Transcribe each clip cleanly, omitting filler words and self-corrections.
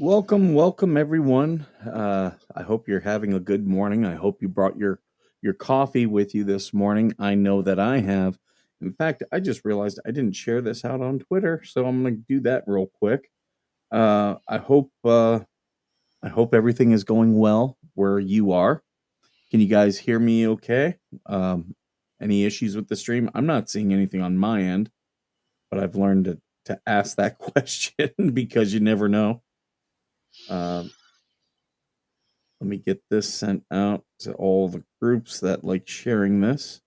Welcome everyone. I hope you're having a good morning. I hope you brought your coffee with you this morning. I know that I have. In fact, I just realized I didn't share this out on Twitter, so I'm going to do that real quick. Uh, I hope uh, I hope everything is going well where you are. Can you guys hear me okay? Any issues with the stream? I'm not seeing anything on my end, but I've learned to ask that question because you never know. Um, Let me get this sent out to all the groups that like sharing this.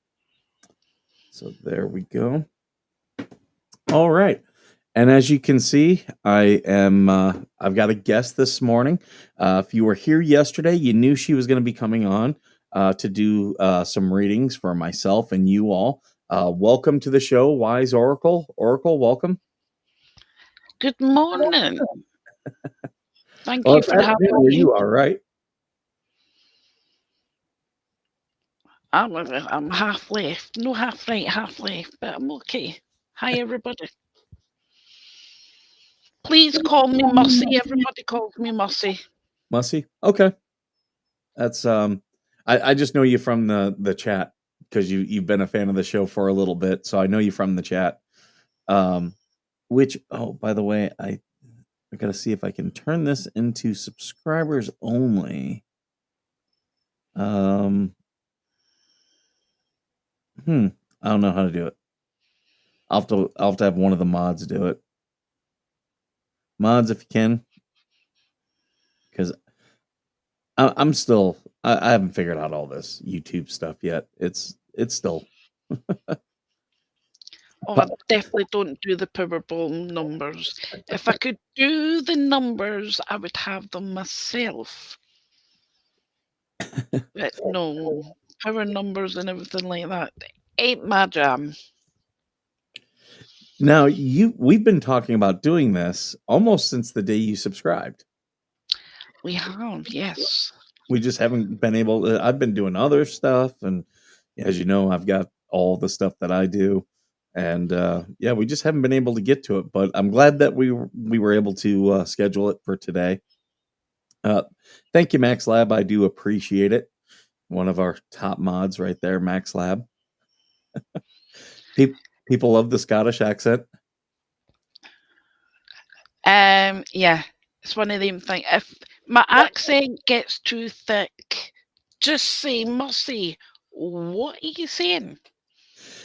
So there we go. All right. And as you can see, I've got a guest this morning. If you were here yesterday, you knew she was going to be coming on to do some readings for myself and you all. Welcome to the show, Wise Oracle. Oracle, welcome. Good morning. Thank Well, you it's for having afternoon where me. you are, right? I'm half left. No, half right, half left, but I'm okay. Hi, everybody. Please call me Mussy. Everybody calls me Mussy. Mussy? Okay. That's I just know you from the chat because you've been a fan of the show for a little bit, so I know you from the chat. Um which oh, by the way, I gotta see if I can turn this into subscribers only. Um hmm, I don't know how to do it. I'll have to have one of the mods do it. Mods if you can, because I'm still I haven't figured out all this YouTube stuff yet. It's still Oh, I definitely don't do the Powerball numbers. If I could do the numbers, I would have them myself. But no, power numbers and everything like that ain't my jam. Now we've been talking about doing this almost since the day you subscribed. We have, yes. We just haven't been able to. I've been doing other stuff, and as you know, I've got all the stuff that I do, and yeah, we just haven't been able to get to it. But I'm glad that we were able to schedule it for today. Uh, Thank you, Max Lab. I do appreciate it. One of our top mods right there, Max Lab. Pe- People love the Scottish accent. Yeah, it's one of them things. If my accent gets too thick, just say Mussy. What are you saying?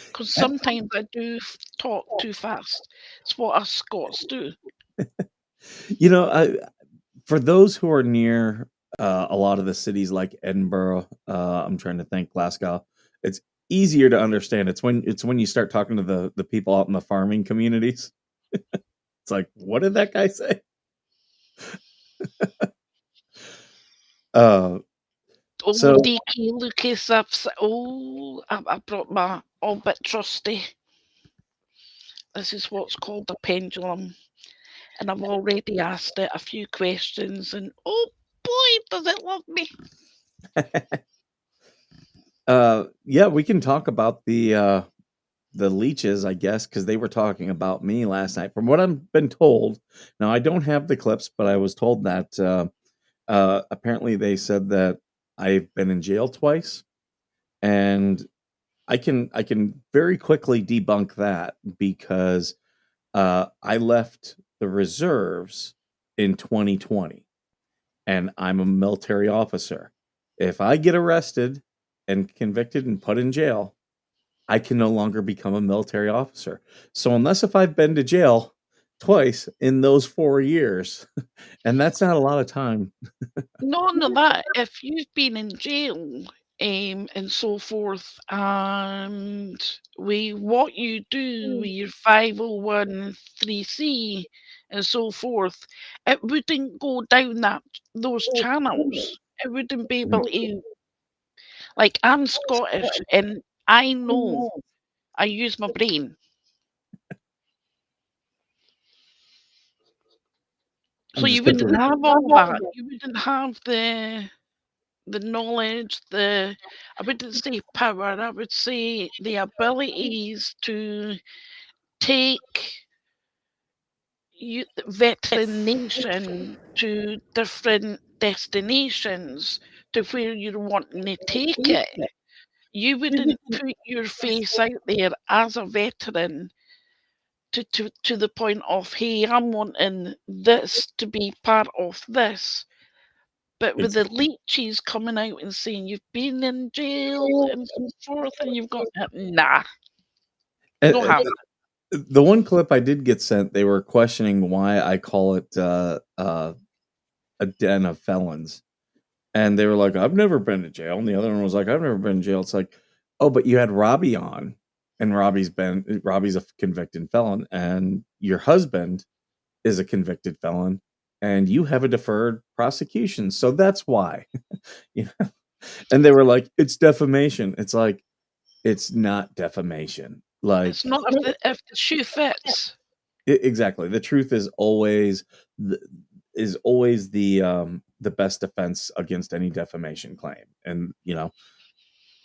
Because sometimes I do talk too fast. It's what us Scots do. You know, for those who are near a lot of the cities like Edinburgh, I'm trying to think Glasgow, it's easier to understand. It's when you start talking to the people out in the farming communities. It's like, what did that guy say? Uh, Oh, so DK Lucas, I brought my all bit trusty. This is what's called a pendulum. And I've already asked it a few questions, and oh boy, does it love me. yeah, we can talk about the leeches, I guess, because they were talking about me last night. From what I've been told, now I don't have the clips, but I was told that apparently they said that I've been in jail twice, and I can very quickly debunk that because I left the reserves in 2020, and I'm a military officer. If I get arrested and convicted and put in jail, I can no longer become a military officer. So unless if I've been to jail twice in those 4 years, and that's not a lot of time. None of that. If you've been in jail, and so forth, and what you do with your 501(c) and so forth, it wouldn't go down those channels. It wouldn't be able to. Like, I'm Scottish, and I know I use my brain, so I'm you just going wouldn't to. have all that. You wouldn't have the knowledge, I wouldn't say power, I would say the abilities to take veteran nation to different destinations to where you're wanting to take it. You wouldn't put your face out there as a veteran to the point of, hey, I'm wanting this to be part of this. But with It's the leeches coming out and saying you've been in jail and so forth, and you've got nah, uh, no uh, how. the one clip I did get sent. They were questioning why I call it a den of felons, and they were like, "I've never been to jail," and the other one was like, "I've never been to jail." It's like, oh, but you had Robbie on, and Robbie's a convicted felon, and your husband is a convicted felon, and you have a deferred prosecution, so that's why. You know? And they were like, "It's defamation." It's like, it's not defamation. It's Like, not if the shoe fits. exactly. The truth the, is always the best defense against any defamation claim. And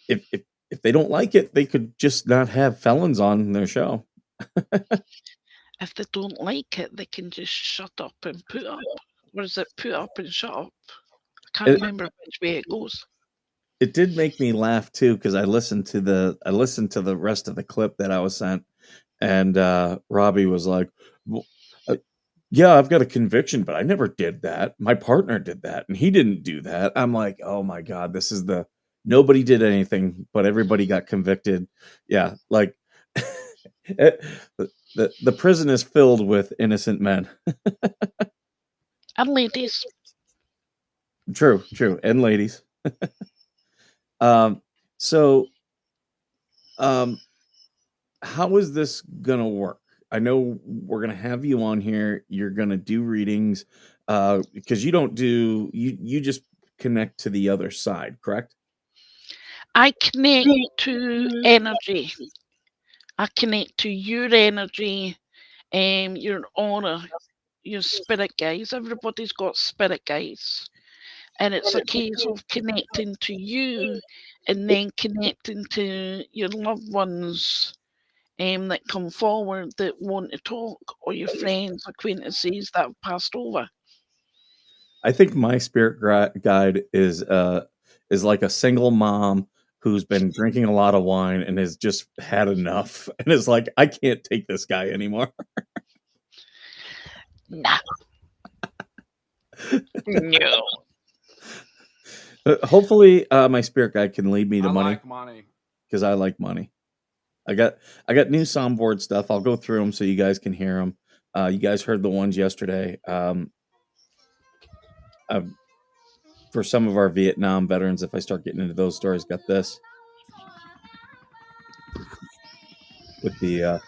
if they don't like it, they could just not have felons on their show. If they don't like it, they can just shut up and put up. Or is it put up and shut up? I can't It, remember which way it goes. it did make me laugh too, because I listened to the rest of the clip that I was sent, and Robbie was like, "Well, uh, yeah, I've got a conviction, but I never did that. My partner did that, and he didn't do that." I'm like, "Oh my god, this is the nobody did anything, but everybody got convicted." Yeah, like it- the prison is filled with innocent men. And ladies, True, true, and ladies. Um, so um, how is this gonna work? I know we're gonna have you on here. You're gonna do readings, because you just connect to the other side, correct? I connect to energy. I connect to your energy, your aura, your spirit guides. Everybody's got spirit guides. And it's a case of connecting to you and then connecting to your loved ones that come forward that want to talk, or your friends, acquaintances that have passed over. I think my guide is like a single mom who's been drinking a lot of wine and has just had enough and is like, I can't take this guy anymore. Nah, no. Hopefully, my spirit guide can lead me to I money, like money. because I like money. I got new soundboard stuff. I'll go through them so you guys can hear them. You guys heard the ones yesterday. Uh, for some of our Vietnam veterans, if I start getting into those stories, got this with the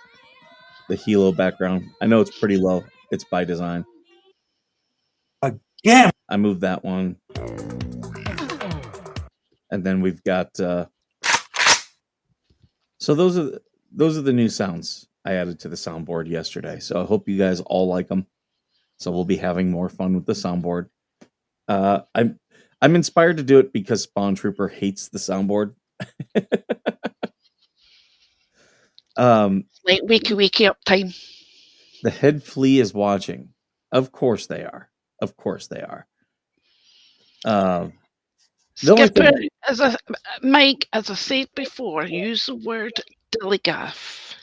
Hilo background. I know it's pretty low. It's by design. Again. I moved that one, and then we've got. So those are the new sounds I added to the soundboard yesterday. So I hope you guys all like them. So we'll be having more fun with the soundboard. I'm inspired to do it because Spawn Trooper hates the soundboard. Like wakey up time. The head flea is watching. Of course they are. Of course they are. The only Skipper, thing, as a Mike, as I said before, use the word dillygaff.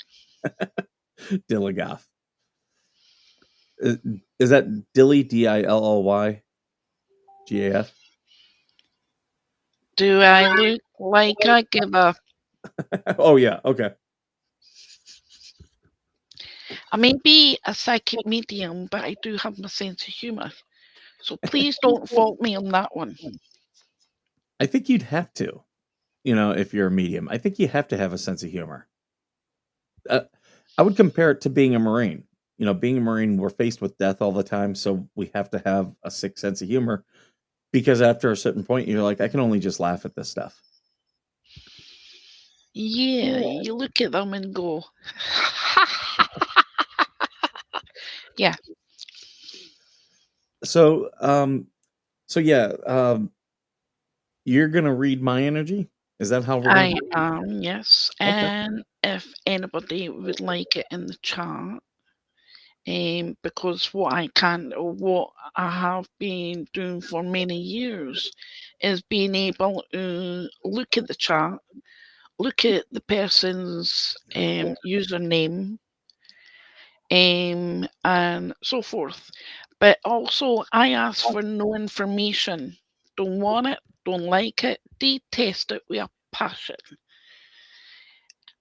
Dilligaff. Is that Dilly, DILLYGAF? Do I look like I give a? Oh, yeah. Okay. I may be a psychic medium, but I do have my sense of humour. So please don't fault me on that one. I think you'd have to, if you're a medium. I think you have to have a sense of humor. Uh, I would compare it to being a Marine. Being a Marine, we're faced with death all the time, so we have to have a sick sense of humor, because after a certain point, you're like, I can only just laugh at this stuff. Yeah, you look at them and go, yeah, So, yeah, you're gonna read my energy. Is that how we're gonna? I am, yes. Okay. And if anybody would like it in the chat, because what I can or what I have been doing for many years is being able to look at the chat, look at the person's username, and so forth. But also, I ask for no information. Don't want it, don't like it, detest it with a passion.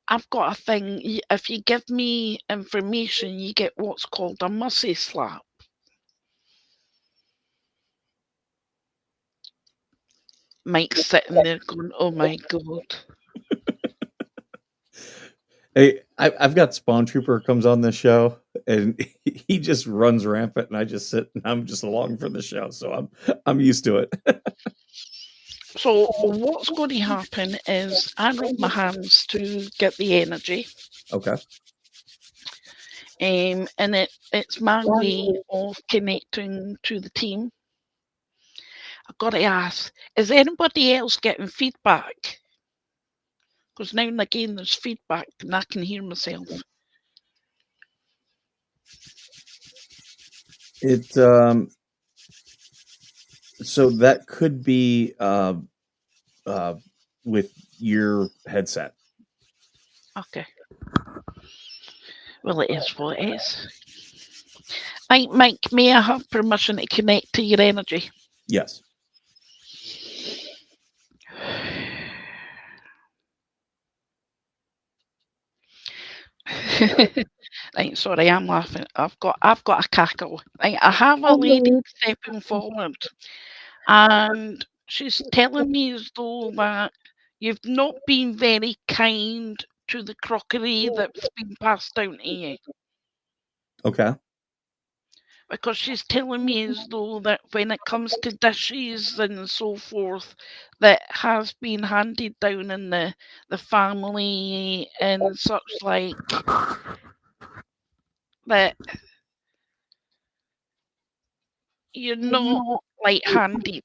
I've got a thing, if you give me information, you get what's called a mussy slap. Mike's sitting there going, oh my God. Hey, I've got Spawn Trooper comes on this show, and he just runs rampant, and I just sit and I'm just along for the show, so I'm used to it. So, what's going to happen is I rub my hands to get the energy, Okay. and it's my way of connecting to the team. I've got to ask, is anybody else getting feedback? Because now and again there's feedback and I can hear myself. It so that could be uh with your headset. Okay. Well, it is what it is. Mike, may I have permission to connect to your energy? Yes. Right, sorry, I'm laughing. I've got a cackle. Right, I have a lady stepping forward, and she's telling me as though that you've not been very kind to the crockery that's been passed down to you. Okay. Because she's telling me as though that when it comes to dishes and so forth, that has been handed down in the family and such like, that you're not light-handed.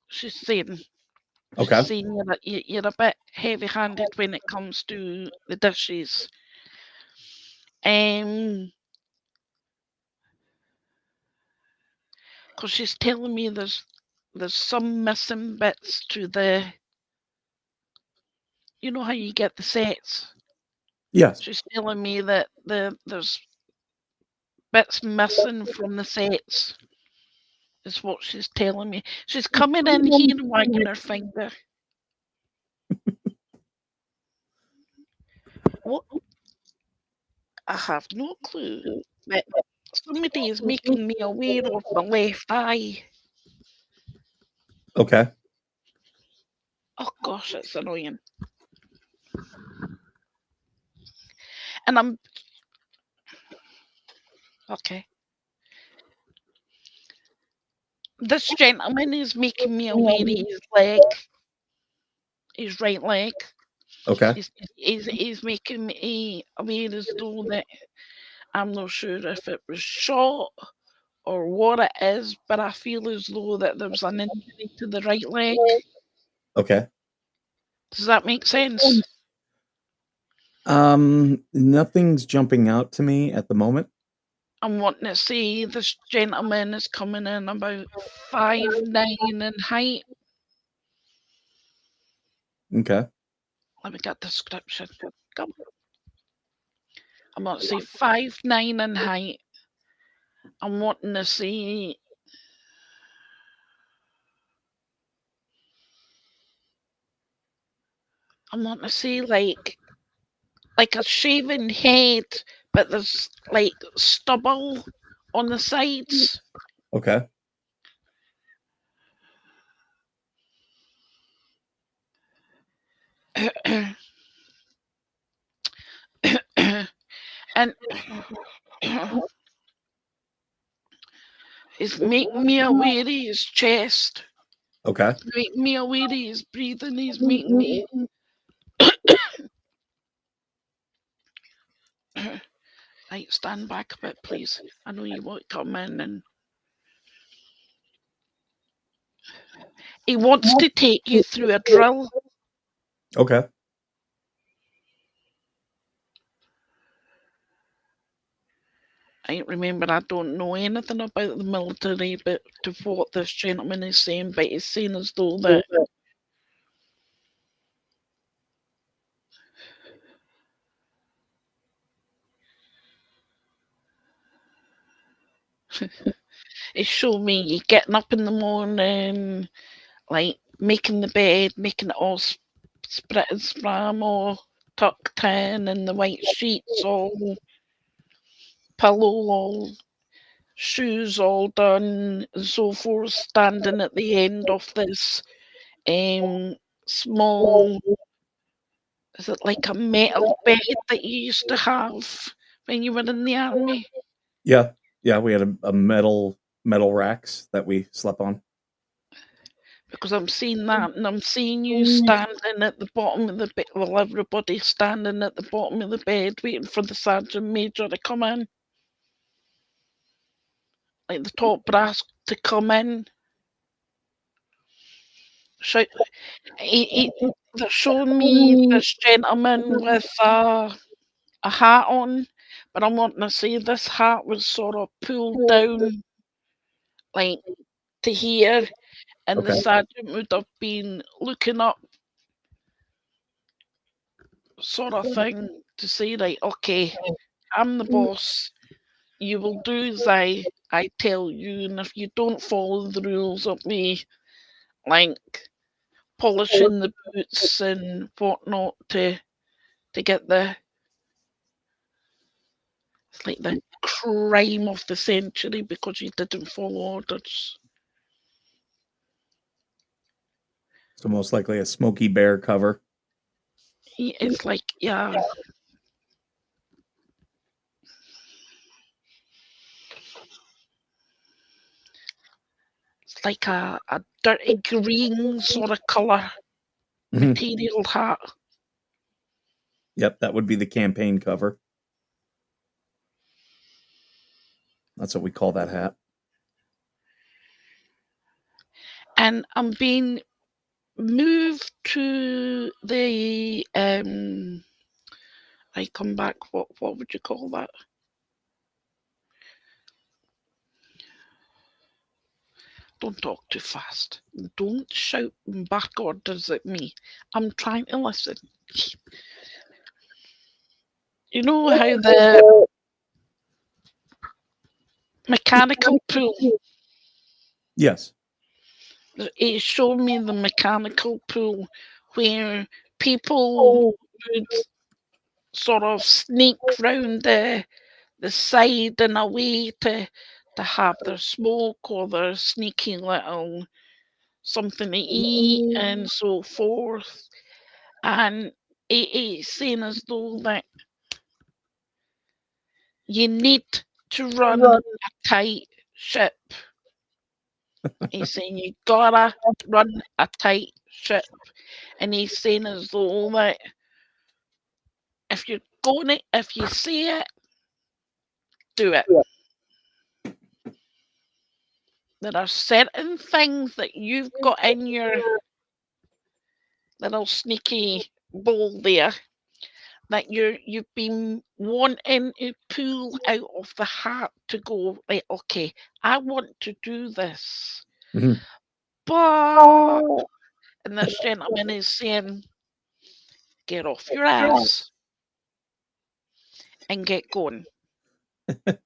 She's saying she's Okay. saying you're a bit heavy-handed when it comes to the dishes. Um, because she's telling me there's some missing bits to the, you know how you get the sets. Yes. She's telling me that there's bits missing from the sets. Is what she's telling me. She's coming in here and wagging her finger. What? I have no clue. But somebody is making me aware of my left eye. Okay. Oh gosh, it's annoying. And I'm okay. This gentleman is making me aware of his leg, his right leg. Okay. He's making me aware as though that I'm not sure if it was shot or what it is, but I feel as though that there's an injury to the right leg. Okay. Does that make sense? Nothing's jumping out to me at the moment. I'm wanting to say this gentleman is coming in about 5'9" in height. Okay. Let me get the description. Come on. I'm wanting to say 5'9" in height. I'm wanting to say like a shaven head, but there's like stubble on the sides. Okay. And it's making me aware of his chest. Okay. Making me aware of his breathing. He's making me. Right, stand back a bit, please. I know you won't come in, and he wants to take you through a drill. Okay. I remember I don't know anything about the military, but to what this gentleman is saying, but he's saying as though that it showed me you getting up in the morning, like making the bed, making it all sprit and spram, all tucked in, and the white sheets all pillow, all shoes all done, and so forth, standing at the end of this small, is it like a metal bed that you used to have when you were in the army? Yeah, yeah, we had a metal racks that we slept on. Because I'm seeing that, and I'm seeing you standing at the bottom of the bed. Well, everybody standing at the bottom of the bed, waiting for the sergeant major to come in, like the top brass to come in. Shout, they're showing me this gentleman with a hat on, but I'm wanting to say this hat was sort of pulled down, like to here, and the Okay. sergeant would have been looking up, sort of thing, to say, right, okay, I'm the boss. You will do as I tell you, and if you don't follow the rules of me, like polishing the boots and whatnot to get the, it's like the crime of the century because you didn't follow orders. So most likely a Smokey Bear cover. It's like, yeah, it's like a dirty green sort of colour Mhm. material hat. Yep, that would be the campaign cover. That's what we call that hat. And I'm being moved to the I come back, what would you call that? Don't talk too fast. Don't shout back orders at me. I'm trying to listen. You know how the mechanical pool, Yes. it showed me the mechanical pool where people would sort of sneak round the side and away to have their smoke or their sneaky little something to eat and so forth. And it's saying as though that you need to run a tight ship. He's saying you gotta run a tight ship. And he's saying as though that if you see it, do it. There are certain things that you've got in your little sneaky bowl there that you've been wanting to pull out of the hat to go, right, okay, I want to do this. Mhm. But and this gentleman is saying, get off your ass and get going. It's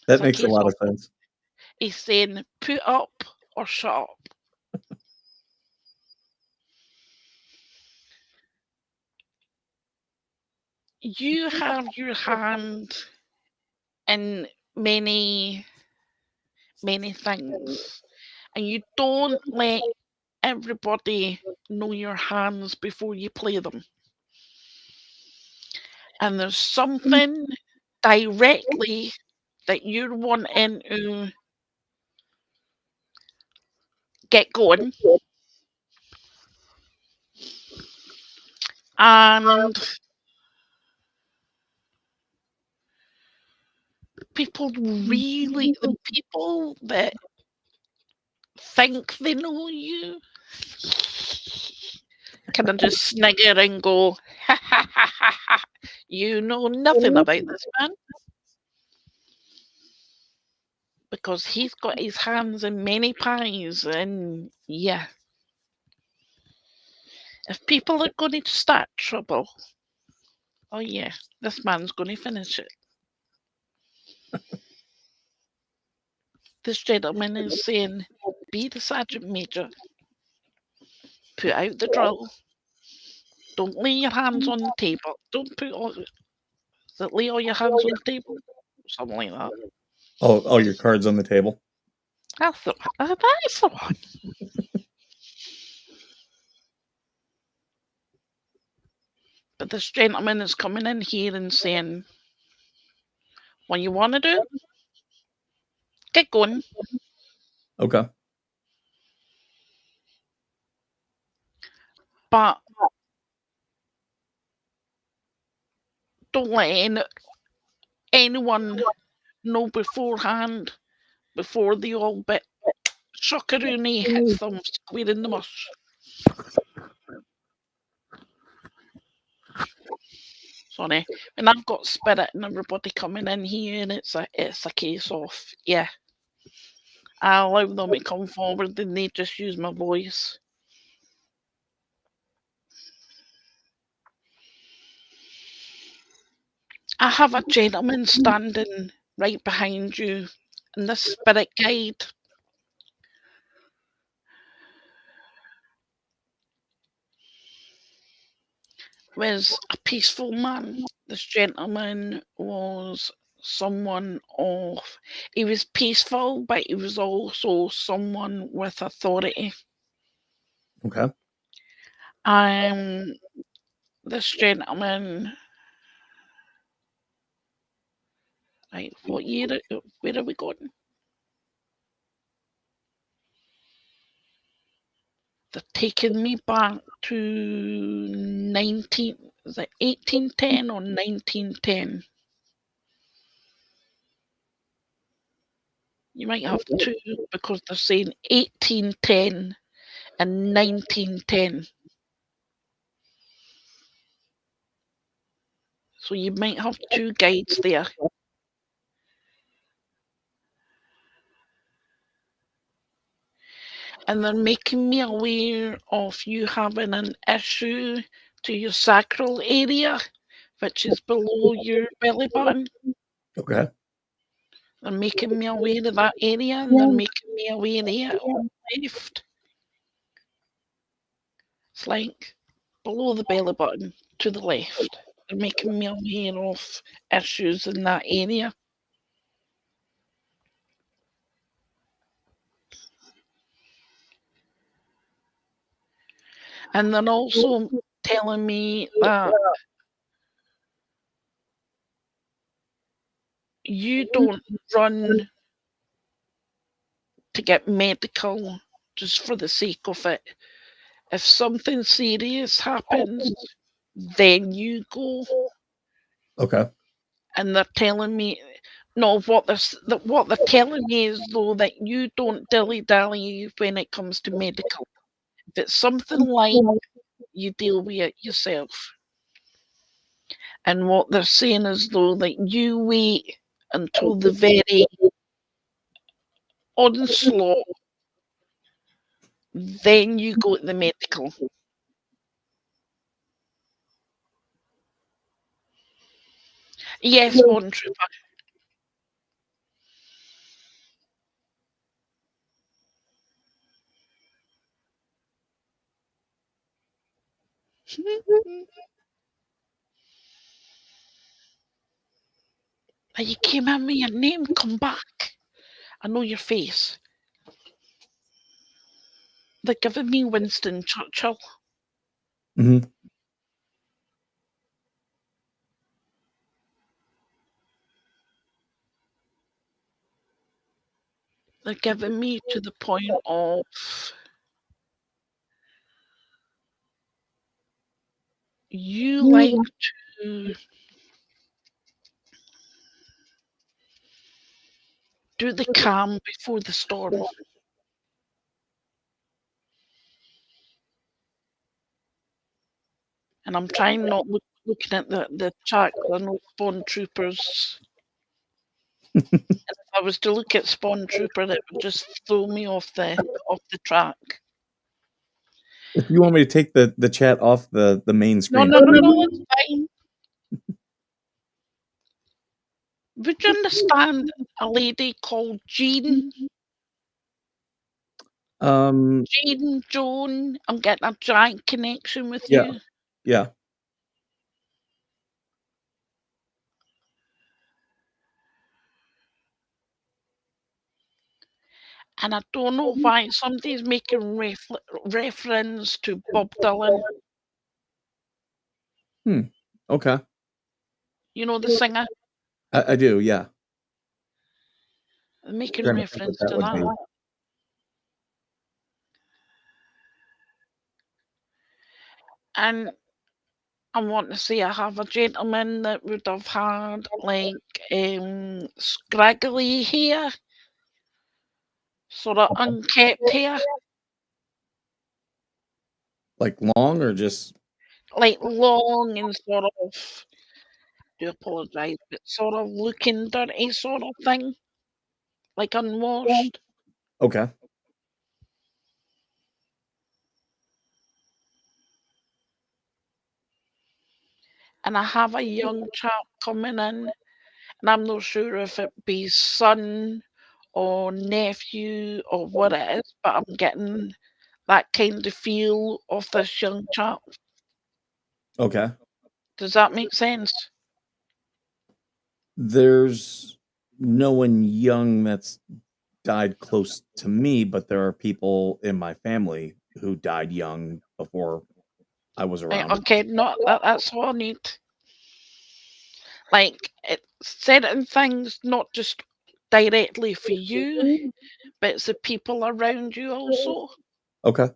That a makes a case lot of of sense. he's saying put up or shut up. You have your hand in many things, and you don't let everybody know your hands before you play them. And there's something directly that you're wanting to get going, and the people that think they know you kind of just snigger and go, ha ha ha ha ha, you know nothing about this man. because he's got his hands in many pies, and yeah, if people are going to start trouble, oh yeah, this man's going to finish it. This gentleman is saying, be the sergeant major, put out the drill, don't lay your hands on the table, don't put all, lay all your hands on the table, something like that. All your cards on the table. That's the one. That is the one. But this gentleman is coming in here and saying, what you want to do, get going, Okay. but don't let anyone know beforehand, before the old bit shockeroony hits them square in the mush. Sorry. And I've got spirit and everybody coming in here, and it's a case of, yeah, I allow them to come forward and they just use my voice. I have a gentleman standing right behind you, and this spirit guide was a peaceful man. This gentleman was someone of, he was peaceful, but he was also someone with authority. Okay. Um, this gentleman, right, what year, where are we going? They're taking me back to is it 1810 or 1910? You might have two because they're saying 1810 and 1910. So you might have two guides there. And they're making me aware of you having an issue to your sacral area, which is below your belly button. Okay. They're making me aware of that area, and they're making me aware there on the left. It's like below the belly button to the left. They're making me aware of issues in that area. And they're also telling me that you don't run to get medical just for the sake of it. If something serious happens, then you go. Okay. And they're telling me, no, what they're telling me is though that you don't dilly dally when it comes to medical. If it's something light, you deal with it yourself. And what they're saying is though that you wait until the very onslaught, then you go to the medical. Yes, Bond Trooper. And you came in with your name, come back. I know your face. They're giving me Winston Churchill. Hmm. They're giving me to the point of you like to do the calm before the storm. And I'm trying not looking at the chat 'cause I know Bond Troopers. If I was to look at Spawn Trooper, it would just throw me off the track. If you want me to take the chat off the main No, screen, no, no, no, it's fine. Would you understand a lady called Jean? um, Jean, Joan, I'm getting a giant connection with yeah, you. yeah. And I don't know why somebody's making reference to Bob Dylan, Hmm. Okay. you know, the singer, I do. Yeah. making Trying to think what reference that to would that. be. And I want to say I have a gentleman that would have had like scraggly hair, sort of unkempt hair, Like long or just like long and sort of, do apologise, but sort of looking dirty sort of thing, like unwashed. okay. And I have a young chap coming in, and I'm not sure if it be son or nephew or what it is, but I'm getting that kind of feel of this young chap. Okay. Does that make sense? There's no one young that's died close to me, but there are people in my family who died young before I was Right, around. okay, not that's all I need. Like it's certain things not just directly for you, but it's the people around you also. Okay.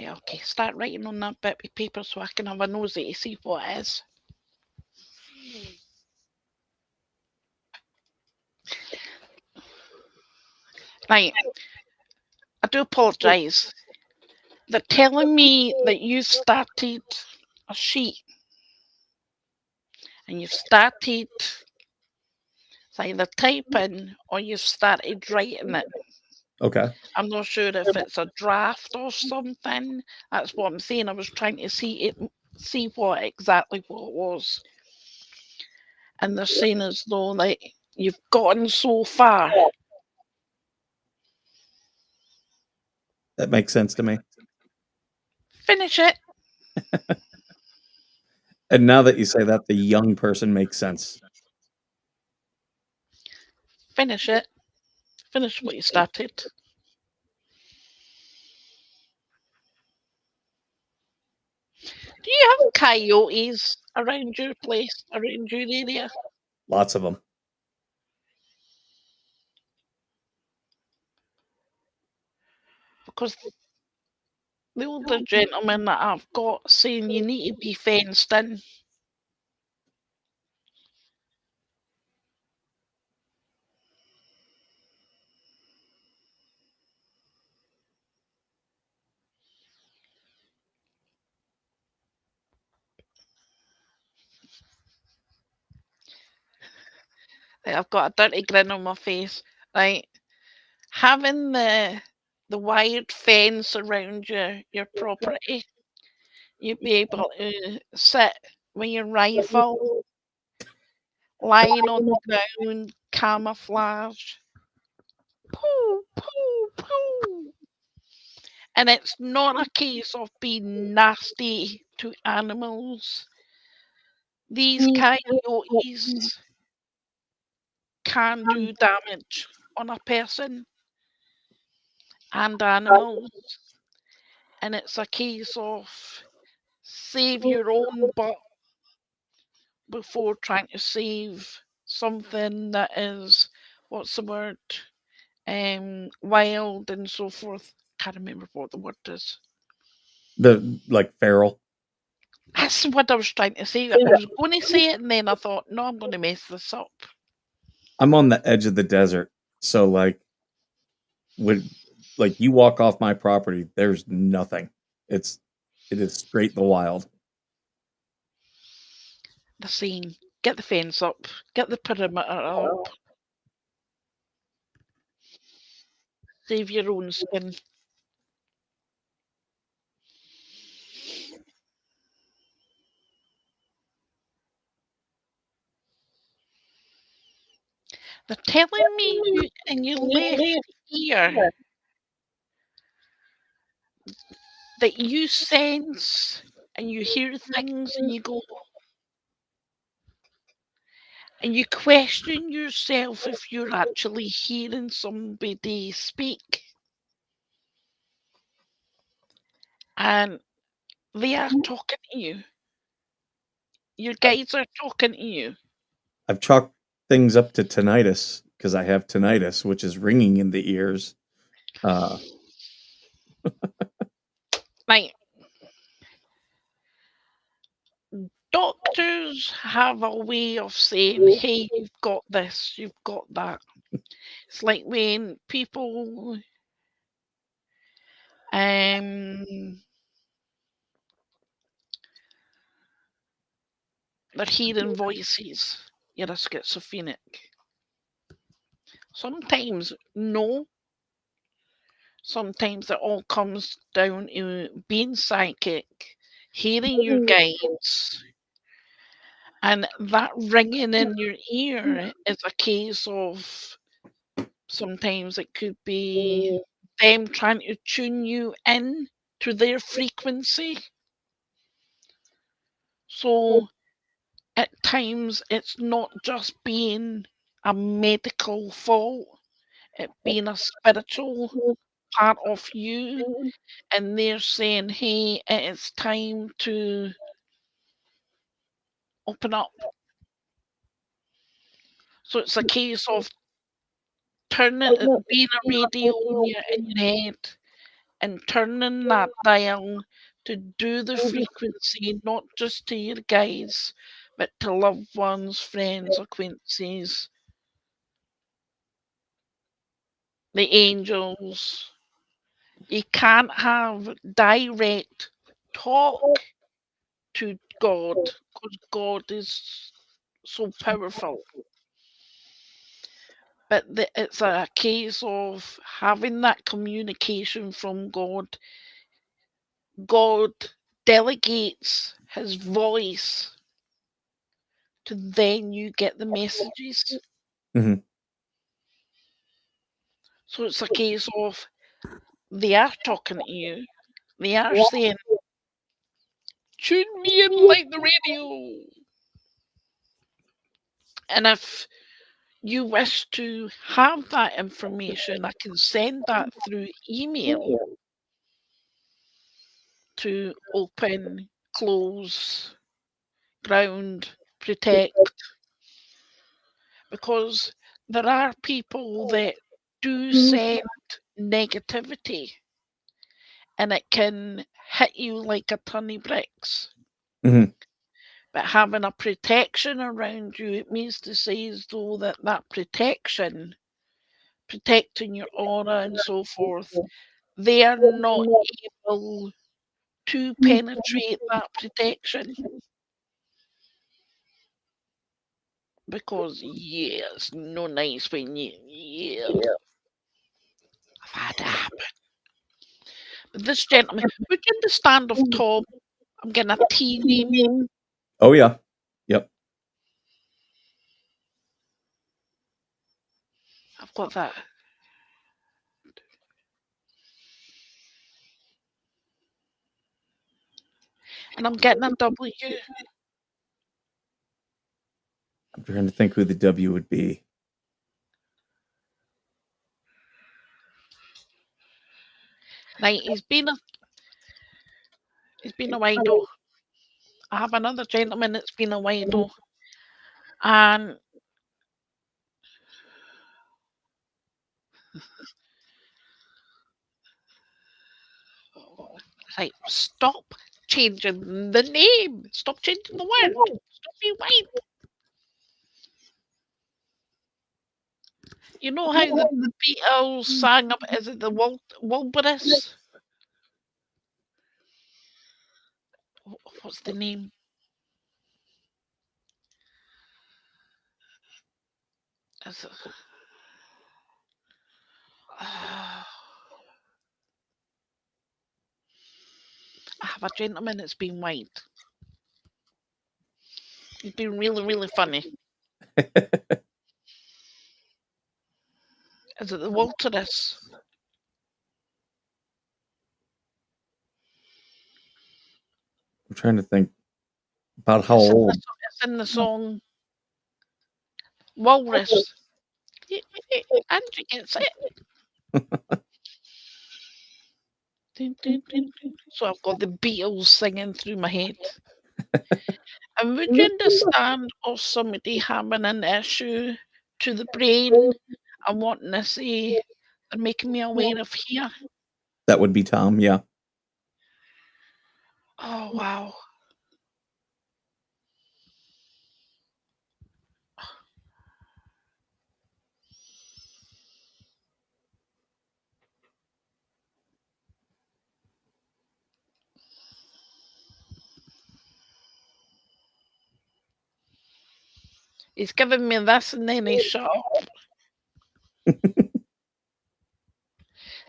Right, okay, start writing on that bit of paper so I can have a nosy to see what it is. Right, I do apologise. They're telling me that you started a sheet and you've started either typing or you've started writing it. Okay. I'm not sure if it's a draft or something. That's what I'm saying. I was trying to see what exactly what it was. And they're saying as though like you've gotten so far. That makes sense to me. Finish it. And now that you say that, the young person makes sense. Finish it. Finish what you started. Do you have coyotes around your place, around your area? Lots of them. Because the older gentleman that I've got saying you need to be fenced in. Like, I've got a dirty grin on my face. Right, having the wired fence around your property, you'd be able to sit with your rifle lying on the ground, camouflage. Pooh, pooh, pooh. And it's not a case of being nasty to animals. These coyotes can do damage on a person and animals, and it's a case of save your own butt before trying to save something that is, what's the word, wild and so forth. Can't remember what the word is. The like feral. That's what I was trying to say. I was going to say it, and then I thought, no, I'm going to mess this up. I'm on the edge of the desert, so like when like you walk off my property, there's nothing. It's it is straight the wild. The saying, "Get the fence up, get the perimeter up, save your own skin." They're telling me you in your left ear that you sense and you hear things and you go and you question yourself if you're actually hearing somebody speak. And they are talking to you. Your guides are talking to you. I've chalked things up to tinnitus because I have tinnitus, which is ringing in the ears. Uh, Like, doctors have a way of saying, hey, you've got this, you've got that. It's like when people um they're hearing voices, you're a schizophrenic. Sometimes no, sometimes it all comes down to being psychic, hearing your guides, and that ringing in your ear is a case of sometimes it could be them trying to tune you in to their frequency. So at times it's not just being a medical fault, it being a spiritual part of you, and they're saying, hey, it is time to open up. So it's a case of turning it, being a radio in your head and turning that dial to do the frequency, not just to your guides, but to loved ones, friends, acquaintances, the angels. You can't have direct talk to God because God is so powerful. But it's a case of having that communication from God. God delegates his voice to then you get the messages. mhm. So it's a case of they are talking to you. They are saying, tune me in like the radio. And if you wish to have that information, I can send that through email to open, close, ground, protect, because there are people that do send negativity and it can hit you like a ton of bricks. Mhm. But having a protection around you, it means to say as though that protection, protecting your aura and so forth, they are not able to penetrate that protection because yeah, it's no nice when yeah, I've had it happen. But this gentleman, would you understand of Tom? I'm getting a T name. Oh yeah. Yep. I've got that, and I'm getting a W. I'm trying to think who the W would be. Right, he's been a while. I have another gentleman that's been a while, and like, stop changing the name. Stop changing the word. Stop being white. You know how the Beatles sang up, is it the Wilburys? What's the name? Is it, I have a gentleman that's been white. He's been really, really funny. Is it the Walteress? I'm trying to think about how It's in the, old. it's in the song Walrus. Andrew gets it. Dun, dun, dun, dun. So I've got the Beatles singing through my head. And would you understand of somebody having an issue to the brain and wanting to say they're making me aware of here? That would be Tom, yeah. Oh wow. He's giving me this and then he shut up.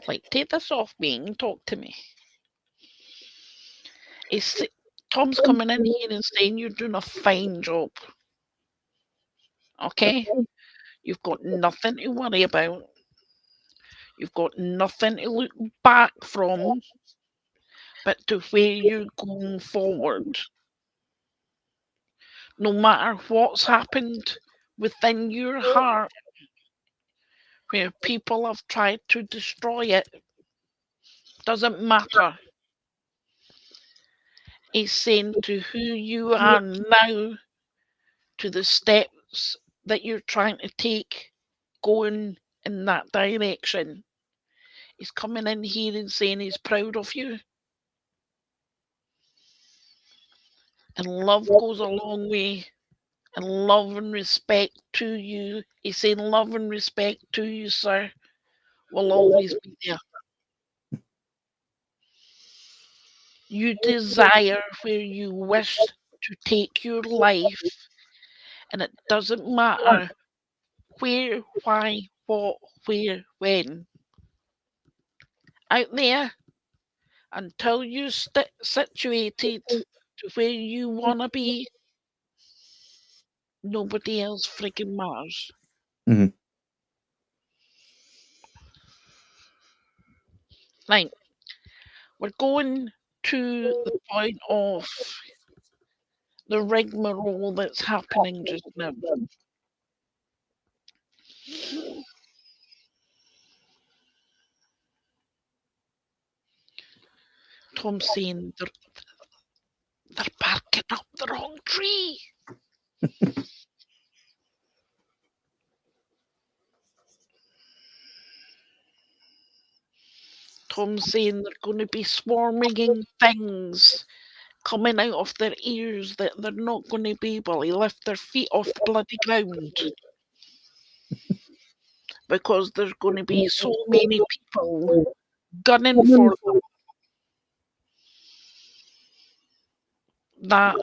Like, take this off me and talk to me. He's, Tom's coming in here and saying you're doing a fine job. Okay? You've got nothing to worry about. You've got nothing to look back from, but to where you're going forward. No matter what's happened within your heart, where people have tried to destroy it, doesn't matter. He's saying to who you are now, to the steps that you're trying to take, going in that direction. He's coming in here and saying he's proud of you. And love goes a long way. And love and respect to you. He's saying love and respect to you, sir, will always be there. You desire where you wish to take your life, and it doesn't matter where, why, what, where, when. Out there, until you're situated to where you want to be, nobody else friggin' matters. Mhm. Right, we're going to the point of the rigmarole that's happening just now. Tom's saying they're barking up the wrong tree. Tom's saying they're going to be swarming things coming out of their ears that they're not going to be able to lift their feet off the bloody ground because there's going to be so many people gunning for them that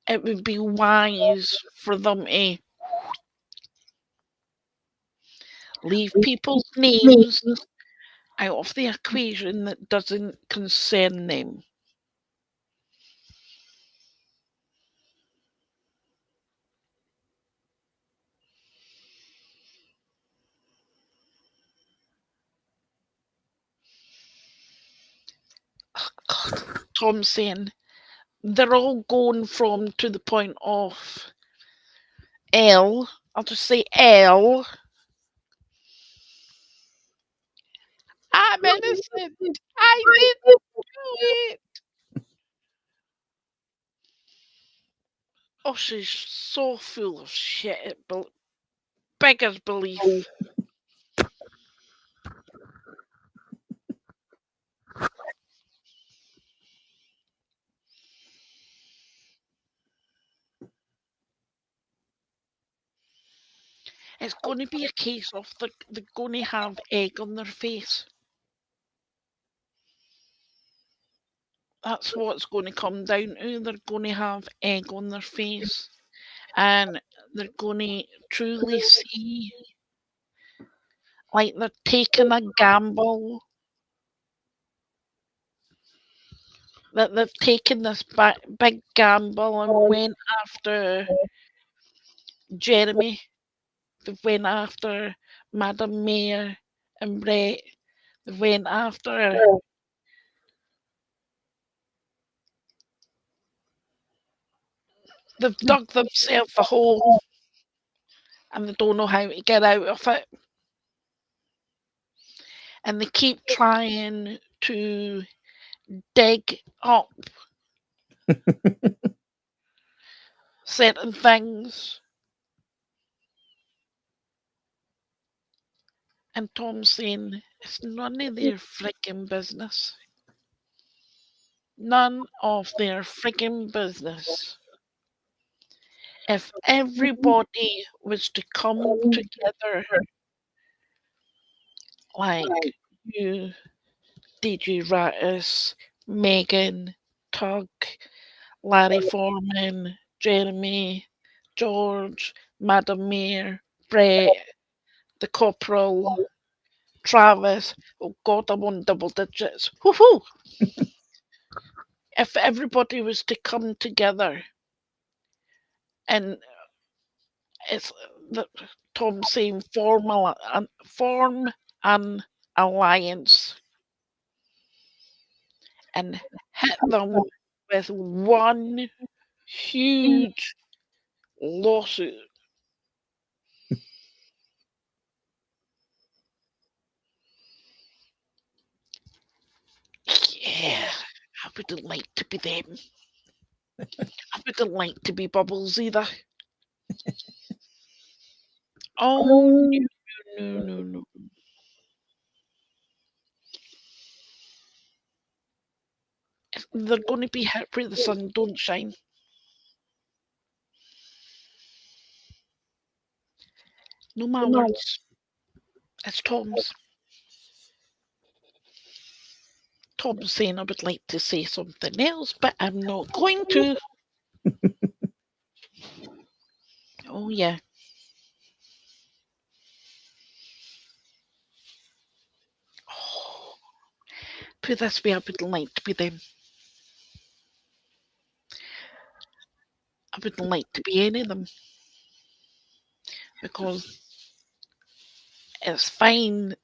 it would be wise for them to leave people's names out of the equation that doesn't concern them. Oh, God. Tom's saying they're all going from to the point of L. I'll just say L. I'm innocent. I didn't do it. Oh, she's so full of shit. Beggars belief. It's going to be a case of they're going to have egg on their face. That's what it's going to come down to. They're going to have egg on their face, and they're going to truly see like they're taking a gamble, that they've taken this big gamble and went after Jeremy. They went after Madam Mayor and Brett. They went after. They've dug themselves a hole and they don't know how to get out of it. And they keep trying to dig up certain things. And Tom's saying, it's none of their freaking business. None of their freaking business. If everybody was to come together like you, DJ Rattus, Megan, Tug, Larry Foreman, Jeremy, George, Madam Mayor, Brett, the Corporal, Travis. Oh God, I'm on double digits. Woohoo! If everybody was to come together and it's the Tom saying form an alliance and hit them with one huge lawsuit. Yeah, I wouldn't like to be them. I wouldn't like to be Bubbles either. Oh no, no, no, no. They're going to be hit where the sun don't shine. No my words. It's Tom's. Tom's saying I would like to say something else, but I'm not going to. Oh yeah. Oh, put this way, I wouldn't like to be them. I wouldn't like to be any of them because it's fine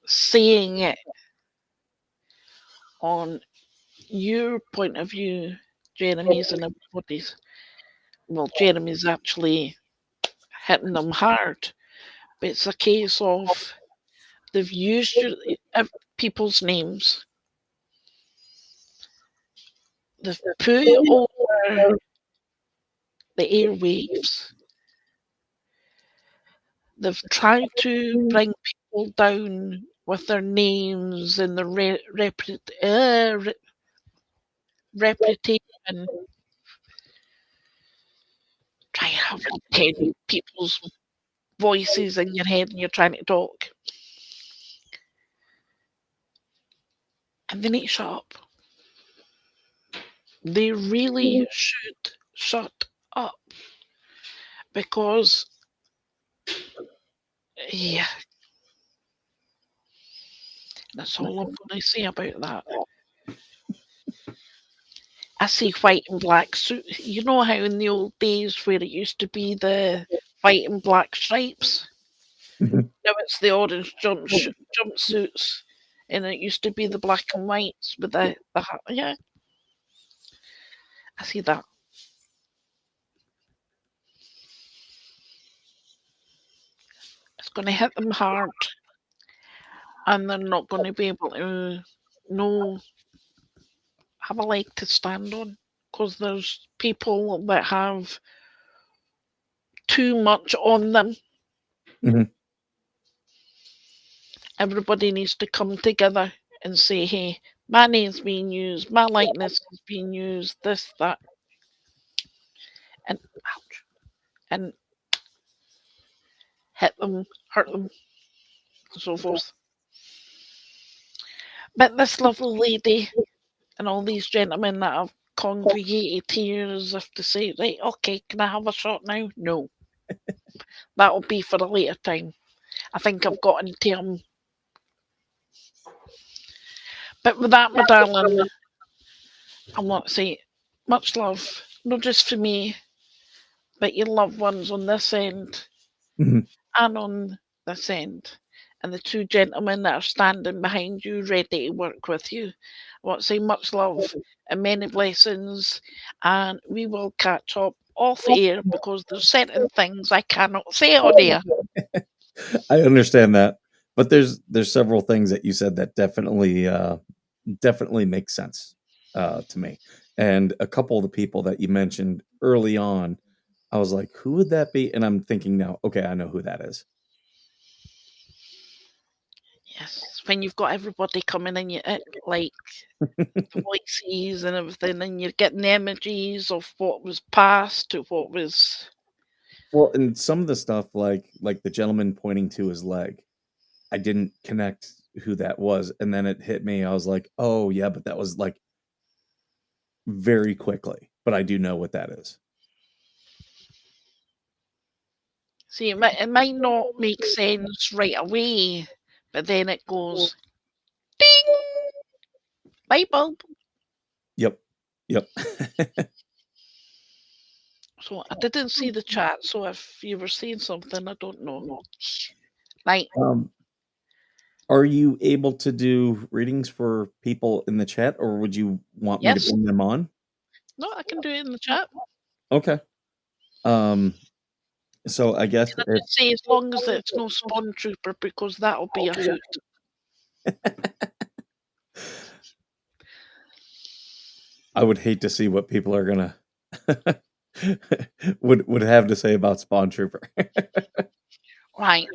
saying it on your point of view, Jeremy's and everybody's. Well, Jeremy's actually hitting them hard, but it's a case of they've used people's names, they've put over the airwaves, they've tried to bring people down with their names and their reputation. Try and have like 10 people's voices in your head and you're trying to talk. And they need to shut up. They really should shut up because, yeah, that's all I'm going to say about that. I see white and black suit. You know how in the old days where it used to be the white and black stripes? Mhm. Now it's the orange jumpsuits, and it used to be the black and whites with the hat. Yeah, I see that. It's going to hit them hard, and they're not going to be able to know have a leg to stand on because there's people that have too much on them. Mhm. Everybody needs to come together and say, hey, my name's being used, my likeness is being used, this, that, and ouch, and hit them, hurt them, and so forth. But this lovely lady, and all these gentlemen that have congregated here as if to say, right, okay, can I have a shot now? No, that'll be for a later time. I think I've got into 'em. But with that, my darling, I want to say much love, not just for me, but your loved ones on this end Mhm. and on this end. And the two gentlemen that are standing behind you, ready to work with you. I want to say much love and many blessings. And we will catch up off air because there's certain things I cannot say on air. I understand that, but there's several things that you said that definitely make sense to me, and a couple of the people that you mentioned early on, I was like, who would that be? And I'm thinking now, okay, I know who that is. Yes, when you've got everybody coming in, like voices and everything, and you're getting the images of what was past to what was. Well, and some of the stuff, like the gentleman pointing to his leg, I didn't connect who that was, and then it hit me. I was like, oh yeah, but that was like very quickly, but I do know what that is. See, it might not make sense right away, but then it goes ding, light bulb. Yep, yep. So I didn't see the chat. So if you were saying something, I don't know. Right? um, Are you able to do readings for people in the chat, or would you want me to Yes. bring them on? No, I can do it in the chat. Okay. Um, so I guess Can I if just say, as long as it's no spawn trooper, because that'll be a hoot. I would hate to see what people are gonna would have to say about Spawn Trooper. Right.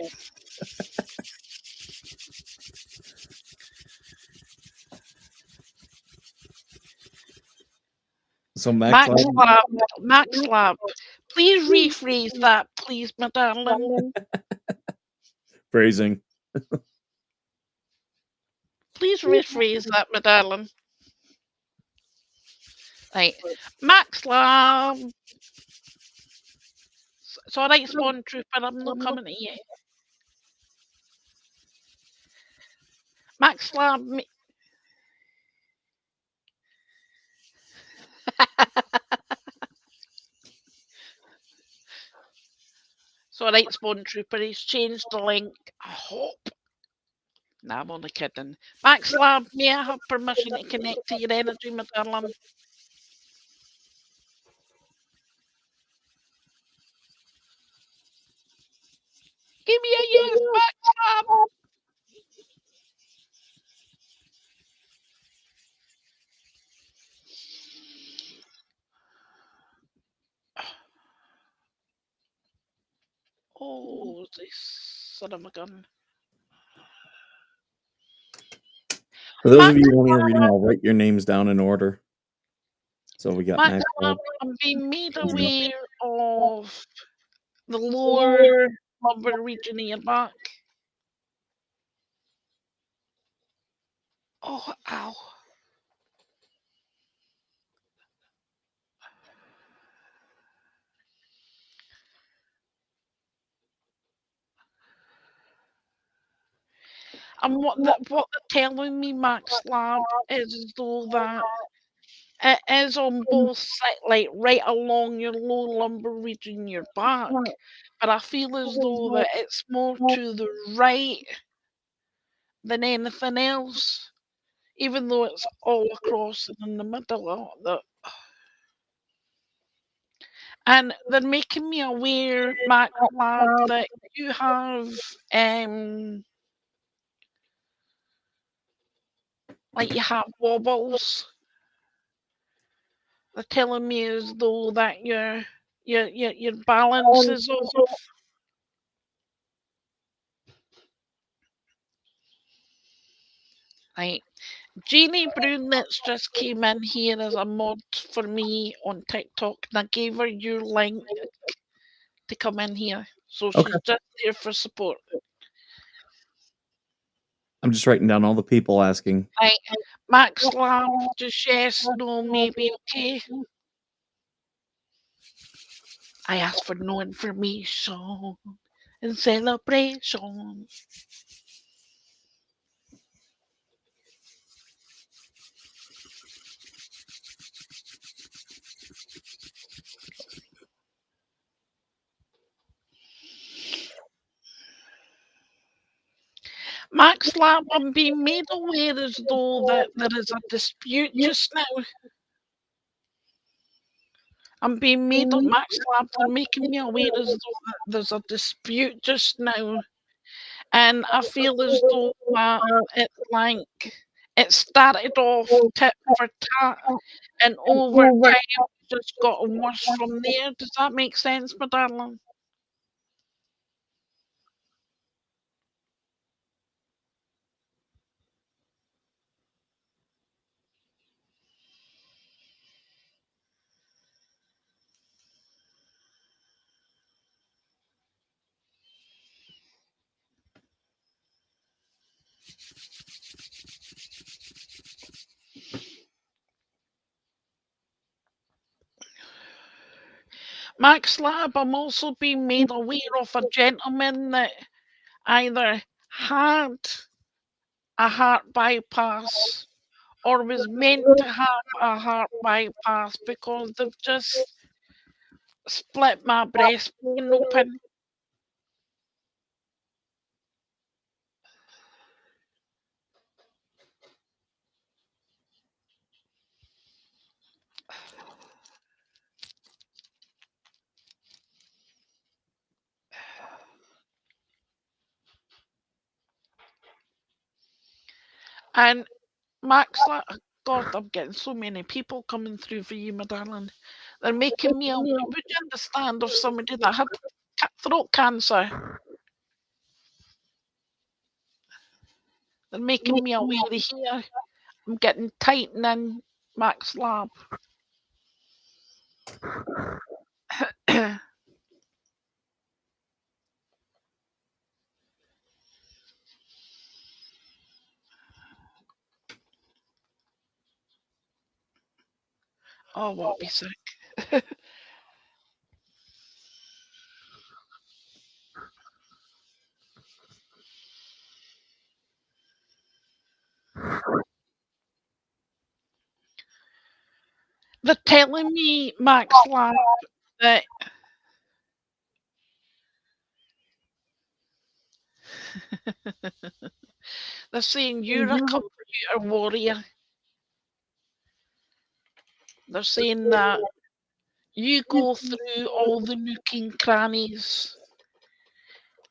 So Max Max Lab Lab, Max Lab. Please rephrase that, please, my darling. phrasing. Please rephrase that, my darling. Right. Max Lab. It's alright, Spawn Trooper, I'm not coming to you. Max Lab. It's alright, Spawn Trooper, he's changed the link. I hope. Nah, I'm only kidding. Max Lab, may I have permission to connect to your energy, my darling? Give me a yes, Max Lab. Oh, this son of a gun. For those of Max you wanting a reading, I'll write your names down in order. So we got Max Max Lab, Lab. I'm being made aware of the lower lumbar region of your back. Oh, ow. And what they're telling me, Max Lab, is as though that it is on both sides, like right along your low lumbar region, your back. But I feel as though that it's more to the right than anything else, even though it's all across and in the middle of the. And they're making me aware, Max Lab, that you have um like you have wobbles. They're telling me as though that your balance is off. Right. Jeannie Brunet's just came in here as a mod for me on TikTok, and I gave her your link to come in here. So Okay. she's just there for support. I'm just writing down all the people asking. Like, Max Lab, just yes, no, maybe, okay. I asked for no information in celebration. Max Lab, I'm being made aware as though that there is a dispute just now. I'm being made of Max Lab, they're making me aware as though that there's a dispute just now. And I feel as though that it's like it started off tit for tat, and over time it's just gotten worse from there. Does that make sense, my darling? Max Lab, I'm also being made aware of a gentleman that either had a heart bypass or was meant to have a heart bypass because they've just split my breastbone open. And Max, like, God, I'm getting so many people coming through for you, my darling. They're making me aware. Would you understand of somebody that had throat cancer? They're making me aware here. I'm getting tightening, Max Lab. Oh, won't be sick. They're telling me, Max Lab, that they're saying you're a computer warrior. They're saying that you go through all the nook and crannies,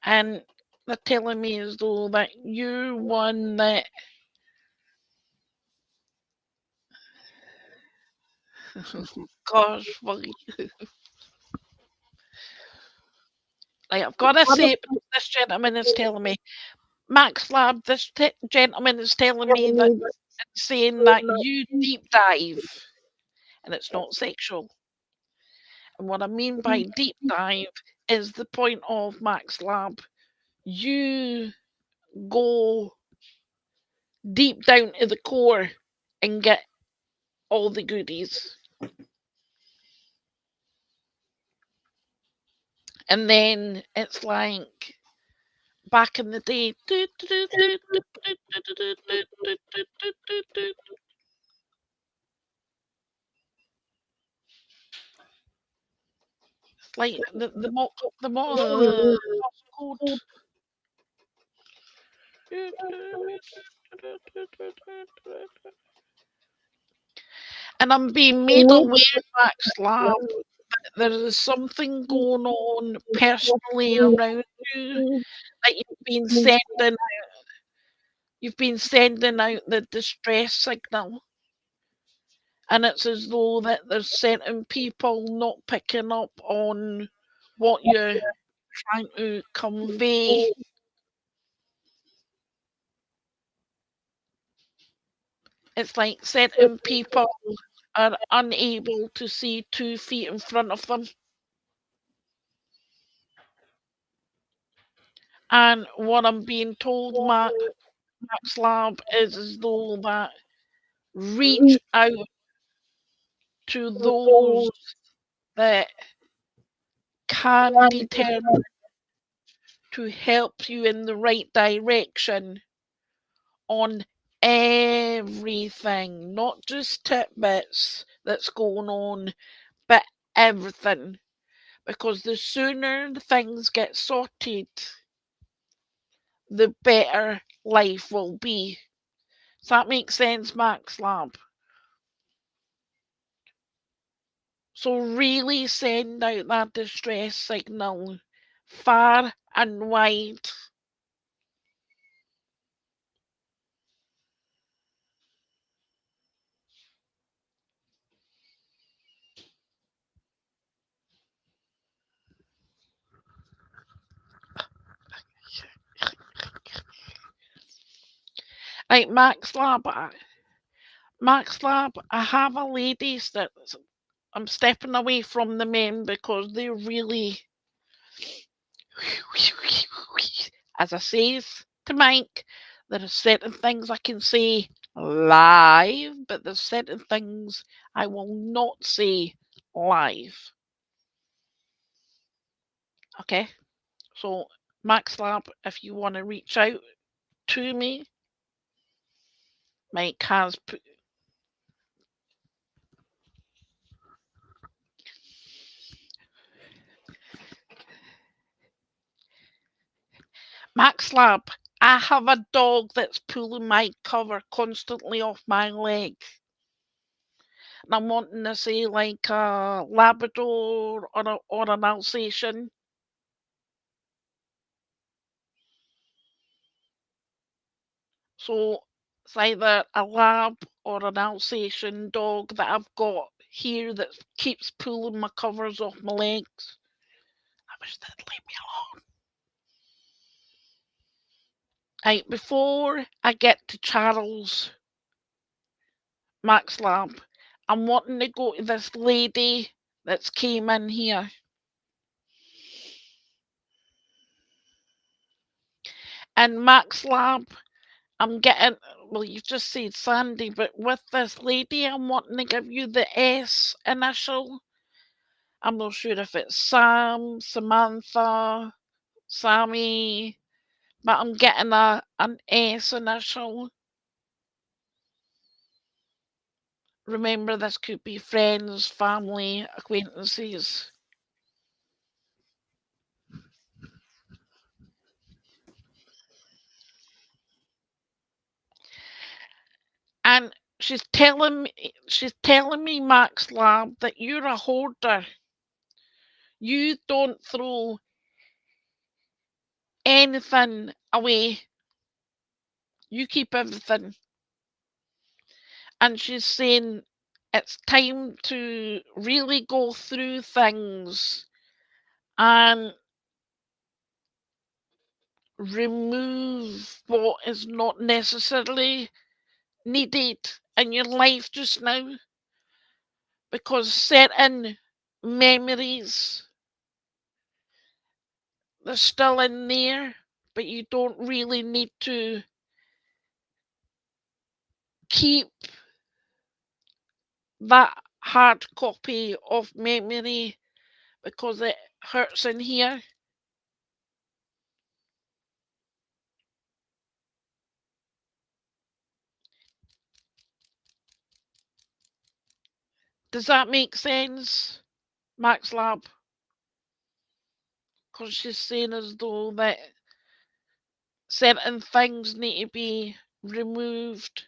and they're telling me as though that you're one that gosh, funny. Like, I've got to say it because this gentleman is telling me, Max Lab, this gentleman is telling me that saying that you deep dive and it's not sexual. And what I mean by deep dive is the point of Max Lab. You go deep down to the core and get all the goodies. And then it's like back in the day. It's like the Morse code. And I'm being made aware, Max Lab, that there is something going on personally around you. That you've been sending out the distress signal, and it's as though that there's certain people not picking up on what you're trying to convey. It's like certain people are unable to see 2 feet in front of them. And what I'm being told, Matt, Max Lab is as though that reach out to those that can determine to help you in the right direction on everything, not just tidbits that's going on, but everything. Because the sooner things get sorted, the better life will be. Does that make sense, Max Lab? So really send out that distress signal far and wide. Like Max Lab, I have a ladies that I'm stepping away from the men because they're really, as I says to Mike, there are certain things I can say live, but there's certain things I will not say live. Okay, so Max Lab, if you want to reach out to me, Mike has put Max Lab. I have a dog that's pulling my cover constantly off my leg. And I'm wanting to say like a Labrador or an Alsatian. So it's either a Lab or an Alsatian dog that I've got here that keeps pulling my covers off my legs. I wish they'd leave me alone. Right, before I get to Charles Max Lab, I'm wanting to go to this lady that's came in here. And Max Lab, I'm getting, well, you've just said Sandy, but with this lady, I'm wanting to give you the S initial. I'm not sure if it's Sam, Samantha, Sammy, but I'm getting an S initial. Remember, this could be friends, family, acquaintances. And she's telling me, Max Lab, that you're a hoarder. You don't throw anything away. You keep everything. And she's saying it's time to really go through things and remove what is not necessarily needed in your life just now because certain memories they're still in there, but you don't really need to keep that hard copy of memory because it hurts in here. Does that make sense, Max Lab? Because she's saying as though that certain things need to be removed.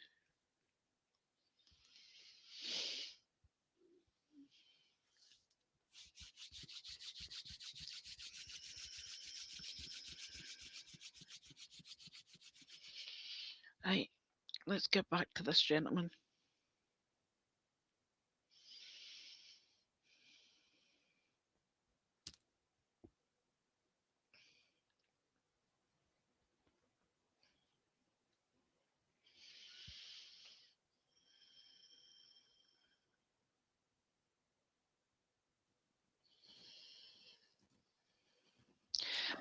Right, let's get back to this gentleman.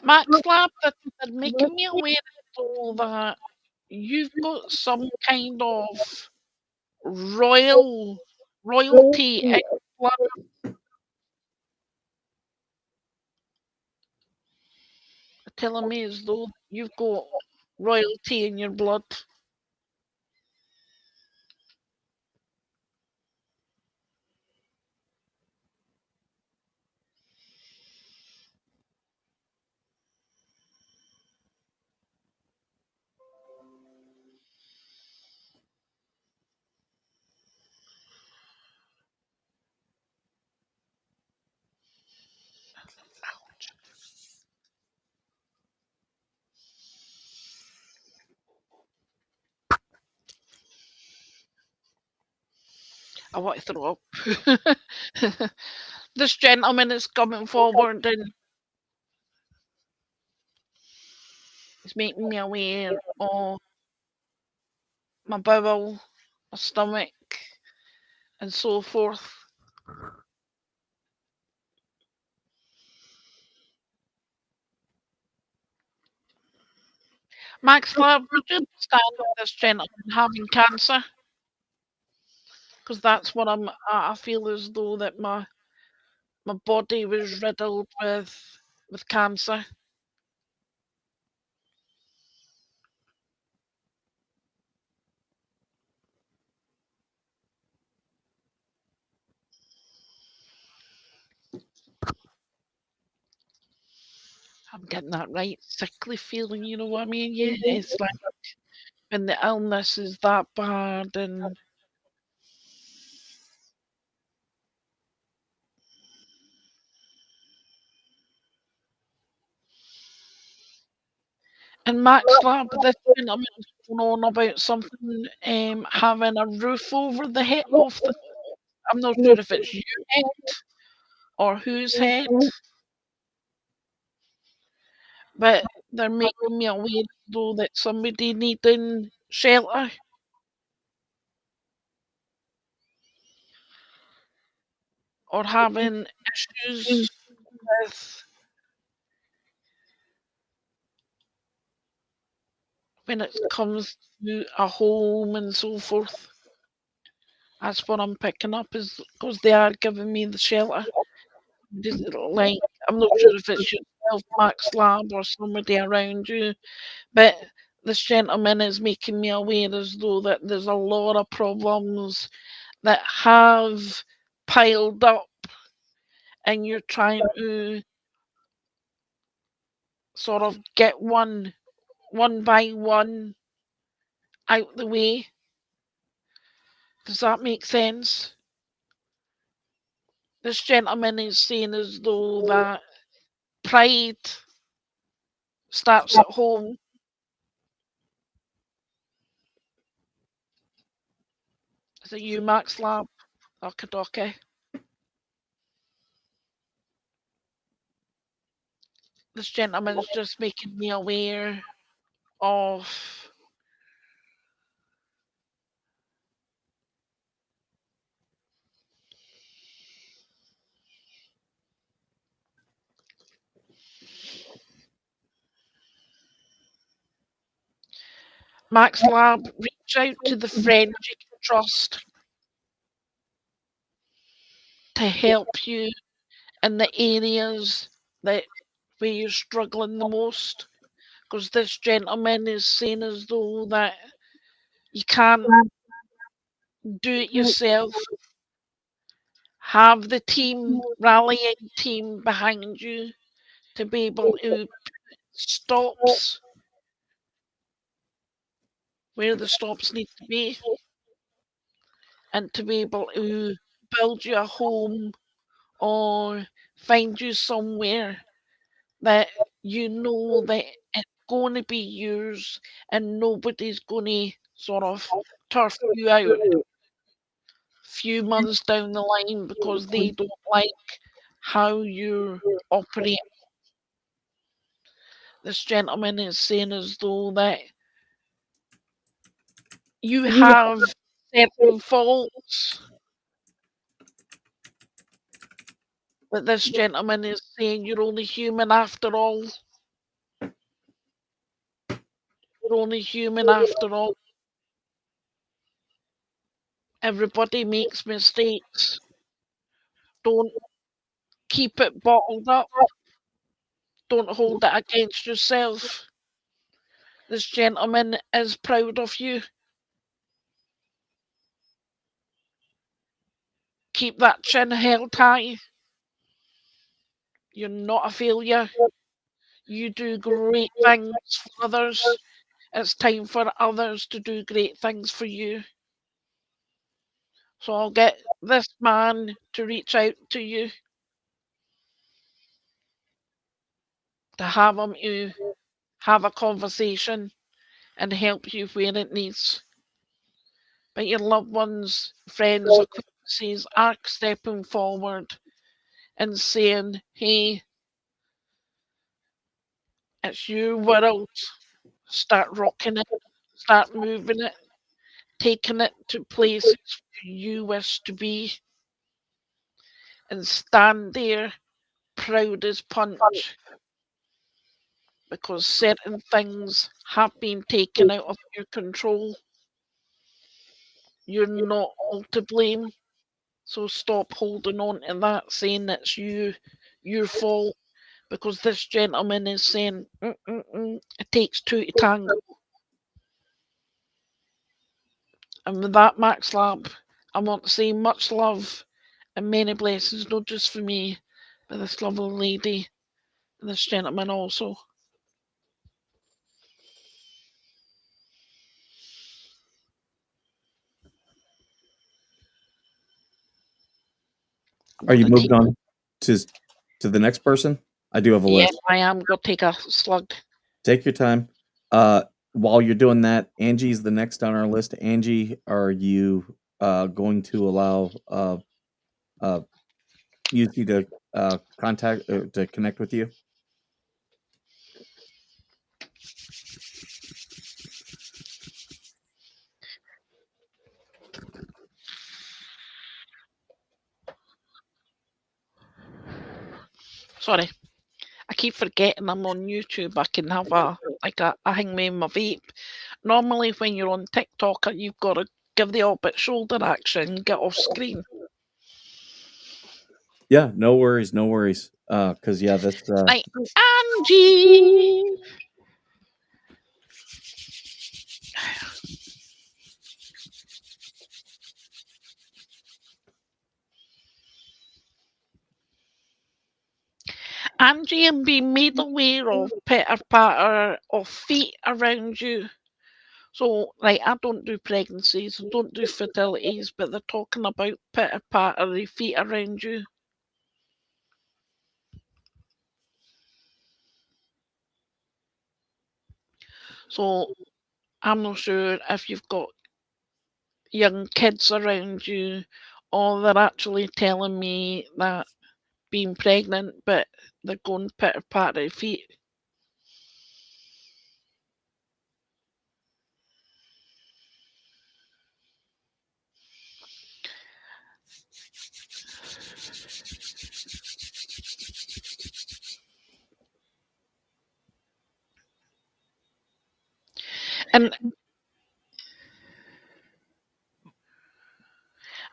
Max Lab, that making me aware of all that you've got some kind of royal royalty in your blood, telling me as though you've got royalty in your blood. I want to throw up. This gentleman is coming forward and is making me aware of my bowel, my stomach, and so forth. Max Lab, would you understand this gentleman having cancer? Because that's what I feel as though that my body was riddled with cancer. I'm getting that right sickly feeling, you know what I mean? Yeah, it's like when the illness is that bad and Max Lab, this gentleman was going on about something, having a roof over the head of the. I'm not sure if it's your head or whose head, but they're making me aware though that somebody needing shelter or having issues with when it comes to a home and so forth. That's what I'm picking up is because they are giving me the shelter. Just like I'm not sure if it's yourself, Max Lab, or somebody around you, but this gentleman is making me aware as though that there's a lot of problems that have piled up, and you're trying to sort of get one by one out the way. Does that make sense? This gentleman is saying as though that pride starts at home. Is it you, Max Lab? Okie This gentleman's just making me aware of Max Lab. Reach out to the friend you can trust to help you in the areas that where you're struggling the most. Because this gentleman is saying as though that you can't do it yourself. Have the team, rallying team behind you to be able to stops where the stops need to be and to be able to build you a home or find you somewhere that you know that it's going to be yours and nobody's going to sort of turf you out few months down the line because they don't like how you operate. This gentleman is saying as though that you have certain faults, but this gentleman is saying you're only human after all. We're only human after all. Everybody makes mistakes. Don't keep it bottled up. Don't hold it against yourself. This gentleman is proud of you. Keep that chin held high. You're not a failure. You do great things for others. It's time for others to do great things for you. So I'll get this man to reach out to you to have him you have a conversation and help you where it needs. But your loved ones, friends, acquaintances are stepping forward and saying, hey, it's your world. Start rocking it, start moving it, taking it to places you wish to be, and stand there proud as punch because certain things have been taken out of your control. You're not all to blame. So stop holding on to that, saying it's your fault, because this gentleman is saying, it takes two to tango. And with that, Max Lab, I want to say much love and many blessings, not just for me, but this lovely lady and this gentleman also. I'm Are going you to moved take, on to to the next person? I do have a yeah, list. I am going to take a slug. Take your time. Uh, while you're doing that, Angie's the next on our list. Angie, are you going to allow uh, Yuki to contact to connect with you? Sorry, I keep forgetting I'm on YouTube. I can have a hang me in my vape. Normally, when you're on TikTok, you've got to give the opposite shoulder action and get off screen. Yeah, no worries, no worries. Because yeah, that's Like, Angie! Angie and being made aware of pitter patter of feet around you. So, like, I don't do pregnancies, I don't do fertilities, but they're talking about pitter patter of feet around you. So, I'm not sure if you've got young kids around you, or they're actually telling me that being pregnant, but they're going pitter patter feet. And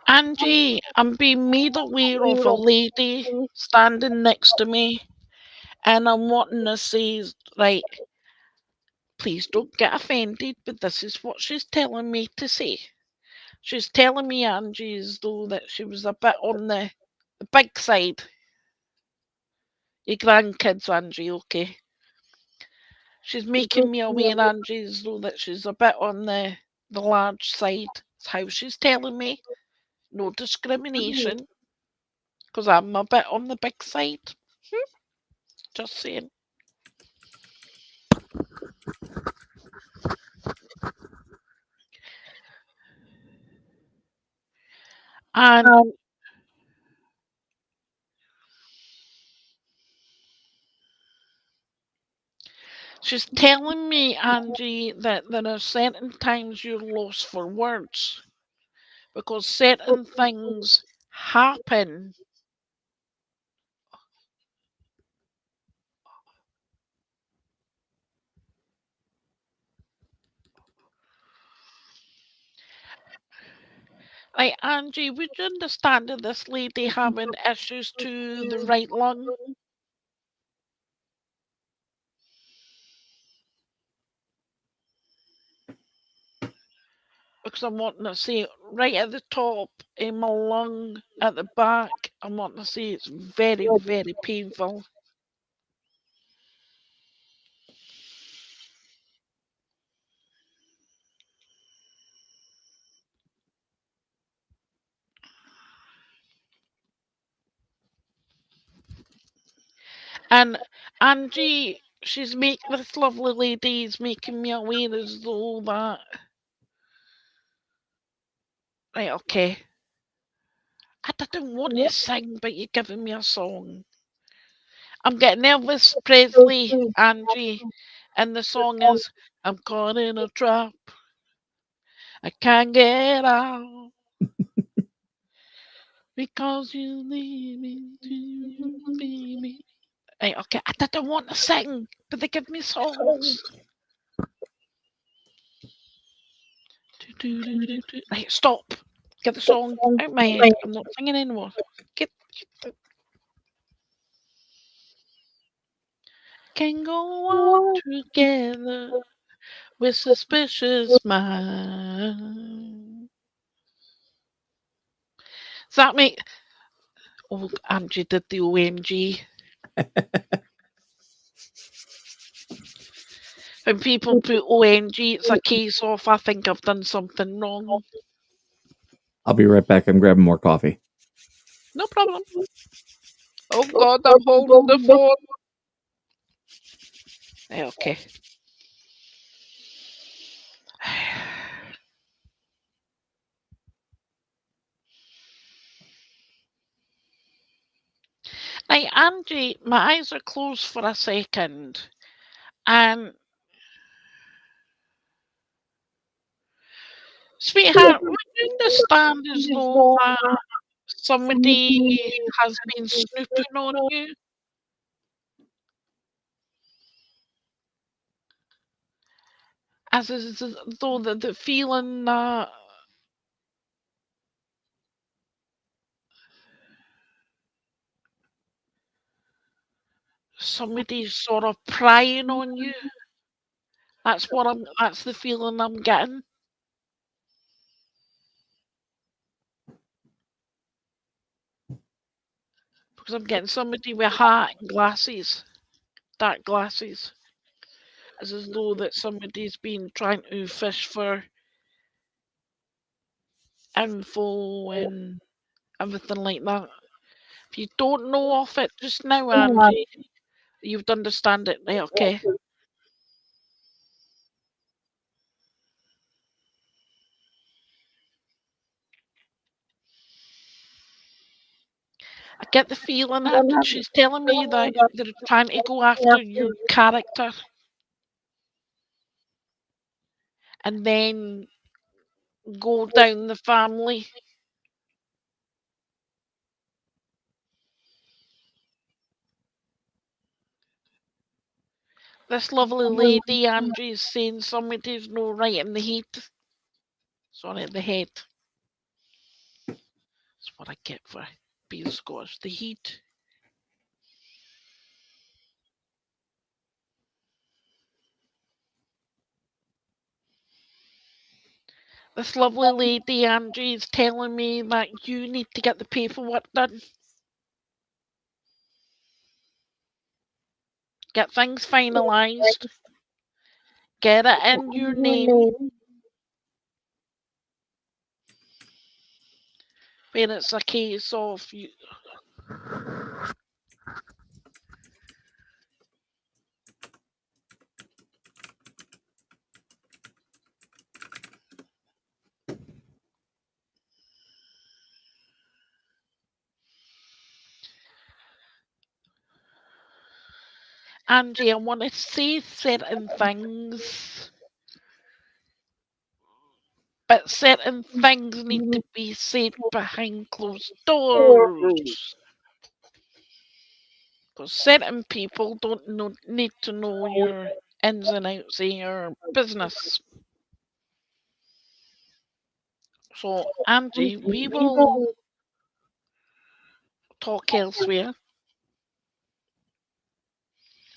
Angie, I'm being made aware of a lady standing next to me, and I'm wanting to say, right, please don't get offended, but this is what she's telling me to say. She's telling me, Angie, as though that she was a bit on the big side. Your grandkids, Angie, okay? She's making me aware, Angie, as though that she's a bit on the large side. That's how she's telling me. No discrimination, because I'm a bit on the big side. Just saying. And she's telling me, Angie, that there are certain times you're lost for words because certain things happen. Like, Angie, would you understand if this lady having issues to the right lung? Because I'm wanting to see it right at the top in my lung at the back. I'm wanting to see it's very, very painful. And Angie, this lovely lady is making me aware as though that. Right, okay. I didn't want to sing, but you're giving me a song. I'm getting Elvis Presley, Angie, and the song is I'm caught in a trap. I can't get out because you leave me to baby. Right, okay, I didn't want to sing, but they give me songs. Right, stop. Get the song out my head. I'm not singing anymore. Get can go on together with suspicious minds. Does that make oh Angie did the OMG. When people put OMG, it's a case of I think I've done something wrong. I'll be right back. I'm grabbing more coffee. No problem. Oh God, I'm holding the phone. Okay. Now, Angie, my eyes are closed for a second, and sweetheart, would you understand as though that somebody has been snooping on you? As though the feeling that somebody's sort of prying on you. That's the feeling I'm getting. Because I'm getting somebody with a hat and glasses, dark glasses. As though that somebody's been trying to fish for info and everything like that. If you don't know of it just now, Angie, you'd understand it, right? Okay. I get the feeling that she's telling me that they're trying to go after your character and then go down the family. This lovely lady, Angie, is saying somebody's no right in the head. Sorry, the head. That's what I get for being Scottish. The heat. This lovely lady, Angie, is telling me that you need to get the paperwork done. Get things finalised. Get it in your name. When it's a case of you. Angie, I want to say certain things, but certain things need to be said behind closed doors. Because certain people don't need to know your ins and outs of your business. So, Angie, we will talk elsewhere.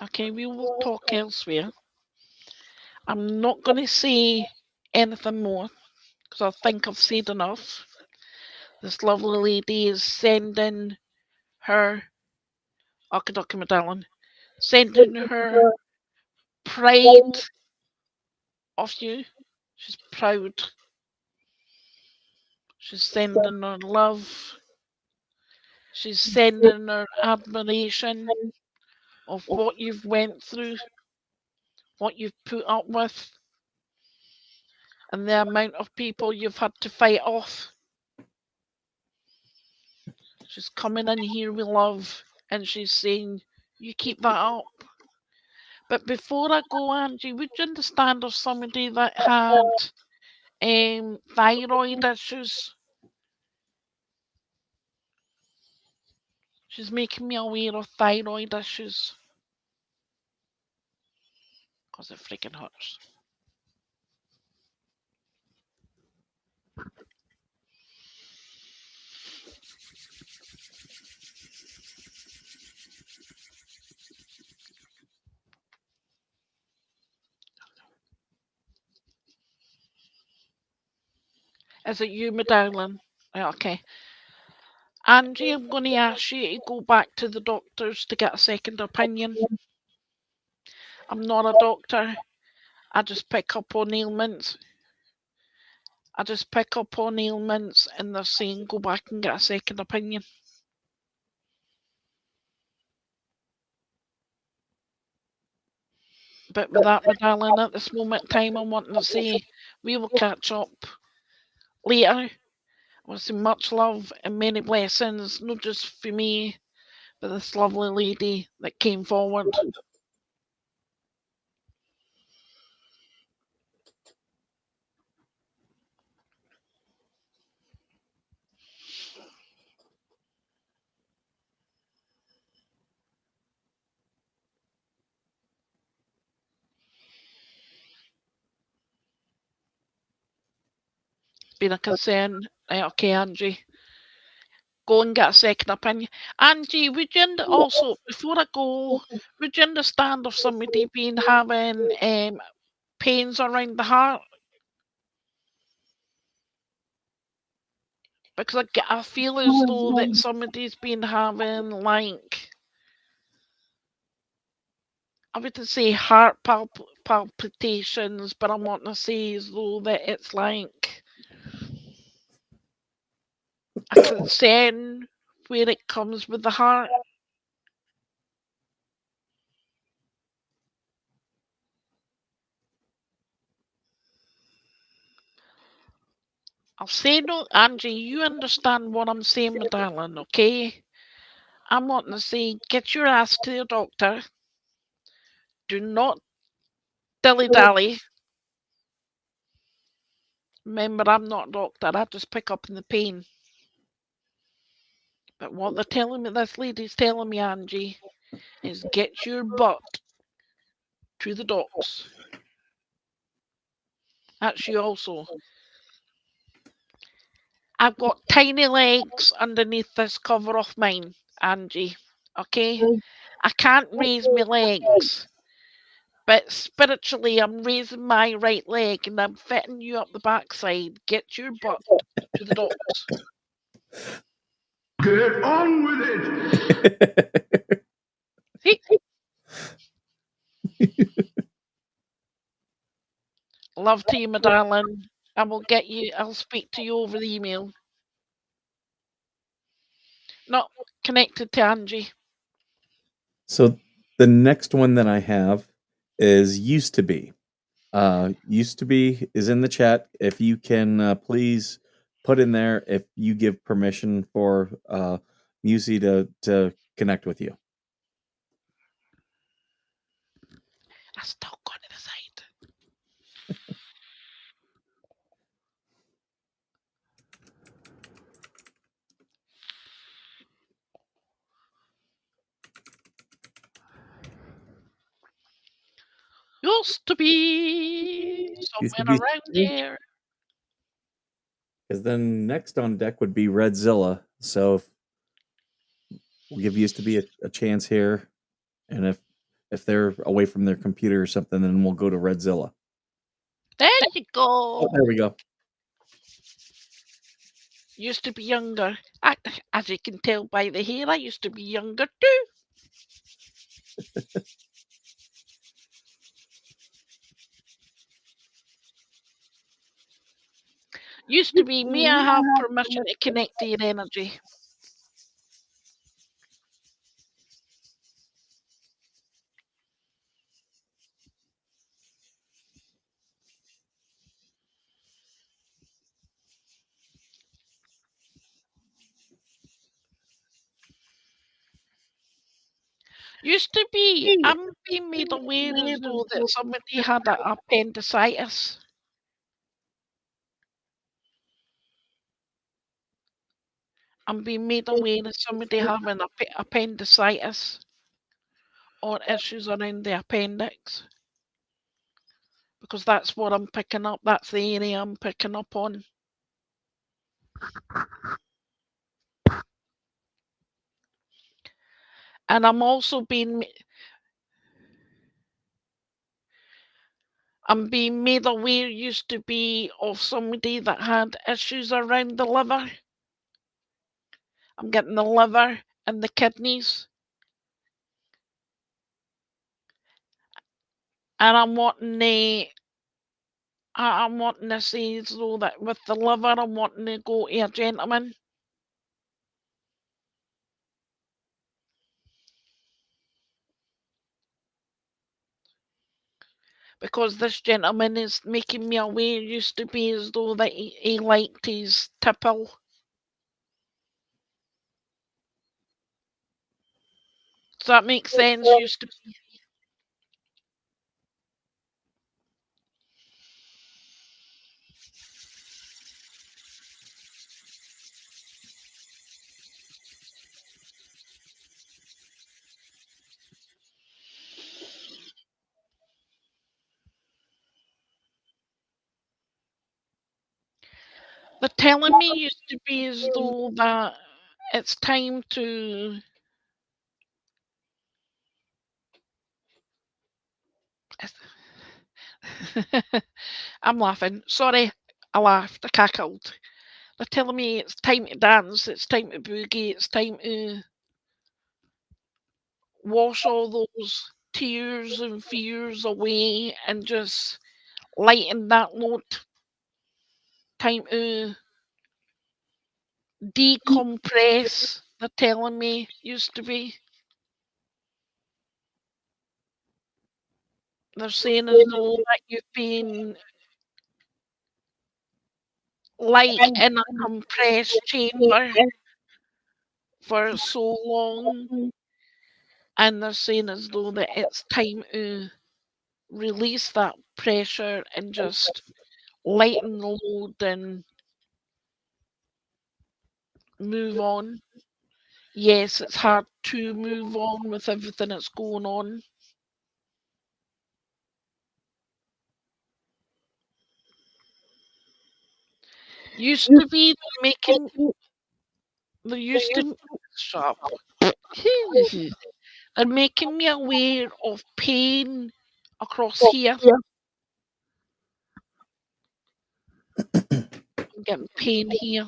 Okay, we will talk elsewhere. I'm not going to say anything more because I think I've said enough. This lovely lady is sending her Okadoka medallion, sending her pride of you. She's proud. She's sending her love. She's sending her admiration of what you've went through, what you've put up with, and the amount of people you've had to fight off. She's coming in here with love and she's saying, you keep that up. But before I go, Angie, would you understand of somebody that had thyroid issues? She's making me aware of thyroid issues because it freaking hurts. Is it you, my darling? Okay. Angie, I'm going to ask you to go back to the doctors to get a second opinion. I'm not a doctor. I just pick up on ailments. I just pick up on ailments and they're saying go back and get a second opinion. But with that, my darling, at this moment in time, I'm wanting to say we will catch up later. I want to say much love and many blessings, not just for me, but this lovely lady that came forward. Been a concern. Okay, Angie. Go and get a second opinion. Angie, would you also, before I go, would you understand if somebody been having pains around the heart? Because I feel as though that somebody's been having like, I wouldn't say heart palpitations, but I'm wanting to say as though that it's like a concern where it comes with the heart. I'll say no, Angie, you understand what I'm saying, my darling, okay? I'm wanting to say, get your ass to your doctor. Do not dilly dally. Remember, I'm not a doctor. I just pick up in the pain. But what they're telling me, this lady's telling me, Angie, is get your butt to the docs. That's you also. I've got tiny legs underneath this cover of mine, Angie. Okay? I can't raise my legs. But spiritually, I'm raising my right leg and I'm fitting you up the backside. Get your butt to the docs. Get on with it! See? Love to you, my darling. I will get you, I'll speak to you over the email. Not connected to Angie. So the next one that I have is used to be. Used to be is in the chat. If you can please put in there if you give permission for Musi to connect with you. I still got to the side. Used to be Used to somewhere be. around there. Because then next on deck would be Redzilla. So if we'll give used to be a chance here, and if they're away from their computer or something, then we'll go to Redzilla. There you Oh, go. there we go. Used to be younger. As you can tell by the hair, I used to be younger too. Used to be, may I have permission to connect to your energy? Used to be, I'm being made aware as though that somebody had a appendicitis. I'm being made aware of somebody having appendicitis or issues around the appendix. Because that's what I'm picking up. That's the area I'm picking up on. And I'm also being made aware used to be of somebody that had issues around the liver. I'm getting the liver and the kidneys. And I'm wanting to say so that with the liver, I'm wanting to go to a gentleman. Because this gentleman is making me aware used to be as though that he liked his tipple. Does that make sense? Used to be. They're telling me used to be as though that it's time to. I'm laughing. Sorry, I laughed. I cackled. They're telling me it's time to dance, it's time to boogie, it's time to wash all those tears and fears away and just lighten that load. Time to decompress, they're telling me, used to be. They're saying as though that you've been like in a compressed chamber for so long, and they're saying as though that it's time to release that pressure and just lighten the load and move on. Yes, it's hard to move on with everything that's going on. Used to be making, they used to, shut up. They're making me aware of pain across here. I'm getting pain here.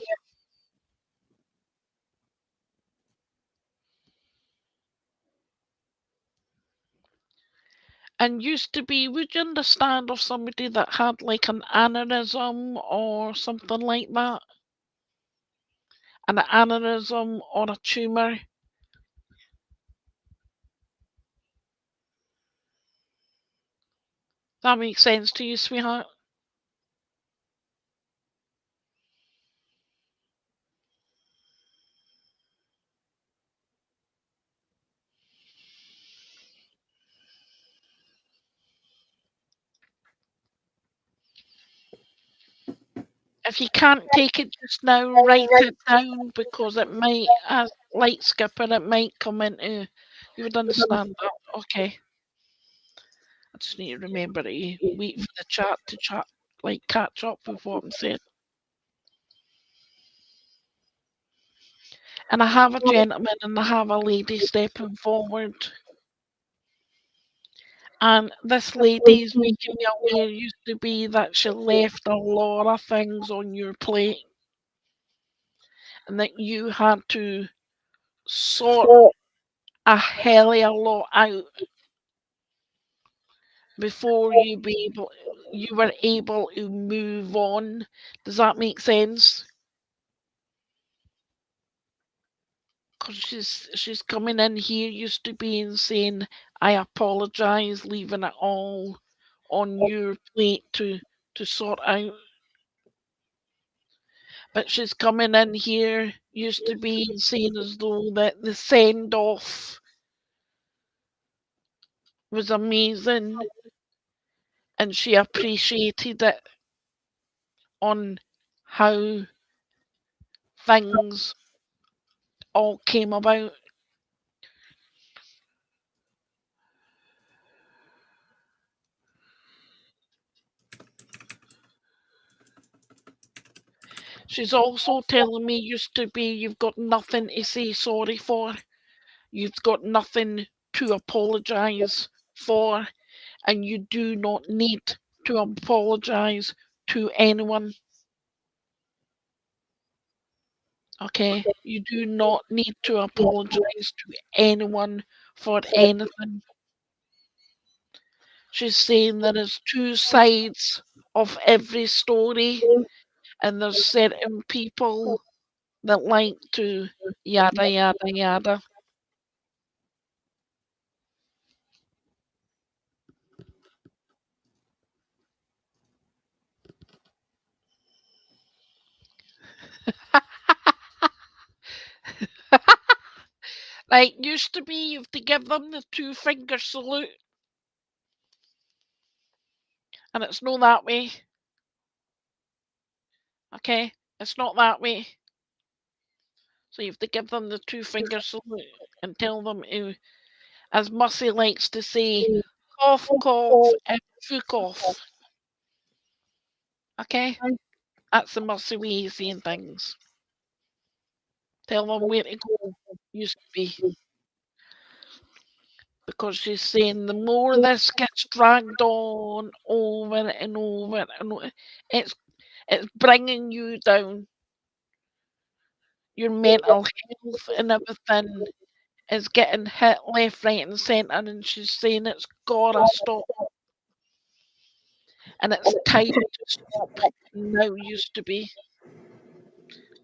And used to be, would you understand of somebody that had like an aneurysm or something like that? An aneurysm or a tumour? That makes sense to you, sweetheart? If you can't take it just now, write it down because it might, as light skipper, it might come into. You would understand that. Okay. I just need to remember to wait for the chat to like catch up with what I'm saying. And I have a gentleman and I have a lady stepping forward. And this lady is making me aware used to be that she left a lot of things on your plate and that you had to sort a hell of a lot out before you were able to move on. Does that make sense? Because she's coming in here used to be and saying, I apologise, leaving it all on your plate to sort out. But she's coming in here used to be and saying as though that the send off was amazing and she appreciated it on how things all came about. She's also telling me used to be you've got nothing to say sorry for. You've got nothing to apologise for, and you do not need to apologise to anyone. Okay? You do not need to apologise to anyone for anything. She's saying there is two sides of every story, and there's certain people that like to yada yada yada. Like used to be, you have to give them the two-finger salute, and it's not that way. Okay, it's not that way. So you have to give them the two-finger salute and tell them to, as Mussy likes to say, cough, cough, and fuck off. Okay, that's the Mussy way of saying things. Tell them where to go. Used to be because she's saying the more this gets dragged on over and over and over, it's it's bringing you down. Your mental health and everything is getting hit left, right, and centre, and she's saying it's gotta stop, and it's time to stop now. Used to be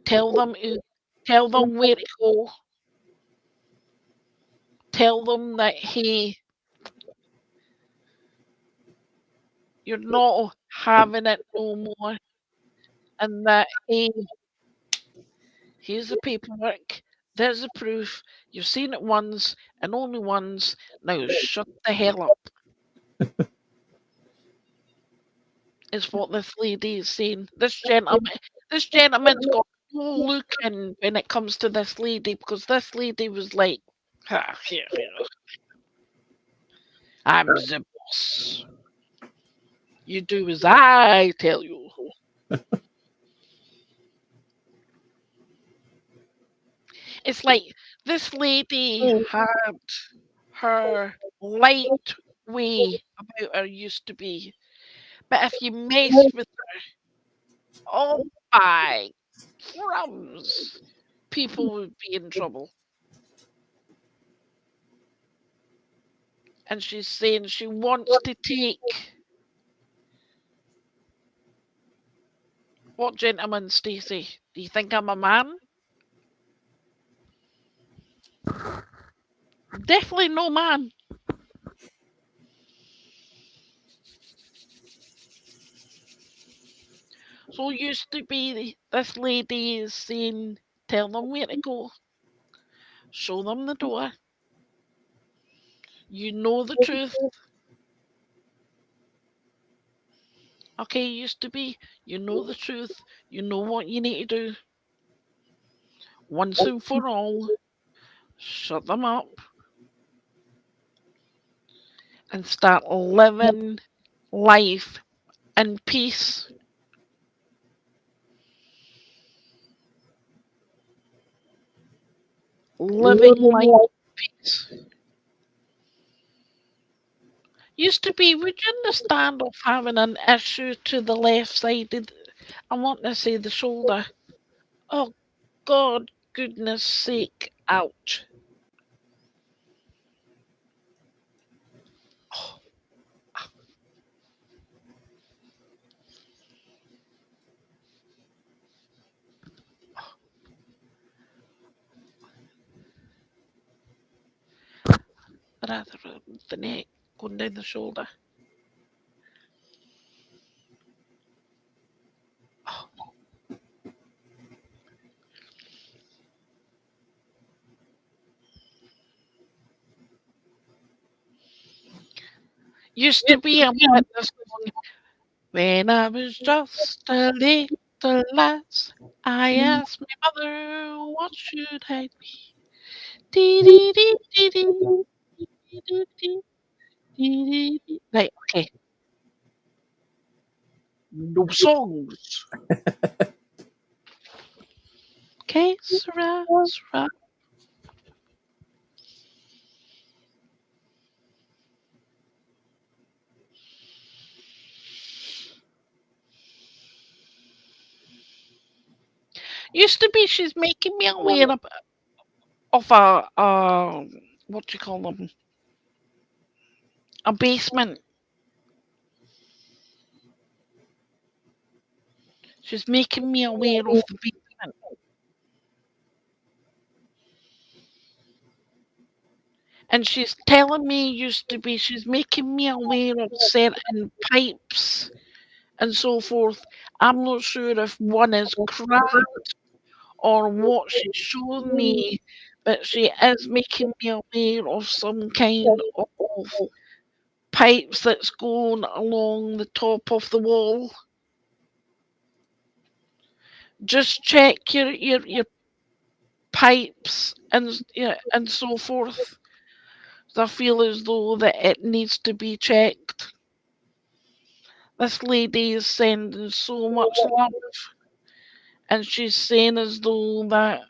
tell them to, tell them where to go, tell them that hey, you're not having it no more, and that hey, here's the paperwork. There's the proof. You've seen it once and only once. Now shut the hell up. Is what this lady is saying. This gentleman's got no look in when it comes to this lady because this lady was like, "Ah, here, here, I'm the boss. You do as I tell you." It's like this lady had her light way about her used to be, but if you messed with her, oh my crumbs, people would be in trouble. And she's saying she wants to take what gentleman, Stacey? Do you think I'm a man? Definitely no man. So used to be this lady is saying, tell them where to go, show them the door. You know the truth. Okay, used to be, you know the truth. You know what you need to do. Once and for all, shut them up and start living life in peace. living life in peace. Used to be, would you understand of having an issue to the left sided? I want to say the shoulder. Oh, God, goodness sake, ouch. Oh, rather the neck going down the shoulder. Oh. Used to be a witness when I was just a little lass. I asked my mother, what should I be? Dee dee dee dee dee dee dee dee dee dee dee. Right, okay. No songs. Okay, Sarah, Sarah. Used to be she's making me aware of a what do you call them? A basement. She's making me aware of the basement. And she's telling me used to be she's making me aware of certain pipes and so forth. I'm not sure if one is cracked or what she's showing me, but she is making me aware of some kind of pipes that's going along the top of the wall. Just check your pipes and yeah, and so forth. I feel as though that it needs to be checked. This lady is sending so much love, and she's saying as though that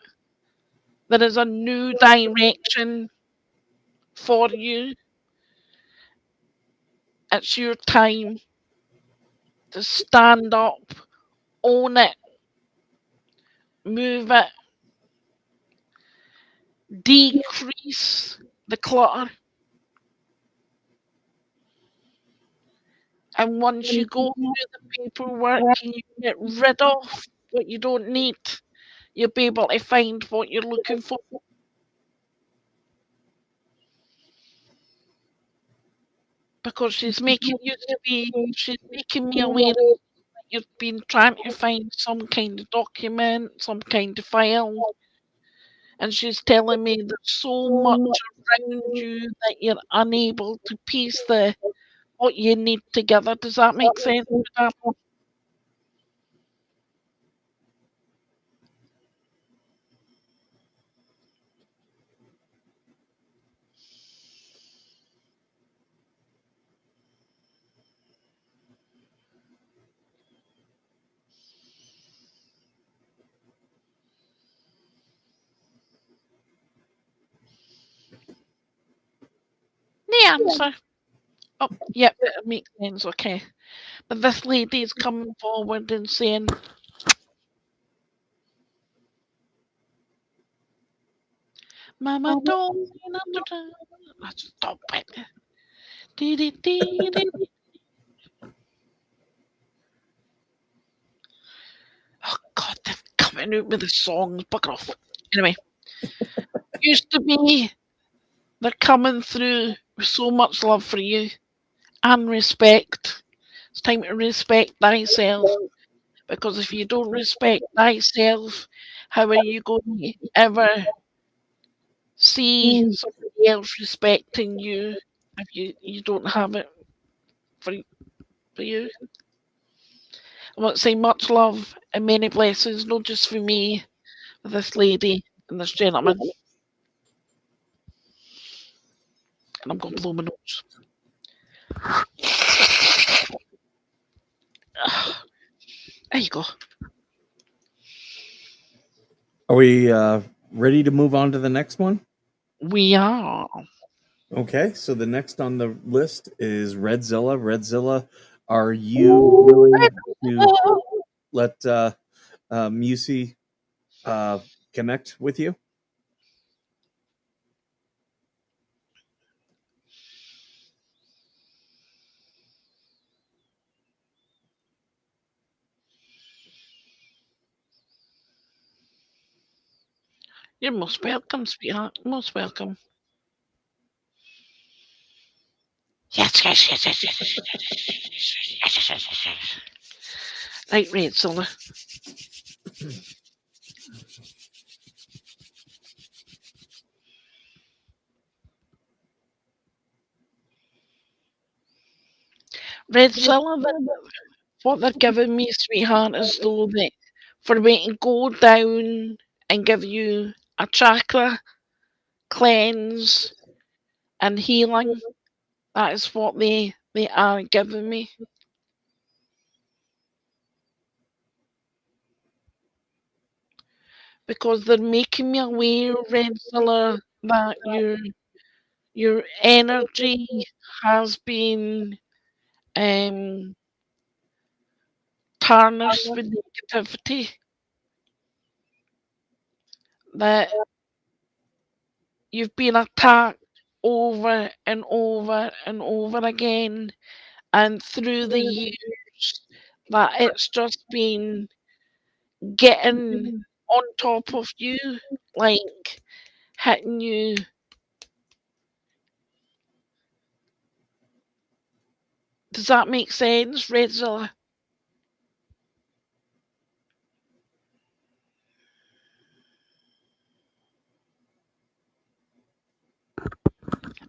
there is a new direction for you. It's your time to stand up, own it, move it, decrease the clutter. And once you go through the paperwork and you get rid of what you don't need, you'll be able to find what you're looking for. Because she's making me aware that you've been trying to find some kind of document, some kind of file, and she's telling me there's so much around you that you're unable to piece the what you need together. Does that make sense? The answer. Oh, yep, it makes sense. Okay, but this lady is coming forward and saying, "Mama told me not to tell." Stop it. Dee, dee, dee, dee. Oh God, they're coming out with the songs. Bugger off. Anyway, used to be they're coming through with so much love for you and respect. It's time to respect thyself because if you don't respect thyself, how are you going to ever see somebody else respecting you if you don't have it for, for you? I want to say much love and many blessings, not just for me, but this lady and this gentleman. And I'm going to blow my nose. There you go. Are we Ready to move on to the next one? We are. Okay, so the next on the list is Redzilla. Redzilla, are you willing to let Musi uh, connect with you? You're most welcome, sweetheart. Most welcome. Yes, yes, yes, yes, yes, yes, yes, yes, yes, yes, yes. Right, Rachel. Rachel, what they're giving me, sweetheart, is though that for me to go down and give you a chakra cleanse and healing. That is what they are giving me. Because they're making me aware, Redzilla, that your energy has been um, tarnished with negativity. That you've been attacked over and over and over again, and through the years, that it's just been getting on top of you, like hitting you. Does that make sense, Redzilla?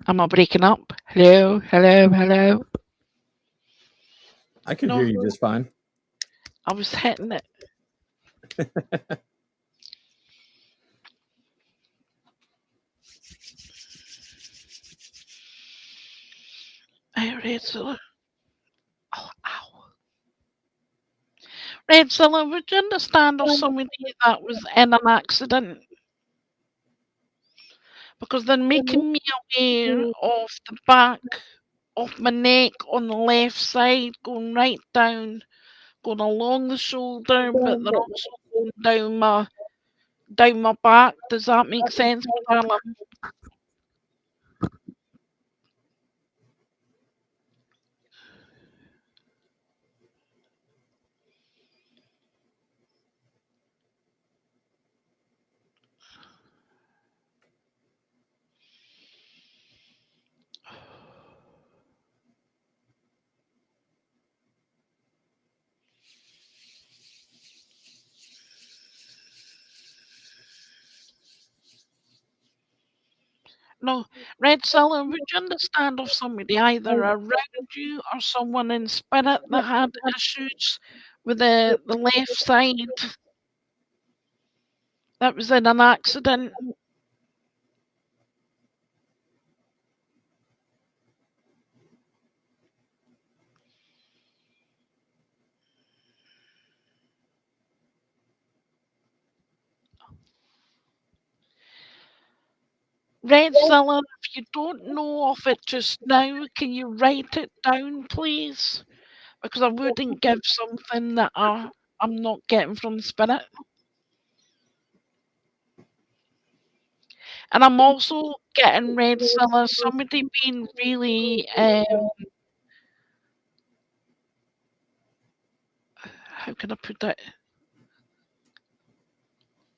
Am I breaking up? Hello, hello, hello. I can hear No, you just fine. I was hitting it. Hey, Redzilla. Oh, ow. Redzilla, would you understand if somebody that was in an accident? Because they're making me aware of the back of my neck on the left side, going right down, going along the shoulder, but they're also going down my back. Does that make sense, darling? No, Red Seller, would you understand if somebody either around you or someone in spirit that had issues with the left side that was in an accident? Red Seller, if you don't know of it just now, can you write it down, please? Because I wouldn't give something that I'm not getting from spirit. And I'm also getting Red Seller, somebody being really, how can I put it?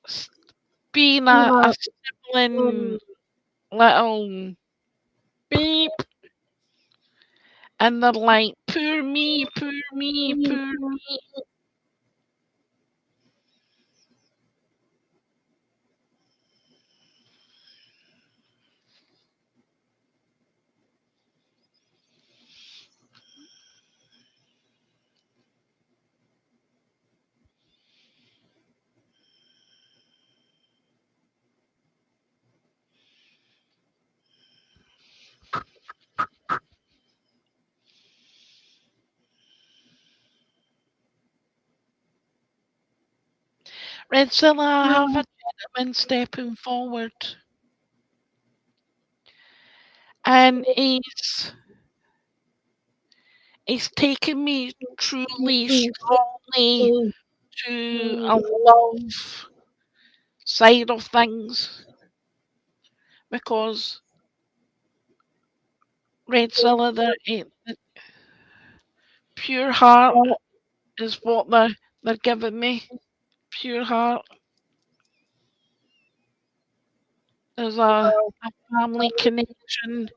S- Being a sibling little beep, and they're like, poor me, poor me, poor me. Red Seller, I have a gentleman stepping forward, and he's taken me truly strongly to a love side of things because Red Zilla, the pure heart is what they're giving me. Pure heart. There's a family connection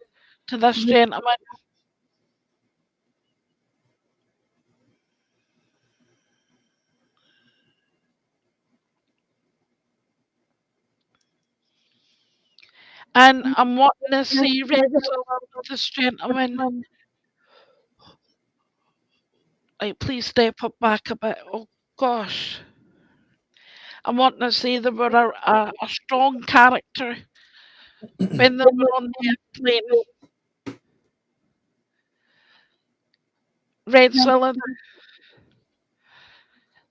to this gentleman, and I'm wanting to see Red Zilla with this gentleman. Like, please step up back a bit. Oh gosh. I'm wanting to say they were a strong character when they were on the airplane. Red Zilla,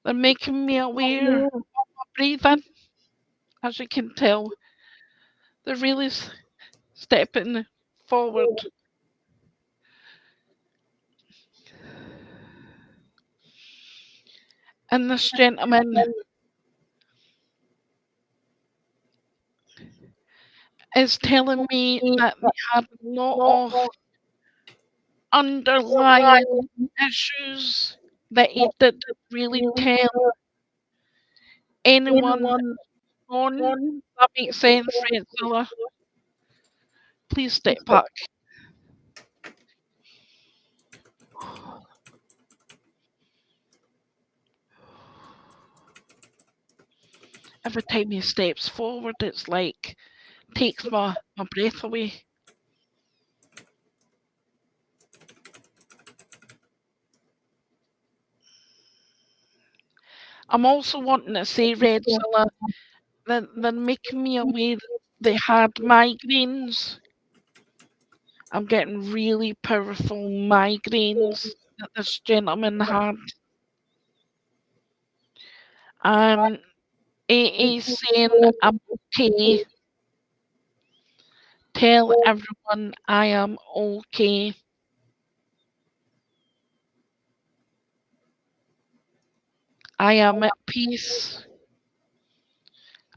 they're making me aware of my breathing. As you can tell, they're really stepping forward. And this gentleman is telling me that they had a lot of underlying issues that he didn't really tell anyone on. That makes sense, Red Zilla. Please step back. Every time he steps forward, it's like takes my breath away. I'm also wanting to say, Red Zilla, that they're making me aware they had migraines. I'm getting really powerful migraines that this gentleman had. And he's saying, I'm okay. Tell everyone I am okay. I am at peace.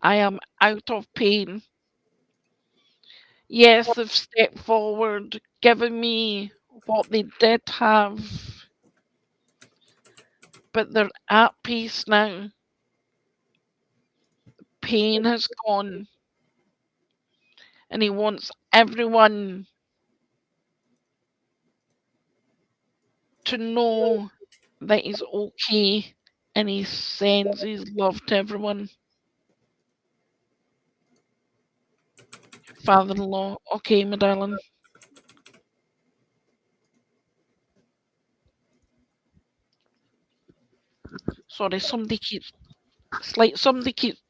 I am out of pain. Yes, they've stepped forward, given me what they did have, but they're at peace now. Pain has gone, and he wants everyone to know that he's okay, and he sends his love to everyone. Father-in-law, okay, my darling. Sorry, somebody keeps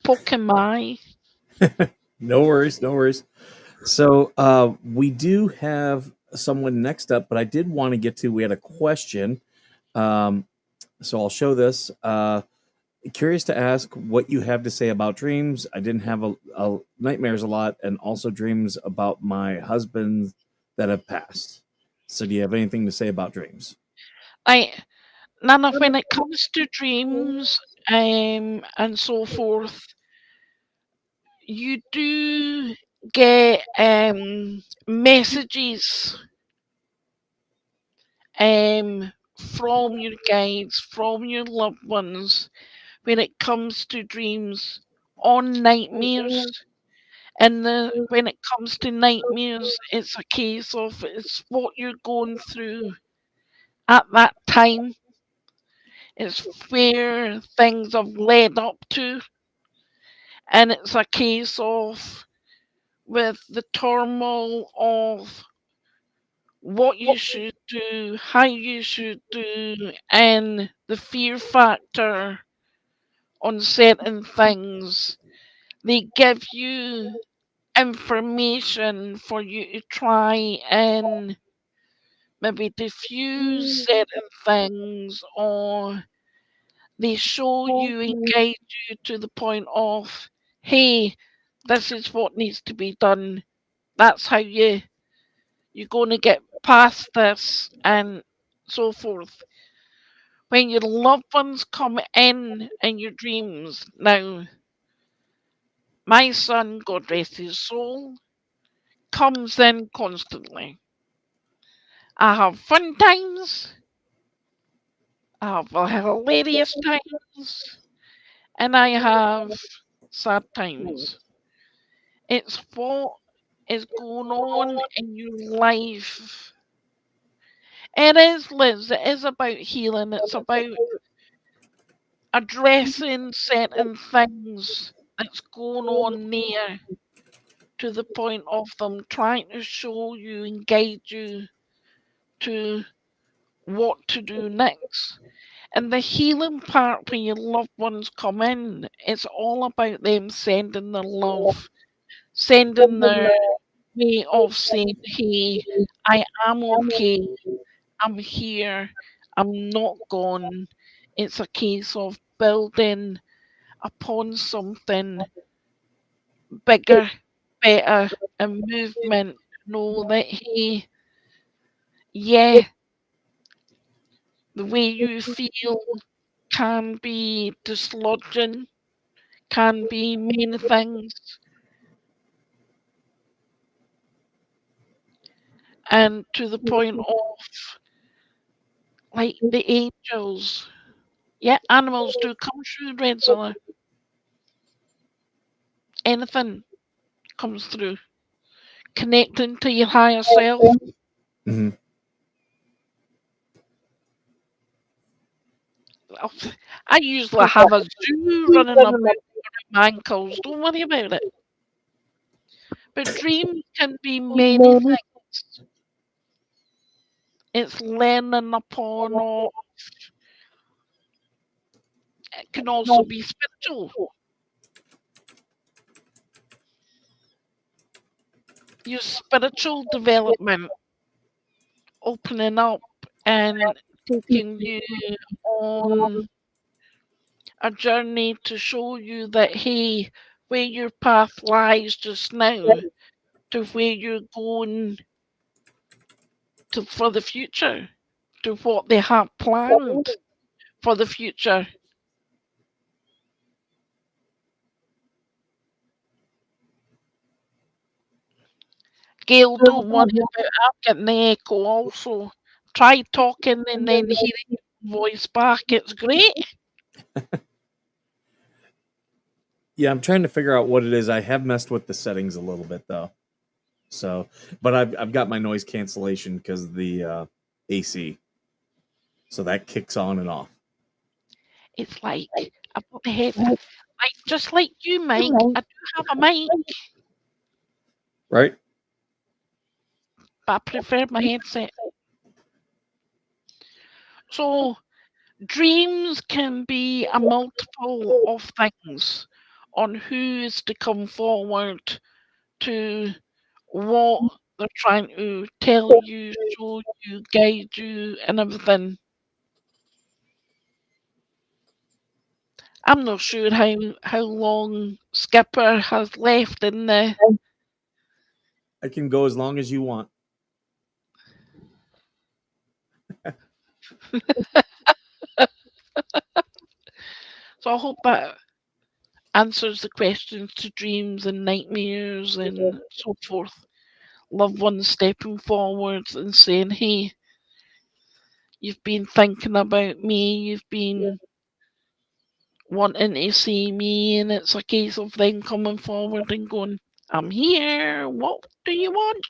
poking my eye. No worries, no worries. So we do have someone next up, but I did want to get to. We had a question, um, so I'll show this. Curious to ask what you have to say about dreams. I didn't have a nightmares a lot, and also dreams about my husband that have passed. So, do you have anything to say about dreams? Like, Nana, when it comes to dreams, and so forth, you do get messages from your guides, from your loved ones, when it comes to dreams on nightmares. And when it comes to nightmares, it's a case of it's what you're going through at that time. It's where things have led up to, and it's a case of with the turmoil of what you should do, how you should do, and the fear factor on certain things. They give you information for you to try and maybe diffuse certain things, or they show you and guide you to the point of hey, this is what needs to be done. That's how you're going to get past this, and so forth. When your loved ones come in your dreams, now, my son, God rest his soul, comes in constantly. I have fun times, I have hilarious times, and I have sad times. It's what is going on in your life. It is, Liz. It is about healing. It's about addressing certain things that's going on there, to the point of them trying to show you and guide you to what to do next. And the healing part, when your loved ones come in, it's all about them sending their love, sending their way of saying, hey, I am okay, I'm here, I'm not gone. It's a case of building upon something bigger, better, and movement. Know that, hey, yeah, the way you feel can be dislodging, can be many things, and to the point of, like, the angels. Yeah, animals do come through, Red Zilla. Anything comes through. Connecting to your higher self. Mhm. I usually have a zoo running about my ankles. Don't worry about it. But dreams can be many things. It's learning upon, or it can also be spiritual. Your spiritual development, opening up and taking you on a journey to show you that, hey, where your path lies just now to where you're going to for the future, to what they have planned for the future. Gail, don't worry about getting the echo also. Try talking and then hearing your voice back. It's great. Yeah, I'm trying to figure out what it is. I have messed with the settings a little bit though. So, but I've got my noise cancellation because of the AC. So that kicks on and off. It's like I've got the head, like just like you, Mike. I do have a mic, Right? but I prefer my headset. So dreams can be a multiple of things on who is to come forward to what they're trying to tell you, show you, guide you, and everything. I'm not sure how long Skipper has left in the. I can go as long as you want. So I hope that answers the questions to dreams and nightmares and so forth. Loved ones stepping forward and saying, hey, you've been thinking about me, you've been wanting to see me, and it's a case of them coming forward and going, I'm here, what do you want?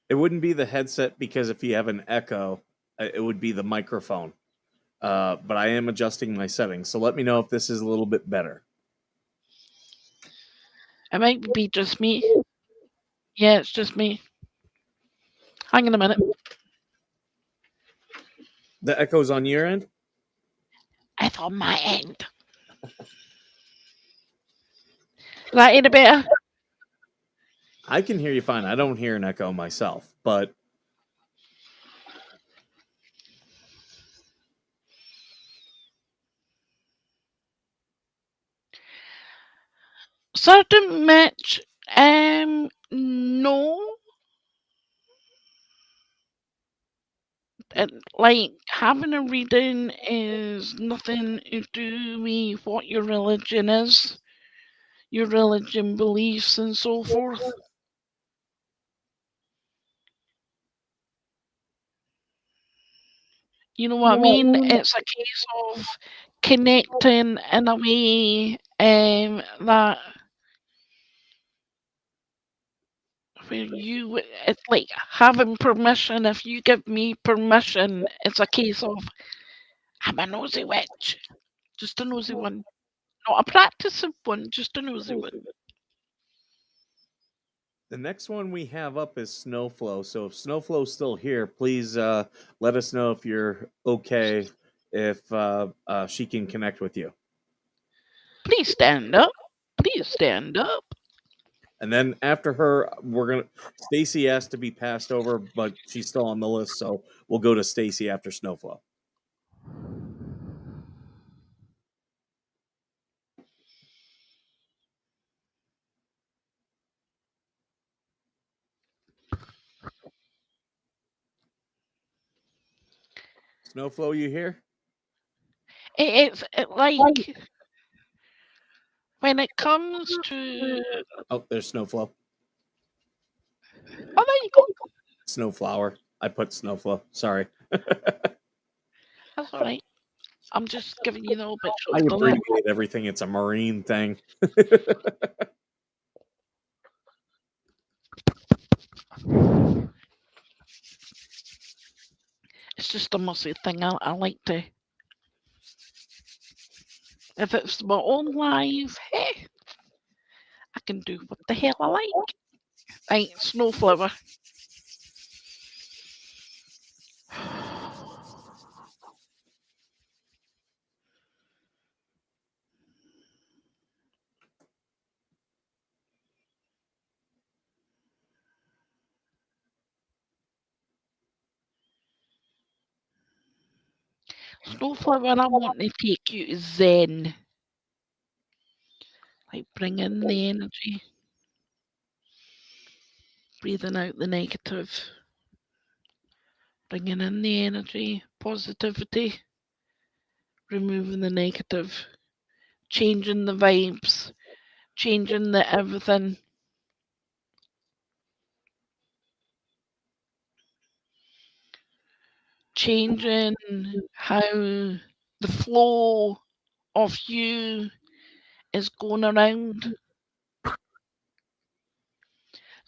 It wouldn't be the headset because if you have an echo, it would be the microphone. But I am adjusting my settings, so let me know if this is a little bit better. It might be just me. Yeah, it's just me. Hang on a minute. The echo's on your end? It's on my end. Is that any better? I can hear you fine. I don't hear an echo myself, but Certain Mitch, no. Like having a reading is nothing to do with what your religion is, your religion beliefs, and so forth. You know what I mean? It's a case of connecting in a way that where it's like having permission. If you give me permission, it's a case of I'm a nosy witch, just a nosy one, not a practicing one, just a nosy one. The next one we have up is Snowflow. So if Snowflow's still here, please let us know if you're okay, if she can connect with you. Please stand up. Please stand up. And then after her, Stacy has to be passed over, but she's still on the list, so we'll go to Stacy after Snowflow. Snowflow, you here? It's like when it comes to. Oh, there's Snowflow. Oh, there you go. Snowflower. I put Snowflow. Sorry. That's all right. I'm just giving you the little bit I of the lip. abbreviate everything. It's a marine thing. It's just a musty thing. I like to. If it's my own life, hey, I can do what the hell I like. Right, Snowflower. Snowflower, I want to take you to Zen. Like bring in the energy, breathing out the negative, bringing in the energy, positivity, removing the negative, changing the vibes, changing the everything. Changing how the flow of you is going around.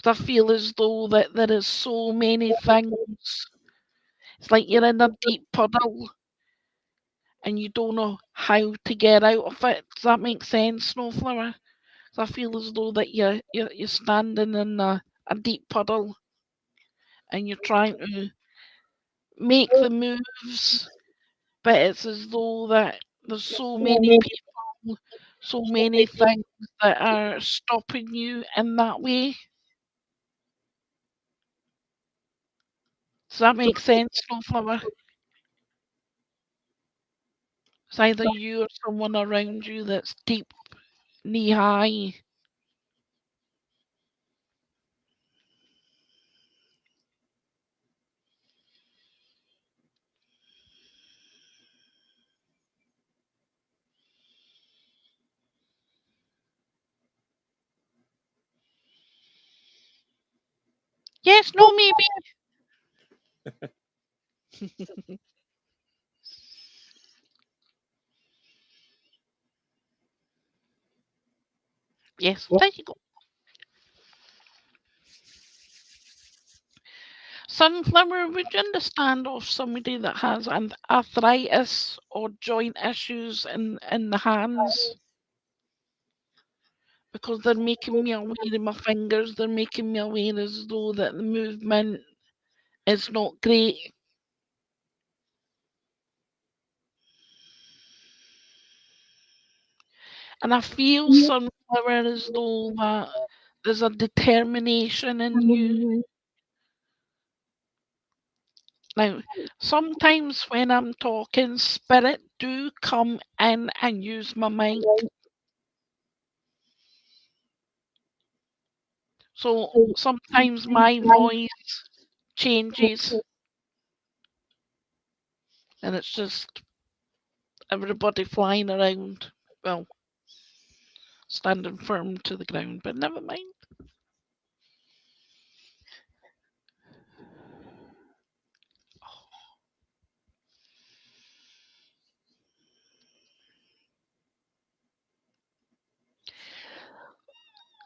I feel as though that there is so many things. It's like you're in a deep puddle and you don't know how to get out of it. Does that make sense, Snowflower? I feel as though that you're standing in a deep puddle and you're trying to make the moves, but it's as though that there's so many people, so many things that are stopping you in that way. Does that make sense, Snowflower? It's either you or someone around you that's deep, knee high. Yes, no, maybe. Yes, there you go. Sunflower, would you understand of somebody that has an arthritis or joint issues in the hands? Because they're making me aware of my fingers, they're making me aware as though that the movement is not great. And I feel Sunflower as though that there's a determination in you. Now, sometimes when I'm talking, spirit do come in and use my mic. So sometimes my voice changes, and it's just everybody flying around. Well, standing firm to the ground, but never mind.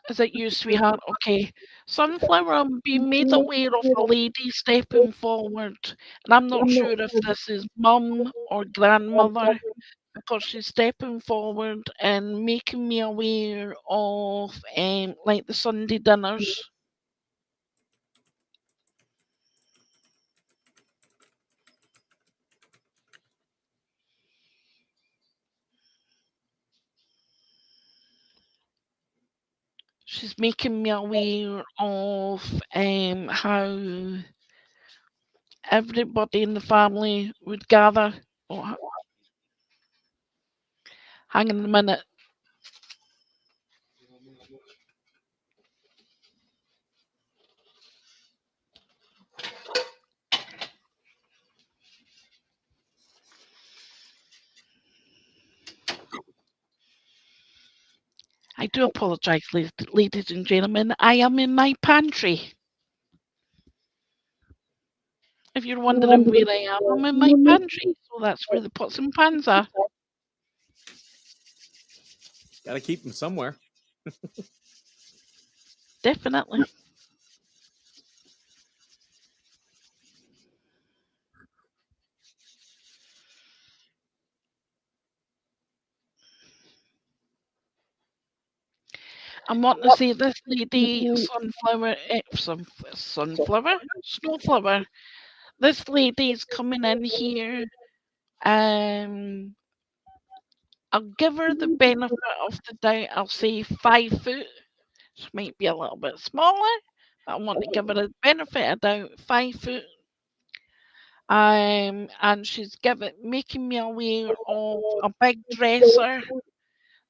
Is it you, sweetheart? Okay. Sunflower, I'm being made aware of a lady stepping forward, and I'm not sure if this is mum or grandmother because she's stepping forward and making me aware of like the Sunday dinners. She's making me aware of how everybody in the family would gather. Oh, hang on a minute. I do apologise, ladies and gentlemen. I am in my pantry. If you're wondering where I am, I'm in my pantry. So that's where the pots and pans are. Got to keep them somewhere. Definitely. I'm wanting to say this lady, sunflower, snowflower. This lady's coming in here. Um, I'll give her the benefit of the doubt. I'll say 5 foot. She might be a little bit smaller. But I want to give her the benefit of doubt. 5 foot. And she's making me aware of a big dresser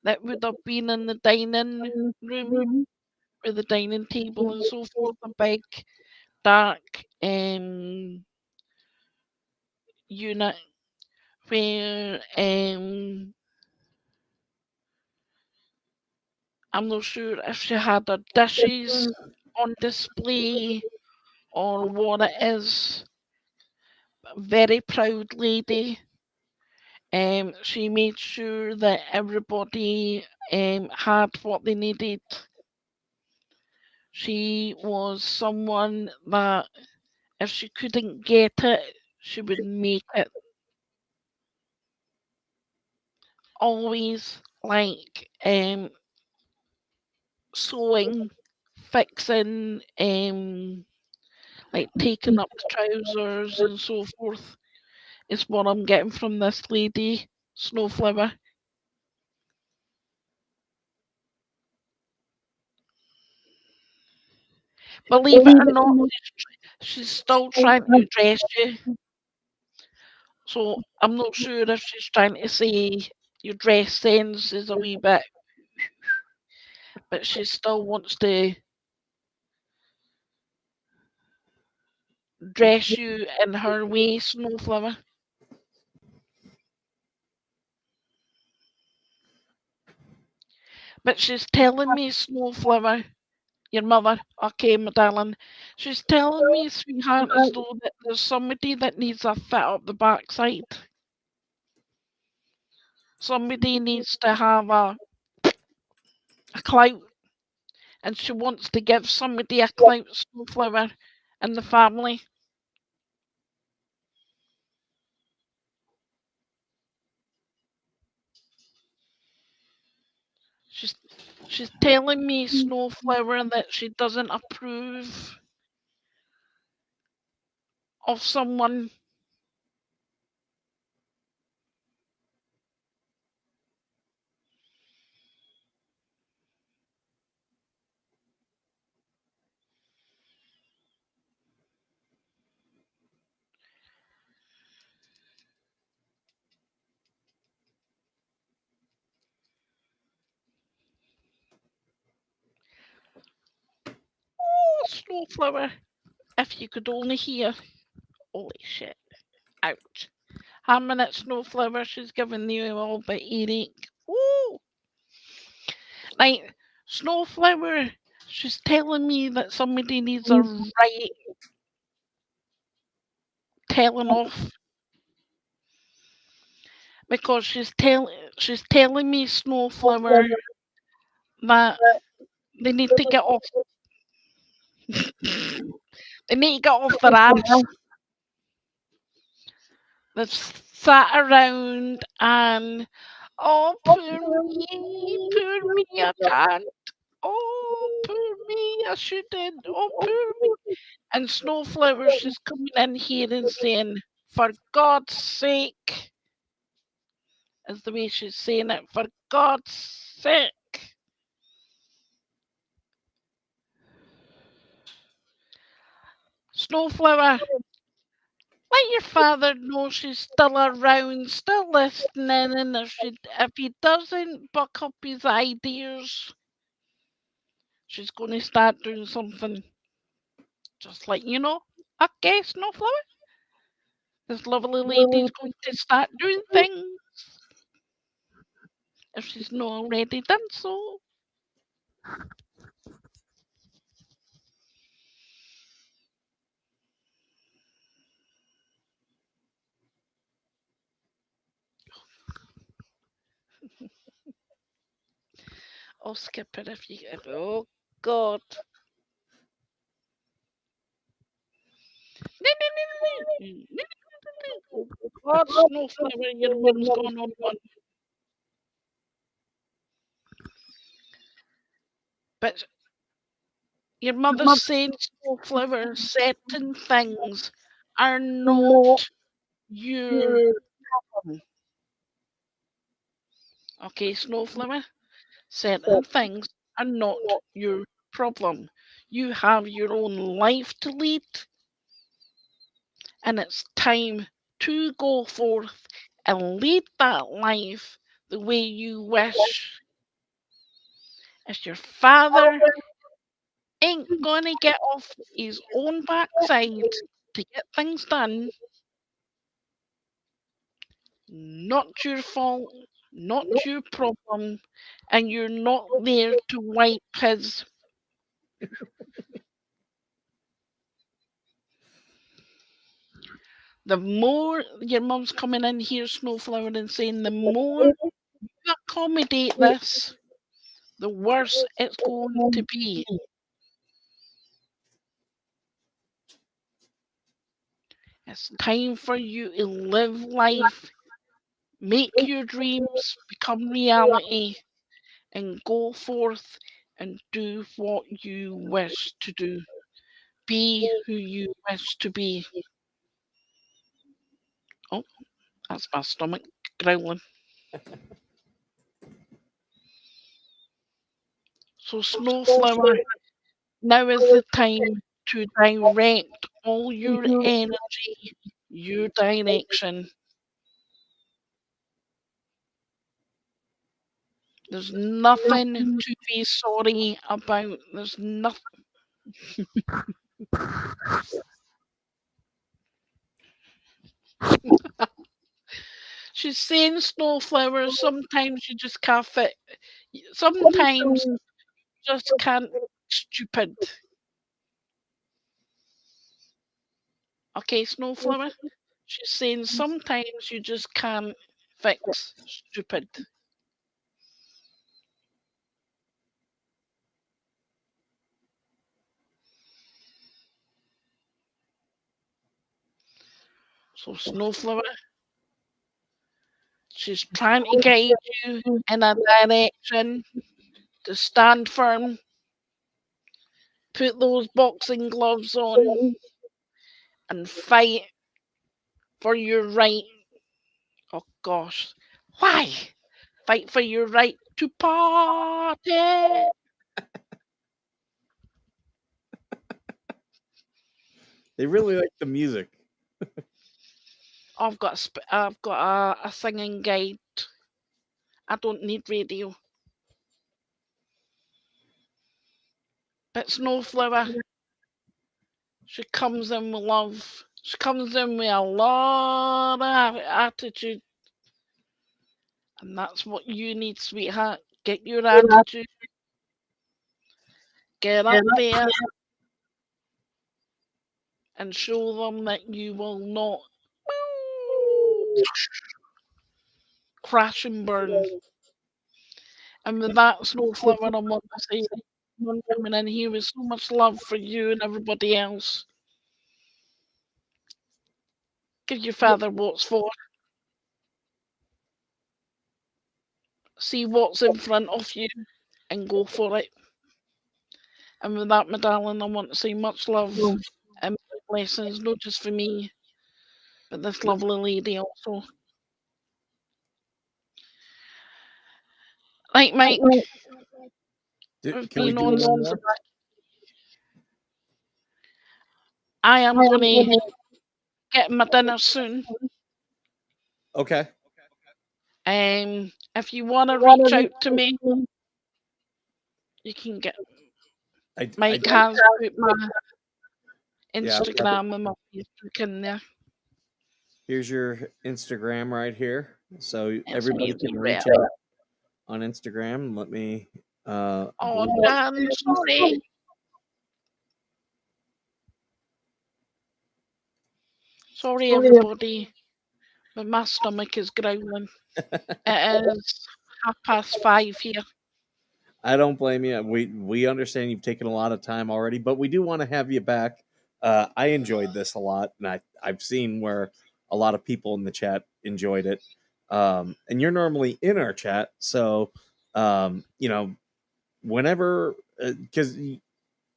that would have been in the dining room or the dining table and so forth. A big dark unit where I'm not sure if she had her dishes on display or what it is. Very proud lady. She made sure that everybody had what they needed. She was someone that if she couldn't get it, she would make it. Always like sewing, fixing, like taking up the trousers and so forth is what I'm getting from this lady, Snowflower. Believe it or not, she's still trying to dress you. So I'm not sure if she's trying to say your dress sense is a wee bit, but she still wants to dress you in her way, Snowflower. But she's telling me, Snowflower, your mother, okay, my darling, she's telling me, sweetheart, as though that there's somebody that needs a fit up the backside. Somebody needs to have a clout, and she wants to give somebody a clout, Snowflower, in the family. She's she's telling me, Snowflower, that she doesn't approve of someone. Snowflower, if you could only hear. Holy shit. Ouch. Hammering at Snowflower, she's giving you all the earache. Ooh. Like, Snowflower, she's telling me that somebody needs a right telling off because she's telling me, Snowflower, that they need to get off. They need to get off their ass. They've sat around and, oh, poor me, I can't. Oh, poor me, I shouldn't. Oh, poor me. And Snowflower, she's coming in here and saying, for God's sake, is the way she's saying it, for God's sake. Snowflower, let your father know she's still around, still listening, and if he doesn't buck up his ideas, she's going to start doing something just like, okay, Snowflower, this lovely lady's going to start doing things if she's not already done so. Oh, skip it if you get. Oh, God. Oh, God, Snowflower, your mum's gone on one. But your mother's saying, Snowflower, certain things are not your problem. Okay, Snowflower? Certain things are not your problem. You have your own life to lead, and it's time to go forth and lead that life the way you wish. If your father ain't gonna get off his own backside to get things done, not your fault, not your problem, and you're not there to wipe his. The more your mum's coming in here, Snowflower, and saying the more you accommodate this, the worse it's going to be. It's time for you to live life, make your dreams become reality, and go forth and do what you wish to do. Be who you wish to be. Oh, that's my stomach growling. So, Snowflower, now is the time to direct all your energy, your direction. There's nothing to be sorry about. There's nothing. She's saying, Snowflower, sometimes you just can't fit. Sometimes you just can't. Stupid. Okay, Snowflower? She's saying sometimes you just can't fix stupid. So, Snowflower, she's trying to guide you in a direction to stand firm, put those boxing gloves on, and fight for your right. Oh, gosh. Why? Fight for your right to party. They really like the music. I've got a singing guide. I don't need radio. But Snowflower, She comes in with love. She comes in with a lot of attitude. And that's what you need, sweetheart. Get your attitude. Get up there and show them that you will not crash and burn. And with that, Snowflower, I want to say, I'm coming in here with so much love for you and everybody else. Give your father what's for. See what's in front of you and go for it. And with that, my darling, I want to say much love and blessings, not just for me, but this lovely lady also. Right, Mike, we've Can we been do on one since more? I am going to get my dinner soon. Okay. If you want to reach out to me, you can get. Mike has put my Yeah. Instagram and my Facebook in there. Here's your Instagram right here, so It's everybody easy, can rare. reach out on Instagram. Let me. Oh, believe Dan, sorry. Sorry, everybody. But my stomach is growling. It is 5:30 here. I don't blame you. We understand you've taken a lot of time already, but we do want to have you back. I enjoyed this a lot, and I've seen where a lot of people in the chat enjoyed it. And you're normally in our chat, so you know, whenever, because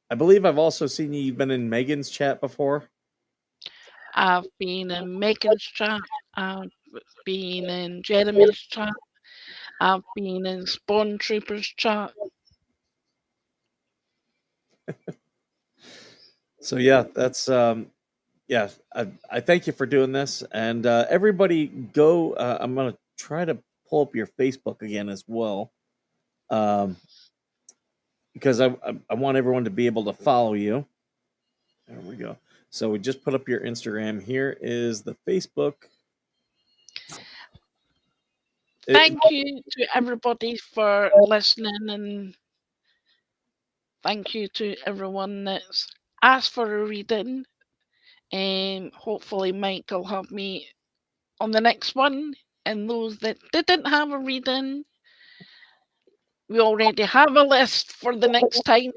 I believe I've also seen you've been in Megan's chat before. I've been in Megan's chat. I've been in Jeremy's chat. I've been in Spawn Troopers chat. So yeah, that's yeah. I thank you for doing this, and everybody go. I'm gonna try to pull up your Facebook again as well, because I want everyone to be able to follow you. There we go. So we just put up your Instagram. Here is the Facebook. Thank you to everybody for listening, and thank you to everyone that's asked for a reading. And hopefully, Mike will have me on the next one. And those that didn't have a reading, we already have a list for the next time.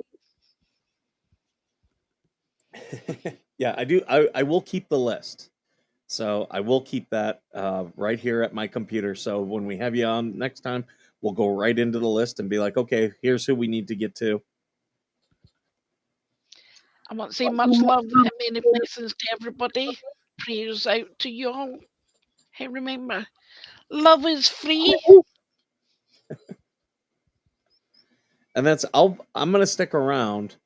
Yeah, I do. I will keep the list. So I will keep that right here at my computer. So when we have you on next time, we'll go right into the list and be like, okay, here's who we need to get to. I want to say much love and many blessings to everybody. Prayers out to you all. Hey, remember, love is free. And I'm gonna stick around.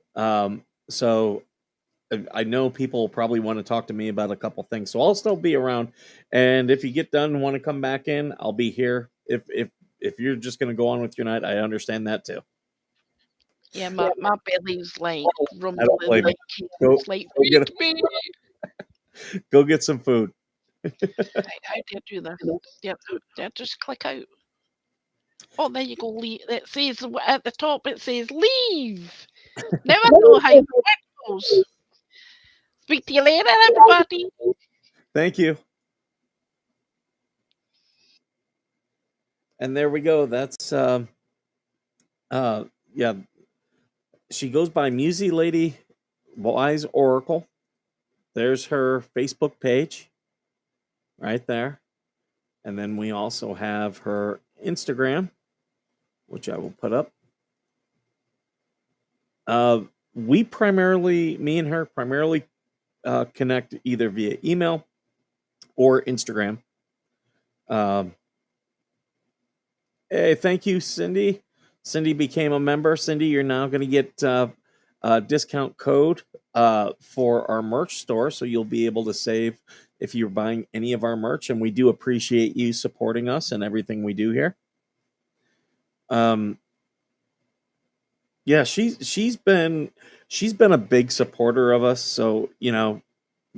So I know people probably want to talk to me about a couple things, so I'll still be around. And if you get done and want to come back in, I'll be here. If you're just gonna go on with your night, I understand that too. Yeah, my belly's like I don't rumbling blame you. like it's like Go get feed me. go get some food. How do you do that? Yeah, just click out. Oh, there you go. Leave. It says at the top. It says leave. Never know how it goes. Speak to you later, everybody. Thank you. And there we go. That's uh yeah. She goes by Musy Lady Wise Oracle. There's her Facebook page right there. And then we also have her Instagram, which I will put up. Me and her primarily connect either via email or Instagram. Hey, thank you, Cindy. Cindy became a member. Cindy, you're now going to get a discount code for our merch store, so you'll be able to save if you're buying any of our merch. And we do appreciate you supporting us and everything we do here. Yeah, she's been she's been a big supporter of us. So,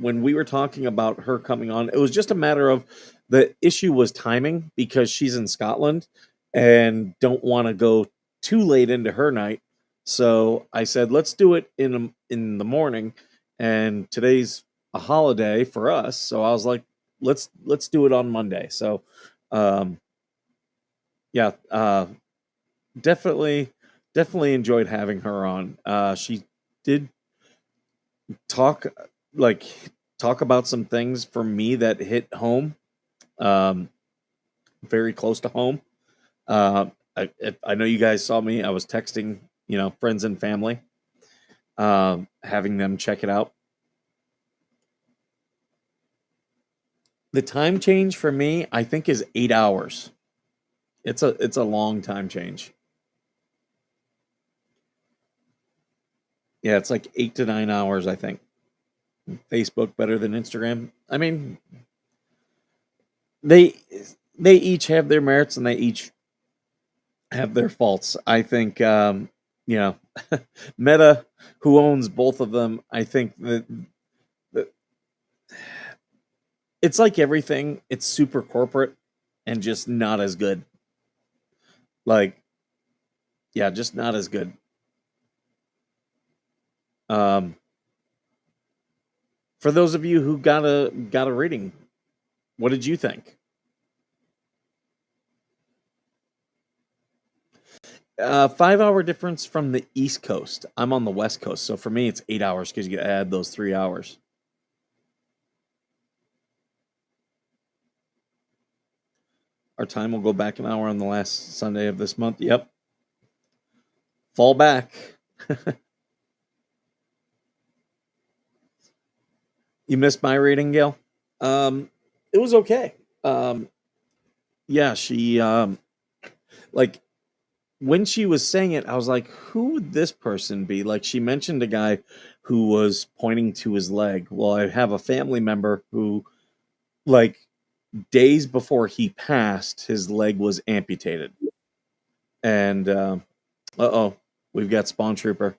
when we were talking about her coming on, it was just a matter of the issue was timing because she's in Scotland and don't want to go too late into her night. So I said, let's do it in the morning. And today's a holiday for us. So I was like, let's do it on Monday. So um yeah, definitely definitely enjoyed having her on. She did talk like talk about some things for me that hit home, um, very close to home. Uh, I know you guys saw me. I was texting, friends and family, having them check it out. The time change for me, I think, is 8 hours. It's a long time change. Yeah, it's like 8 to 9 hours. I think Facebook better than Instagram. I mean, they they each have their merits and they each have their faults. I think, you know, Meta, who owns both of them, I think that it's like everything. It's super corporate and just not as good. Like, yeah, just not as good. Um, for those of you who got a rating, what did you think? 5 hour difference from the East Coast. I'm on the West Coast, so for me it's 8 hours because you add those 3 hours. Our time will go back an hour on the last Sunday of this month. Yep. Fall back. You missed my rating, Gail? It was okay. Um, yeah, she like when she was saying it, I was like, who would this person be? Like she mentioned a guy who was pointing to his leg. Well, I have a family member who, like, days before he passed, his leg was amputated. And oh, we've got Spawn Trooper.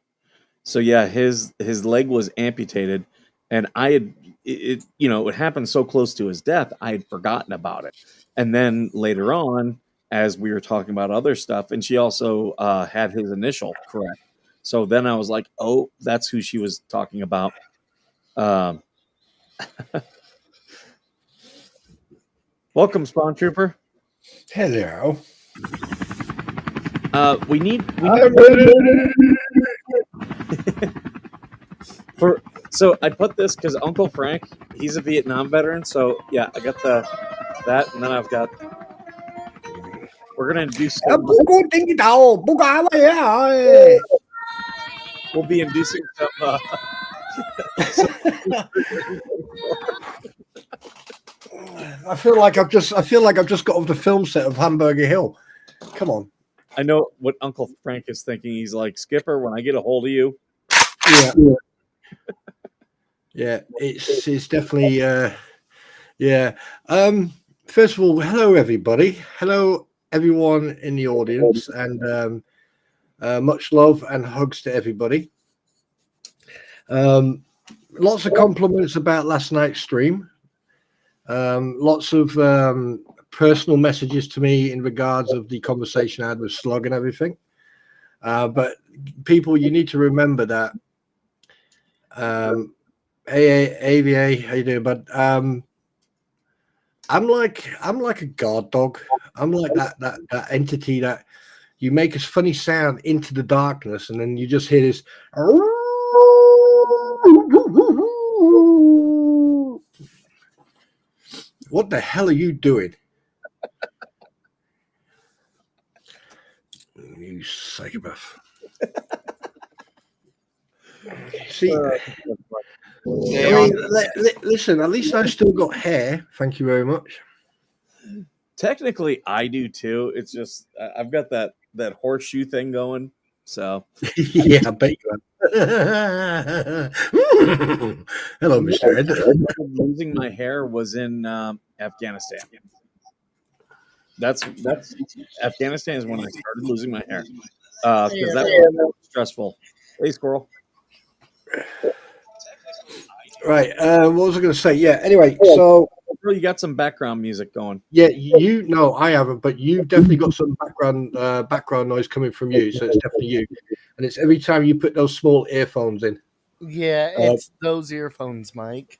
So yeah, his leg was amputated, and I had it happened so close to his death, I had forgotten about it. And then later on, as we were talking about other stuff, and she also had his initial correct. So then I was like, oh, that's who she was talking about. Um, welcome, Spawn Trooper. Hello. We need for so I put this because Uncle Frank, he's a Vietnam veteran. So yeah, I got that, and then we're gonna introduce some. Buko tinggi tao, buka apa ya? We'll be inducing some. I feel like I've just got off the film set of Hamburger Hill. Come on. I know what Uncle Frank is thinking. He's like, Skipper, when I get a hold of you. Yeah. Yeah, it's definitely yeah. First of all, hello everybody. Hello everyone in the audience, and much love and hugs to everybody. Lots of compliments about last night's stream. Lots of personal messages to me in regards of the conversation I had with Slug and everything. But people, you need to remember that. Hey, AVA, how you doing, bud? I'm like a guard dog. I'm like that entity that you make a funny sound into the darkness, and then you just hear this. What the hell are you doing? You psychopath. See, I mean, listen, at least I've still got hair. Thank you very much. Technically, I do too. It's just I've got that horseshoe thing going. So Yeah, I bet you have. Hello, Mr. Ed. Losing my hair was in Afghanistan. That's Afghanistan is when I started losing my hair because that was stressful. Hey, squirrel. Right. What was I going to say? Yeah. Anyway, so You got some background music going. yeah, no, I haven't, but you've definitely got some background noise coming from you. So it's definitely you, and it's every time you put those small earphones in. Yeah, it's those earphones, Mike.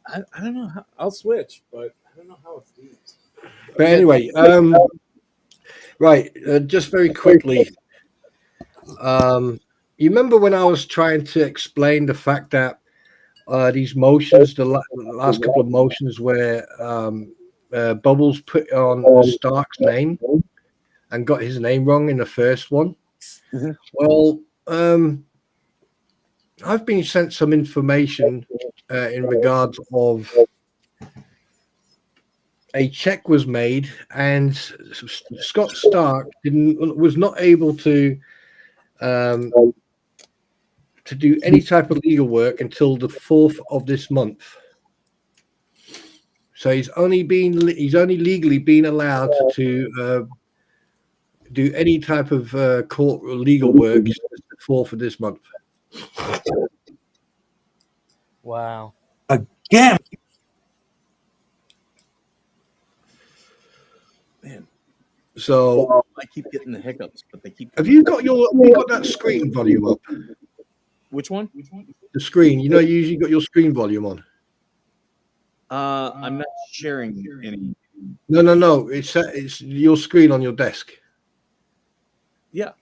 I don't know how I'll switch, but I don't know how it's these. But anyway, right. Just very quickly, you remember when I was trying to explain the fact that these motions, the last couple of motions where Bubbles put on Stark's name and got his name wrong in the first one. Mm-hmm. Well, I've been sent some information in regards of a check was made, and Scott Stark was not able to do any type of legal work until the 4th of this month. So he's only legally been allowed to do any type of court or legal work the 4th of this month. Wow. Again. Man. So I keep getting the hiccups, but they keep. Have you got that screen volume up? Which one? The screen. You usually got your screen volume on. I'm not sharing any. No. It's your screen on your desk. Yeah.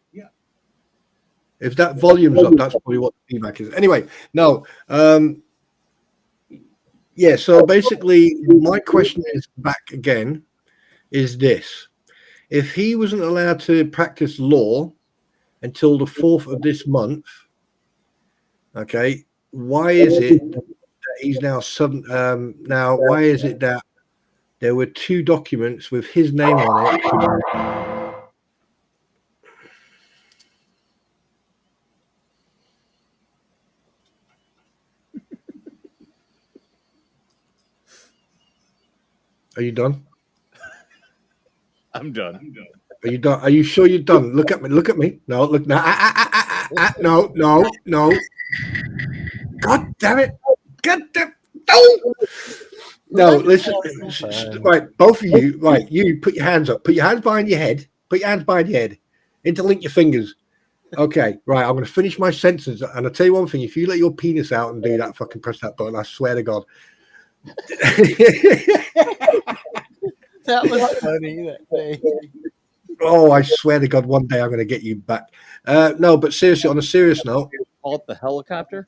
If that volume's up, that's probably what the feedback is. Anyway, no. Yeah. So basically, my question is back again. Is this: if he wasn't allowed to practice law until the 4th of this month, okay, why is it that he's now sudden? Now, why is it that there were 2 documents with his name on it? Are you done? I'm done. Are you done? Are you sure you're done? Look at me. Look at me. No, look. No, no. God damn it. God damn. No, listen. Right, both of you. Right, you put your hands up. Put your hands behind your head. Put your hands behind your head. Interlink your fingers. Okay, right. I'm going to finish my sentence. And I'll tell you one thing. If you let your penis out and do that, fucking press that button, I swear to God. That was funny that day. Oh, I swear to God, one day I'm going to get you back. No, but seriously, on a serious note. Call it the helicopter?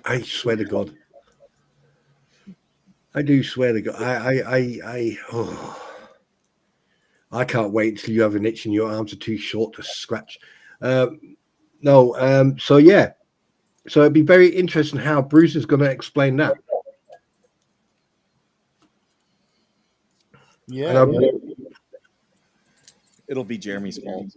I swear to God. I do swear to God. I can't wait until you have an itch and your arms are too short to scratch. So yeah. So it'd be very interesting how Bruce is going to explain that. Yeah. It'll be Jeremy's fault.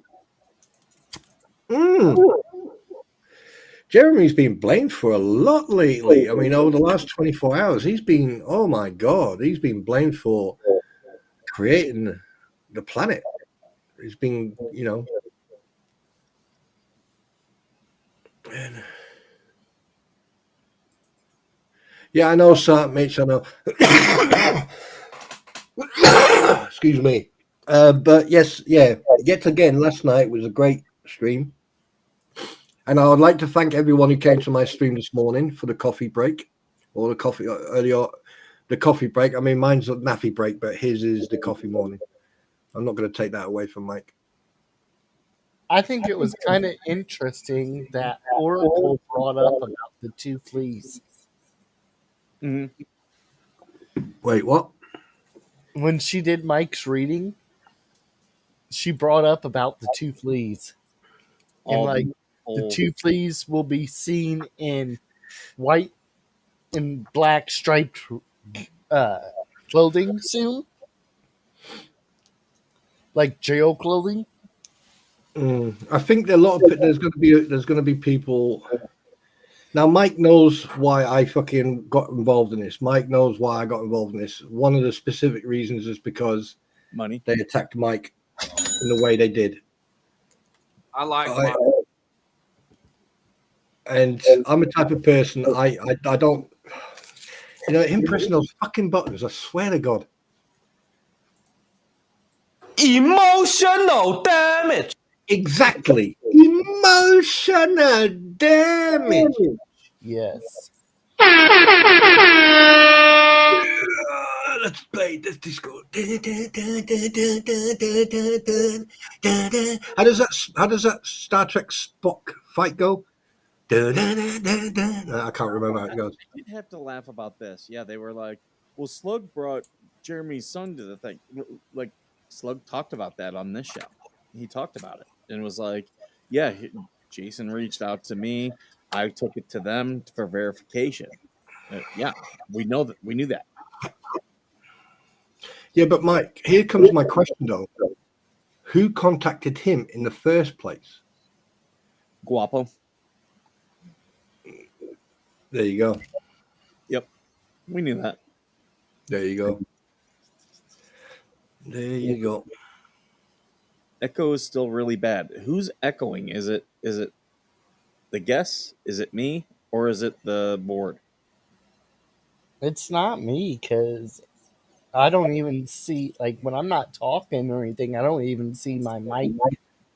Jeremy's been blamed for a lot lately. I mean, over the last 24 hours, he's been, oh my God, he's been blamed for creating the planet. He's been, Man. Yeah, I know, sir, Mitch, I know. Excuse me. But yes, yeah, yet again, last night was a great stream. And I would like to thank everyone who came to my stream this morning for the coffee break or the coffee earlier. The coffee break. I mean, mine's a nappy break, but his is the coffee morning. I'm not going to take that away from Mike. I think it was kind of interesting that Oracle brought up about the 2 fleas. Mm-hmm. Wait, what? When she did Mike's reading, she brought up about the 2 fleas. And the 2 fleas will be seen in white and black striped clothing soon, like jail clothing. I think there's going to be people. Now, Mike knows why I fucking got involved in this. Mike knows why I got involved in this. One of the specific reasons is because money. They attacked Mike in the way they did. I like I- mine. And I'm a type of person. I don't. Him pressing those fucking buttons. I swear to God. Emotional damage. Exactly. Emotional damage. Yes. Let's play this disco. How does that Star Trek Spock fight go? I can't remember how it goes. I did have to laugh about this. Yeah, they were like, "Well, Slug brought Jeremy's son to the thing." Like Slug talked about that on this show. He talked about it and was like, "Yeah, Jason reached out to me. I took it to them for verification." Yeah, we know that. We knew that. Yeah, but Mike, here comes my question though. Who contacted him in the first place? Guapo. There you go. Yep, we knew that. There you go. There you go. Echo is still really bad. Who's echoing? Is it the guest? Is it me? Or is it the board? It's not me because I don't even see, like, when I'm not talking or anything, I don't even see my mic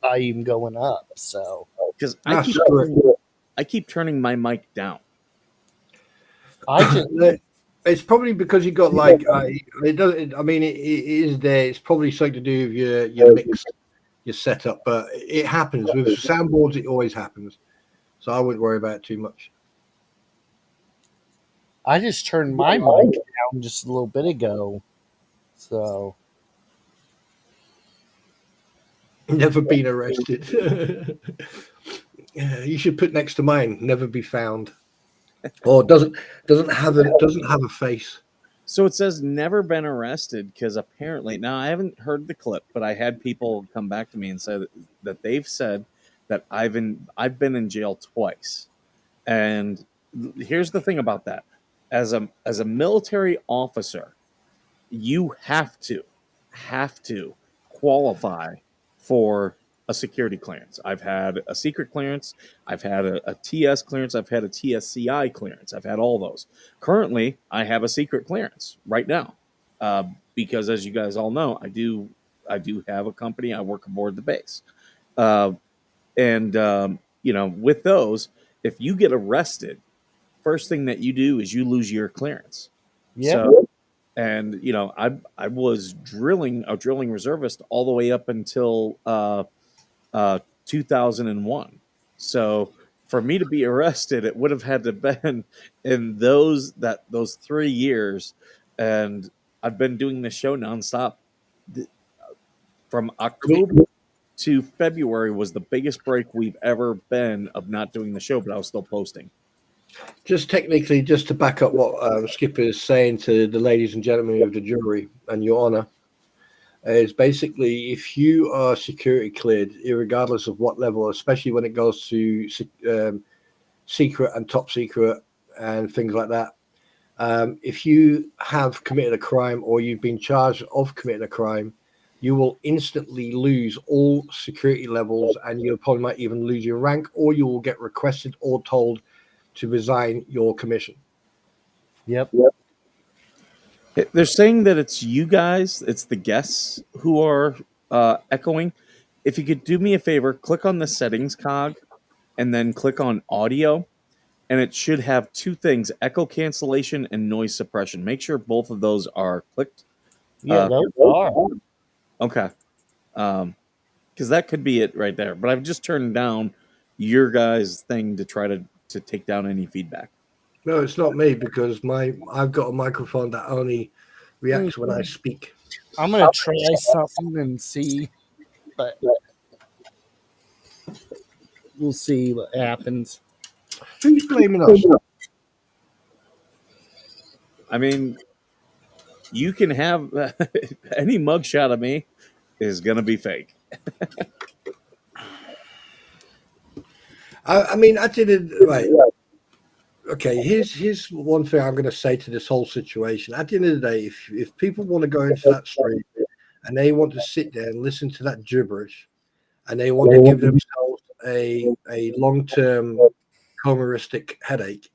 volume going up. So Because That's correct. I keep turning my mic down. I just, It's probably because you got like it doesn't. I mean, it is there. It's probably something to do with your mix, your setup. But it happens with soundboards. It always happens. So I wouldn't worry about it too much. I just turned my mic down just a little bit ago. So Never been arrested. Yeah, you should put next to mine. Never be found. Or doesn't have a face. So it says never been arrested because apparently now I haven't heard the clip, but I had people come back to me and say that they've said that I've been in jail twice. And here's the thing about that. As a military officer, you have to qualify for a security clearance. I've had a secret clearance, I've had a TS clearance, I've had a TSCI clearance, I've had all those. Currently, I have a secret clearance right now, because as you guys all know, I do have a company. I work aboard the base, and with those, if you get arrested, first thing that you do is you lose your clearance. yeah, So, and I was a drilling reservist all the way up until 2001. So for me to be arrested, it would have had to been in those 3 years, and I've been doing the show nonstop. From October to February was the biggest break we've ever been of not doing the show, but I was still posting. Just technically, just to back up what Skipper is saying to the ladies and gentlemen of the jury and your honor, is basically if you are security cleared, regardless of what level, especially when it goes to secret and top secret and things like that, if you have committed a crime or you've been charged of committing a crime, you will instantly lose all security levels, and you probably might even lose your rank, or you will get requested or told to resign your commission. yep. They're saying that it's you guys, it's the guests who are echoing. If you could do me a favor, click on the settings cog and then click on audio, and it should have two things: echo cancellation and noise suppression. Make sure both of those are clicked. Yeah, Uh, those are. okay. Because that could be it right there. But I've just turned down your guys' thing to try to take down any feedback. No, it's not me because I've got a microphone that only reacts when I speak. I'm gonna try something and see, but we'll see what happens. Who's blaming us? I mean, you can have any mugshot of me is going to be fake. I mean, I didn't. Right. Okay, here's one thing I'm going to say to this whole situation. At the end of the day, if people want to go into that stream and they want to sit there and listen to that gibberish, and they want to give themselves a long-term comoristic headache,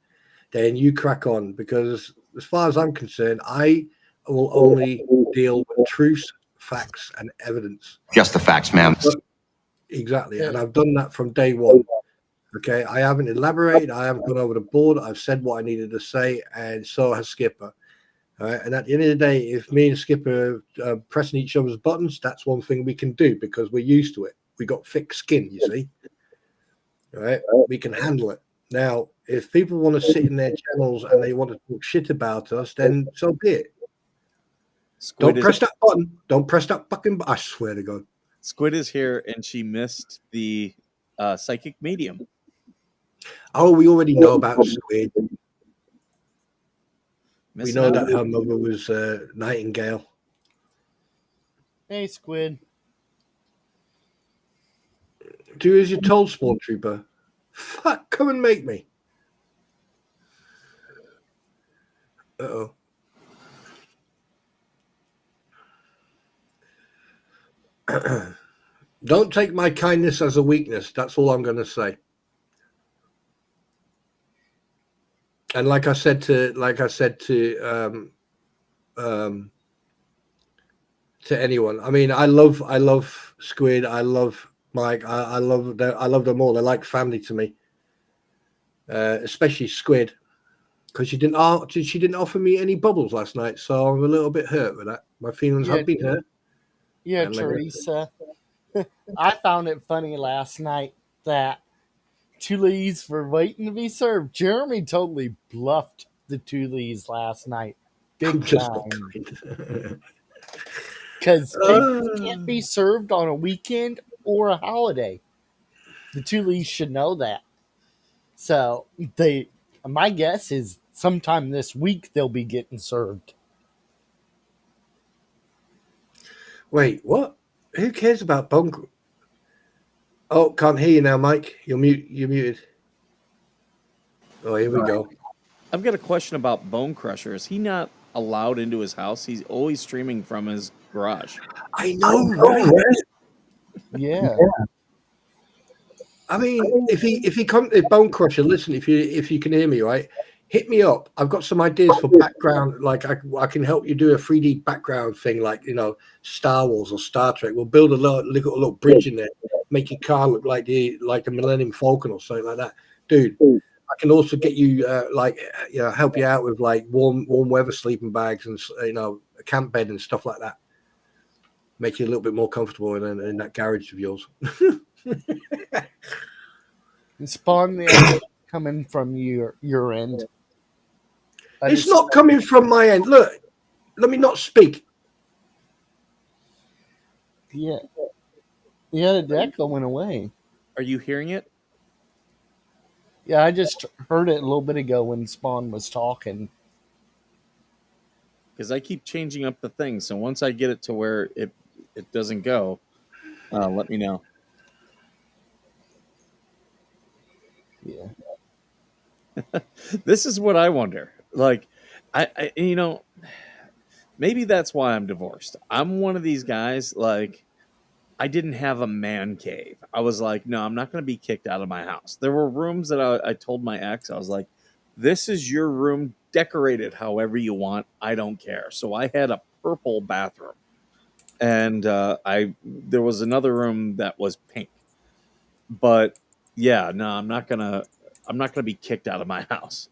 then you crack on, because as far as I'm concerned, I will only deal with truths, facts, and evidence. Just the facts, ma'am. Exactly. And I've done that from day one. Okay. I haven't elaborated. I haven't gone over the board. I've said what I needed to say, and so has Skipper. All right. And at the end of the day, if me and Skipper are pressing each other's buttons, that's one thing we can do because we're used to it. We got thick skin, you see. All right. We can handle it. Now, if people want to sit in their channels and they want to talk shit about us, then so be it. Don't press that button. Don't press that fucking button. I swear to God. Squid is here, and she missed the psychic medium. Oh, we already know about Squid. We Missing know out. that her mother was Nightingale. Hey, Squid. Do as you're told, Spawn Trooper. Fuck, come and make me. Uh-oh. Don't take my kindness as a weakness. That's all I'm going to say. And like I said to anyone, I mean, I love Squid. I love Mike. I love them all. They're like family to me. Especially Squid, because she didn't offer me any bubbles last night, so I'm a little bit hurt with that. My feelings have been hurt. Yeah, Teresa. I found it funny last night that Tulees were waiting to be served. Jeremy totally bluffed the Tulees last night. Big time. Because they can't be served on a weekend or a holiday. The Tulees should know that. So my guess is sometime this week they'll be getting served. Wait, what? Who cares about bone? Oh, can't hear you now, Mike. You're muted. Oh, here we go. I've got a question about Bone Crusher. Is he not allowed into his house? He's always streaming from his garage. I know, right? Yeah. I mean, if Bone Crusher, listen, if you can hear me, right, hit me up. I've got some ideas for background. Like I can help you do a 3D background thing, like Star Wars or Star Trek. We'll build a little bridge in there, make your car look like the Millennium Falcon or something like that, dude. I can also get you help you out with like warm weather sleeping bags and a camp bed and stuff like that. Make you a little bit more comfortable in that garage of yours. And Spawn, the idea coming from your end. It's not coming from my end. Look, let me not speak. Yeah. Yeah, the echo went away. Are you hearing it? Yeah, I just heard it a little bit ago when Spawn was talking. Because I keep changing up the thing. So once I get it to where it doesn't go, let me know. Yeah. This is what I wonder. Like, I maybe that's why I'm divorced. I'm one of these guys, like, I didn't have a man cave. I was like, no, I'm not going to be kicked out of my house. There were rooms that I told my ex, I was like, this is your room, decorate it however you want. I don't care. So I had a purple bathroom. And there was another room that was pink. But yeah, no, I'm not gonna be kicked out of my house.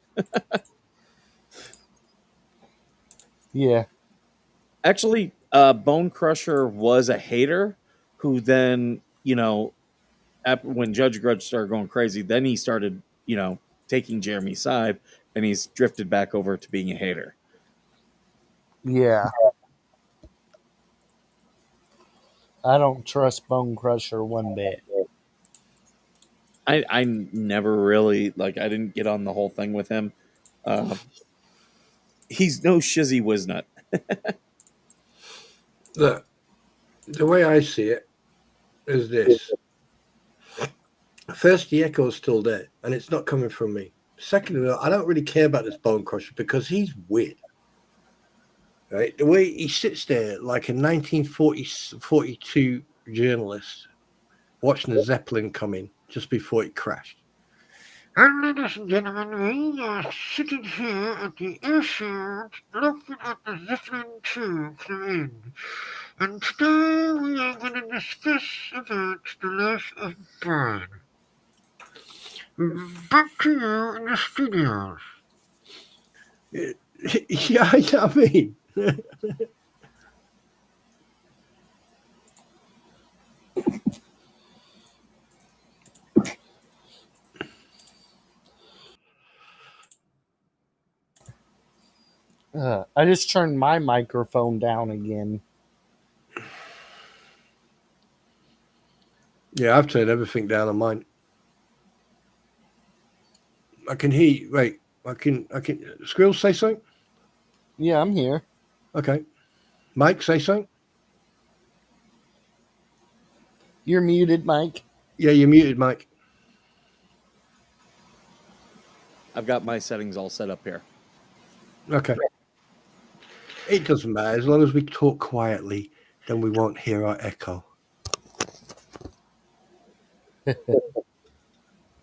Yeah. Actually, Bone Crusher was a hater who then, when Judge Grudge started going crazy, then he started, taking Jeremy's side, and he's drifted back over to being a hater. Yeah. I don't trust Bone Crusher one bit. I never really, I didn't get on the whole thing with him. He's no shizzy Wiznut. Look, the way I see it is this. First, the echo is still there, and it's not coming from me. Second of all, I don't really care about this Bone Crusher because he's weird. Right? The way he sits there like a 1942 journalist watching a Zeppelin come in just before it crashed. And ladies and gentlemen, we are sitting here at the airfield looking at the Zeppelin 2 come in. And today we are going to discuss about the life of Brian. Back to you in the studios. Yeah, I mean, I just turned my microphone down again. yeah, I've turned everything down on mine. I can hear you. Wait, I can. Squirrel, say something. Yeah, I'm here. Okay. Mike, say something. You're muted, Mike. Yeah, you're muted, Mike. I've got my settings all set up here. Okay. It doesn't matter. As long as we talk quietly, then we won't hear our echo.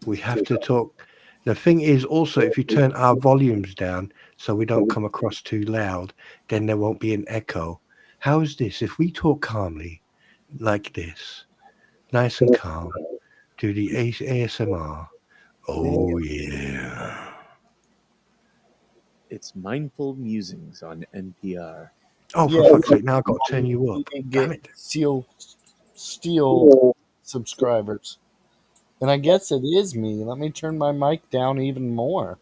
We have to talk. The thing is also, if you turn our volumes down so we don't come across too loud, then there won't be an echo. How is this? If we talk calmly, like this, nice and calm, do the ASMR. Oh, yeah. It's Mindful Musings on NPR. Oh, for Yeah, fuck's sake, now I've got to turn you we up. can Damn get it. steal subscribers. And I guess it is me. Let me turn my mic down even more.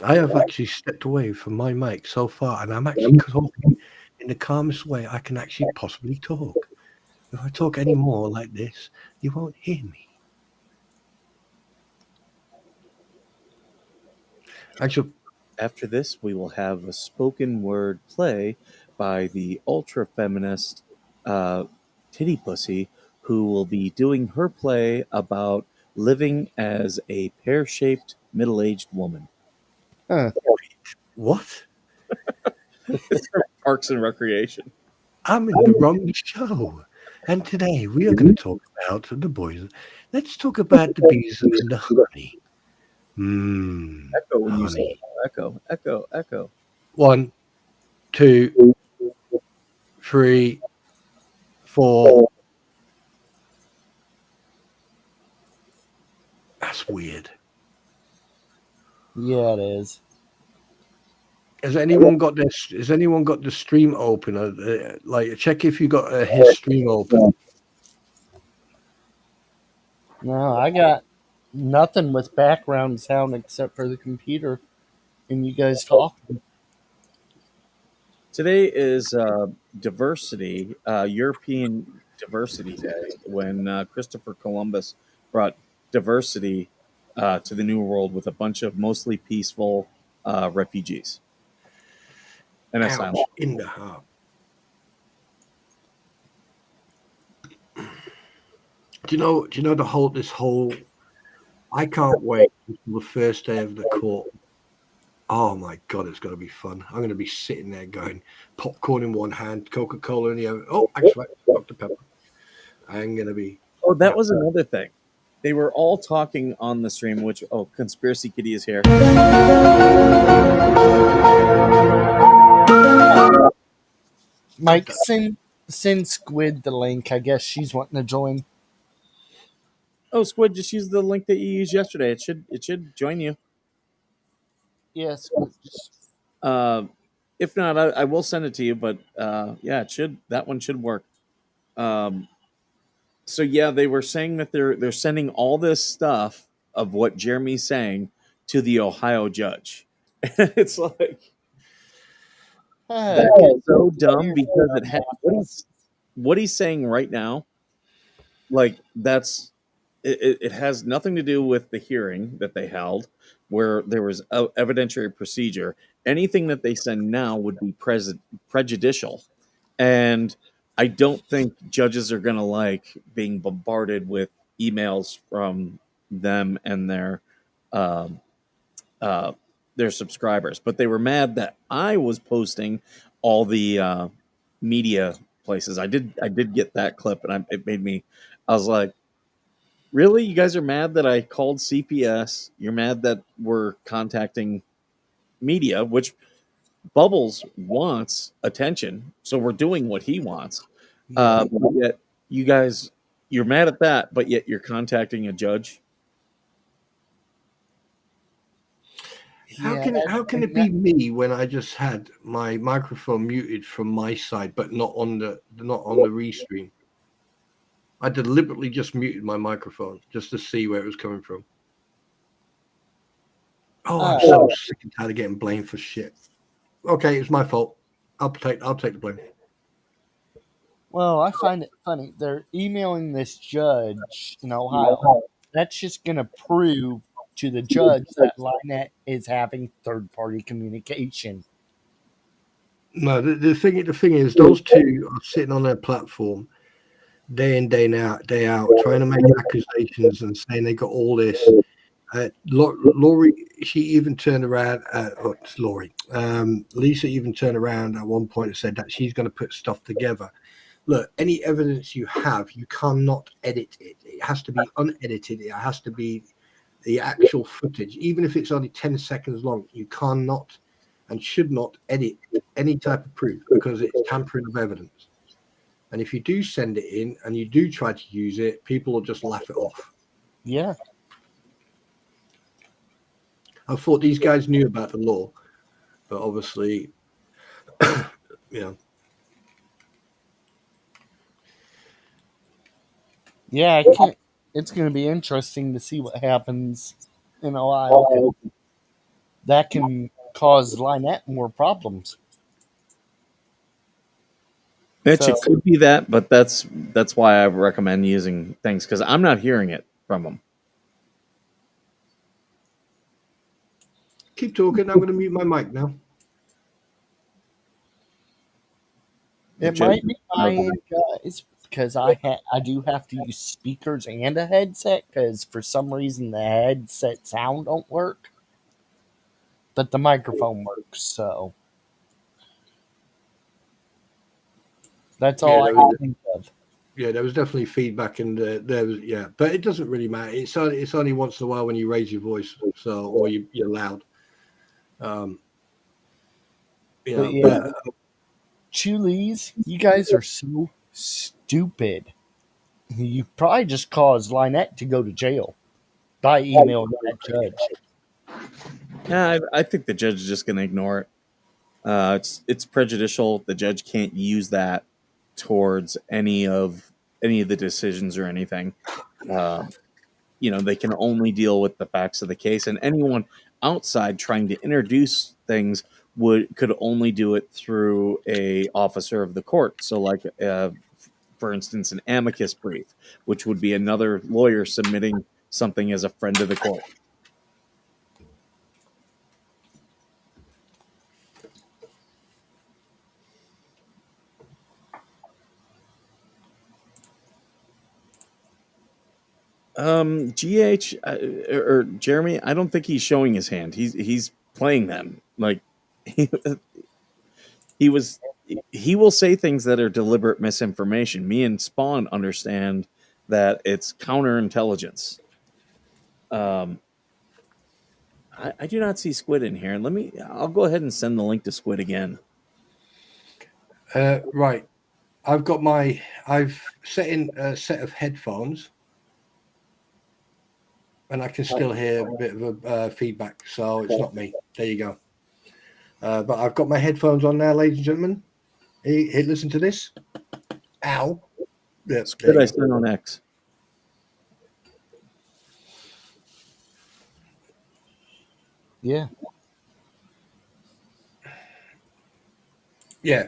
I have actually stepped away from my mic so far, and I'm actually talking in the calmest way I can actually possibly talk. If I talk any more like this, you won't hear me. Actually, After this, we will have a spoken word play by the ultra feminist Titty Pussy, who will be doing her play about living as a pear shaped middle aged woman. Huh. what? It's from Parks and Recreation. I'm in the wrong show. And today we are going to talk about the boys. Let's talk about the bees and the honey. Echo when you say Honey. echo, echo, echo. 1, 2, 3, 4. That's weird. Yeah, it is. Has anyone got this? Has anyone got the stream open? Like, check if you got his stream open. No, I got nothing with background sound except for the computer and you guys talking. Today is diversity, European Diversity Day, when Christopher Columbus brought diversity to the New World with a bunch of mostly peaceful refugees and asylum. Ouch, in the heart. Do you know this whole I can't wait until the first day of the court. Oh my god, it's gonna be fun. I'm gonna be sitting there going popcorn in one hand, Coca-Cola in the other. Oh, actually Dr. Pepper. I'm gonna be Oh, that was another thing. They were all talking on the stream, which, Conspiracy Kitty is here. Mike, send Squid the link. I guess she's wanting to join. Oh, Squid, just use the link that you used yesterday. It should join you. Yeah, Squid. Uh, if not, I will send it to you. But yeah, it should. That one should work. Um, so yeah, they were saying that they're sending all this stuff of what Jeremy's saying to the Ohio judge. It's like that is so dumb because what he's saying right now. Like it has nothing to do with the hearing that they held, where there was evidentiary procedure. Anything that they send now would be prejudicial, and I don't think judges are going to like being bombarded with emails from them and um, their subscribers. But they were mad that I was posting all the media places. I did get that clip, and it made me. I was like, really? You guys are mad that I called CPS? You're mad that we're contacting media, which Bubbles wants attention, so we're doing what he wants. Yeah. But yet you guys, you're mad at that, but yet you're contacting a judge. Yeah. How can it be me when I just had my microphone muted from my side, but not on the restream? I deliberately just muted my microphone just to see where it was coming from. Oh, I'm so sick and tired of getting blamed for shit. Okay, it's my fault. I'll take the blame. Well, I find it funny. They're emailing this judge in Ohio. That's just going to prove to the judge that Lynette is having third-party communication. No, the thing is, those two are sitting on their platform day in, day out, trying to make accusations and saying they got all this. Laurie, she even turned around. Laurie, Lisa even turned around at one point and said that she's going to put stuff together. Look, any evidence you have, you cannot edit it. It has to be unedited. It has to be the actual footage, even if it's only 10 seconds long. You cannot and should not edit any type of proof because it's tampering of evidence. And if you do send it in and you do try to use it, people will just laugh it off. Yeah. I thought these guys knew about the law, but obviously, yeah. Yeah, I can't. It's going to be interesting to see what happens in Ohio. 'Cause that can cause Lynette more problems. Mitch, So, it could be that, but that's why I recommend using things because I'm not hearing it from them. Keep talking. I'm going to mute my mic now. it might be my end, guys, because I do have to use speakers and a headset because for some reason the headset sound don't work, but the microphone works. So that's all I can think of. Yeah, there was definitely feedback, and there was but it doesn't really matter. It's only once in a while when you raise your voice, or you're loud. Chulis, you guys are so stupid. You probably just caused Lynette to go to jail by emailing that judge. Yeah, I think the judge is just going to ignore it. It's prejudicial. The judge can't use that towards any of the decisions or anything. They can only deal with the facts of the case, and anyone outside trying to introduce things could only do it through a officer of the court. So, like, for instance, an amicus brief, which would be another lawyer submitting something as a friend of the court. GH or Jeremy, I don't think he's showing his hand. He's playing them like he was. He will say things that are deliberate misinformation. Me and Spawn understand that it's counterintelligence. I do not see Squid in here. I'll go ahead and send the link to Squid again. Right. I've set in a set of headphones, and I can still hear a bit of a feedback, so it's not me. There you go. But I've got my headphones on now, ladies and gentlemen. Hey, listen to this. Ow. Yeah, Squid I sent on X. Yeah. Yeah.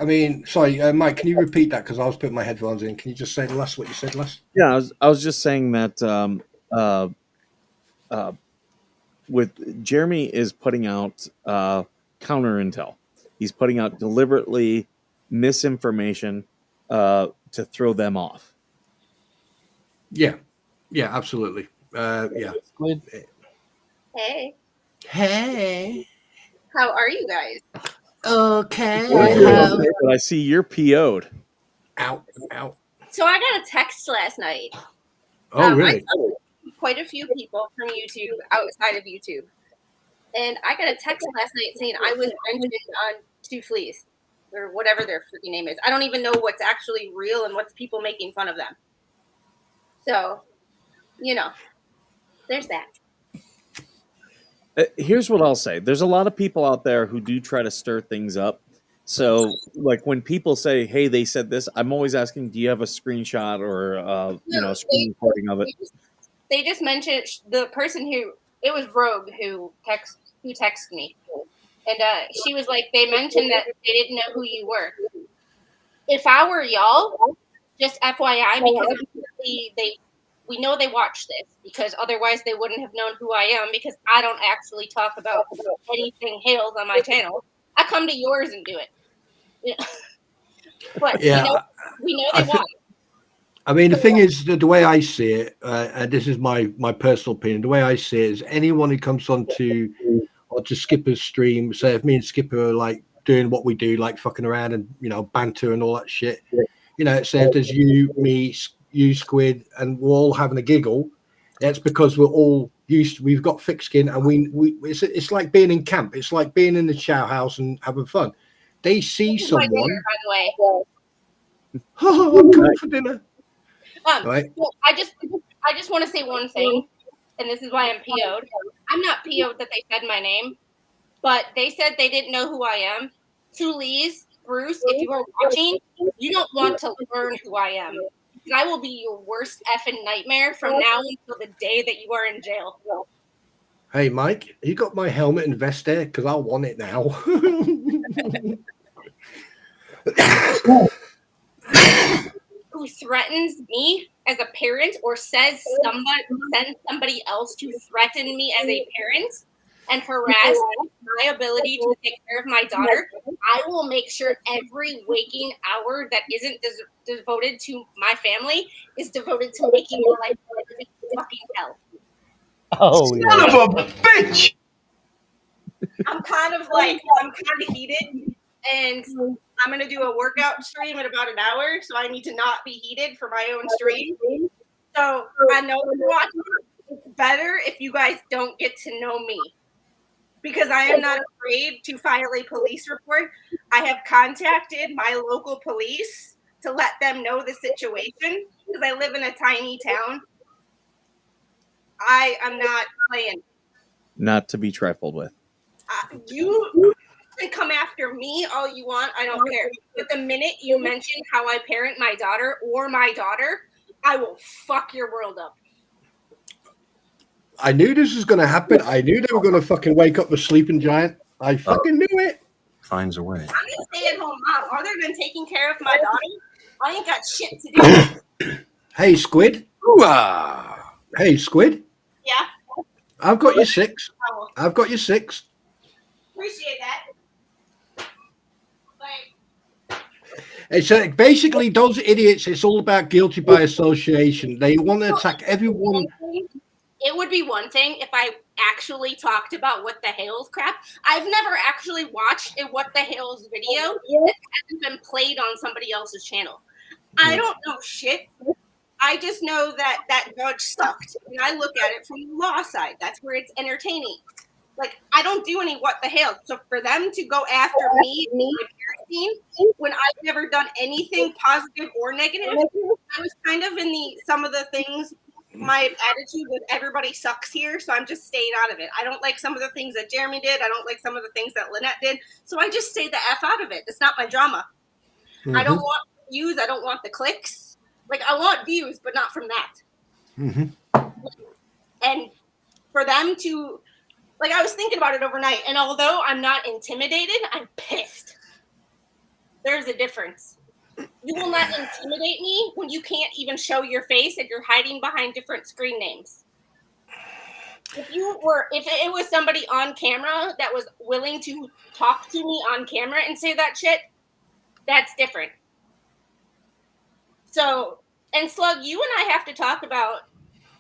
I mean, sorry, Mike, can you repeat that? Because I was putting my headphones in. Can you just say what you said last? Yeah, I was just saying that with Jeremy is putting out counter intel. He's putting out deliberately misinformation to throw them off. Yeah, absolutely. Yeah. Squid. Hey, Hey. how are you guys? Okay. But I see you're PO'd. Out, out. So I got a text last night. Oh, really? I talked to quite a few people from YouTube outside of YouTube. And I got a text last night saying I was mentioned on Two Fleas or whatever their freaking name is. I don't even know what's actually real and what's people making fun of them. So, there's that. Here's what I'll say. There's a lot of people out there who do try to stir things up. So, like when people say, "Hey, they said this," I'm always asking, "Do you have a screenshot or a screen recording of it?" They just mentioned the person who it was Rogue who texted me, and she was like, they mentioned that they didn't know who you were. If I were y'all, just FYI, because we know they watch this, because otherwise they wouldn't have known who I am, because I don't actually talk about anything Hales on my channel. I come to yours and do it. But Yeah, we know they watch. I mean, the thing is, the way I see it, and this is my personal opinion, the way I see it is anyone who comes onto Skipper's stream, say if me and Skipper are like doing what we do, like fucking around and, banter and all that shit, say if there's you, me, you, Squid, and we're all having a giggle, that's because we're all we've got thick skin, and it's like being in camp. It's like being in the chow house and having fun. They see someone. By the way. Oh, I'm coming for dinner. Right. Well, I just want to say one thing, and this is why I'm PO'd. I'm not PO'd that they said my name, but they said they didn't know who I am. Please, Bruce, if you are watching, you don't want to learn who I am. I will be your worst effing nightmare from now until the day that you are in jail. Hey, Mike, you got my helmet and vest there? Because I want it now. Who threatens me as a parent or sends somebody else to threaten me as a parent and harass my ability to take care of my daughter, I will make sure every waking hour that isn't devoted to my family is devoted to making your life fucking hell. Oh, Son of a bitch! I'm kind of heated, and I'm going to do a workout stream in about an hour, so I need to not be heated for my own stream. So I know it's better if you guys don't get to know me, because I am not afraid to file a police report. I have contacted my local police to let them know the situation, because I live in a tiny town. I am not playing. Not to be trifled with. You can come after me all you want. I don't care. But the minute you mention how I parent my daughter or my daughter, I will fuck your world up. I knew this was going to happen. I knew they were going to fucking wake up the sleeping giant. I fucking knew it. Finds a way. I'm a stay-at-home mom. Other than taking care of my daughter, I ain't got shit to do. Hey, Squid. Ooh-ah. Hey, Squid. Yeah. I've got your 6. I've got your 6. Appreciate that. It's basically those idiots. It's all about guilty by association. They want to attack everyone. It would be one thing if I actually talked about What the Hales crap. I've never actually watched a What the Hales video that hasn't been played on somebody else's channel. I don't know shit. I just know that judge sucked, and I look at it from the law side. That's where it's entertaining. Like, I don't do any What the Hell. So for them to go after me when I've never done anything positive or negative, I was kind of in some of the things. My attitude was everybody sucks here, so I'm just staying out of it. I don't like some of the things that Jeremy did. I don't like some of the things that Lynette did. So I just stay the F out of it. It's not my drama. Mm-hmm. I don't want views. I don't want the clicks. Like, I want views, but not from that. Mm-hmm. And for them to, like, I was thinking about it overnight, and although I'm not intimidated, I'm pissed. There's a difference. You will not intimidate me when you can't even show your face and you're hiding behind different screen names. If it was somebody on camera that was willing to talk to me on camera and say that shit, that's different. So, and Slug, you and I have to talk about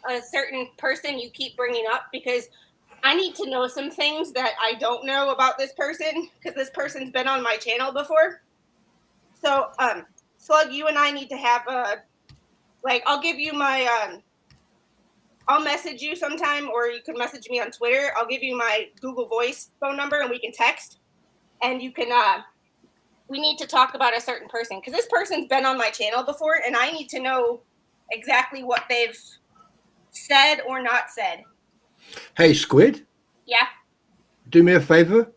a certain person you keep bringing up, because I need to know some things that I don't know about this person, because this person's been on my channel before. So, Slug, you and I need to have I'll give you my I'll message you sometime, or you can message me on Twitter. I'll give you my Google Voice phone number, and we can text. And you can we need to talk about a certain person, because this person's been on my channel before, and I need to know exactly what they've said or not said. Hey, Squid. Yeah. Do me a favor.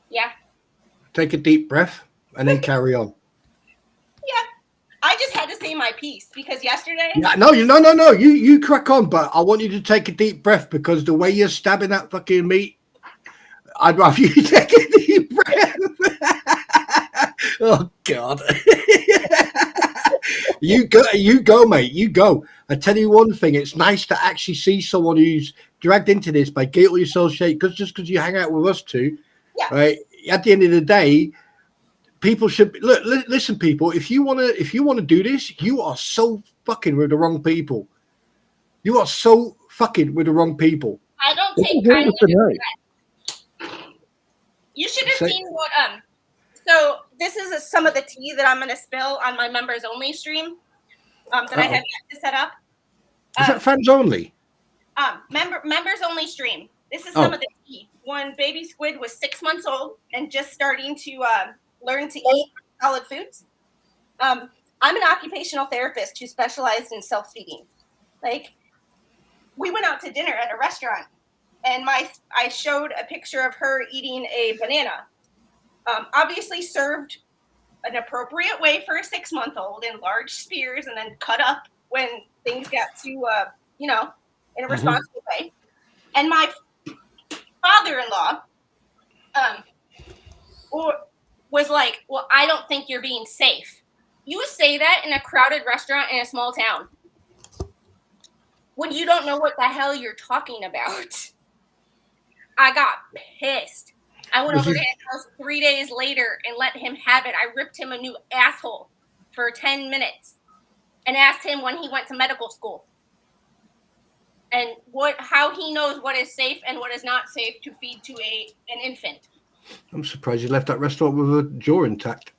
Yeah. Take a deep breath and then carry on. Yeah. I just had to say my piece because yesterday. Yeah, no. You crack on, but I want you to take a deep breath because the way you're stabbing that fucking meat, I'd rather you take a deep breath. Oh God. You go, mate. You go. I tell you one thing, it's nice to actually see someone who's dragged into this by guilty association, because you hang out with us two. Yeah. Right. At the end of the day, people should listen, people. If you wanna do this, you are so fucking with the wrong people. You are so fucking with the wrong people. I don't take kindly to that. You should have seen what So this is some of the tea that I'm going to spill on my members only stream that I have yet to set up. Is that fans only? Members only stream. This is some of the tea. When baby Squid was 6 months old and just starting to learn to eat solid foods. I'm an occupational therapist who specialized in self-feeding. Like, we went out to dinner at a restaurant, and I showed a picture of her eating a banana. Obviously served an appropriate way for a 6-month-old in large spears, and then cut up when things got too, in a responsible way. And my father-in-law was like, well, I don't think you're being safe. You would say that in a crowded restaurant in a small town when you don't know what the hell you're talking about. I got pissed. I went over to his house 3 days later and let him have it. I ripped him a new asshole for 10 minutes and asked him when he went to medical school and how he knows what is safe and what is not safe to feed to an infant. I'm surprised you left that restaurant with a jaw intact.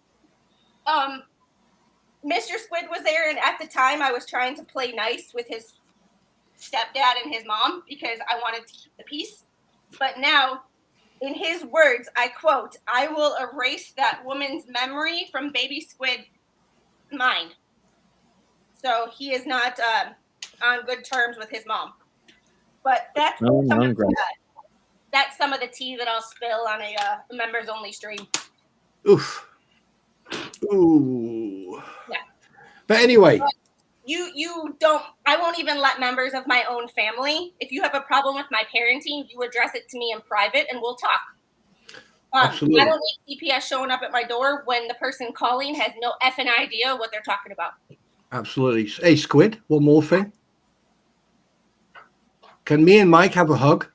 Mr. Squid was there, and at the time I was trying to play nice with his stepdad and his mom because I wanted to keep the peace. But now, in his words, I quote, "I will erase that woman's memory from baby Squid's mind." So he is not on good terms with his mom. But that's that's some of the tea that I'll spill on a members only stream. Oof. Ooh. Yeah. But anyway. But you don't. I won't even let members of my own family. If you have a problem with my parenting, you address it to me in private, and we'll talk. Absolutely. I don't need CPS showing up at my door when the person calling has no effing idea what they're talking about. Absolutely. Hey, Squid, one more thing. Can me and Mike have a hug?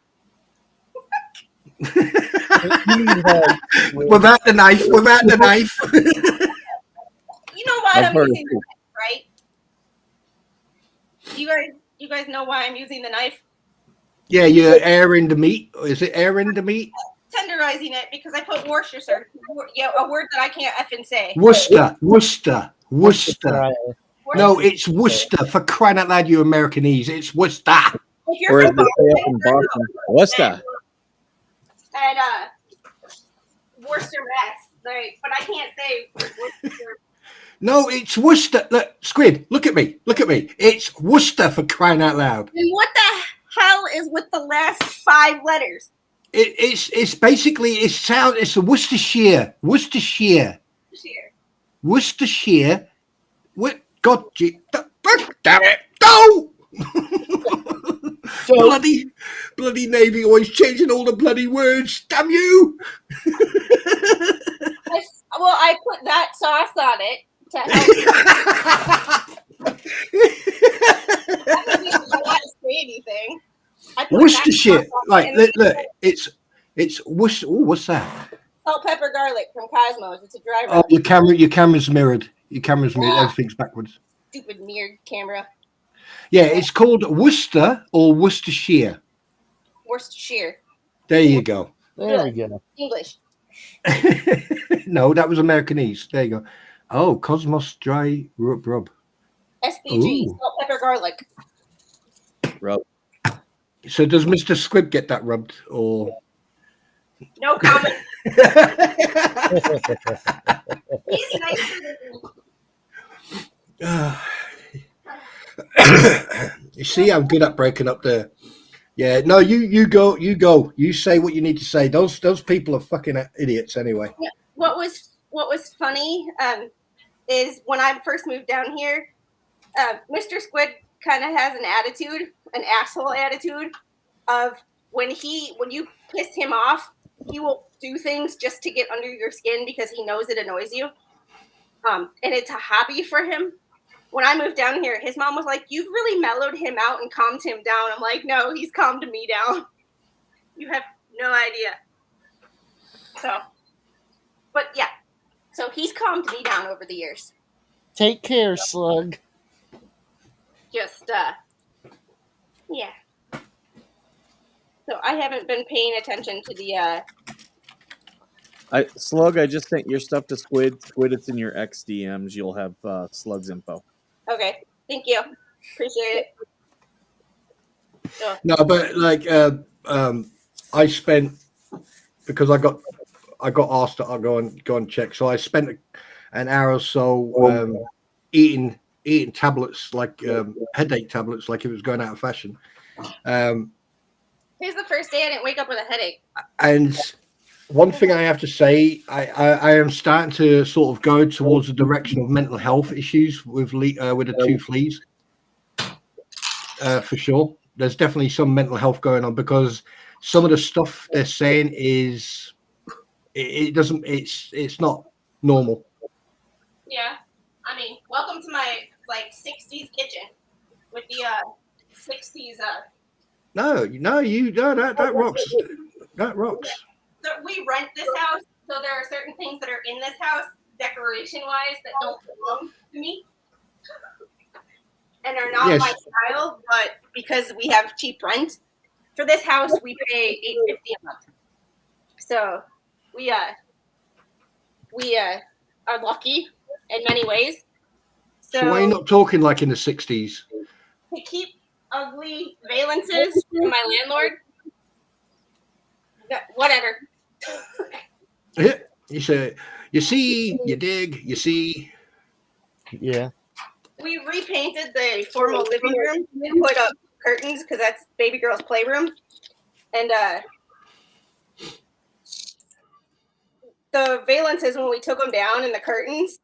Without the knife. Without the knife. You know why I'm using the knife, right? You guys know why I'm using the knife? Yeah, you're airing the meat. Is it airing the meat? Tenderizing it because I put Worcestershire. Yeah, a word that I can't effing say. Worcester. No, Worcester. it's Worcester. For crying out loud, you Americanese. It's Worcester. If you're from Boston, Worcester. And Worcester Mass, right? But I can't say Worcester. No, it's Worcester. Look, Squid, look at me. Look at me. It's Worcester, for crying out loud. And what the hell is with the last 5 letters? It's basically it's a Worcestershire. What? God, damn it! No! bloody Navy always changing all the bloody words. Damn you! I put that sauce on it to help. I didn't even want to say anything. Worcestershire. Like, look, it's Worcester. Oh, what's that? Salt, pepper, garlic from Cosmos. It's a dry Oh, rub. your camera's mirrored. Your camera's mirrored. Everything's backwards. Stupid mirrored camera. Yeah, it's called Worcester or Worcestershire. Worcestershire. There you go. There we go. English. No, that was Americanese. There you go. Oh, Cosmos Dry Rub. SPG, Ooh. salt, pepper, garlic. Rub. So does Mr. Squid get that rubbed or? No comment. He's nicer than me. You see, I'm good at breaking up the. Yeah, no, you go, you say what you need to say. Those people are fucking idiots anyway. What was funny is when I first moved down here, Mr. Squid kind of has an attitude, an asshole attitude of when you piss him off, he will do things just to get under your skin because he knows it annoys you. And it's a hobby for him. When I moved down here, his mom was like, "You've really mellowed him out and calmed him down." I'm like, "No, he's calmed me down. You have no idea." So, but yeah, so he's calmed me down over the years. Take care, Slug. Just yeah. So I haven't been paying attention to the Slug, I just sent your stuff to Squid. Squid, it's in your XDMs. You'll have Slug's info. Okay, thank you, appreciate it. No, but like I spent, because I got asked to go and check, so I spent an hour or so eating tablets, like headache tablets, like it was going out of fashion. Today's the first day I didn't wake up with a headache. And one thing I have to say, I am starting to sort of go towards the direction of mental health issues with the two fleas. For sure, there's definitely some mental health going on, because some of the stuff they're saying is it's not normal. Yeah, I mean, welcome to my like 60s kitchen with the 60s. No, that rocks. That rocks. So we rent this house, so there are certain things that are in this house, decoration-wise, that don't belong to me, and are not Yes. my style. But because we have cheap rent for this house, we pay $850 a month. So we are lucky in many ways. So why are you not talking like in the 60s? To keep ugly valences from my landlord. Whatever. Yeah, you say, you see, you dig, you see. Yeah. We repainted the formal living room and put up curtains because that's baby girl's playroom. And the valences, when we took them down and the curtains,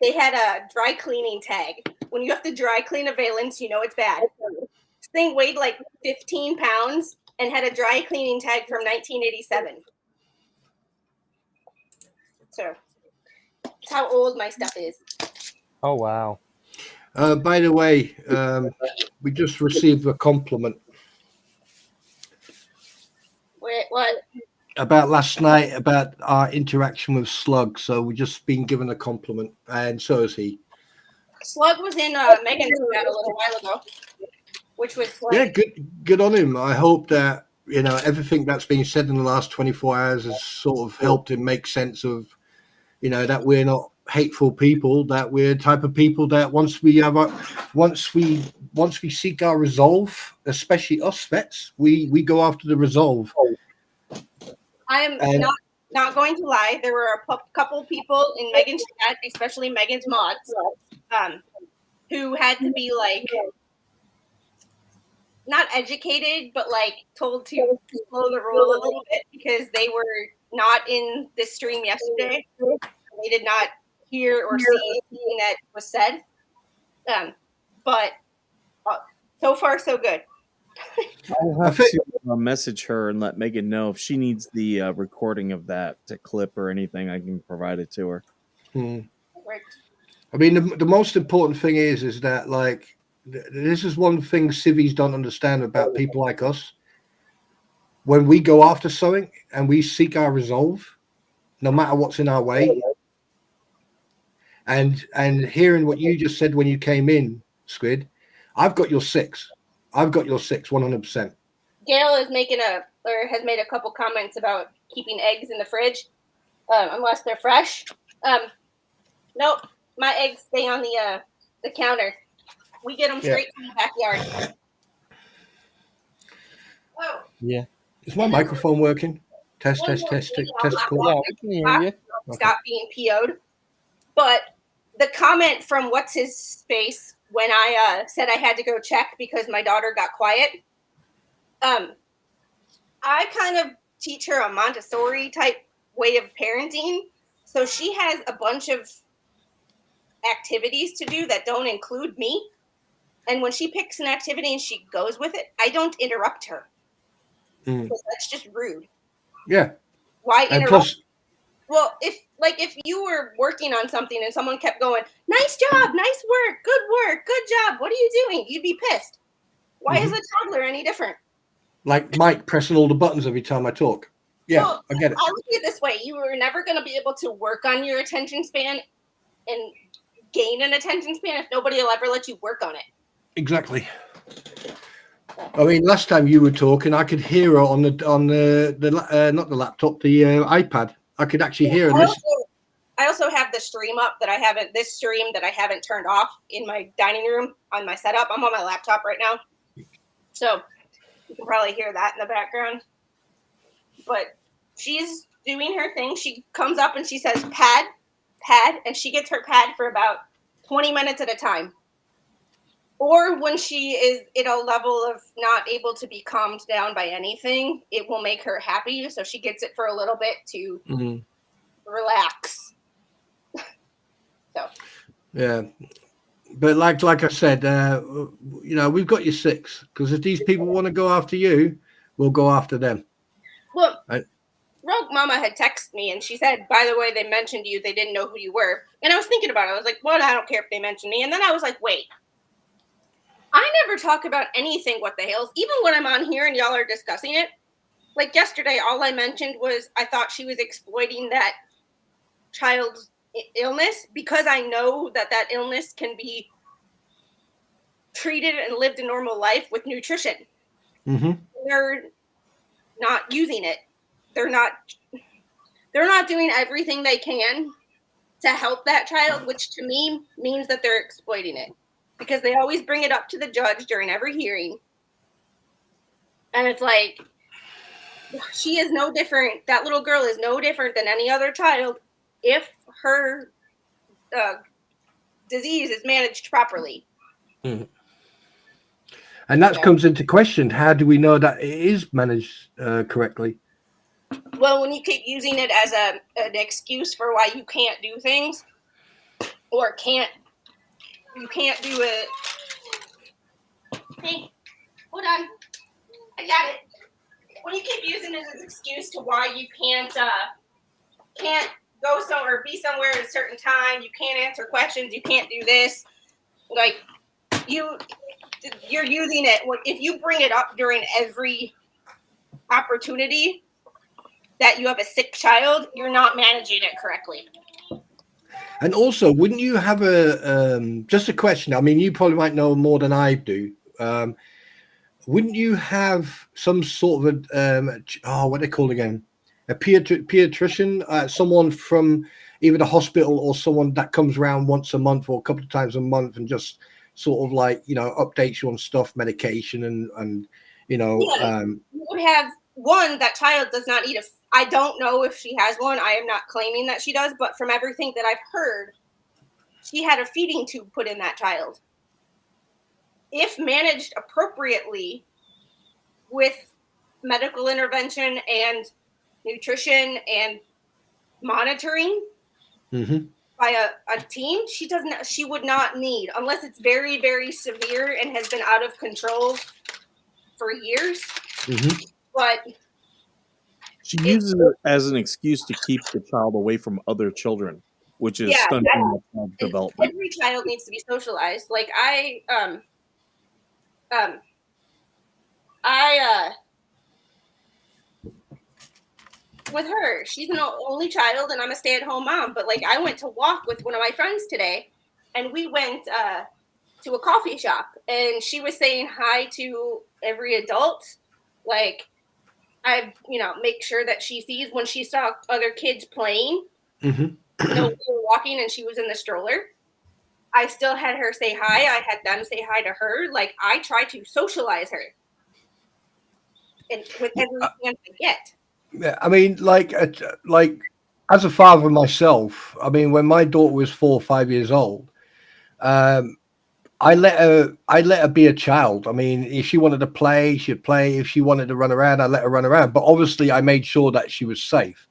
they had a dry cleaning tag. When you have to dry clean a valence, you know it's bad. This thing weighed like 15 pounds and had a dry cleaning tag from 1987. So that's how old my stuff is. Oh wow. By the way, we just received a compliment Wait, what? about last night, about our interaction with Slug. So we've just been given a compliment, and so is he. Slug was in Megan's chat a little while ago, which was like, Yeah, good on him. I hope that everything that's been said in the last 24 hours has sort of helped him make sense of, that we're not hateful people, that we're the type of people that once we seek our resolve, especially us vets, we go after the resolve. I'm not going to lie. There were a couple people in Megan's chat, especially Megan's mods, who had to be like not educated, but like told to slow the roll a little bit because they were not in this stream yesterday. They did not hear or see anything that was said. But so far, so good. I'll have to message her and let Megan know if she needs the recording of that to clip or anything. I can provide it to her. I mean, the most important thing is that, like, this is one thing civvies don't understand about people like us. When we go after something and we seek our resolve, no matter what's in our way, and hearing what you just said when you came in, Squid, I've got your 6. I've got your 6, 100%. Gail is has made a couple comments about keeping eggs in the fridge, unless they're fresh. Nope. My eggs stay on the counter. We get them straight from the backyard. Oh. Yeah. Is my microphone working? Test, test, test, testicle. Yeah, we can hear you. Stop being PO'd. But the comment from what's his face when I said I had to go check because my daughter got quiet. I kind of teach her a Montessori type way of parenting. So she has a bunch of activities to do that don't include me. And when she picks an activity and she goes with it, I don't interrupt her. Because that's just rude. Yeah. Why And interrupt? plus, Well, if you were working on something and someone kept going, nice job, nice work, good job, what are you doing? You'd be pissed. Why is a toddler any different? like Mike pressing all the buttons every time I talk. Yeah, Well, I get it. I look at it this way. You were never going to be able to work on your attention span and gain an attention span if nobody will ever let you work on it. Exactly. I mean, last time you were talking, I could hear her on the not the laptop, the iPad. I could actually hear her listen. I also have the stream up that I haven't turned off in my dining room on my setup. I'm on my laptop right now, so you can probably hear that in the background. But she's doing her thing. She comes up and she says, "Pad, pad," and she gets her pad for about 20 minutes at a time. Or when she is at a level of not able to be calmed down by anything, it will make her happy. So she gets it for a little bit to relax. So yeah, but like I said, we've got you 6 because if these people want to go after you, we'll go after them. Well, Rogue Mama had texted me and she said, by the way, they mentioned you. They didn't know who you were. And I was thinking about it. I was like, well, I don't care if they mention me. And then I was like, wait. I never talk about anything what the hell's, even when I'm on here and y'all are discussing it. Like yesterday, all I mentioned was I thought she was exploiting that child's illness because I know that illness can be treated and lived a normal life with nutrition. They're not using it. They're not doing everything they can to help that child, which to me means that they're exploiting it. Because they always bring it up to the judge during every hearing. And it's like, she is no different. That little girl is no different than any other child if her disease is managed properly. And that comes into question. How do we know that it is managed correctly? Well, when you keep using it as an excuse for why you can't do things or you can't do it. Hey, hold on. I got it. When you keep using it as an excuse to why you can't go somewhere or be somewhere at a certain time, you can't answer questions, you can't do this, like you're using it. If you bring it up during every opportunity that you have a sick child, you're not managing it correctly. And also, wouldn't you have just a question? I mean, you probably might know more than I do. Wouldn't you have some sort of what they call again? A pediatrician, someone from either the hospital or someone that comes around once a month or a couple of times a month and just sort of like, updates you on stuff, medication and you would have one. That child does not eat I don't know if she has one. I am not claiming that she does, but from everything that I've heard, she had a feeding tube put in that child. If managed appropriately with medical intervention and nutrition and monitoring by a team, she would not need, unless it's very, very severe and has been out of control for years. But she uses it as an excuse to keep the child away from other children, which is stunting the child's development. Every child needs to be socialized. Like with her, she's an only child and I'm a stay-at-home mom, but like I went to walk with one of my friends today and we went to a coffee shop and she was saying hi to every adult. Like I make sure that she sees when she saw other kids playing. We were walking and she was in the stroller. I still had her say hi. I had them say hi to her. Like, I try to socialize her, and with every chance I get. Yeah, I mean, like as a father myself, I mean, when my daughter was 4 or 5 years old, um, I let her be a child. I mean, if she wanted to play, she'd play. If she wanted to run around, I let her run around. But obviously, I made sure that she was safe.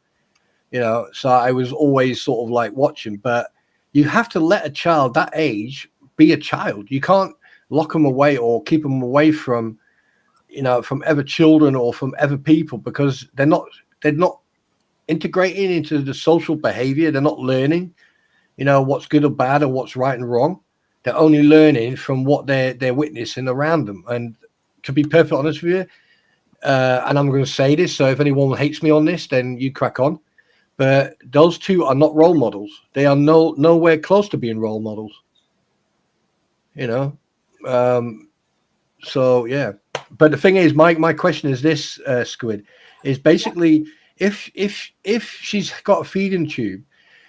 So I was always sort of like watching. But you have to let a child that age be a child. You can't lock them away or keep them away from from other children or from other people because they're not integrating into the social behavior. They're not learning, what's good or bad or what's right and wrong. They're only learning from what they're witnessing around them. And to be perfectly honest with you, and I'm going to say this, so if anyone hates me on this, then you crack on. But those two are not role models. They are nowhere close to being role models. You know. So yeah. But the thing is, my question is this, Squid, is basically if she's got a feeding tube,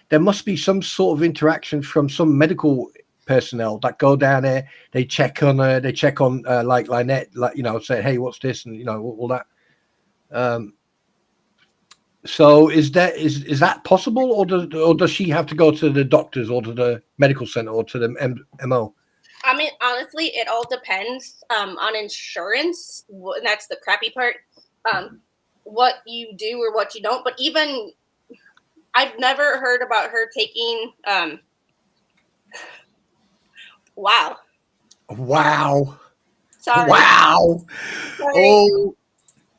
there must be some sort of interaction from some medical personnel that go down there. They check on her. They check on like Lynette, like say, hey, what's this, and all that. Um, so is that possible, or does she have to go to the doctors or to the medical center or to the MO? I mean, honestly, it all depends on insurance. And that's the crappy part. What you do or what you don't. But even I've never heard about her taking. Wow. Wow! Sorry. Wow! Sorry. Oh,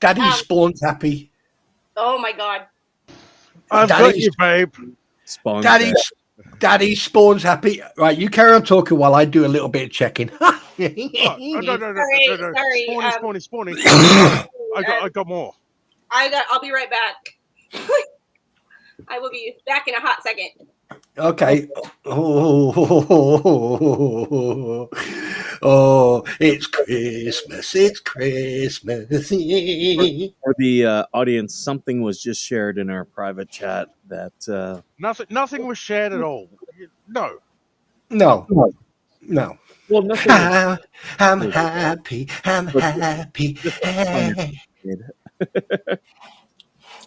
Daddy Um, Spawn's happy. Oh my God. I've got Daddy, you, babe. Spawn's Daddy, back. Daddy Spawn's happy. Right, you carry on talking while I do a little bit of checking. Oh, no. Sorry. Spawny. I got more. I'll be right back. I will be back in a hot second. Okay. Oh, it's Christmas. It's Christmas. For the audience, something was just shared in our private chat that Nothing was shared at all. No. No, no. well, nothing was I'm happy. I'm but happy. just a pun Hey. intended.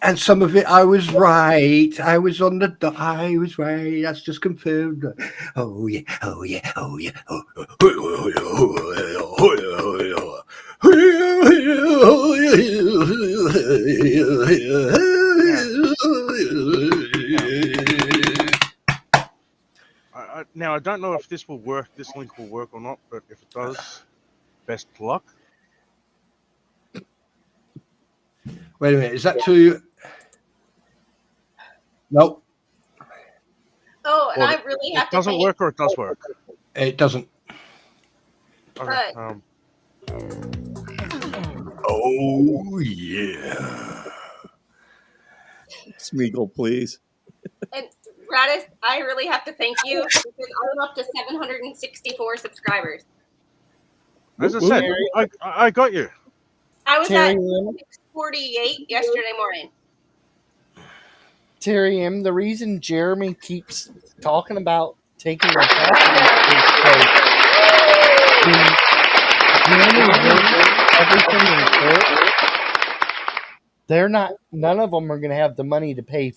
And some of it I was right. I was I was right. That's just confirmed. Oh yeah. Oh yeah. Oh yeah. Now I don't know if this will work. This link will work or not. But if it does, best luck. Wait a minute. Is that too? Nope. Oh, and Or I really have it to doesn't thank. work or it does work. It doesn't. Okay. Oh yeah. Smeagol, please. And Radis, I really have to thank you because I'm up to 764 subscribers. As I said, I got you. I was Terry at M. 648 yesterday morning. Terry M. The reason Jeremy keeps talking about taking the property is Jeremy wins everything in court. None of them are going to have the money to pay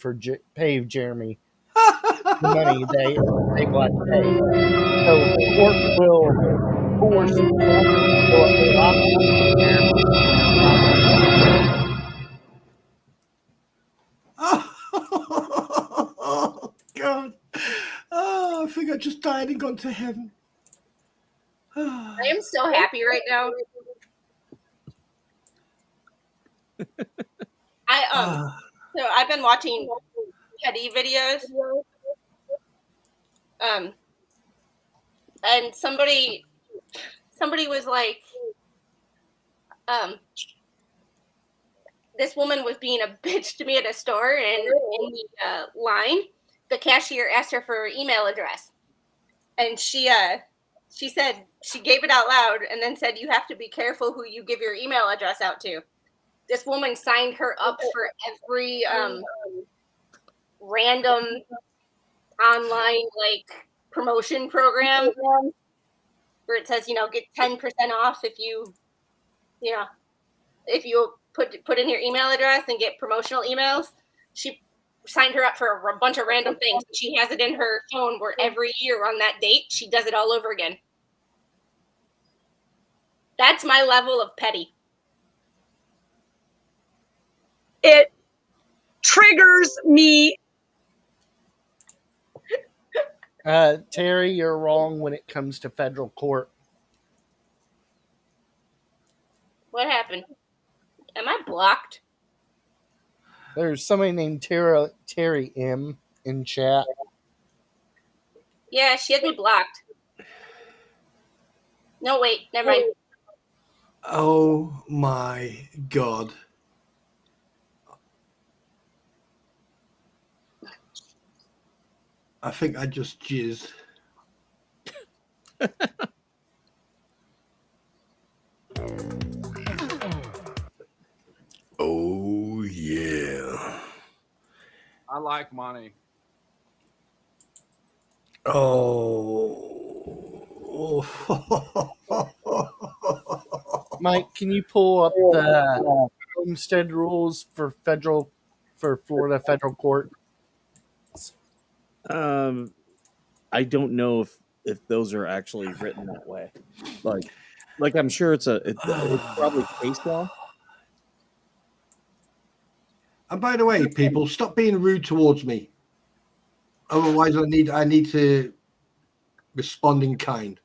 Jeremy the money they want to pay. So the court will force the property to go up for auction for Jeremy. Oh God. Oh, I think I just died and gone to heaven. I am so happy right now. So I've been watching petty videos. And somebody was like, this woman was being a bitch to me at a store, and in the line, the cashier asked her for her email address, and she said she gave it out loud, and then said, "You have to be careful who you give your email address out to." This woman signed her up for every random online promotion program where it says, get 10% off if you put in your email address and get promotional emails. She signed her up for a bunch of random things. She has it in her phone where every year on that date, she does it all over again. That's my level of petty. It triggers me. Terry, you're wrong when it comes to federal court. What happened? Am I blocked? There's somebody named Terry M in chat. Yeah, she had me blocked. No, wait, never mind. Oh my God. I think I just jizzed. Oh yeah. I like money. Oh. Mike, can you pull up the homestead rules for Florida federal court? I don't know if those are actually written that way. Like I'm sure it's probably case law. And by the way, people, stop being rude towards me. Otherwise, I need to respond in kind.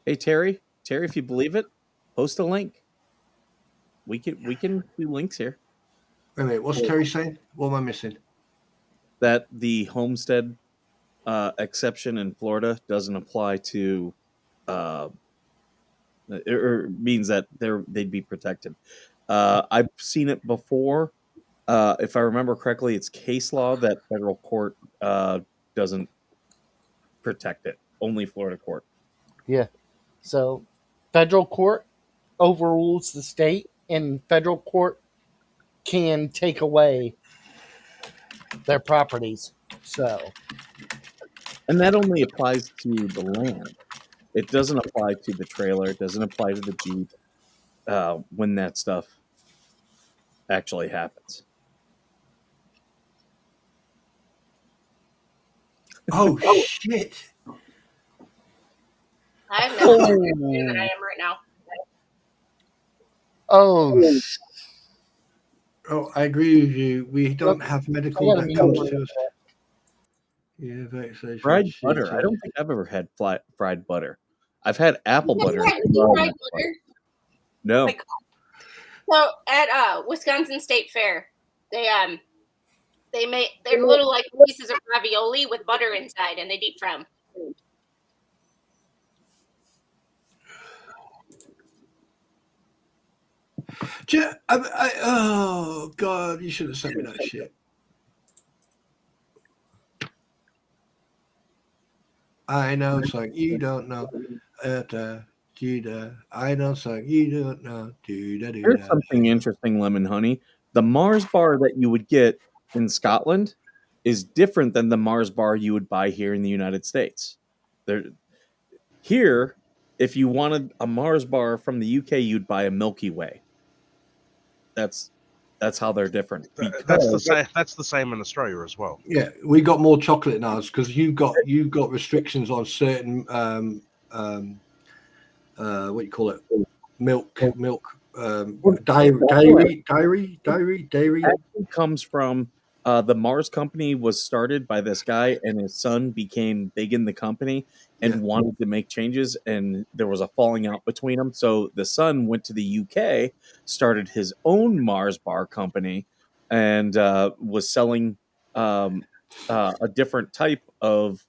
Hey Terry, if you believe it, post a link. We can do links here. Wait a minute, what's Terry saying? What am I missing? That the homestead exception in Florida doesn't apply to, or means that they'd be protected. I've seen it before. If I remember correctly, it's case law that federal court doesn't protect it. Only Florida court. Yeah. So federal court overrules the state, and federal court can take away their properties. So, and that only applies to the land. It doesn't apply to the trailer. It doesn't apply to the Jeep when that stuff actually happens. Oh shit! I have no idea than I am right now. oh, Oh, I agree with you. We don't have medical that comes to us. Yeah, vaccination. Fried butter. I don't think I've ever had fried butter. I've had apple butter. Fried butter? No. So at Wisconsin State Fair, they're little like pieces of ravioli with butter inside, and they deep fry them. Oh God! You should have sent me that shit. I know something you don't know. I know something you don't know. Here's something interesting, Lemon Honey. The Mars bar that you would get in Scotland is different than the Mars bar you would buy here in the United States. Here, if you wanted a Mars bar from the UK, you'd buy a Milky Way. That's how they're different. That's the same in Australia as well. Yeah, we got more chocolate in ours because you've got restrictions on certain what do you call it? Milk. Dairy. Actually comes from the Mars company was started by this guy, and his son became big in the company and wanted to make changes, and there was a falling out between them. So the son went to the UK, started his own Mars bar company, and was selling a different type of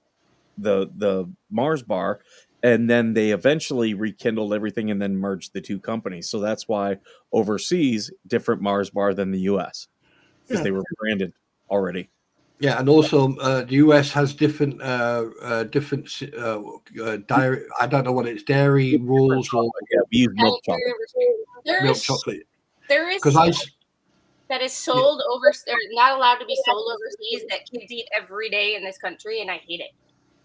the Mars bar. And then they eventually rekindled everything and then merged the two companies. So that's why overseas, different Mars bar than the US, because they were branded already. Yeah, and also the US has different dairy. I don't know what it's dairy rules or we use milk chocolate. Milk chocolate. There is that is sold over, or not allowed to be sold overseas that kids eat every day in this country, and I hate it.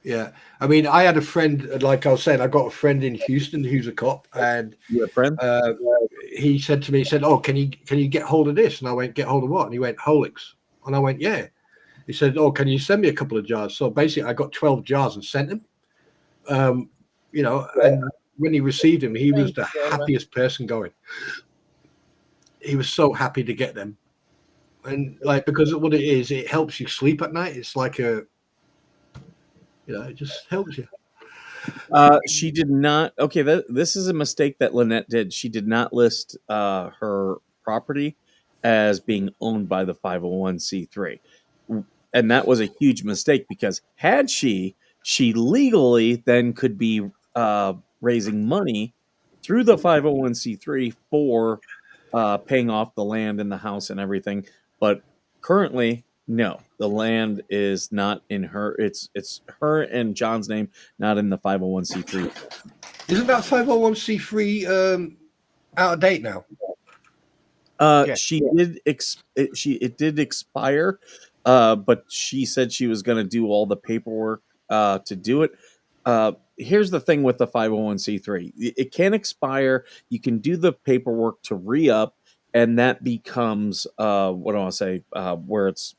Yeah, I mean, I had a friend, like I was saying, I got a friend in Houston who's a cop, and You a friend? he said to me, he said, "Oh, can you get hold of this?" And I went, "Get hold of what?" And he went, "Holix." And I went, "Yeah." He said, "Oh, can you send me a couple of jars?" So basically, I got 12 jars and sent him. And when he received him, he was Thanks, the Sarah. happiest person going. He was so happy to get them, and like because of what it is, it helps you sleep at night. It's like it just helps you. She did not. Okay, this is a mistake that Lynette did. She did not list her property as being owned by the 501c3. And that was a huge mistake because had she legally then could be raising money through the 501c3 for paying off the land and the house and everything. But currently, no, the land is not in her. It's her and John's name, not in the 501c3. Isn't that 501c3 out of date now? Yeah. She did it did expire, but she said she was going to do all the paperwork to do it. Here's the thing with the 501c3. It can expire. You can do the paperwork to re-up, and that becomes what do I want to say, where it's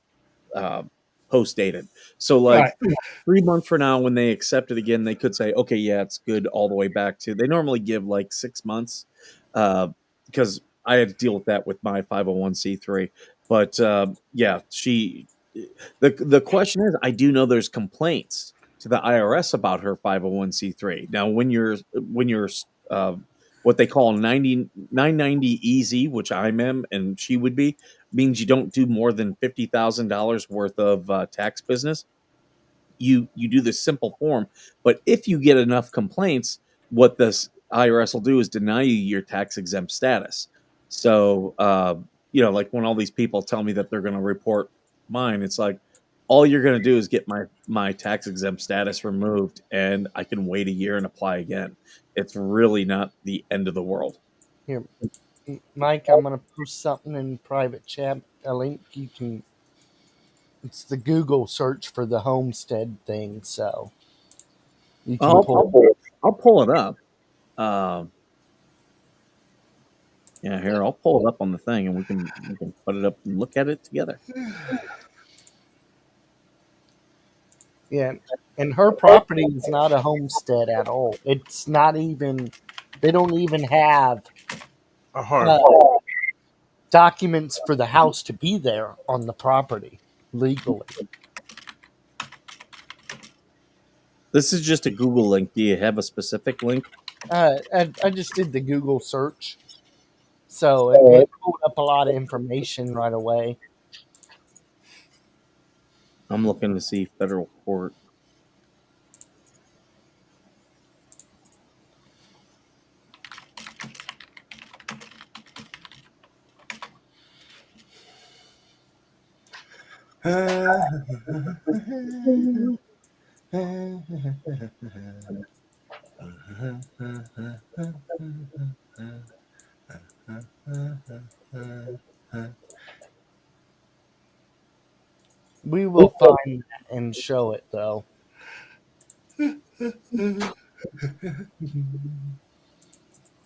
uh, post dated. So like Right. 3 months from now, when they accept it again, they could say, okay, yeah, it's good all the way back to. They normally give like 6 months, because I had to deal with that with my 501c3. But yeah, the question is, I do know there's complaints to the IRS about her 501c3. Now, when you're uh, what they call 990 easy, which I'm in, and she would be, means you don't do more than $50,000 worth of tax business. You do this simple form, but if you get enough complaints, what this IRS will do is deny you your tax exempt status. So like when all these people tell me that they're going to report mine, it's like all you're going to do is get my tax exempt status removed, and I can wait a year and apply again. It's really not the end of the world. Here, Mike, I'm gonna post something in private chat. A link you can. It's the Google search for the homestead thing, so you can I'll pull. I'll pull it up. Um, yeah, here I'll pull it up on the thing, and we can put it up and look at it together. Yeah, and her property is not a homestead at all. It's not even. They don't even have A home. uh, documents for the house to be there on the property legally. This is just a Google link. Do you have a specific link? I just did the Google search, so it pulled up a lot of information right away. I'm looking to see federal court. We will find that and show it though.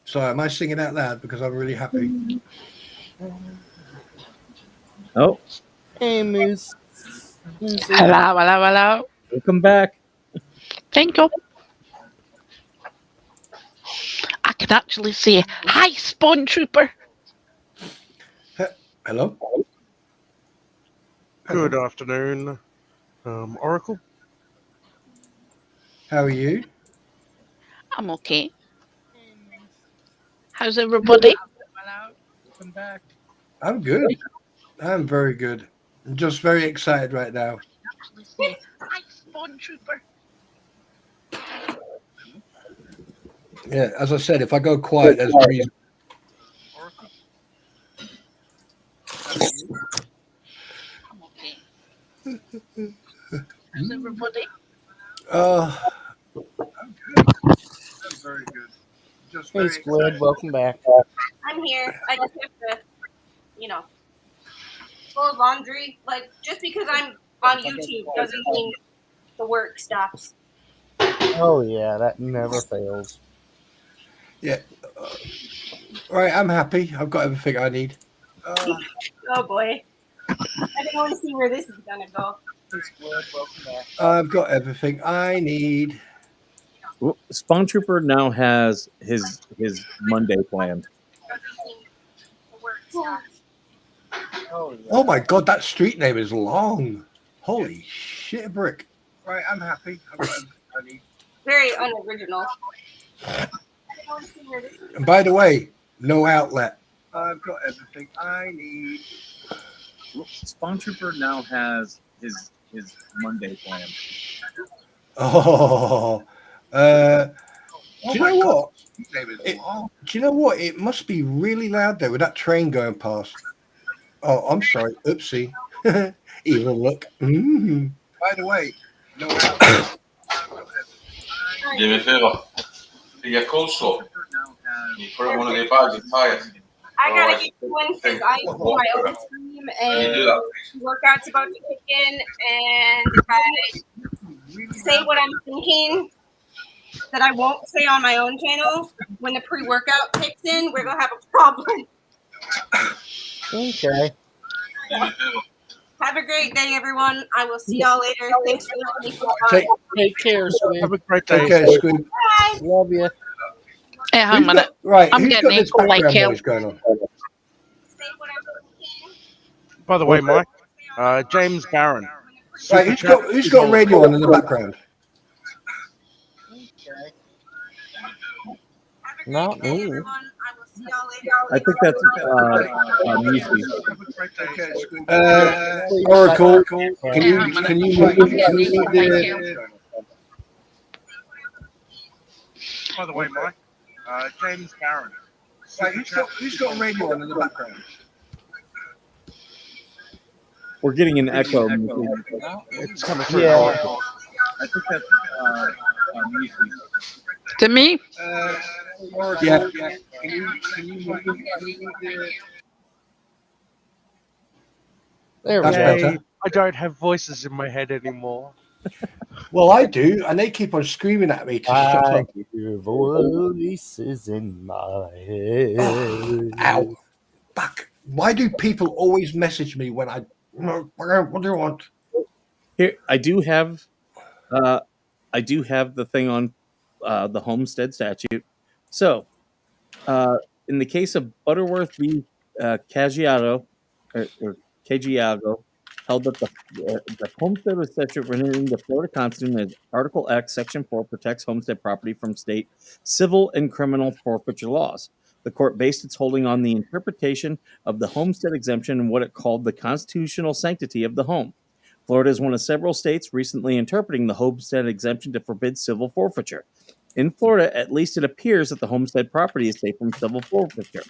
Sorry, am I singing out loud because I'm really happy? Oh, Hey, Moose. Moose. Hello, hello, hello. welcome back. Thank you. I can actually say, hi, Spawn Trooper. Hello? Good afternoon, Oracle. How are you? I'm okay. How's everybody? Welcome back. I'm good. I'm very good. I'm just very excited right now. Actually say, hi, Spawn Trooper. Yeah, as I said, if I go quiet, there's a reason. Oracle. I'm okay. How's everybody? I'm good. I'm very good. Just Hey, very Squid. excited. Welcome back. I'm here. I just have to, fold laundry. Like, just because I'm on YouTube doesn't mean the work stops. Oh yeah, that never fails. Yeah. Right, I'm happy. I've got everything I need. Oh boy. I can only see where this is gonna go. I've got everything I need. Well, Spawn Trooper now has his Monday planned. Oh my god, that street name is long. Holy shit, brick. Right, I'm happy. I've got everything I need. Very unoriginal. And by the way, no outlet. I've got everything I need. Well, Spawn Trooper now has his Monday planned. Oh, do you know what? Do Do you know what? It must be really loud there with that train going past. Oh, I'm sorry. Oopsie. Evil look. Mm. By the way, no outlet. Deve figlia coleslaw. You put it in one of the bags and tie it. I gotta get going because I do my own stream Can you and do that, workout's about to kick in. And if I say what I'm thinking that I won't say on my own channel, when the pre-workout kicks in, we're gonna have a problem. Okay. Have a great day, everyone. I will see y'all later. Thanks for letting me stop Take, by. Take care, Squid. Have a great take day. care, Squid. Bye. Love you. Hang on a Who's minute. got, right, I'm who's getting got this echo like background hell. noise going on? Say what I'm thinking. By the way, Mike, James Barron. Right, Super chat. who's got radio on in the background? Not me. Everyone, I will see y'all later. I think that's Musi. Oracle, can you move the By the way, Mike, James Barron. right, who's got radio on in the background? We're getting an echo. It's coming through. Yeah. Oracle. I think that's Musi. To me, Oracle, yeah. Can you move the There we That's go. better. I don't have voices in my head anymore. Well, I do, and they keep on screaming at me to shut I up. hear voices in my head. Ow. Fuck. Why do people always message me when what do you want? Here, I do have the thing on the homestead statute. So, in the case of Butterworth v. Caggiato, or Caggiago, held that the homestead statute written in the Florida Constitution as Article X, Section 4 protects homestead property from state civil and criminal forfeiture laws. The court based its holding on the interpretation of the homestead exemption and what it called the constitutional sanctity of the home. Florida is one of several states recently interpreting the homestead exemption to forbid civil forfeiture. In Florida, at least it appears that the homestead property is safe from civil forfeiture.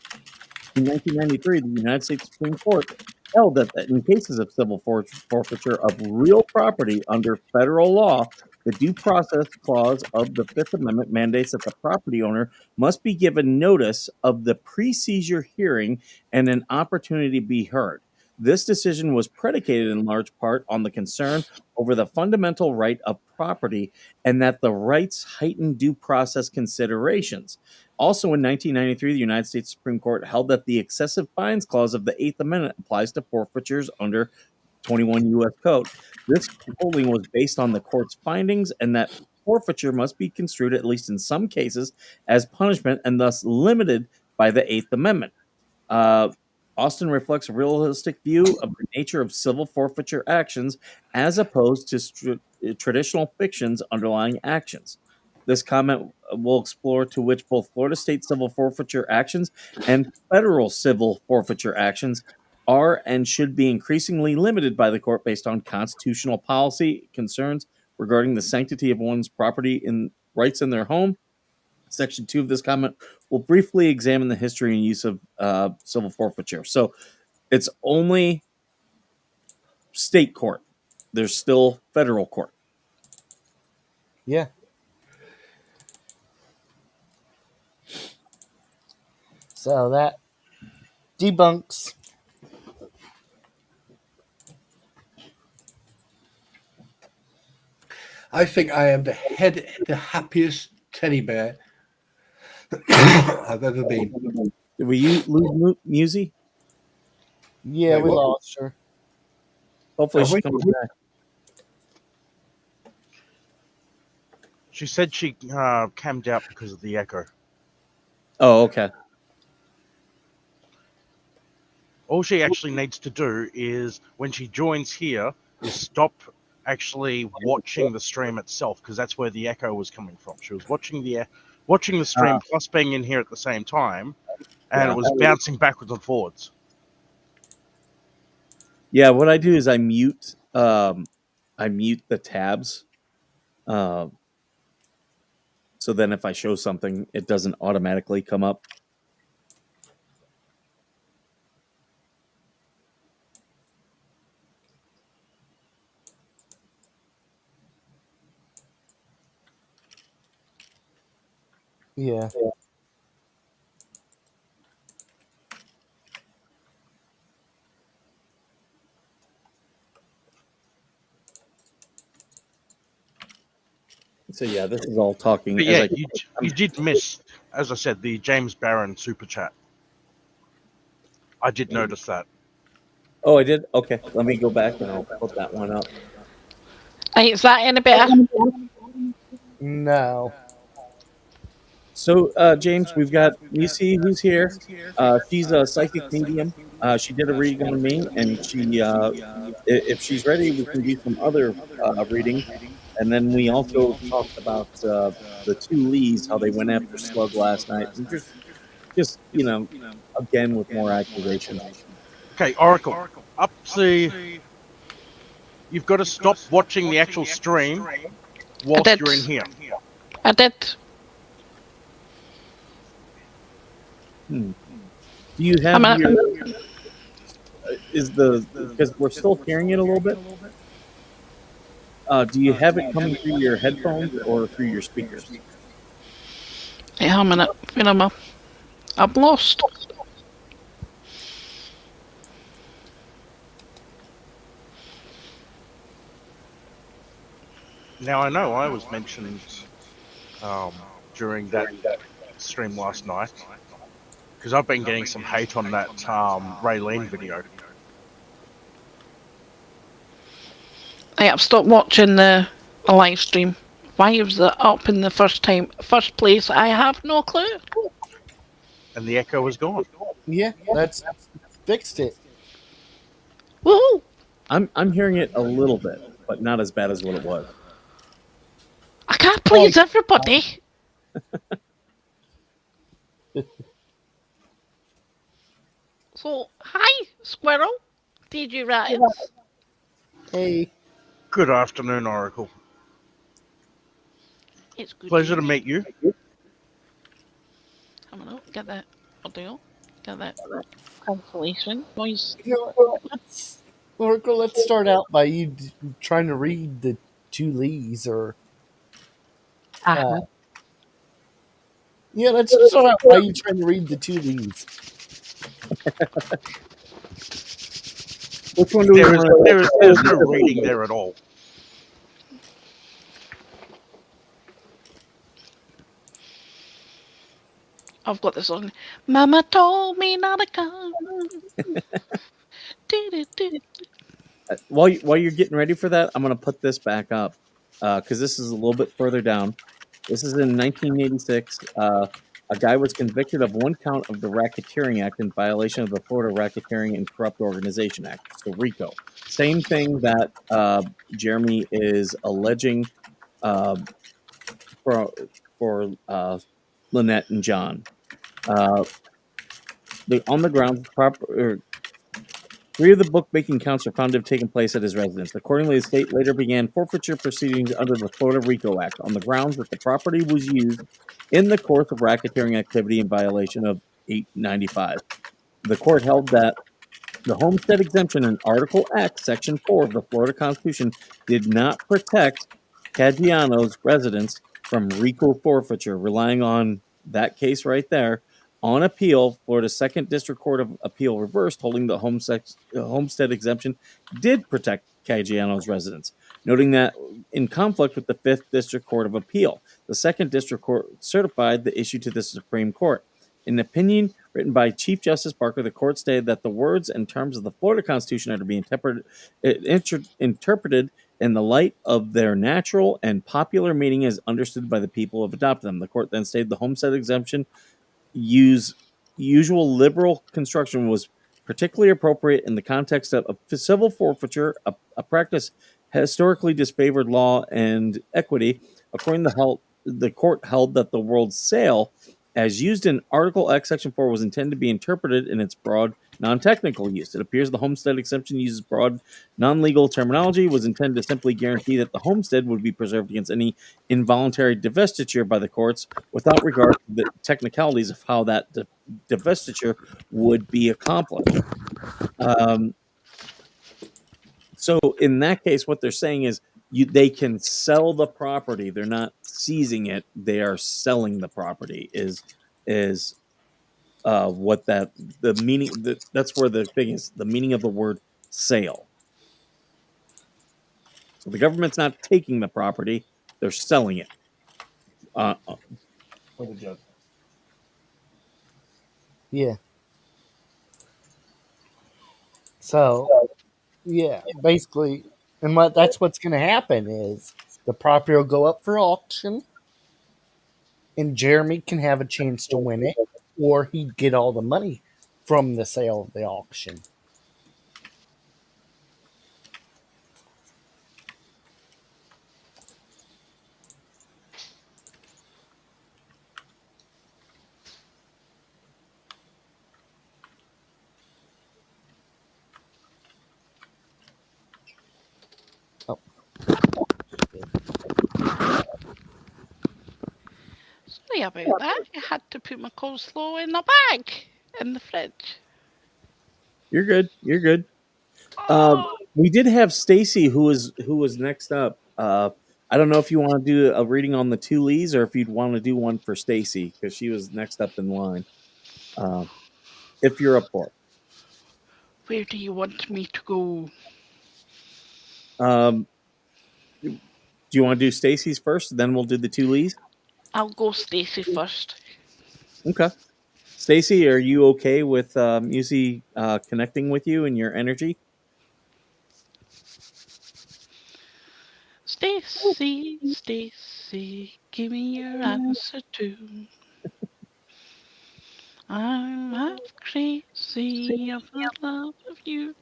In 1993, the United States Supreme Court held that in cases of civil forfeiture of real property under federal law, the Due Process Clause of the Fifth Amendment mandates that the property owner must be given notice of the pre-seizure hearing and an opportunity to be heard. This decision was predicated in large part on the concern over the fundamental right of property and that the rights heightened due process considerations. Also in 1993, the United States Supreme Court held that the excessive fines clause of the Eighth Amendment applies to forfeitures under 21 U.S. Code. This holding was based on the court's findings and that forfeiture must be construed, at least in some cases, as punishment and thus limited by the Eighth Amendment. Uh, Austin reflects a realistic view of the nature of civil forfeiture actions as opposed to traditional fictions underlying actions. This comment will explore to which both Florida state civil forfeiture actions and federal civil forfeiture actions are and should be increasingly limited by the court based on constitutional policy concerns regarding the sanctity of one's property and rights in their home. Section 2 of this comment will briefly examine the history and use of civil forfeiture. So it's only state court. There's still federal court. Yeah. So that debunks. I think I am the happiest teddy bear I've ever been. Did we lose Musi? Yeah, Wait, we what? lost her. Hopefully Have she we? comes back. She said she cammed out because of the echo. Oh, okay. All she actually needs to do is, when she joins here, is stop actually watching the stream itself, because that's where the echo was coming from. She was watching the stream plus being in here at the same time, and Yeah. it was bouncing backwards and forwards. Yeah, what I do is I mute the tabs. So then if I show something, it doesn't automatically come up. Yeah. So yeah, this is all talking But as yeah, I you did miss, as I said, the James Barron super chat. I did notice that. Oh, I did? Okay. Let me go back and I'll put that one up. Hey, is that any better? No. So, James, we've got Missy who's here. She's a psychic medium. She did a reading on me, and if she's ready, we can do some other readings. And then we also talked about the two Lees, how they went after Slug last night, and just again with more accusations. Okay, Oracle, up the. You've got to stop watching the actual stream whilst you're in here. I did. Do you have because we're still hearing it a little bit? Do you have it coming through your headphones or through your speakers? Yeah, I'm in it. I'm lost. Now I know I was mentioned during that stream last night, because I've been getting some hate on that Raylene video. Hey, I've stopped watching the live stream. Why was it up in the first place? I have no clue. And the echo was gone. Yeah, that's fixed it. Woohoo! I'm hearing it a little bit, but not as bad as what it was. I can't please everybody. So, hi, Squirrel. Did you write? Hey. Good afternoon, Oracle. It's good. Pleasure to meet you. Come on, get that audio. Get that cancellation noise. Oracle, let's start out by you trying to read the two Lees, or yeah, let's start out by you trying to read the two Lees. Which one do we want? There's no reading there at all. I've got this on. Mama told me not to come. While you're getting ready for that, I'm going to put this back up because this is a little bit further down. This is in 1986. A guy was convicted of one count of the Racketeering Act in violation of the Florida Racketeering and Corrupt Organization Act, so RICO. Same thing that Jeremy is alleging for Lynette and John. On the grounds, three of the bookmaking counts are found to have taken place at his residence. Accordingly, the state later began forfeiture proceedings under the Florida RICO Act on the grounds that the property was used in the course of racketeering activity in violation of 895. The court held that the homestead exemption in Article X, Section 4 of the Florida Constitution did not protect Caggiano's residents from RICO forfeiture, relying on that case right there. On appeal, Florida's Second District Court of Appeal reversed, holding the homestead exemption did protect Caggiano's residents, noting that in conflict with the Fifth District Court of Appeal. The Second District Court certified the issue to the Supreme Court. In an opinion written by Chief Justice Barker, the court stated that the words and terms of the Florida Constitution are to be interpreted in the light of their natural and popular meaning as understood by the people who have adopted them. The court then stated the homestead exemption usual liberal construction was particularly appropriate in the context of civil forfeiture, a practice historically disfavored law and equity. According to the court held that the word sale, as used in Article X, Section 4, was intended to be interpreted in its broad, non-technical use. It appears the homestead exemption uses broad, non-legal terminology, was intended to simply guarantee that the homestead would be preserved against any involuntary divestiture by the courts without regard to the technicalities of how that divestiture would be accomplished. So in that case, what they're saying is they can sell the property. They're not seizing it. They are selling the property. Is what that the meaning that's where the thing is, the meaning of the word sale. So the government's not taking the property; they're selling it. For the judge. Yeah. So, yeah, basically, and that's what's going to happen is the property will go up for auction, and Jeremy can have a chance to win it, or he'd get all the money from the sale of the auction. Oh. Sorry about that. I had to put my coleslaw in a bag in the fridge. You're good. You're good. We did have Stacy who was next up. I don't know if you want to do a reading on the two Lees or if you'd want to do one for Stacy because she was next up in line. If you're up for it. Where do you want me to go? Do you want to do Stacy's first? Then we'll do the two Lees. I'll go Stacy first. Okay. Stacy, are you okay with Musi connecting with you and your energy? Stacy, Stacy, give me your answer too. I'm half crazy of the love of you.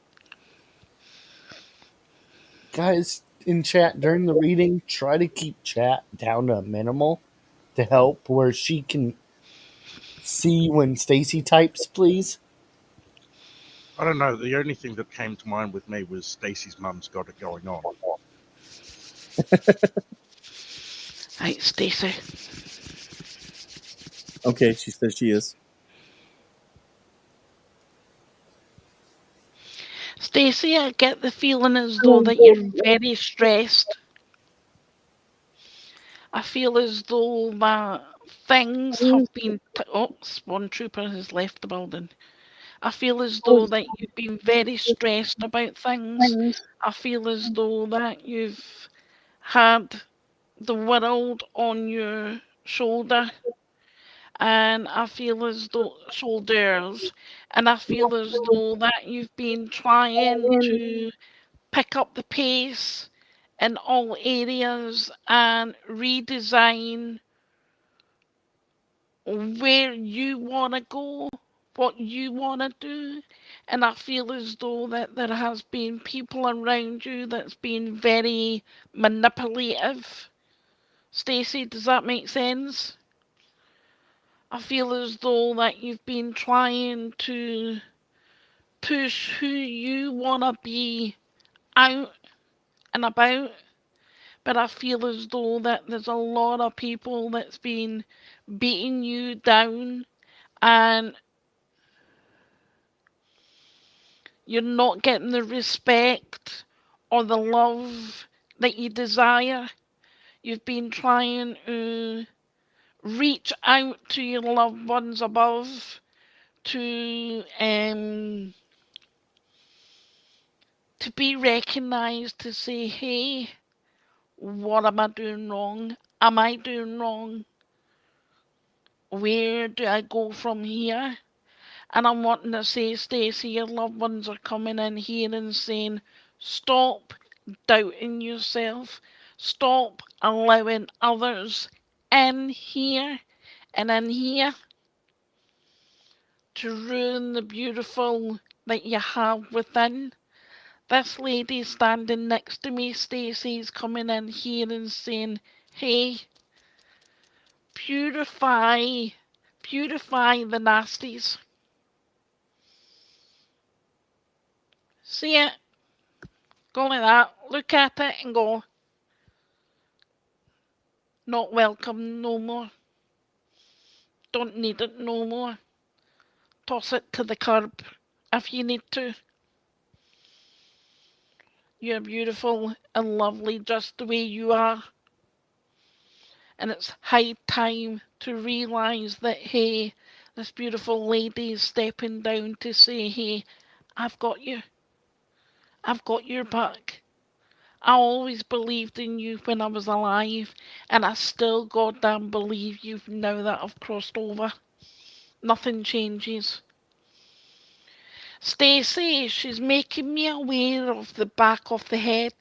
Guys in chat during the reading, try to keep chat down to minimal to help where she can see when Stacy types, please. I don't know. The only thing that came to mind with me was Stacey's mum's got it going on. Right, Stacy. Okay, she says she is. Stacy, I get the feeling as though that you're very stressed. I feel as though that things have been... Spawn Trooper has left the building. I feel as though that you've been very stressed about things. I feel as though that you've had the world on your shoulder. And I feel as though... shoulders. And I feel as though that you've been trying to pick up the pace in all areas and redesign where you want to go, what you want to do. And I feel as though that there has been people around you that's been very manipulative. Stacey, does that make sense? I feel as though that you've been trying to push who you want to be out and about, but I feel as though that there's a lot of people that's been beating you down and you're not getting the respect or the love that you desire. You've been trying to reach out to your loved ones above to be recognized, to say, hey, What am I doing wrong? Am I doing wrong? Where do I go from here? And I'm wanting to say, Stacey, your loved ones are coming in here and saying, stop doubting yourself. Stop allowing others in here and in here to ruin the beautiful that you have within. This lady standing next to me, Stacey's coming in here and saying, hey, purify, purify the nasties. See it? Go like that. Look at it and go, not welcome no more. Don't need it no more. Toss it to the curb if you need to. You're beautiful and lovely just the way you are. And it's high time to realise that, hey, this beautiful lady is stepping down to say, hey, I've got you. I've got your back. I always believed in you when I was alive, and I still goddamn believe you now that I've crossed over. Nothing changes. Stacey, she's making me aware of the back of the head.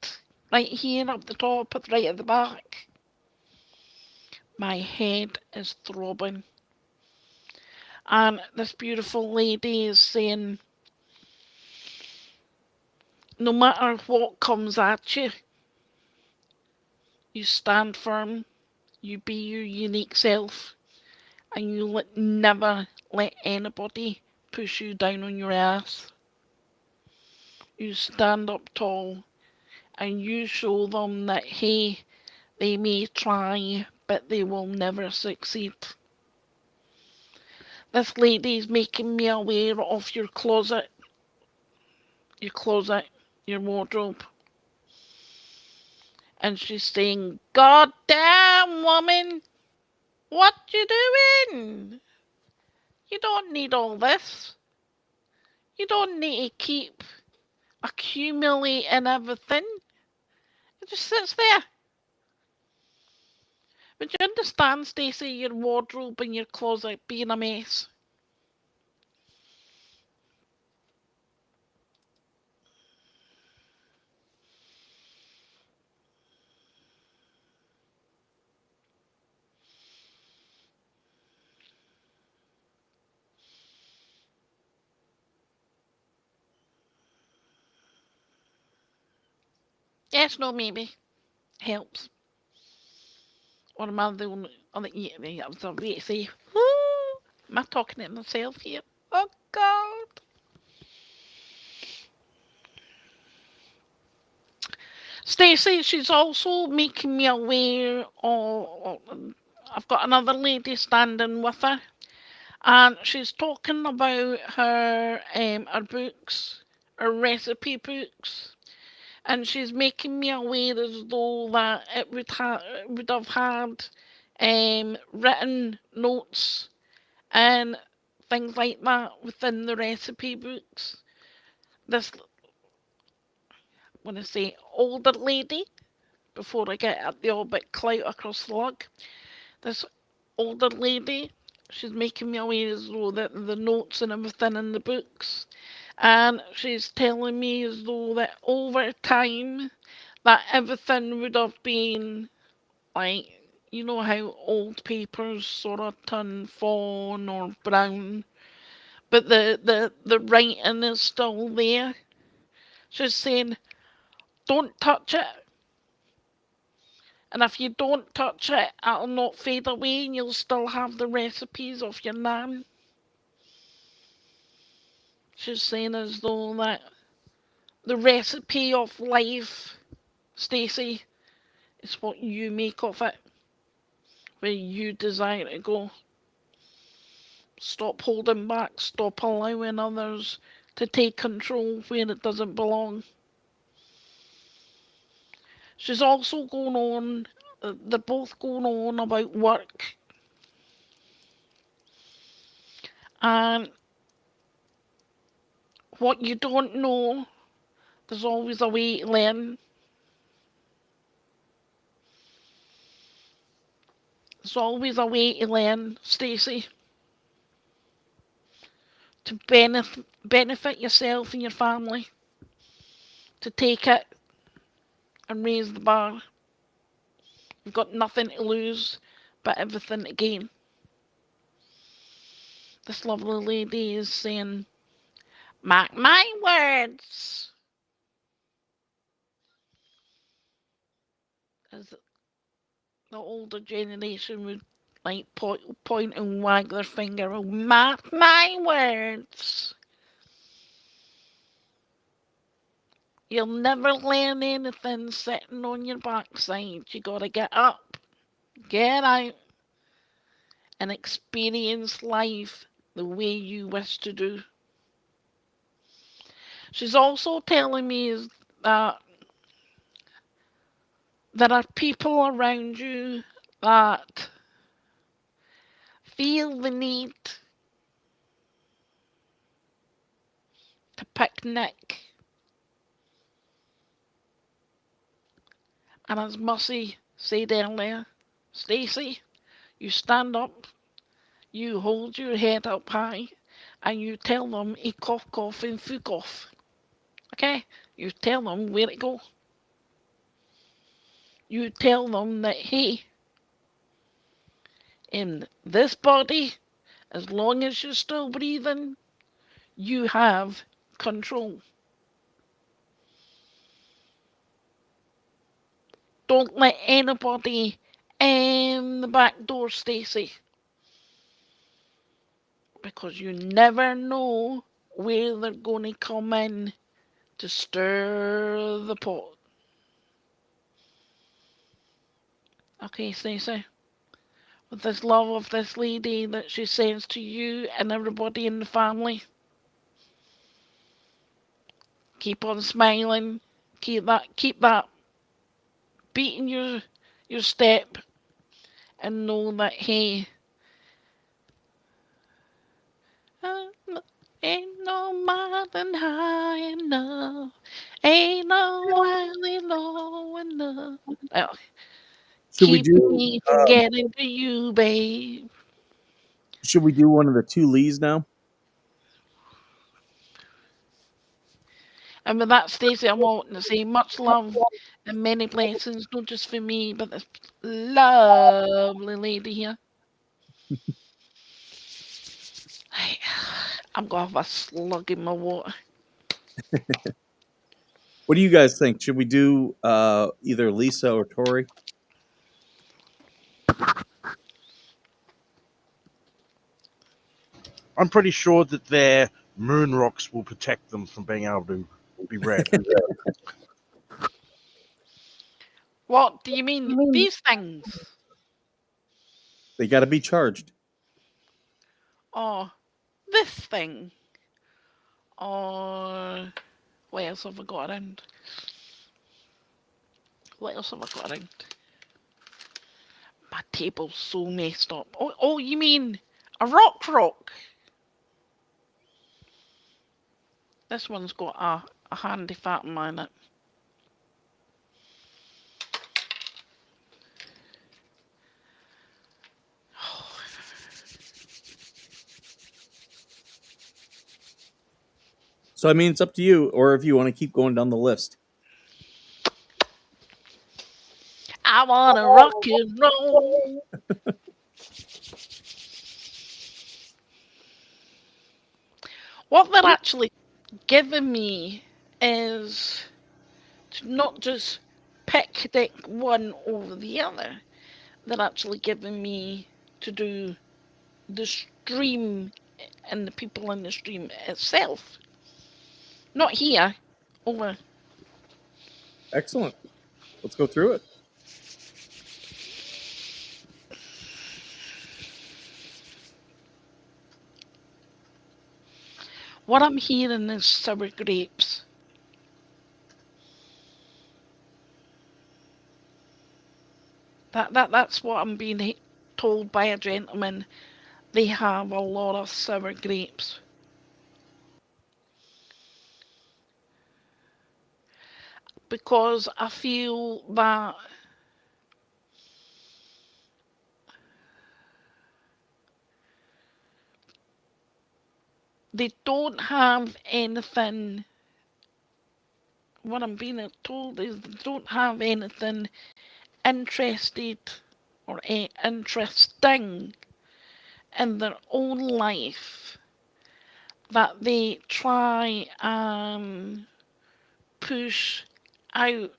Right here up the top, right at the back. My head is throbbing. And this beautiful lady is saying, no matter what comes at you, you stand firm, you be your unique self, and you never let anybody push you down on your ass. You stand up tall, and you show them that, hey, they may try, but they will never succeed. This lady's making me aware of your closet, your wardrobe. And she's saying, God damn, woman, what you doing? You don't need all this. You don't need to keep accumulating everything. It just sits there. But you understand, Stacey, your wardrobe and your closet being a mess. Yes, no, maybe. Helps. Or am I the only... Yeah, I was about to say, whoo, am I talking to myself here? Oh, God. Stacey, she's also making me aware of... I've got another lady standing with her, and she's talking about her books, her recipe books, and she's making me aware as though that it would have had written notes and things like that within the recipe books. This, when I say older lady, before I get at the old bit clout across the lug, this older lady, she's making me aware as though that the notes and everything in the books, and she's telling me as though that over time that everything would have been like, you know how old papers sort of turn fawn or brown, but the writing is still there. She's saying, don't touch it. And if you don't touch it, it'll not fade away and you'll still have the recipes of your nan. She's saying as though that the recipe of life, Stacey, is what you make of it, where you desire to go. Stop holding back, stop allowing others to take control where it doesn't belong. She's also going on, they're both going on about work. And what you don't know, there's always a way to learn. There's always a way to learn, Stacey. To benefit yourself and your family. To take it and raise the bar. You've got nothing to lose, but everything to gain. This lovely lady is saying, mark my words. As the older generation would like point and wag their finger. Oh, mark my words. You'll never learn anything sitting on your backside. You gotta get up, get out, and experience life the way you wish to do. She's also telling me that there are people around you that feel the need to picnic. And as Mussy said earlier, Stacey, you stand up, you hold your head up high, and you tell them a cough cough and fuck off. Okay? You tell them where to go. You tell them that, hey, in this body, as long as you're still breathing, you have control. Don't let anybody in the back door, Stacey. Because you never know where they're going to come in to stir the pot. Okay, Stacey. With this love of this lady that she sends to you and everybody in the family. Keep on smiling. Keep that beating your step, and know that, hey, ain't no mountain high enough, ain't no valley low enough. Well, Should we keep do me from getting to you, babe. should we do one of the two Lees now? And with that, Stacey, I'm wanting to say much love and many blessings, not just for me, but this lovely lady here. I'm going to have a slug in my water. What do you guys think? Should we do either Lisa or Tori? I'm pretty sure that their moon rocks will protect them from being able to be read. What do you mean? These things? They got to be charged. Or this thing? Or what else have I got around? What else have I got around? My table's so messed up. Oh, you mean a rock? This one's got a handy fatten in it. So I mean, it's up to you, or if you want to keep going down the list. I wanna rock and roll. What they're actually giving me is to not just picnic one over the other. They're actually giving me to do the stream and the people in the stream itself. Not here, over. Excellent. Let's go through it. What I'm hearing is sour grapes. That's what I'm being told by a gentleman. They have a lot of sour grapes. Because I feel that they don't have anything. What I'm being told is they don't have anything interested or interesting in their own life that they try and push out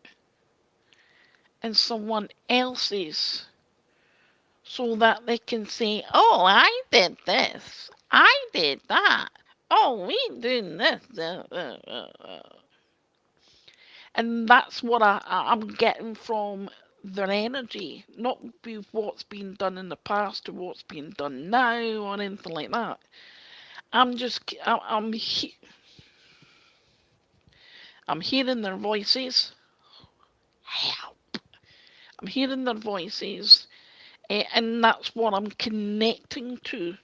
in someone else's so that they can say, oh, I did this, I did that, oh, we doing this. And that's what I'm getting from their energy, not with what's been done in the past or what's being done now or anything like that. I'm hearing their voices. Help! I'm hearing their voices, and that's what I'm connecting to.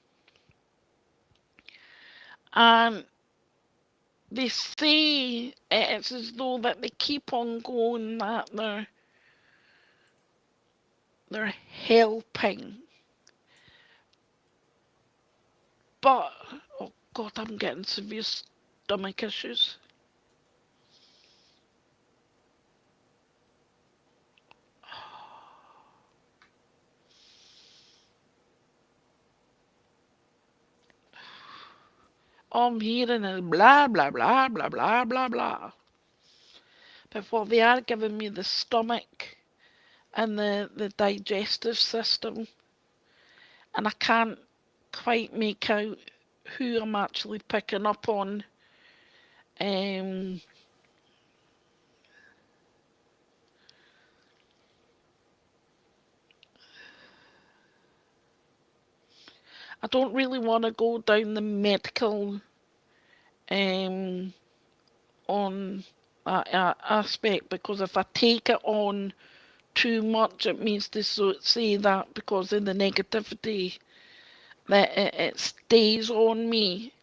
And they say it's as though that they keep on going, that they're helping. But oh God, I'm getting severe stomach issues. All I'm hearing is blah blah blah blah blah blah blah. But what they are giving me, the stomach and the digestive system, and I can't quite make out who I'm actually picking up on. Um, I don't really want to go down the medical on that aspect, because if I take it on too much, it means to say that because of the negativity that it stays on me.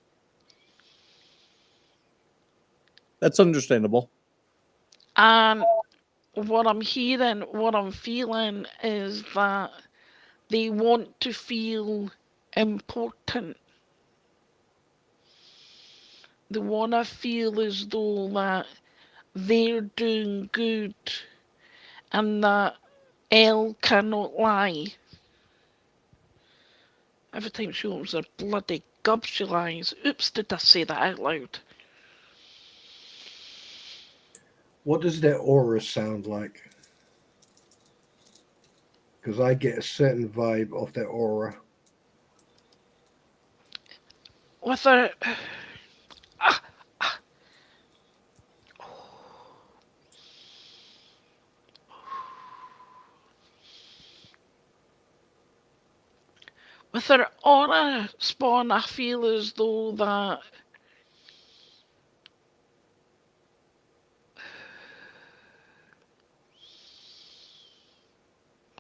That's understandable. And what I'm hearing, what I'm feeling is that they want to feel important. They want to feel as though that they're doing good and that L cannot lie. Every time she opens her bloody gob, she lies. Oops, did I say that out loud? What does their aura sound like? Because I get a certain vibe off their aura. With her... With her aura, Spawn, I feel as though that...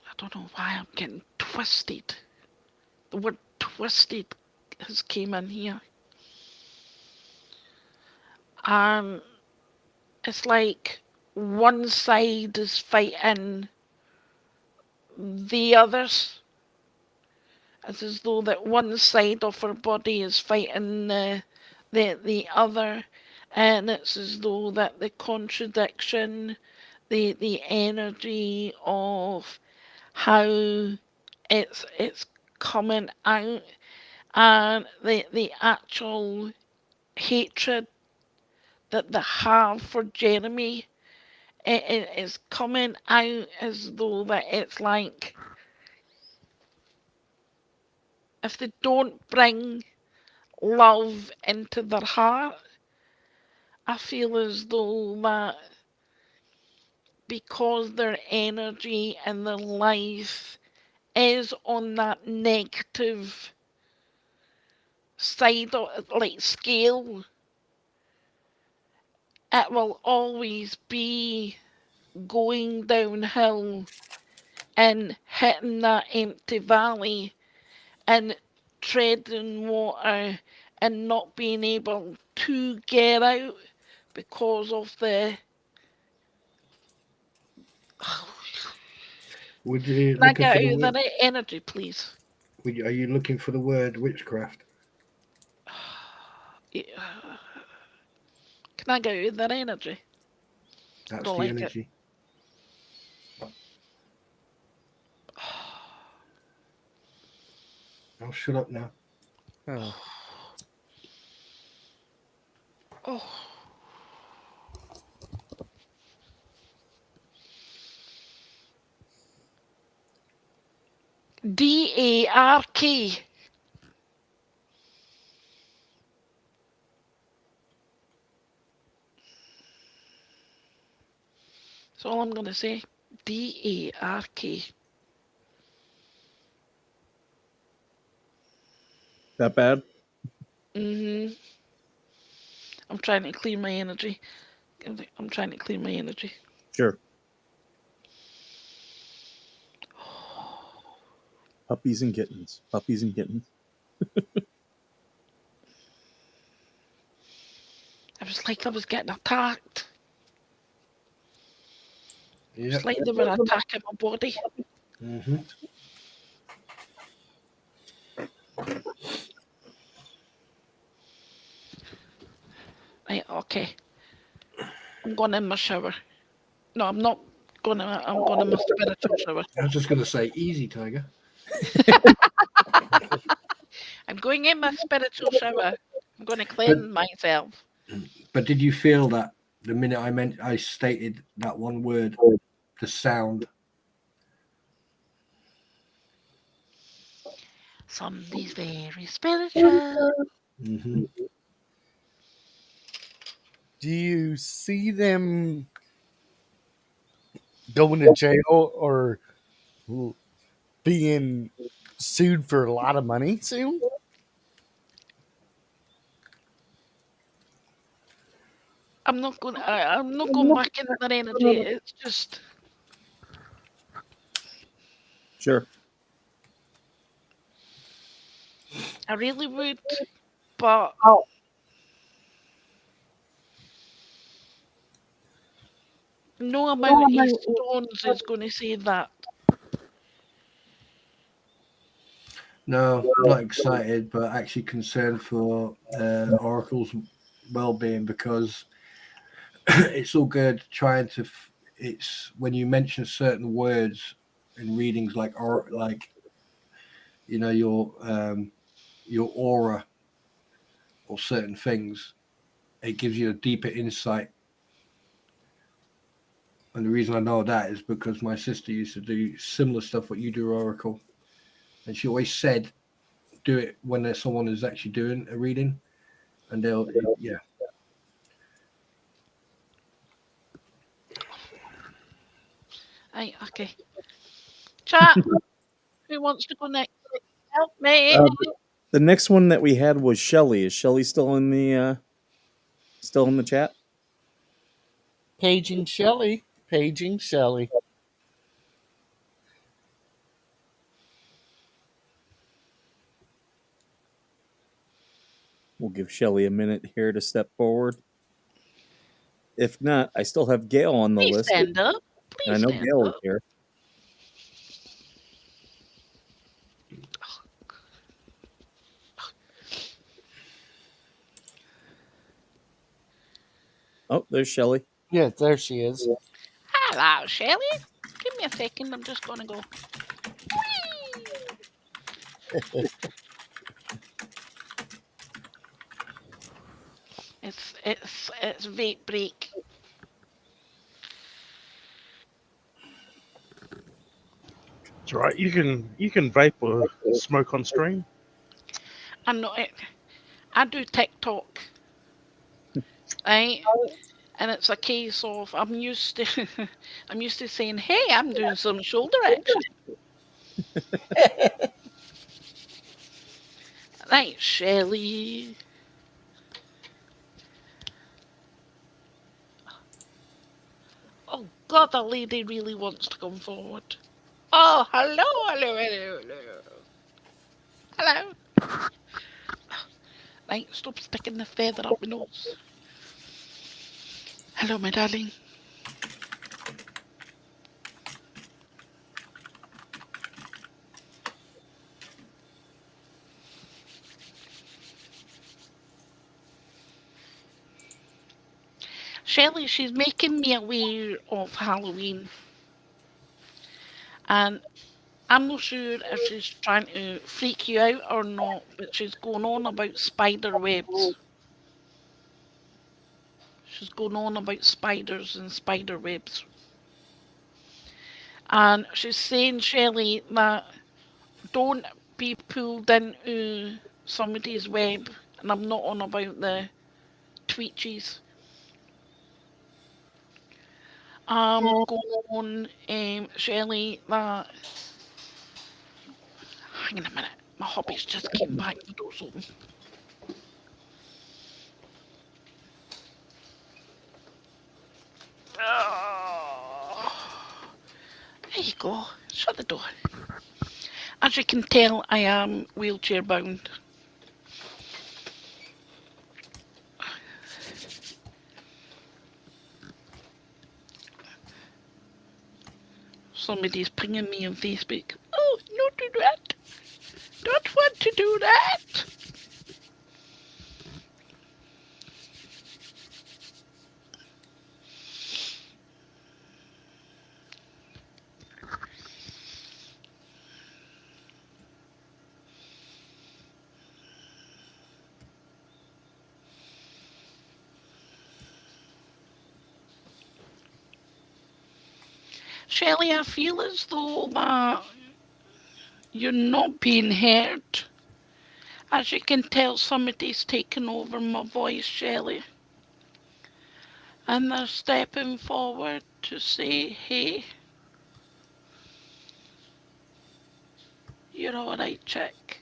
I don't know why I'm getting twisted. The word twisted has came in here. And it's like one side is fighting the others. It's as though that one side of her body is fighting the other, and it's as though that the contradiction, the energy of how it's coming out, and the actual hatred that they have for Jeremy, it is coming out as though that it's like, if they don't bring love into their heart, I feel as though that because their energy and their life is on that negative side of, like, scale, it will always be going downhill and hitting that empty valley and treading water and not being able to get out because of the... Would you Can I looking get for out the of word? that energy, please? Are you looking for the word witchcraft? Yeah. Can I get you that energy? I That's don't the like it. energy. Oh, shut up now. Oh. Oh. DARK. That's all I'm going to say. DARK. That bad? Mm-hmm. I'm trying to clean my energy. I'm trying to clean my energy. Sure. Puppies and kittens. Puppies and kittens. I was like I was getting attacked. Yeah. It's like they were attacking my body. Mm-hmm. Right, okay. I'm going in my shower. No, I'm not going to. I'm going in my spiritual shower. I was just going to say, easy, Tiger. I'm going in my spiritual shower. I'm going to cleanse But, myself. but did you feel that the minute I stated that one word, the sound? Somebody's very spiritual. Mm-hmm. Do you see them going to jail or being sued for a lot of money soon? I'm not going. I'm not going back into that energy. It's just. Sure. I really would, but no amount of stones is going to say that. No, not excited, but actually concerned for Oracle's well-being because it's all good trying to. It's when you mention certain words in readings like your aura or certain things, it gives you a deeper insight. And the reason I know that is because my sister used to do similar stuff what you do, Oracle, and she always said, "Do it when there's someone who's actually doing a reading," and yeah. Right, okay. Chat. Who wants to go next? Help me. The next one that we had was Shelly. Is Shelly still in the chat? Paging Shelley. Paging Shelley. We'll give Shelly a minute here to step forward. If not, I still have Gail on the Please list. stand up. And I Please know stand Gail is up. here. Oh, there's Shelly. Yeah, there she is. Hello, Shelley. Give me a second. I'm just going to go. It's vape break. That's right. You can vape or smoke on stream. I'm not. I do TikTok, right? And it's a case of I'm used to I'm used to saying, "Hey, I'm doing some shoulder action." Right, Shelley. Oh God, the lady really wants to come forward. Oh, hello, hello, hello, hello. Hello. Right, stop sticking the feather up my nose. Hello, my darling. Shelley, she's making me aware of Halloween. And I'm not sure if she's trying to freak you out or not, but she's going on about spider webs. She's going on about spiders and spider webs. And she's saying, Shelley, that don't be pulled into somebody's web. And I'm not on about the tweeches. Going on, Shelley, that. Hang on a minute. My hobbies just came back. The door's open. Oh, there you go. Shut the door. As you can tell, I am wheelchair bound. Somebody's pinging me on Facebook. Oh, not do that. Don't want to do that. Shelley, I feel as though that you're not being heard. As you can tell, somebody's taken over my voice, Shelley. And they're stepping forward to say, hey, you're alright, chick.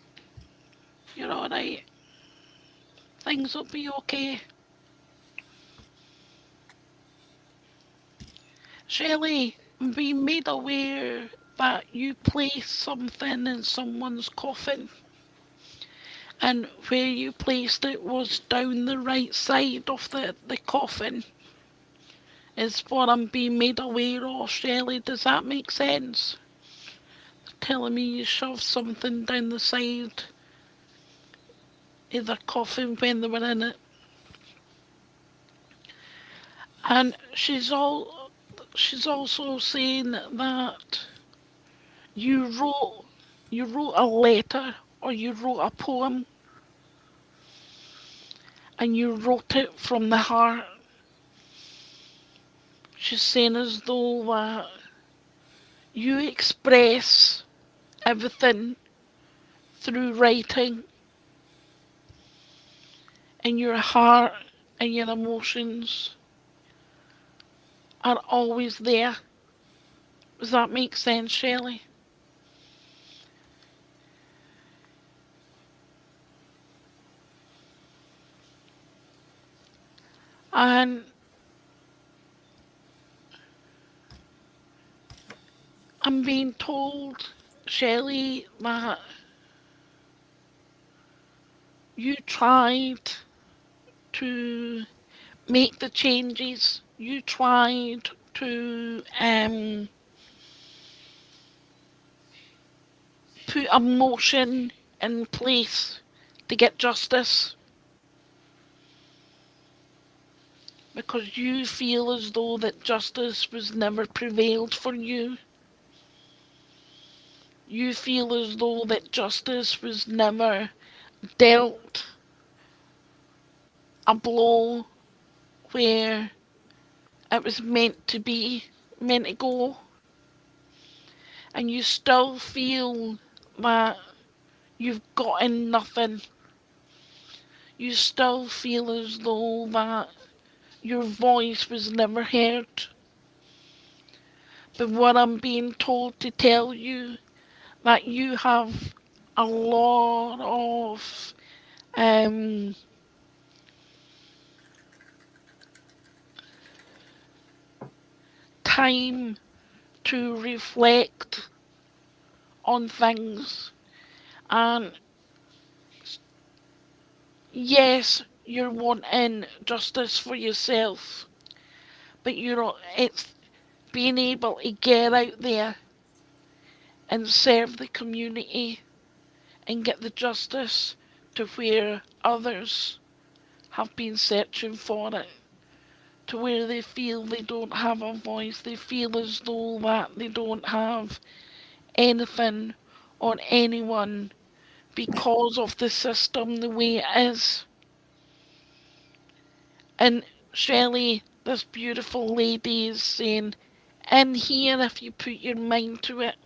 You're alright. Things will be okay. Shelley, I'm being made aware that you placed something in someone's coffin. And where you placed it was down the right side of the coffin. Is what I'm being made aware of, Shelley. Does that make sense? Telling me you shoved something down the side of the coffin when they were in it. And she's also saying that you wrote a letter or you wrote a poem and you wrote it from the heart. She's saying as though you express everything through writing, and your heart and your emotions are always there. Does that make sense, Shelley? And I'm being told, Shelley, that you tried to make the changes. You tried to put a motion in place to get justice because you feel as though that justice was never prevailed for you. You feel as though that justice was never dealt a blow where it was meant to be, meant to go, and you still feel that you've gotten nothing. You still feel as though that your voice was never heard. But what I'm being told to tell you, that you have a lot of time to reflect on things. And yes, you're wanting justice for yourself, but it's being able to get out there and serve the community and get the justice to where others have been searching for it. to where they feel they don't have a voice. They feel as though that they don't have anything on anyone because of the system the way it is. And Shelley, this beautiful lady, is saying, in here, if you put your mind to it,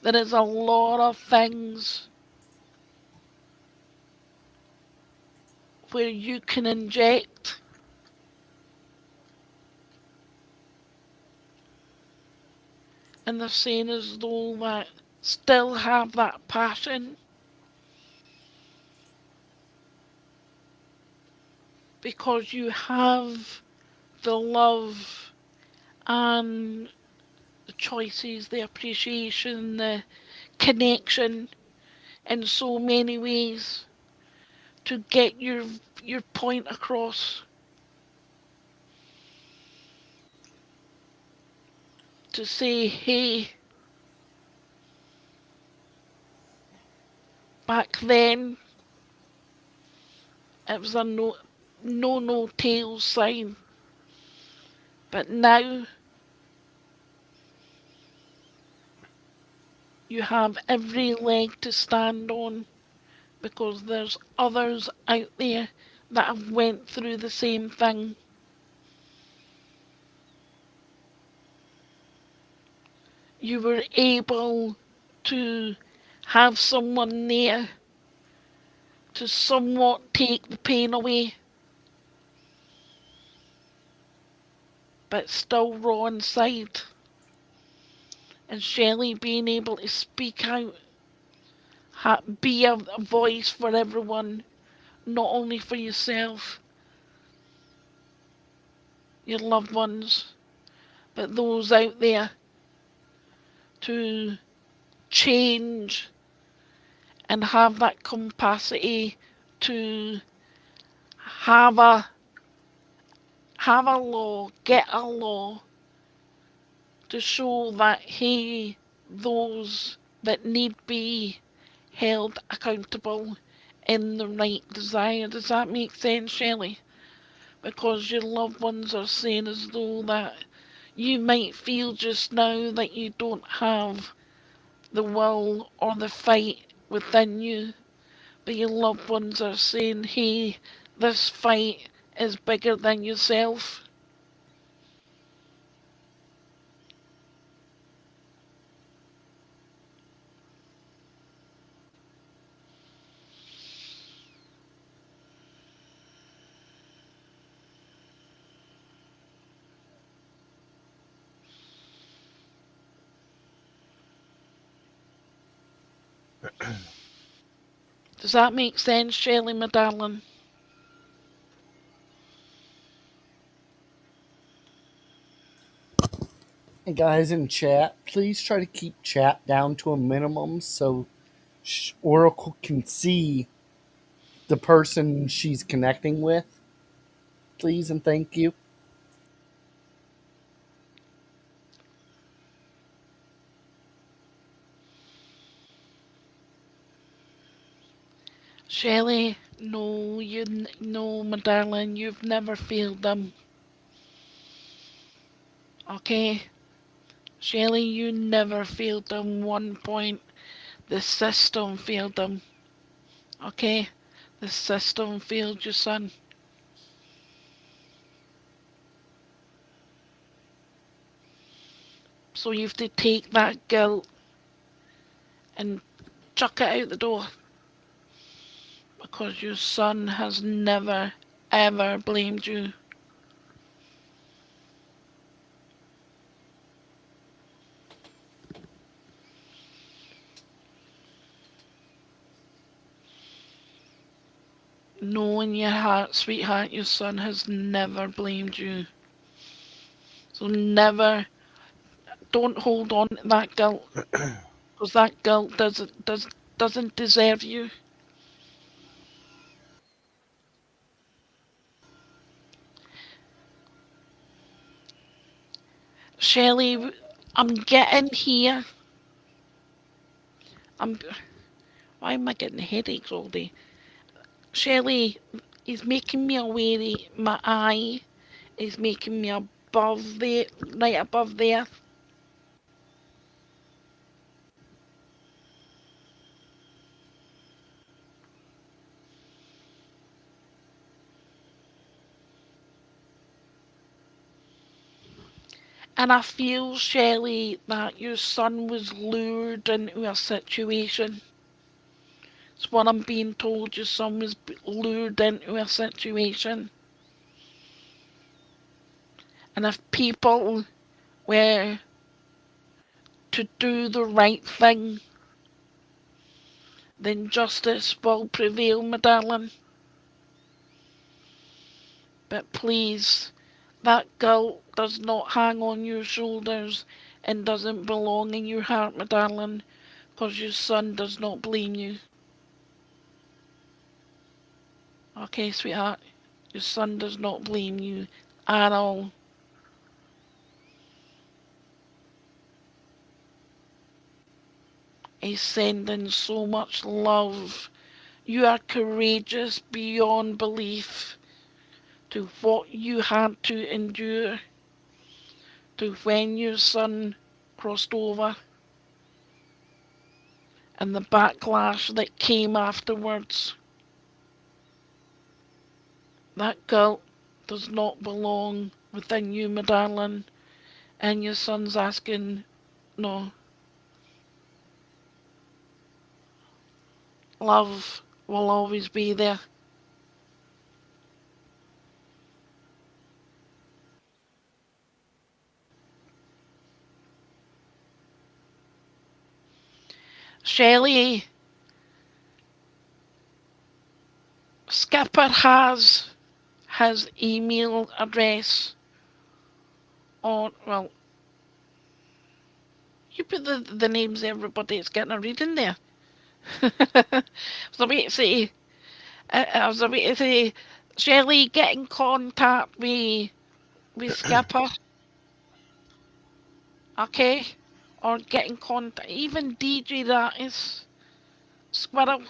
there is a lot of things where you can inject. And they're saying as though that still have that passion because you have the love and the choices, the appreciation, the connection in so many ways to get your point across. To say, hey, back then it was a no tails sign, but now you have every leg to stand on because there's others out there that have went through the same thing. You were able to have someone there to somewhat take the pain away, but still raw inside. And Shelley being able to speak out, be a voice for everyone, not only for yourself, your loved ones, but those out there to change and have that capacity to have a law, get a law to show that hey, those that need be held accountable in the right desire. Does that make sense, Shelley? Because your loved ones are saying as though that you might feel just now that you don't have the will or the fight within you, but your loved ones are saying, hey, this fight is bigger than yourself. Does that make sense, Shelley, my darling? Hey guys in chat, please try to keep chat down to a minimum so Oracle can see the person she's connecting with. Please and thank you. Shelley, no, my darling, you've never failed them. Okay? Shelley, you never failed them 1 point. The system failed them. Okay? The system failed your son. So you have to take that guilt and chuck it out the door. Because your son has never, ever blamed you. Know in your heart, sweetheart, your son has never blamed you. So never, don't hold on to that guilt. Because that guilt doesn't deserve you. Shelley, I'm getting here. Why am I getting headaches all day? Shelley is making me aware of my eye is making me above the right above there. And I feel, Shelley, that your son was lured into a situation. It's what I'm being told. Your son was lured into a situation. And if people were to do the right thing, then justice will prevail, my darling. But please, that guilt does not hang on your shoulders and doesn't belong in your heart, my darling, because your son does not blame you. Okay, sweetheart? Your son does not blame you at all. He's sending so much love. You are courageous beyond belief to what you had to endure, to when your son crossed over, and the backlash that came afterwards. That guilt does not belong within you, my darling, and your son's asking, no. Love will always be there. Shelley, Skipper has his email address on, well, you put the names of everybody that's getting a reading there. I was about to say, Shelley, get in contact with Skipper, okay? Or get in contact, even DJ, that is Squirrel.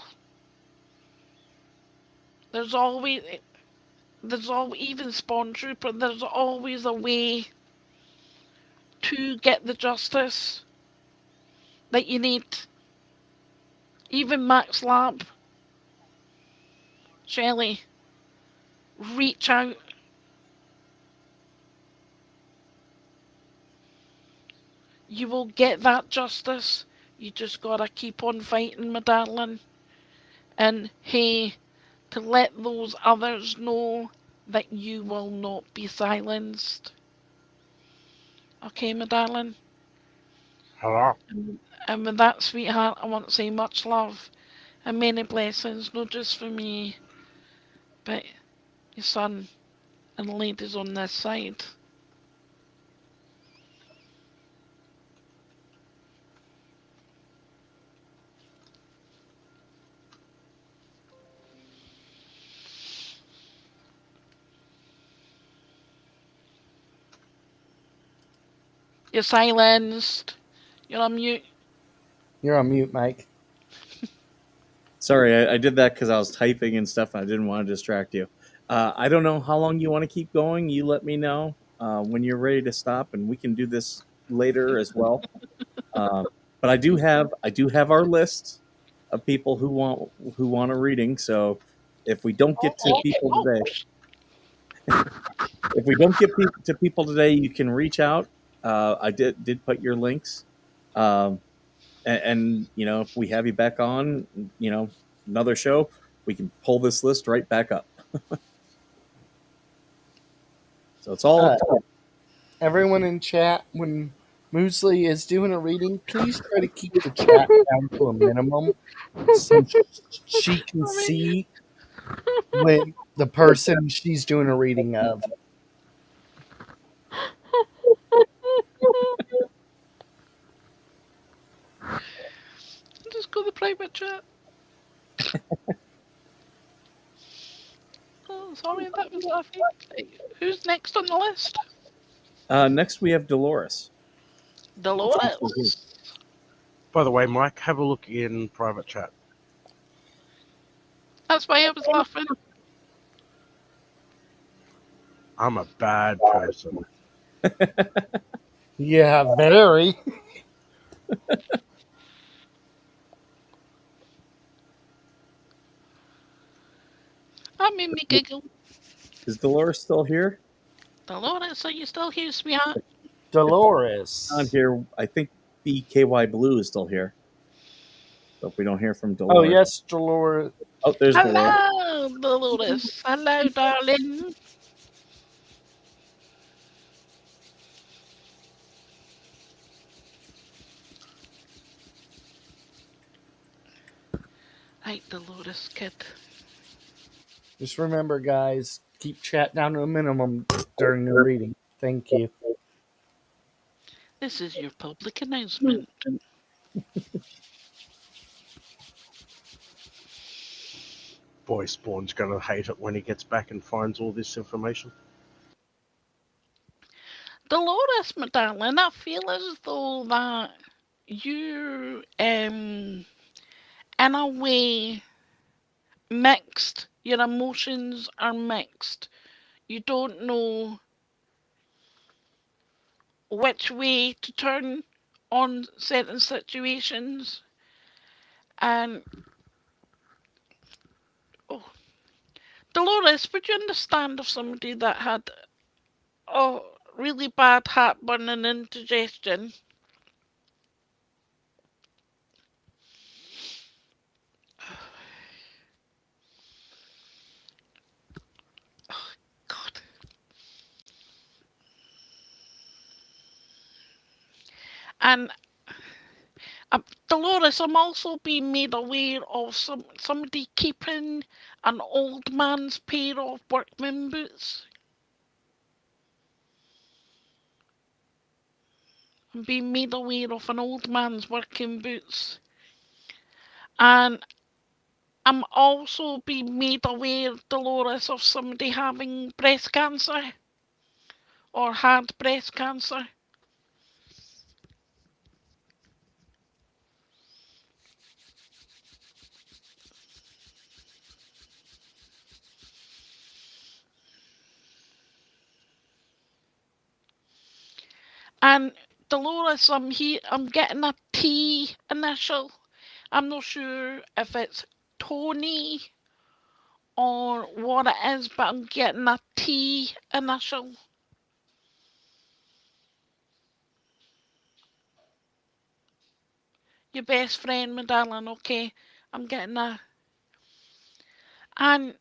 There's always, even Spawn Trooper, there's always a way to get the justice that you need. Even Max Lab, Shelley, reach out. You will get that justice. You just gotta keep on fighting, my darling. And hey, to let those others know that you will not be silenced. Okay, my darling? Hello. And with that, sweetheart, I want to say much love and many blessings, not just for me, but your son and the ladies on this side. You're silenced. You're on mute. You're on mute, Mike. Sorry, I did that because I was typing and stuff, and I didn't want to distract you. I don't know how long you want to keep going. You let me know when you're ready to stop, and we can do this later as well. Uh, but I do have our list of people who want a reading. So if we don't get to people today, to people today, you can reach out. I did put your links. Um, and if we have you back on, another show, we can pull this list right back up. So it's all up to you. Everyone in chat, when Moosley is doing a reading, please try to keep the chat down to a minimum so she can see when the person she's doing a reading of. Just go to the private chat. Oh, sorry, that was laughing. Who's next on the list? Next, we have Dolores. Dolores. By the way, Mike, have a look in private chat. That's why I was laughing. I'm a bad person. Yeah, very. I made me giggle. Is Dolores still here? Dolores, are you still here, sweetheart? Dolores. Not here. I think BKY Blue is still here. So if we don't hear from Oh, Dolores. yes, Dolores. Oh, there's Dolores. Hello, Dolores. Hello, darling. Right, Dolores, kid. Just remember, guys, keep chat down to a minimum during the reading. Thank you. This is your public announcement. Boy, Spawn's gonna hate it when he gets back and finds all this information. Dolores, my darling, I feel as though that you, in a way, mixed. Your emotions are mixed. You don't know which way to turn on certain situations. And, oh, Dolores, would you understand if somebody that had really bad heartburn and indigestion? Oh, God. And Dolores, I'm also being made aware of somebody keeping an old man's pair of workman boots. I'm being made aware of an old man's working boots. And I'm also being made aware, Dolores, of somebody having breast cancer or had breast cancer. And Dolores, I'm getting a T initial. I'm not sure if it's Tony or what it is, but I'm getting a T initial. Your best friend, my darling, okay? I'm getting a... And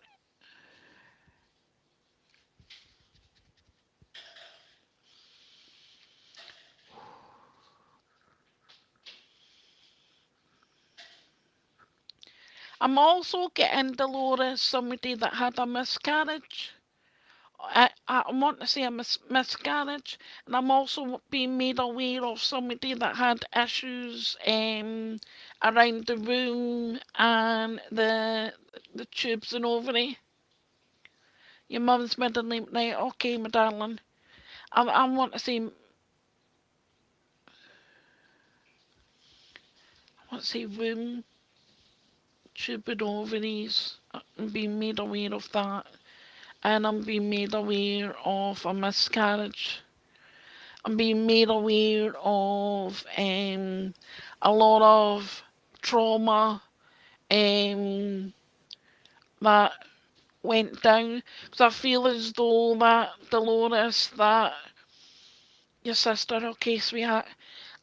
I'm also getting, Dolores, somebody that had a miscarriage. I want to say a miscarriage, and I'm also being made aware of somebody that had issues around the womb and the tubes and ovary. Your mum's middle name, right? Okay, my darling. I want to say, womb, tube and ovaries. I'm being made aware of that, and I'm being made aware of a miscarriage. I'm being made aware of a lot of trauma that went down. Because I feel as though that Dolores, that your sister, okay, sweetheart,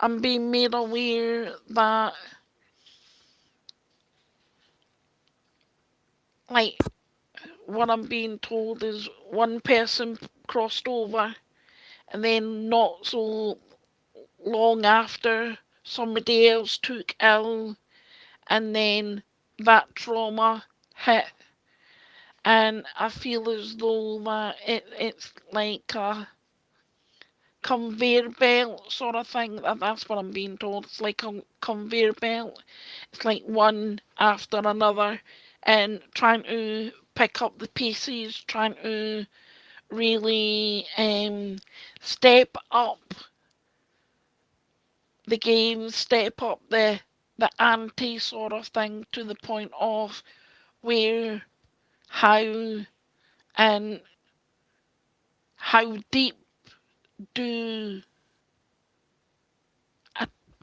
I'm being made aware that, like, what I'm being told is one person crossed over, and then not so long after, somebody else took ill, and then that trauma hit, and I feel as though that it's like a conveyor belt sort of thing. That's what I'm being told. It's like a conveyor belt. It's like one after another, and trying to pick up the pieces, trying to really step up the game, step up the ante sort of thing, to the point of where, how, and how deep do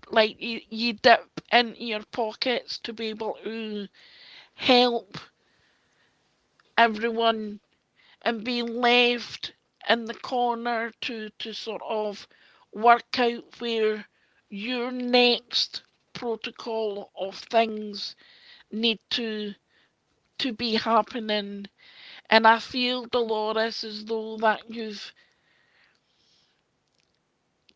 like you dip into your pockets to be able to help everyone and be left in the corner to sort of work out where your next protocol of things need to be happening. And I feel, Dolores, as though that you've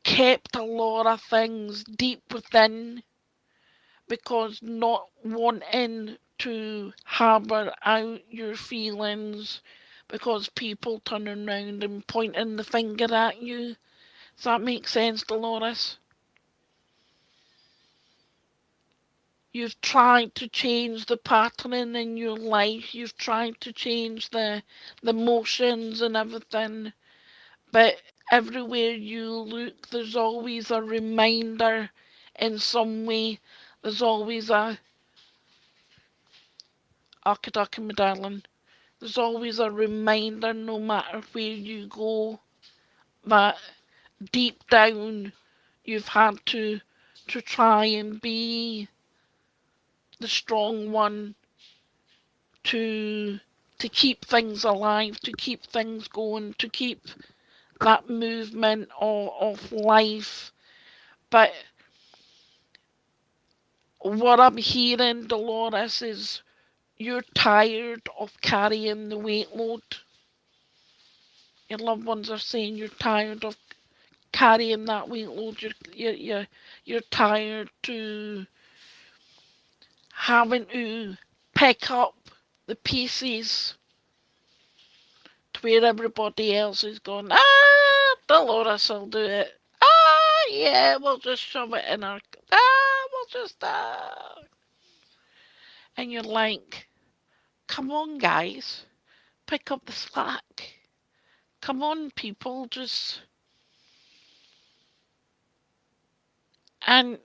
kept a lot of things deep within because not wanting to harbour out your feelings because people turning around and pointing the finger at you. Does that make sense, Dolores? You've tried to change the pattern in your life. You've tried to change the motions and everything. But everywhere you look, there's always a reminder in some way. There's always a Akadaka, my darling. There's always a reminder, no matter where you go, that deep down you've had to try and be the strong one to keep things alive, to keep things going, to keep that movement of life. But what I'm hearing, Dolores, is you're tired of carrying the weight load. Your loved ones are saying you're tired of carrying that weight load. You're tired to having to pick up the pieces to where everybody else is going, Dolores will do it. Yeah, we'll just shove it in our, we'll just, And you're like, come on, guys, pick up the slack. Come on, people, just. And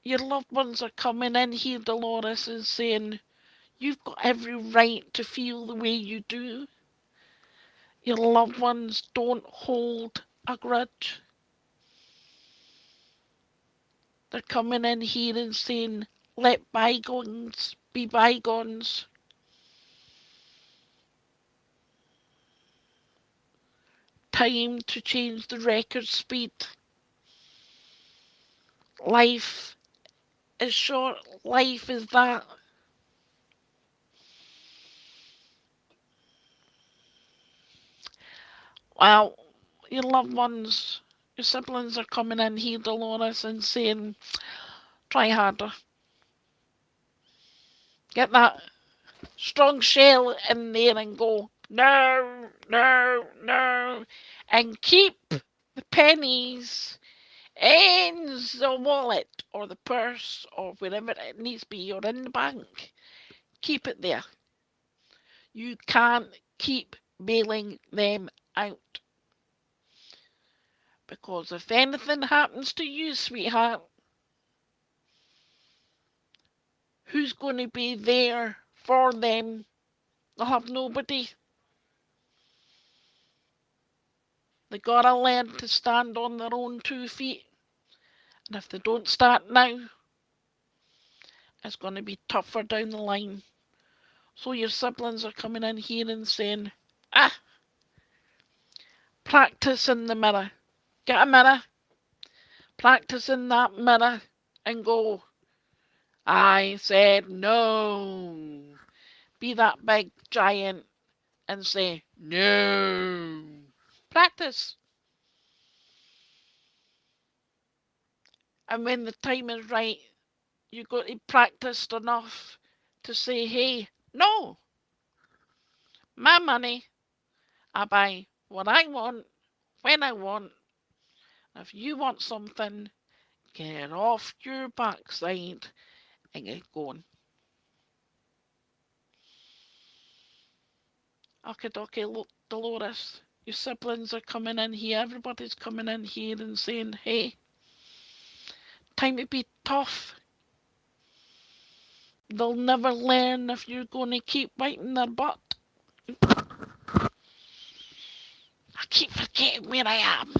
your loved ones are coming in here, Dolores, and saying, you've got every right to feel the way you do. Your loved ones don't hold a grudge. They're coming in here and saying, let bygones be bygones. Time to change the record speed. Life is short. Life is that. Well, your loved ones, your siblings are coming in here, Dolores, and saying, try harder. Get that strong shell in there and go, no, no, no. And keep the pennies in the wallet or the purse or wherever it needs to be or in the bank. Keep it there. You can't keep bailing them out. Because if anything happens to you, sweetheart, who's going to be there for them? They'll have nobody. They gotta learn to stand on their own 2 feet. And if they don't start now, it's going to be tougher down the line. So your siblings are coming in here and saying, practice in the mirror. Get a mirror, practice in that mirror and go, I said no. Be that big giant and say no. Practice. And when the time is right, you got to practice enough to say, hey, no, my money, I buy what I want, when I want. If you want something, get off your backside and get going. Okay, dokie, look, Dolores, your siblings are coming in here. Everybody's coming in here and saying, hey, time to be tough. They'll never learn if you're going to keep biting their butt. keep forgetting where I am.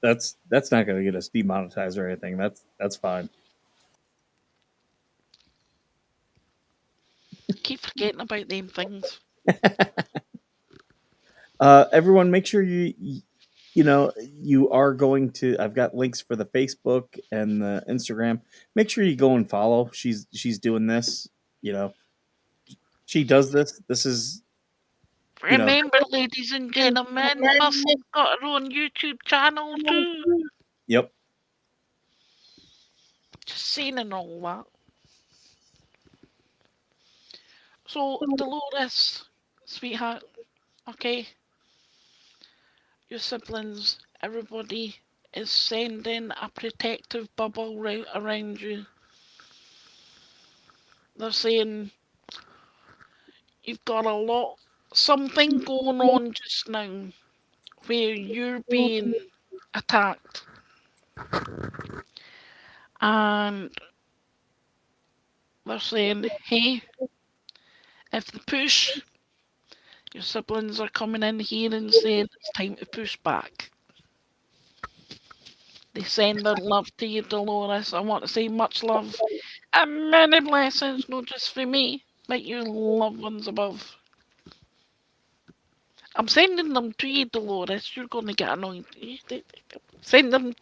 That's not going to get us demonetized or anything. That's fine. Keep forgetting about them things. Everyone, make sure you are going to. I've got links for the Facebook and the Instagram. Make sure you go and follow. She's doing this. You know, she does this. This is Remember, ladies and gentlemen, Mussie's got her own YouTube channel too. Yep. Just saying and all that. So, Dolores, sweetheart, okay, your siblings, everybody is sending a protective bubble around you. They're saying you've got something going on just now where you're being attacked. And they're saying, hey, if they push, your siblings are coming in here and saying it's time to push back. They send their love to you, Dolores. I want to say much love and many blessings, not just for me, but your loved ones above. I'm sending them to you, Dolores. You're going to get annoyed. Send them.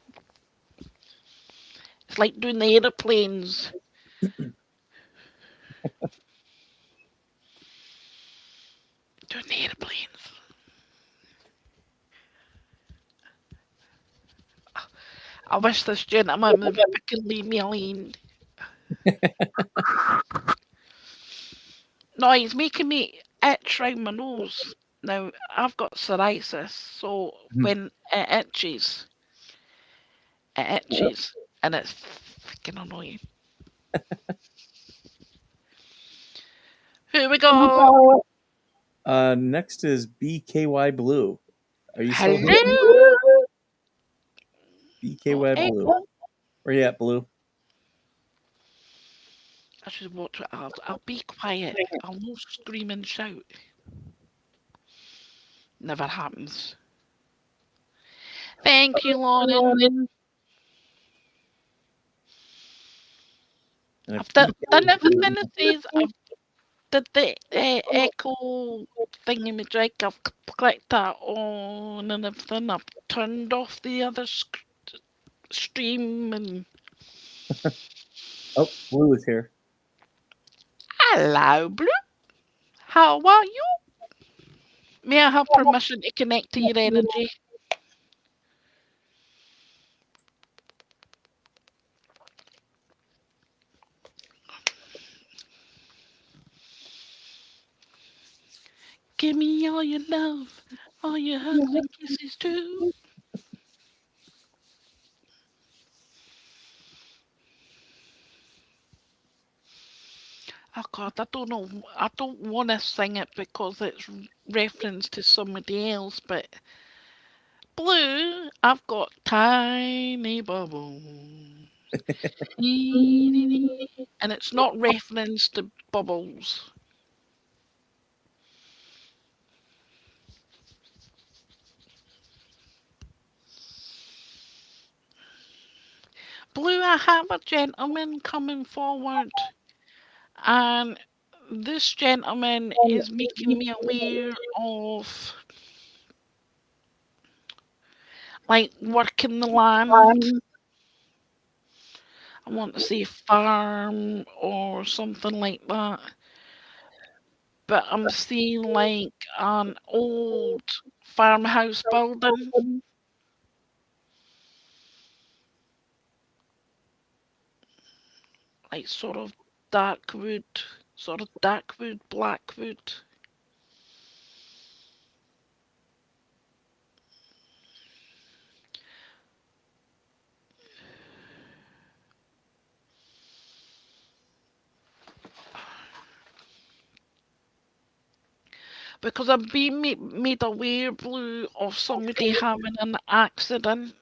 It's like doing the aeroplanes. Doing the aeroplanes. I wish this gentleman would fucking leave me alone. No, he's making me itch round my nose. Now, I've got psoriasis, so when it itches, and it's fucking annoying. Here we go. Next is BKY Blue. Are you still here? Hello. BKY Blue. Where you at, Blue? I should watch it. I'll be quiet. I'll not scream and shout. Never happens. Thank you, Lauren. I've done everything it says. I've did the echo thingy-majig. I've clicked that on and everything. I've turned off the other stream and... Oh, Blue is here. Hello, Blue. How are you? May I have permission to connect to your energy? Give me all your love, all your hugs and kisses too. Oh God, I don't know. I don't want to sing it because it's reference to somebody else, but Blue, I've got tiny bubbles. And it's not reference to bubbles. Blue, I have a gentleman coming forward, and this gentleman is making me aware of like working the land. I want to say farm or something like that. But I'm seeing like an old farmhouse building. Like sort of dark wood, black wood. Because I'm being made aware, Blue, of somebody having an accident.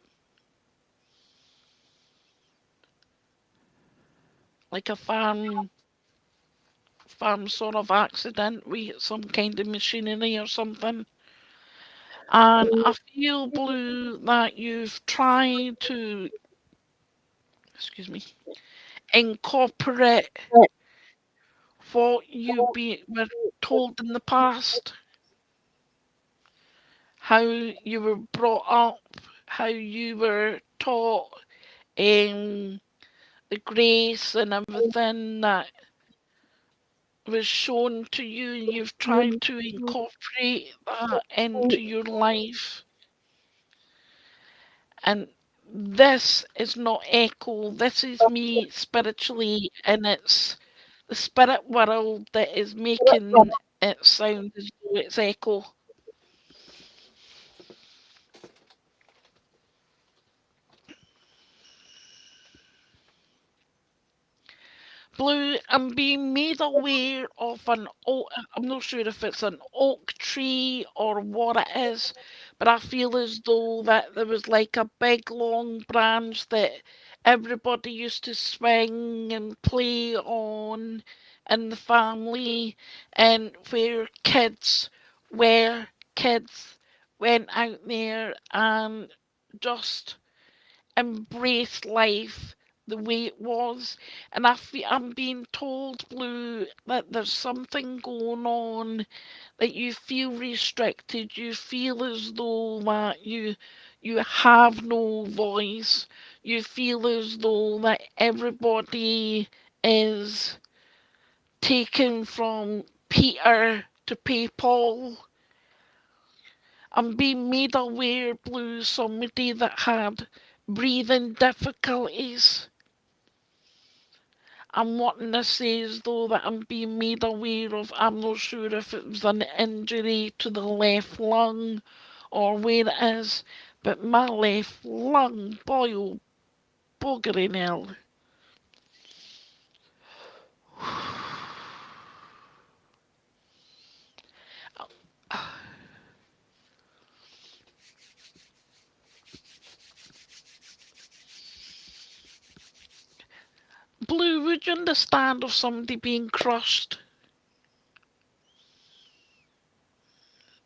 Like a farm farm sort of accident with some kind of machinery or something. And I feel, Blue, that you've tried to, excuse me, incorporate what were told in the past, how you were brought up, how you were taught the grace and everything that was shown to you, and you've tried to incorporate that into your life. And this is not echo, this is me spiritually, and it's the spirit world that is making it sound as though it's echo. Blue, I'm being made aware of an oak. I'm not sure if it's an oak tree or what it is, but I feel as though that there was like a big long branch that everybody used to swing and play on in the family, and where kids went out there and just embrace life the way it was. And I'm being told, Blue, that there's something going on, that you feel restricted, you feel as though that you have no voice, you feel as though that everybody is taken from Peter to pay Paul. I'm being made aware, Blue, somebody that had breathing difficulties. I'm wanting to say as though that I'm being made aware of, I'm not sure if it was an injury to the left lung or where it is, but my left lung, boy oh buggering hell. Blue, would you understand of somebody being crushed?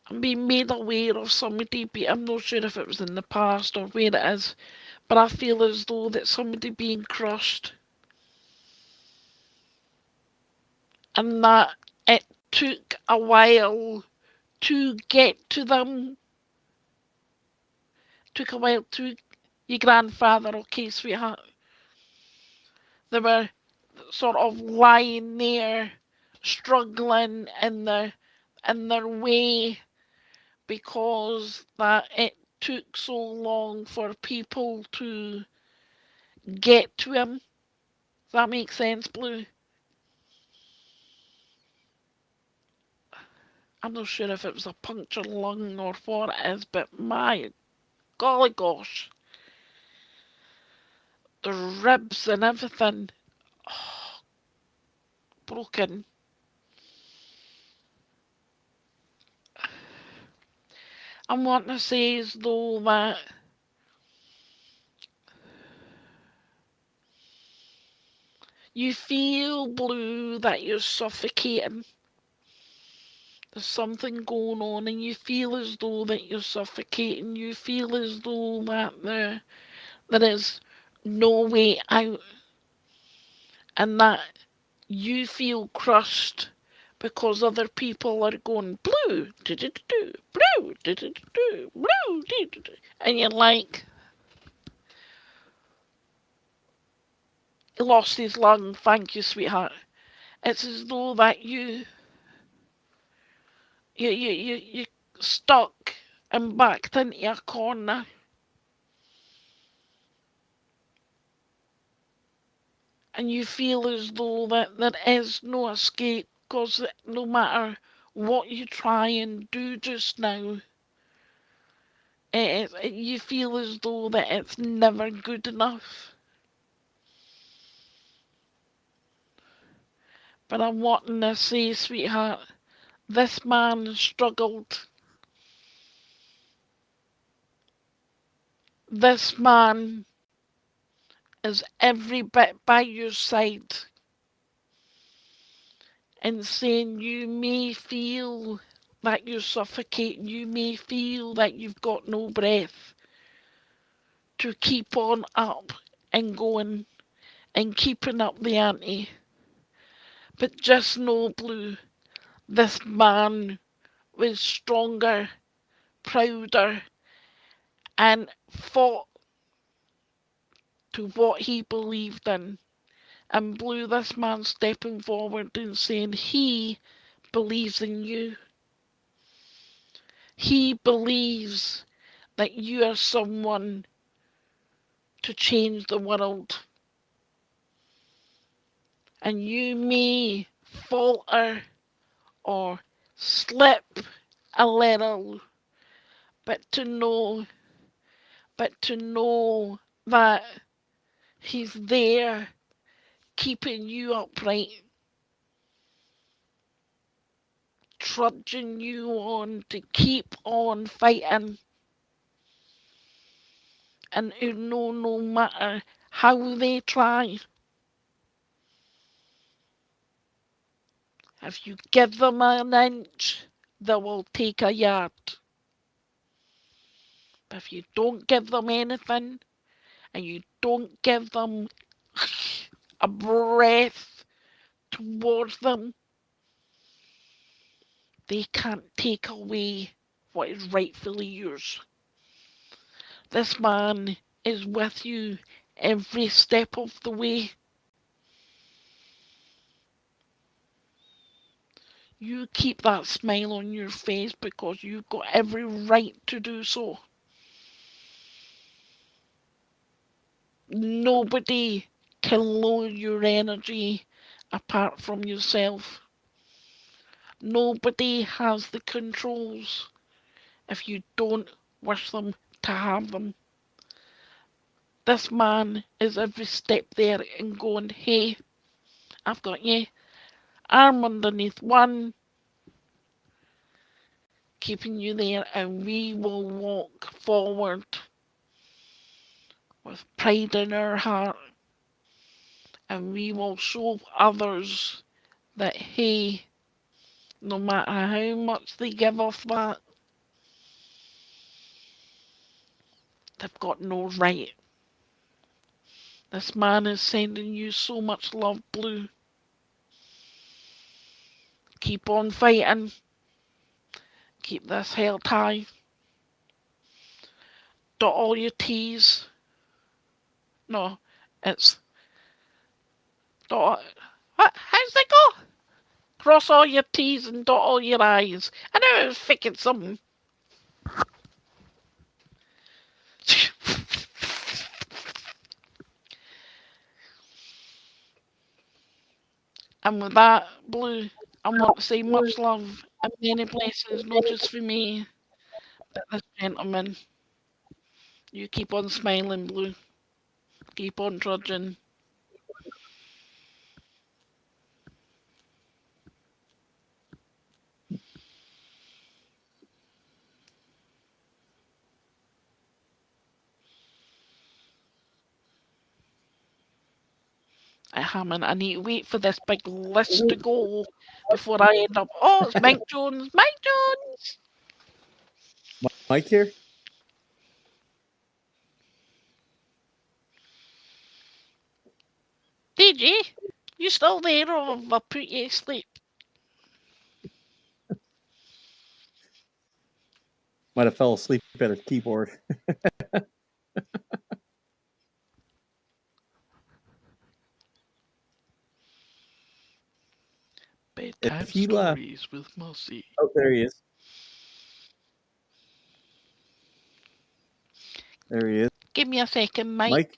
I'm being made aware of somebody, I'm not sure if it was in the past or where it is, but I feel as though that somebody being crushed, and that it took a while to get to them. Took a while to your grandfather, okay, sweetheart. They were sort of lying there, struggling in their way, because that it took so long for people to get to him. Does that make sense, Blue? I'm not sure if it was a punctured lung or what it is, but my golly gosh, the ribs and everything, oh, broken. I'm wanting to say as though that you feel, Blue, that you're suffocating. There's something going on, and you feel as though that you're suffocating. You feel as though that there is no way out, and that you feel crushed because other people are going blue, do-do-do-do, blue, do-do-do-do, blue, do-do-do. And you're like, he lost his lung, thank you, sweetheart. It's as though that you stuck and backed into a corner. And you feel as though that there is no escape, because no matter what you try and do just now, you feel as though that it's never good enough. But I'm wanting to say, sweetheart, this man struggled. This man is every bit by your side. and saying you may feel that you're suffocating, you may feel that you've got no breath, to keep on up and going and keeping up the ante. But just know, Blue, this man was stronger, prouder, and fought to what he believed in. And Blue, this man stepping forward and saying he believes in you. He believes that you are someone to change the world. And you may falter or slip a little, but to know, that he's there keeping you upright, trudging you on to keep on fighting. And you know, no matter how they try, if you give them an inch, they will take a yard. But if you don't give them anything, and you don't give them a breath towards them, they can't take away what is rightfully yours. This man is with you every step of the way. You keep that smile on your face because you've got every right to do so. Nobody can lower your energy apart from yourself. Nobody has the controls if you don't wish them to have them. This man is every step there and going, hey, I've got you. Arm underneath one, keeping you there, and we will walk forward with pride in our heart, and we will show others that, hey, no matter how much they give off that, they've got no right. This man is sending you so much love, Blue. Keep on fighting. Keep this held high. Dot all your T's. No, it's dot. What? How's it go? Cross all your T's and dot all your I's. I know I was thinking something. And with that, Blue, I want to say much love and many blessings, not just for me, but this gentleman. You keep on smiling, Blue. Keep on trudging. I need to wait for this big list to go before I end up. Oh, it's Mike Jones. Mike Jones! Mike here? DJ, you still there or have I put you to sleep? Might have fell asleep at his keyboard. Bedtime He left. stories with Mercy. Oh, there he is. There he is. Give me a second, Mike. Mike?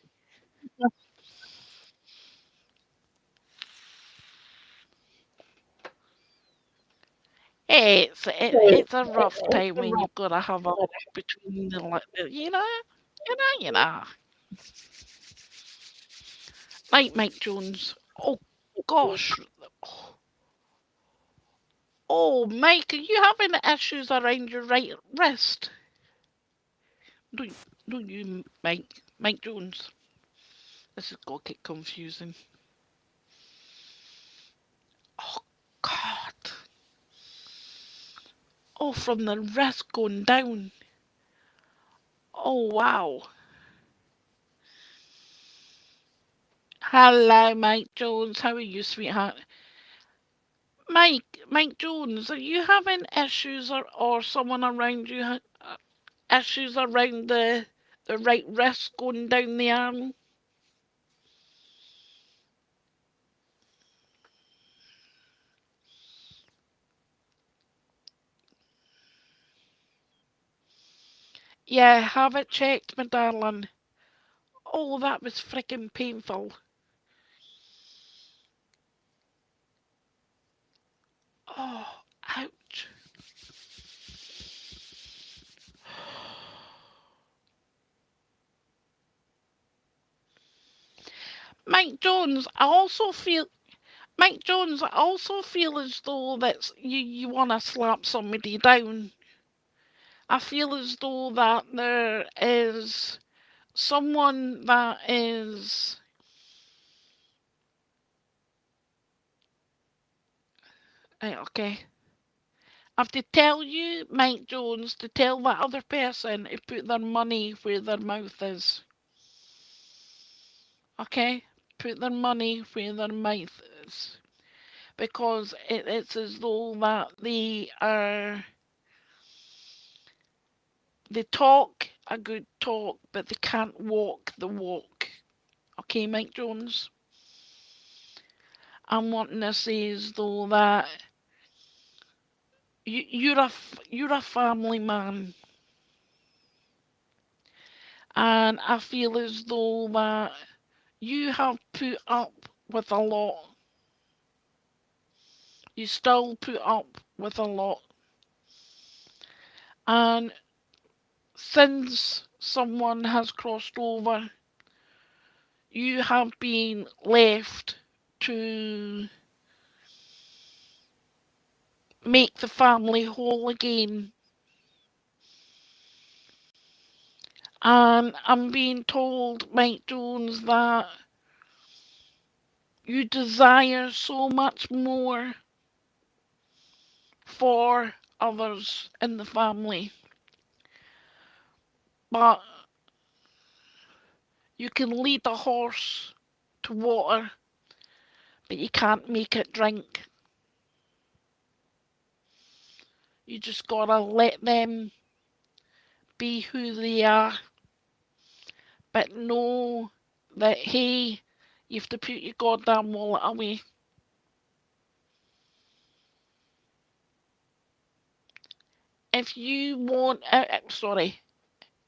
It's a rough time when you've got to have a between you know. Like Mike Jones. Oh gosh. Oh, Mike, are you having issues around your right wrist? Don't you, Mike? Mike Jones. This is going to get confusing. Oh God. Oh, from the wrist going down. Oh, wow. Hello, Mike Jones. How are you, sweetheart? Mike Jones, are you having issues or someone around you issues around the right wrist going down the arm? Yeah, have it checked, my darling. Oh, that was freaking painful. Oh, ouch. Mike Jones, I also feel as though that you want to slap somebody down. I feel as though that there is someone that is right, okay. I have to tell you, Mike Jones, to tell that other person to put their money where their mouth is. Okay? Put their money where their mouth is. Because it's as though that they talk a good talk, but they can't walk the walk. Okay, Mike Jones? I'm wanting to say as though that you're a family man, and I feel as though that you have put up with a lot. You still put up with a lot, and since someone has crossed over, you have been left to make the family whole again. And I'm being told, Mike Jones, that you desire so much more for others in the family. But you can lead a horse to water, but you can't make it drink. You just gotta let them be who they are, but know that, hey, you have to put your goddamn wallet away. If you want, sorry,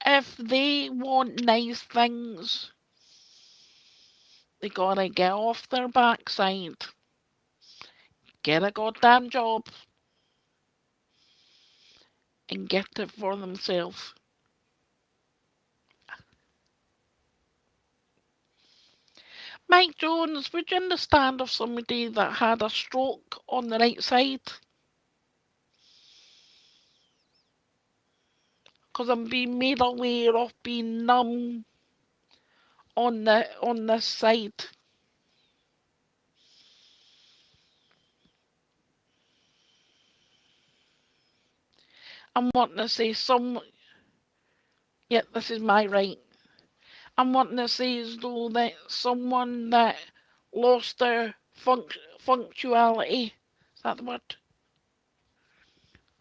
if they want nice things, they gotta get off their backside, get a goddamn job, and get it for themselves. Mike Jones, would you understand if somebody that had a stroke on the right side? Because I'm being made aware of being numb on this side. I'm wanting to say yeah, this is my right. I'm wanting to say as though that someone that lost their functionality, is that the word?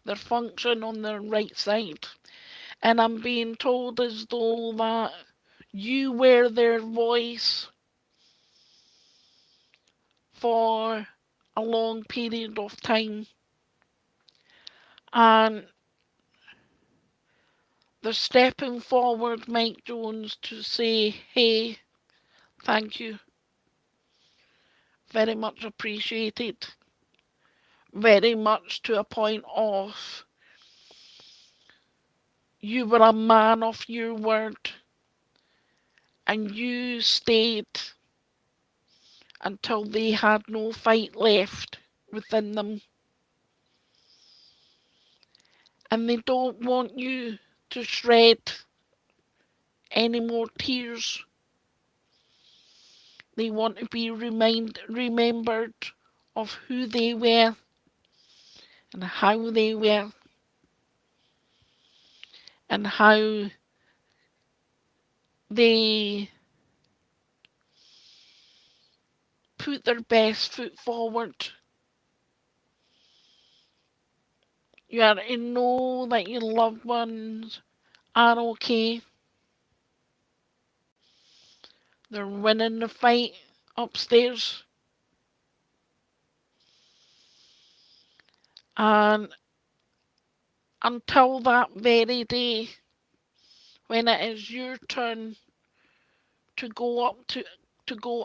Their function on their right side. And I'm being told as though that you were their voice for a long period of time. And they're stepping forward, Mike Jones, to say, hey, thank you. Very much appreciated. Very much to a point of you were a man of your word and you stayed until they had no fight left within them. And they don't want you to shred any more tears. They want to be remembered of who they were and how they were and how they put their best foot forward. You are to know that your loved ones are okay. They're winning the fight upstairs. And until that very day, when it is your turn to go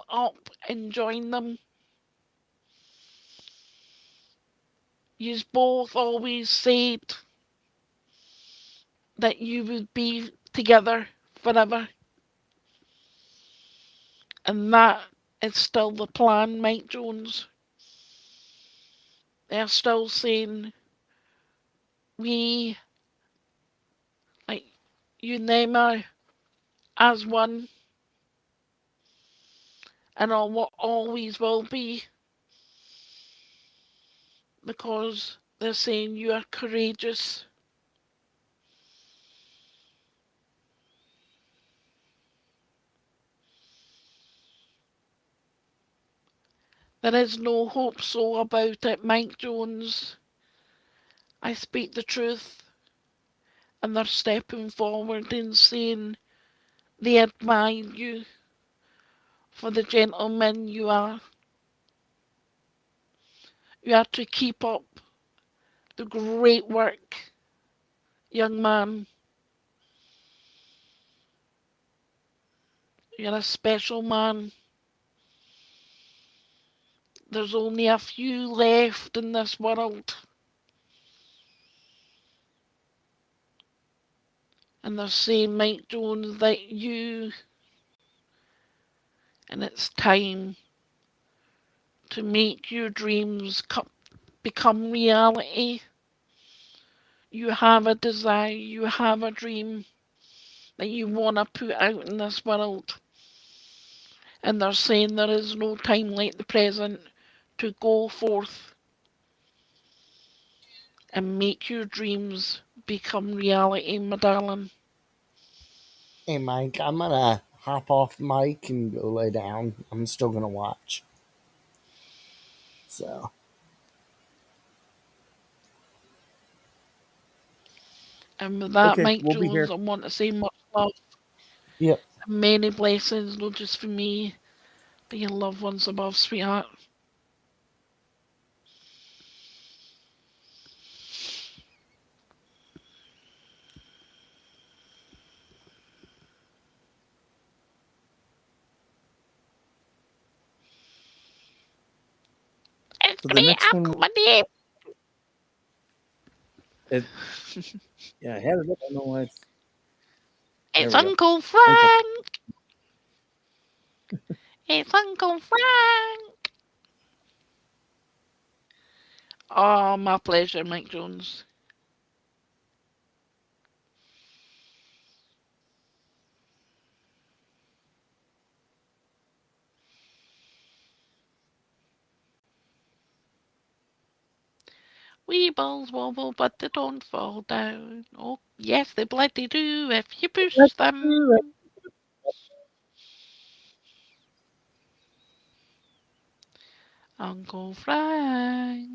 up and join them, yous both always said that you would be together forever. And that is still the plan, Mike Jones. They're still saying we, like you name her, as one, and always will be, because they're saying you are courageous. There is no hope so about it, Mike Jones. I speak the truth, and they're stepping forward and saying they admire you for the gentleman you are. You have to keep up the great work, young man. You're a special man. There's only a few left in this world. And they're saying, Mike Jones, that and it's time to make your dreams become reality. You have a desire, you have a dream that you want to put out in this world. And they're saying there is no time like the present to go forth and make your dreams become reality, my darling. Hey, Mike, I'm gonna hop off mic and go lay down. I'm still gonna watch. So. And with that, Okay, Mike we'll be Jones, here. I want to say much love Yep. and many blessings, not just for me, but your loved ones above, sweetheart. It's So the great, next one, my name. it, yeah, I had it up. I don't know why it's. There It's we go. Uncle Uncle. Frank. It's Uncle Frank. Oh, my pleasure, Mike Jones. Wee balls wobble, but they don't fall down. Oh, yes, they bloody do if you push them. Uncle Frank.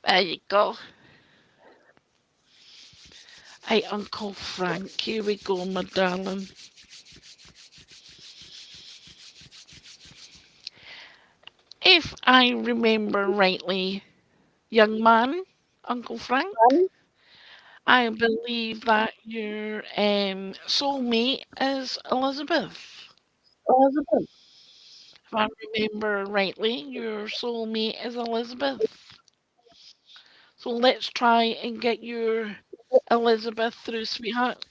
There you go. Hey, Uncle Frank, here we go, my darling. If I remember rightly, young man, Uncle Frank, I believe that your soulmate is Elizabeth. If I remember rightly, your soulmate is Elizabeth. So let's try and get your Elizabeth through, sweetheart.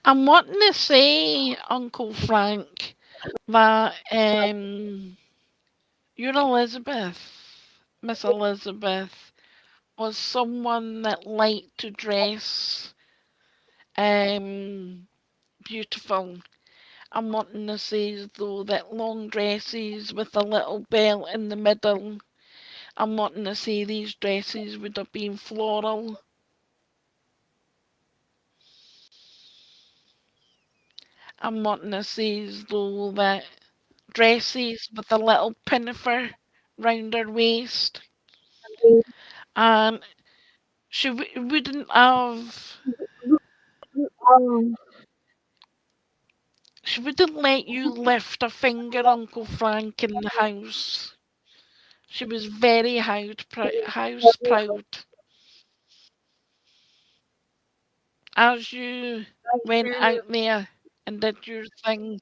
I'm wanting to say, Uncle Frank, that you're Elizabeth. Miss Elizabeth was someone that liked to dress beautiful. I'm wanting to say as though that long dresses with a little belt in the middle. I'm wanting to say these dresses would have been floral. I'm wanting to say as though that dresses with a little pinafore round her waist. And she wouldn't have. She wouldn't let you lift a finger, Uncle Frank, in the house. She was very house proud. As you went out there and did your thing,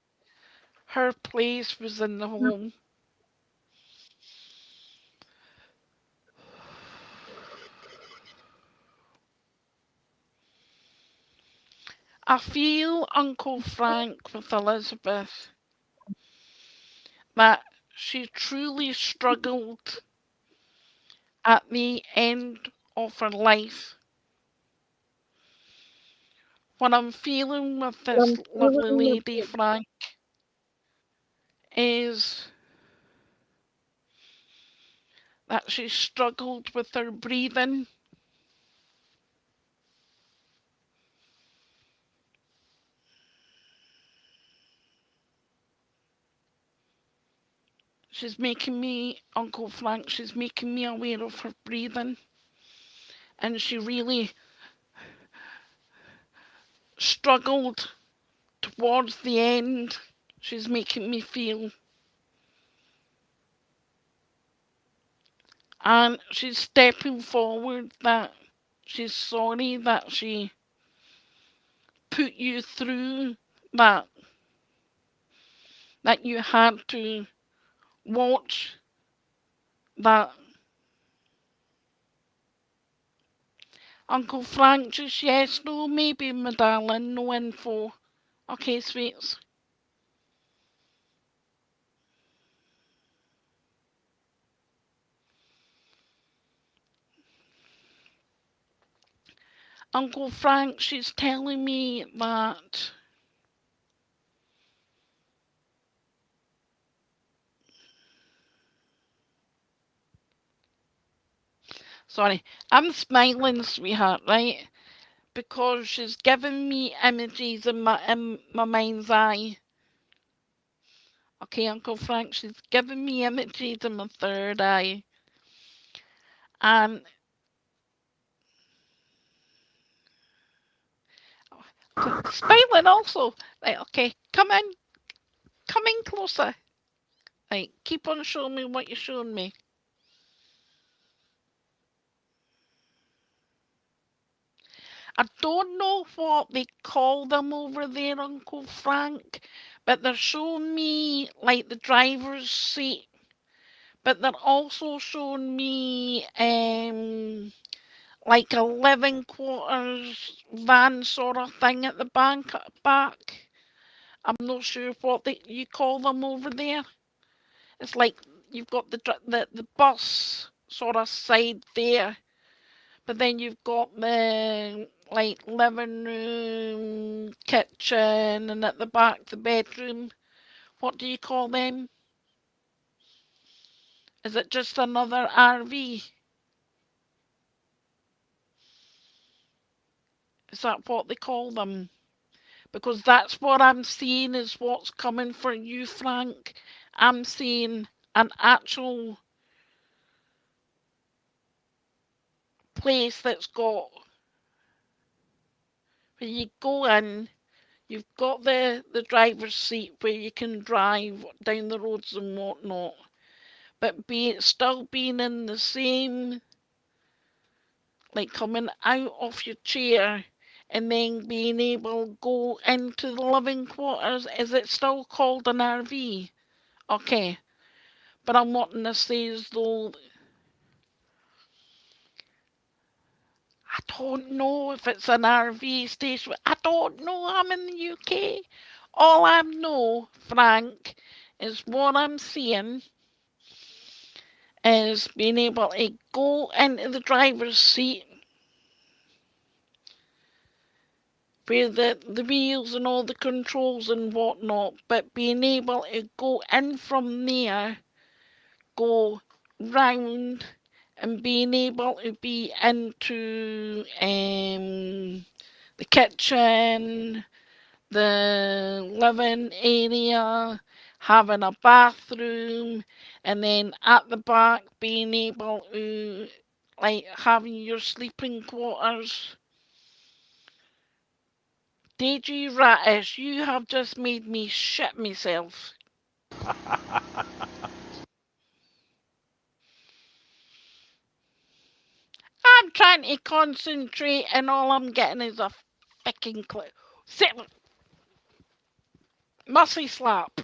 her place was in the home. I feel, Uncle Frank, with Elizabeth, that she truly struggled at the end of her life. What I'm feeling with this lovely lady, Frank, is that she struggled with her breathing. She's making me, Uncle Frank, she's making me aware of her breathing. And she really struggled towards the end. She's making me feel. And she's stepping forward that she's sorry that she put you through that, that you had to watch that. Uncle Frank, just yes, no, maybe, my darling, no info. Okay, sweets. Uncle Frank, she's telling me that sorry, I'm smiling, sweetheart, right? Because she's given me images in my mind's eye. Okay, Uncle Frank, she's given me images in my third eye. And smiling also. Right, okay, come in closer. Right, keep on showing me what you're showing me. I don't know what they call them over there, Uncle Frank, but they're showing me like the driver's seat, but they're also showing me like a living quarters van sort of thing at the back. I'm not sure what you call them over there. It's like you've got the bus sort of side there, but then you've got the like living room, kitchen, and at the back the bedroom. What do you call them? Is it just another RV? Is that what they call them? Because that's what I'm seeing is what's coming for you, Frank. I'm seeing an actual place that's got where you go in, you've got the driver's seat where you can drive down the roads and whatnot, but still being in the same, like coming out of your chair and then being able to go into the living quarters. Is it still called an RV? Okay, but I'm wanting to say as though I don't know if it's an RV station. I don't know. I'm in the UK. All I know, Frank, is what I'm seeing is being able to go into the driver's seat where the wheels and all the controls and whatnot, but being able to go in from there, go round, and being able to be into the kitchen, the living area, having a bathroom, and then at the back being able to, like, having your sleeping quarters. DG Radish, you have just made me shit myself. I'm trying to concentrate and all I'm getting is a fucking clip. Sit. Mussy slap.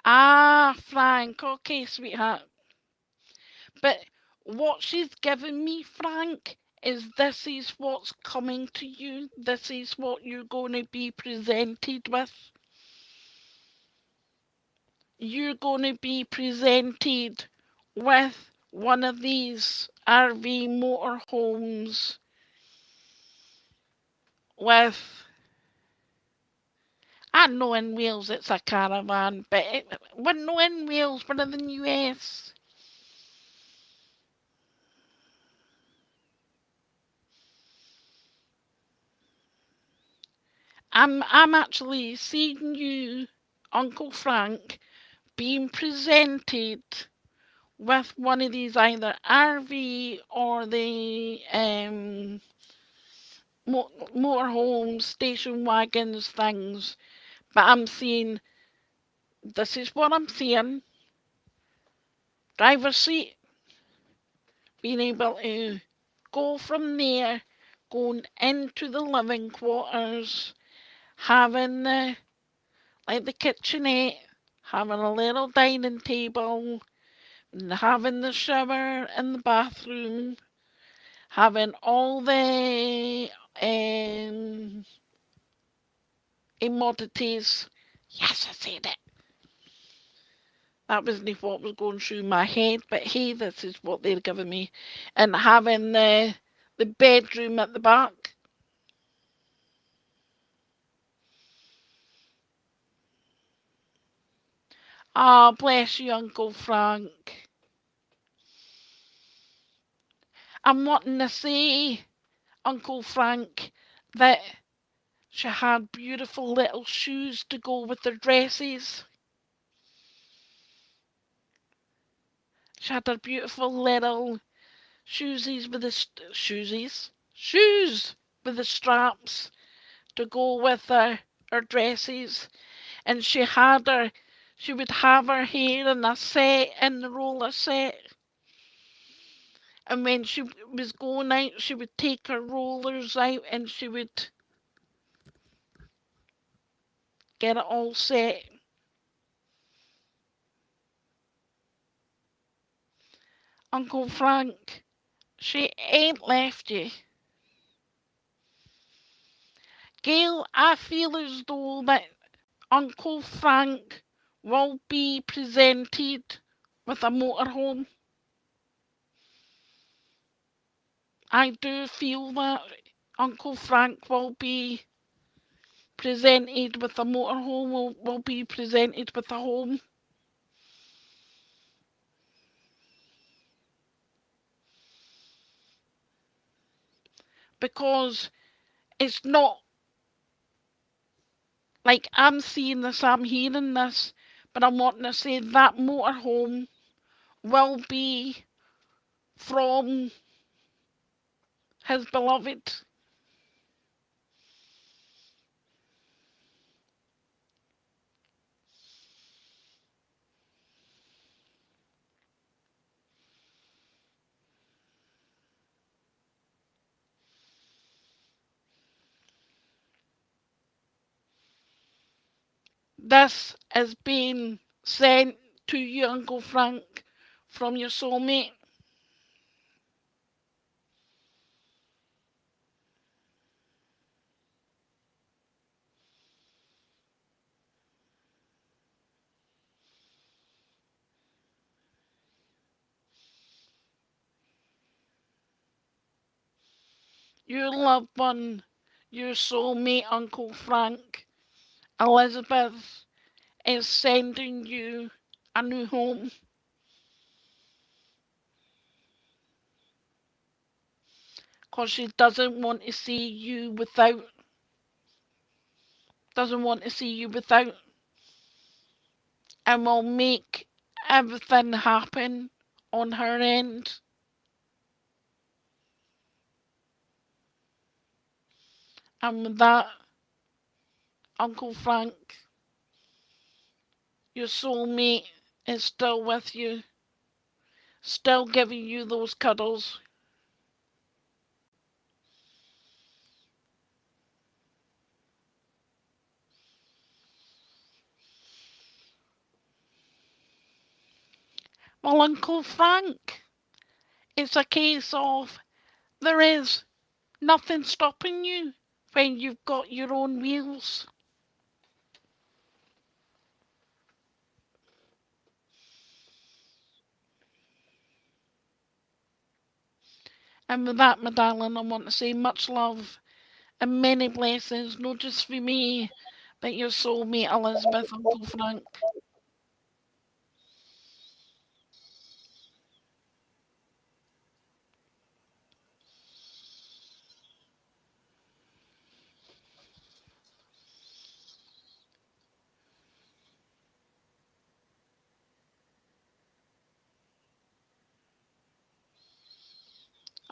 Ah, Frank. Okay, sweetheart. But what she's given me, Frank, is this is what's coming to you. This is what you're going to be presented with. You're going to be presented with one of these RV motorhomes with, I know in Wales it's a caravan, but we're not in Wales, we're in the US. I'm actually seeing you, Uncle Frank, being presented with one of these either RV or the motorhomes, station wagons things. But I'm seeing, this is what I'm seeing. Driver's seat, being able to go from there, going into the living quarters, having like the kitchenette, having a little dining table, and having the shower and the bathroom, having all the commodities. Yes, I said it. That wasn't what was going through my head, but hey, this is what they're giving me. And having the bedroom at the back. Ah, oh, bless you, Uncle Frank. I'm wanting to say, Uncle Frank, that she had beautiful little shoes to go with her dresses. She had her beautiful little shoesies with the shoes with the straps to go with her dresses, and she would have her hair in a set, in the roller set, and when she was going out she would take her rollers out and she would get it all set. Uncle Frank, she ain't left you. Gail, I feel as though that Uncle Frank will be presented with a motorhome. I do feel that Uncle Frank will be presented with a motorhome, will be presented with a home. Because it's not like I'm seeing this, I'm hearing this, but I'm wanting to say that motorhome will be from his beloved. This is being sent to you, Uncle Frank, from your soulmate. your loved one, your soulmate Uncle Frank, Elizabeth, is sending you a new home. Because she doesn't want to see you without, and will make everything happen on her end. And with that, Uncle Frank, your soulmate is still with you, still giving you those cuddles. Well, Uncle Frank, it's a case of there is nothing stopping you when you've got your own wheels. And with that, my darling, I want to say much love and many blessings, not just for me, but your soulmate Elizabeth, Uncle Frank.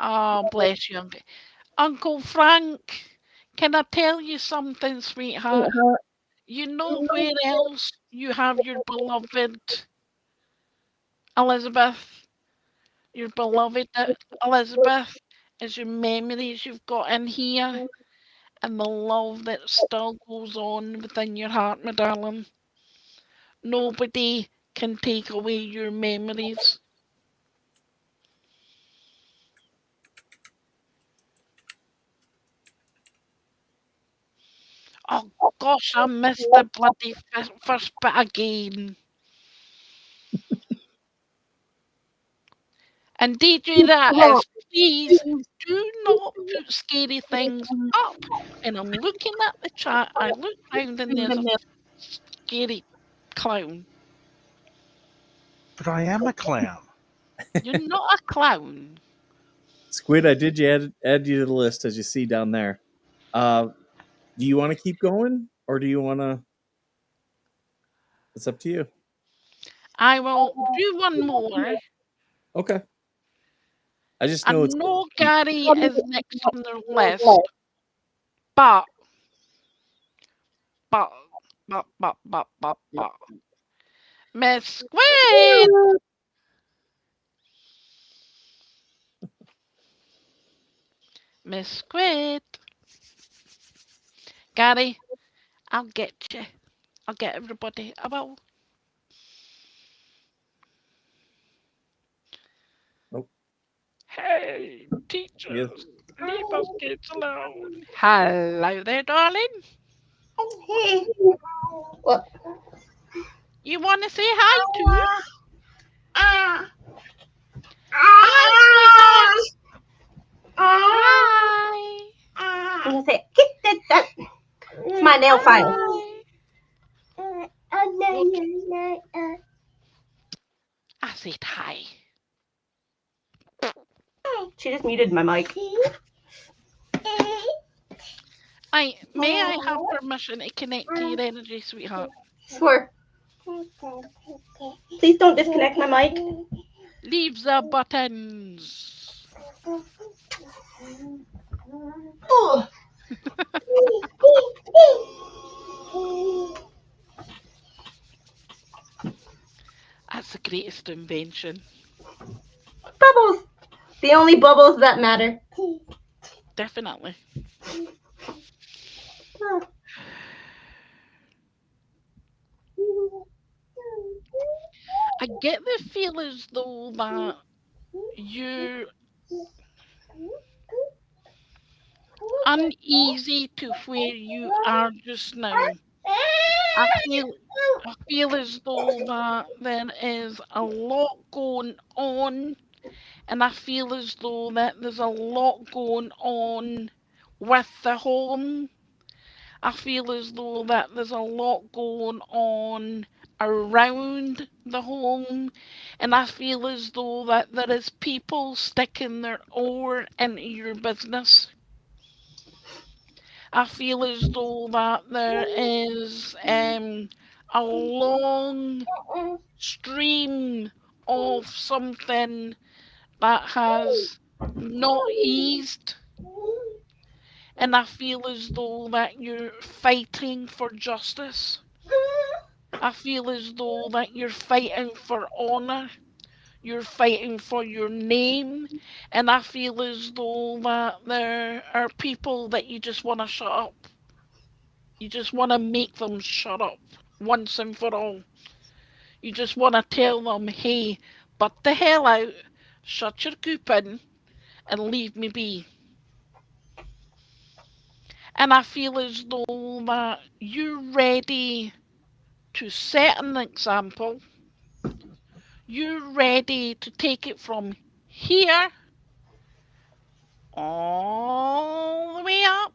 Oh, bless you, Uncle Frank. Can I tell you something, sweetheart? You know where else you have your beloved Elizabeth? Your beloved Elizabeth is your memories you've got in here and the love that still goes on within your heart, my darling. Nobody can take away your memories. Oh gosh, I missed the bloody first bit again. And DJ that is, please do not put scary things up. And I'm looking at the chat, I look round and there's a scary clown. But I am a clown. You're not a clown. Squid, I did add you to the list as you see down there. Do you want to keep going or do you want to? It's up to you. I will do one more. Okay. I just I know it's know Gary is next on the list, but, but, but, Miss Squid! Miss Squid. Gary, I'll get you. I'll get everybody. I will. Nope. Hey, Yes. teachers, leave us kids alone. Hello there, darling. Hey. What? You want to say hi too? Ah. Hi, sweetheart. Ah. Hi. I'm gonna say, get that. It's my nail file. Hi. I said hi. She just muted my mic. May I have permission to connect to your energy, sweetheart? Sure. Please don't disconnect my mic. Leave the buttons. Oh. That's the greatest invention. Bubbles. The only bubbles that matter. Definitely. I get the feel as though that you're uneasy to where you are just now. I feel I feel as though that there is a lot going on and I feel as though that there's a lot going on with the home. I feel as though that there's a lot going on around the home, and I feel as though that there is people sticking their oar into your business. I feel as though that there is a long stream of something that has not eased, and I feel as though that you're fighting for justice. I feel as though that you're fighting for honour, you're fighting for your name, and I feel as though that there are people that you just want to shut up. You just want to make them shut up once and for all. You just want to tell them, hey, butt the hell out, shut your goop in, and leave me be. And I feel as though that you're ready to set an example. You're ready to take it from here all the way up.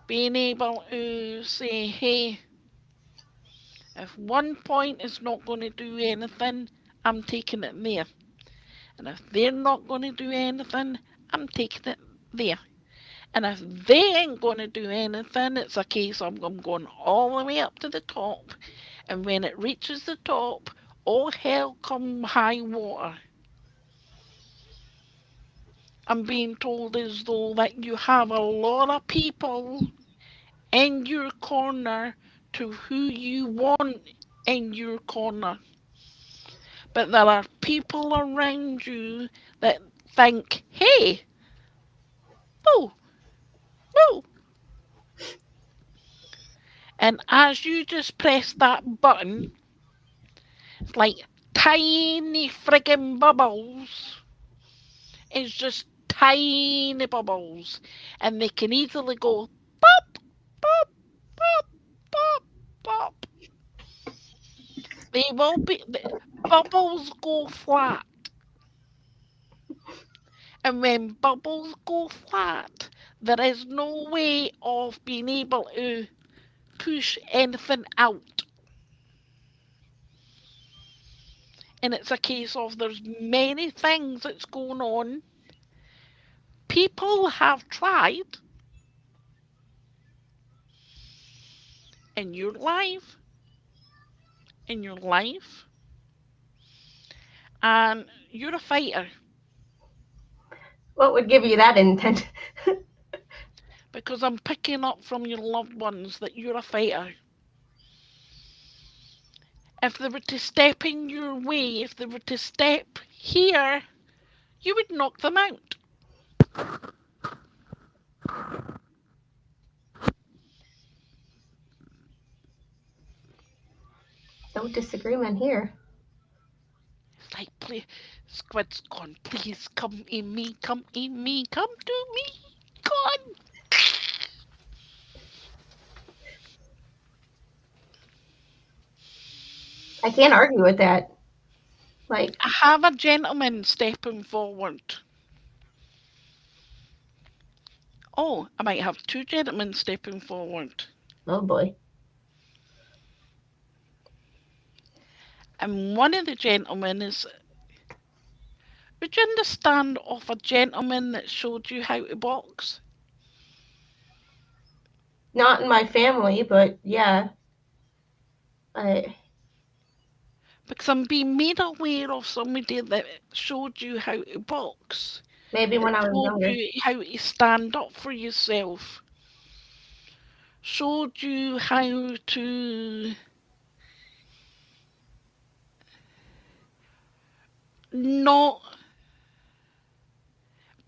Being able to say, hey, if one point is not going to do anything, I'm taking it there. And if they're not going to do anything, I'm taking it there. And if they ain't going to do anything, it's a case of I'm going all the way up to the top. And when it reaches the top, all hell come high water. I'm being told as though that you have a lot of people in your corner to who you want in your corner. But there are people around you that think, hey, oh, oh. And as you just press that button, it's like tiny friggin' bubbles. It's just tiny bubbles. And they can easily go pop, pop, pop, pop, pop. They will be, the bubbles go flat. And when bubbles go flat, there is no way of being able to push anything out. And it's a case of there's many things that's going on. People have tried in your life, in your life, and you're a fighter. What would give you that intent? Because I'm picking up from your loved ones that you're a fighter. If they were to step in your way, if they were to step here, you would knock them out. No disagreement here. It's like, please, Squid's gone, please come in me, come in me, come to me, gone. I can't argue with that. Like, I have a gentleman stepping forward. Oh, I might have two gentlemen stepping forward. oh boy. And one of the gentlemen is, would you understand of a gentleman that showed you how to box? Not in my family, but yeah. Because I'm being made aware of somebody that showed you how to box. Maybe when I was Showed younger. you how to stand up for yourself. Showed you how to not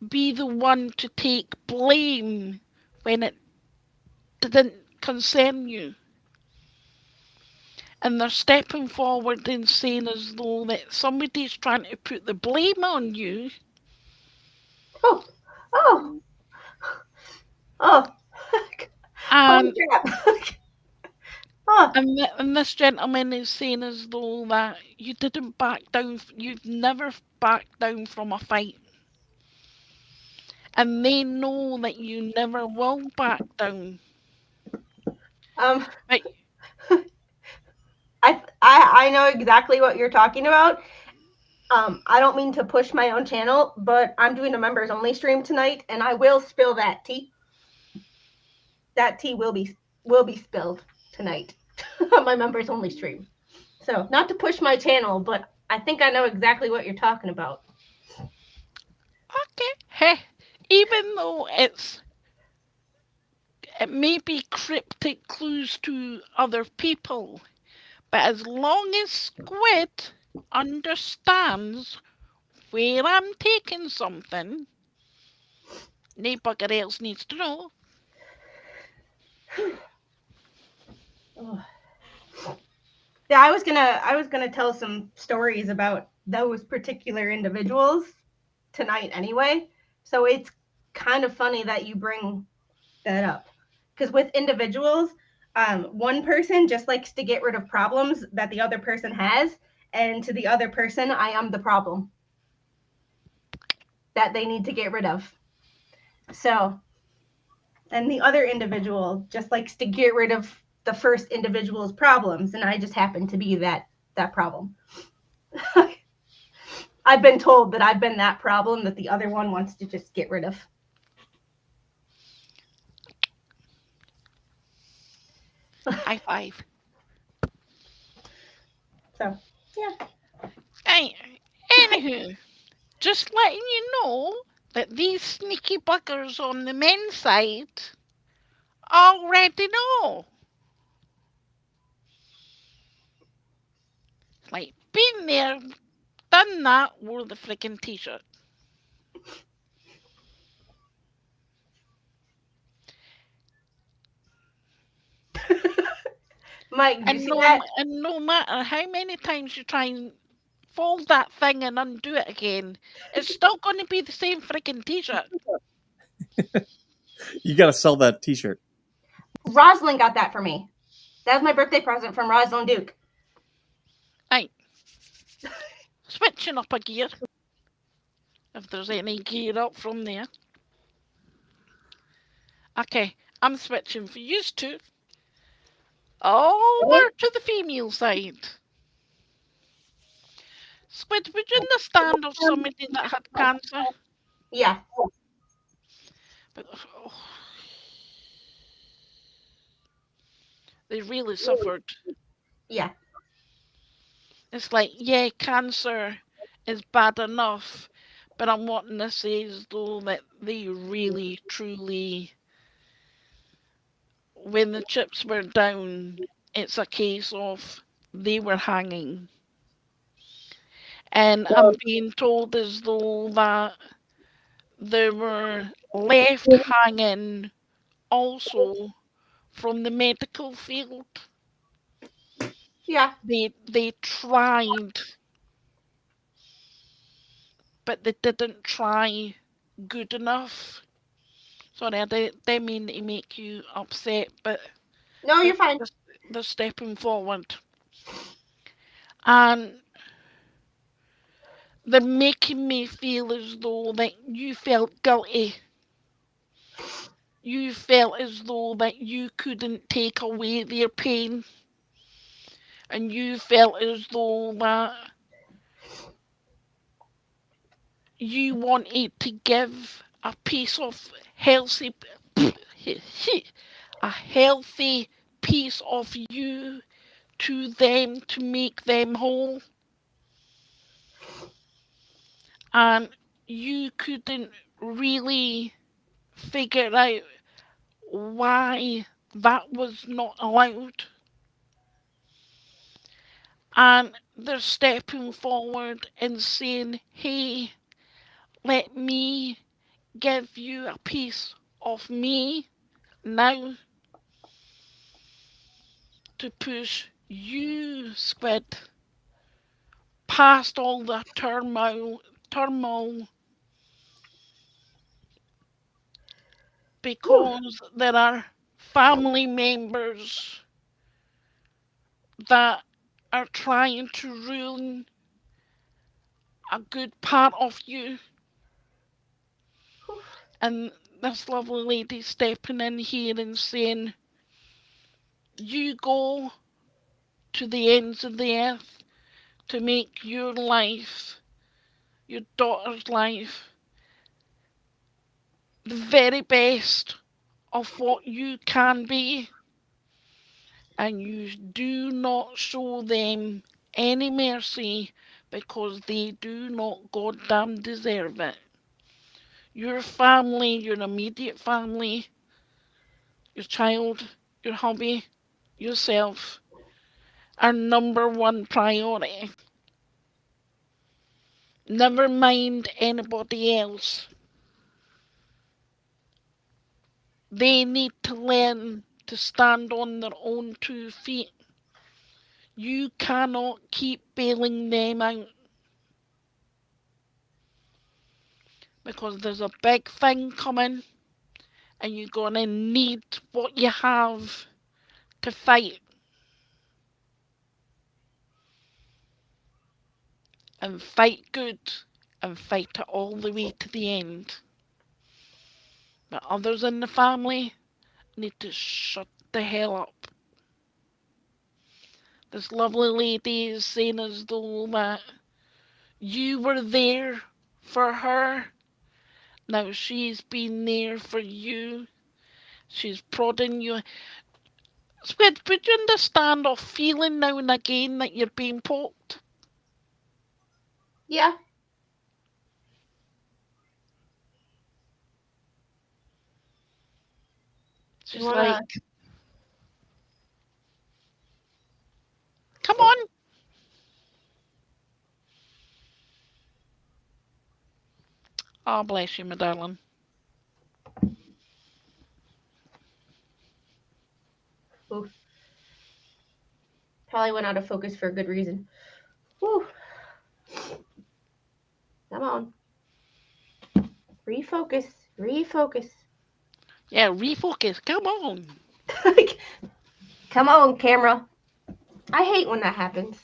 be the one to take blame when it didn't concern you. And they're stepping forward and saying as though that somebody's trying to put the blame on you. Oh, oh, oh. And holy crap. Oh. And this gentleman is saying as though that you didn't back down, you've never backed down from a fight. And they know that you never will back down. Um, But I know exactly what you're talking about. I don't mean to push my own channel, but I'm doing a members only stream tonight, and I will spill that tea. That tea will be spilled tonight on my members only stream. So, not to push my channel, but I think I know exactly what you're talking about. okay, hey, even though it may be cryptic clues to other people, but as long as Squid understands where I'm taking something, no bugger else needs to know. Yeah, I was gonna tell some stories about those particular individuals tonight anyway. So it's kind of funny that you bring that up, because with individuals, one person just likes to get rid of problems that the other person has, and to the other person, I am the problem that they need to get rid of. So, and the other individual just likes to get rid of the first individual's problems, and I just happen to be that problem. I've been told that I've been that problem that the other one wants to just get rid of. High five. So, yeah. Hey, anywho, just letting you know that these sneaky buggers on the men's side already know. Like, been there, done that, wore the freaking t-shirt. Mike, do you And see that? no matter how many times you try and fold that thing and undo it again, it's still going to be the same freaking t-shirt. You got to sell that T-shirt. Rosalind got that for me. That was my birthday present from Rosalind Duke. Right. Switching up a gear. If there's any gear up from there. Okay, I'm switching for you two. Over to the female side. Squid, would you understand of somebody that had cancer? Yeah. But they really suffered. Yeah. It's like, yeah, cancer is bad enough, but I'm wanting to say is though that they really, truly, when the chips were down, it's a case of they were hanging. And I'm being told as though that they were left hanging also from the medical field. Yeah. They tried, but they didn't try good enough. Sorry, I didn't mean to make you upset, but No, you're fine. they're stepping forward. And they're making me feel as though that you felt guilty. You felt as though that you couldn't take away their pain. And you felt as though that you wanted to give a piece of healthy, a healthy piece of you to them to make them whole. And you couldn't really figure out why that was not allowed. And they're stepping forward and saying, hey, let me give you a piece of me now to push you, Squid, past all the turmoil because there are family members that are trying to ruin a good part of you. And this lovely lady stepping in here and saying, you go to the ends of the earth to make your life, your daughter's life, the very best of what you can be. And you do not show them any mercy because they do not goddamn deserve it. Your family, your immediate family, your child, your hubby, yourself are number one priority. Never mind anybody else. They need to learn to stand on their own 2 feet. You cannot keep bailing them out because there's a big thing coming and you're going to need what you have to fight. And fight good and fight it all the way to the end. But others in the family need to shut the hell up. This lovely lady is saying as though that you were there for her. Now she's been there for you. She's prodding you. Would you understand of feeling now and again that you're being poked? Yeah. She's like, come on. Oh, bless you, my darling. Oof. Probably went out of focus for a good reason. Whew. Come on. Refocus. Refocus. Yeah, refocus. Come on. Come on, camera. I hate when that happens.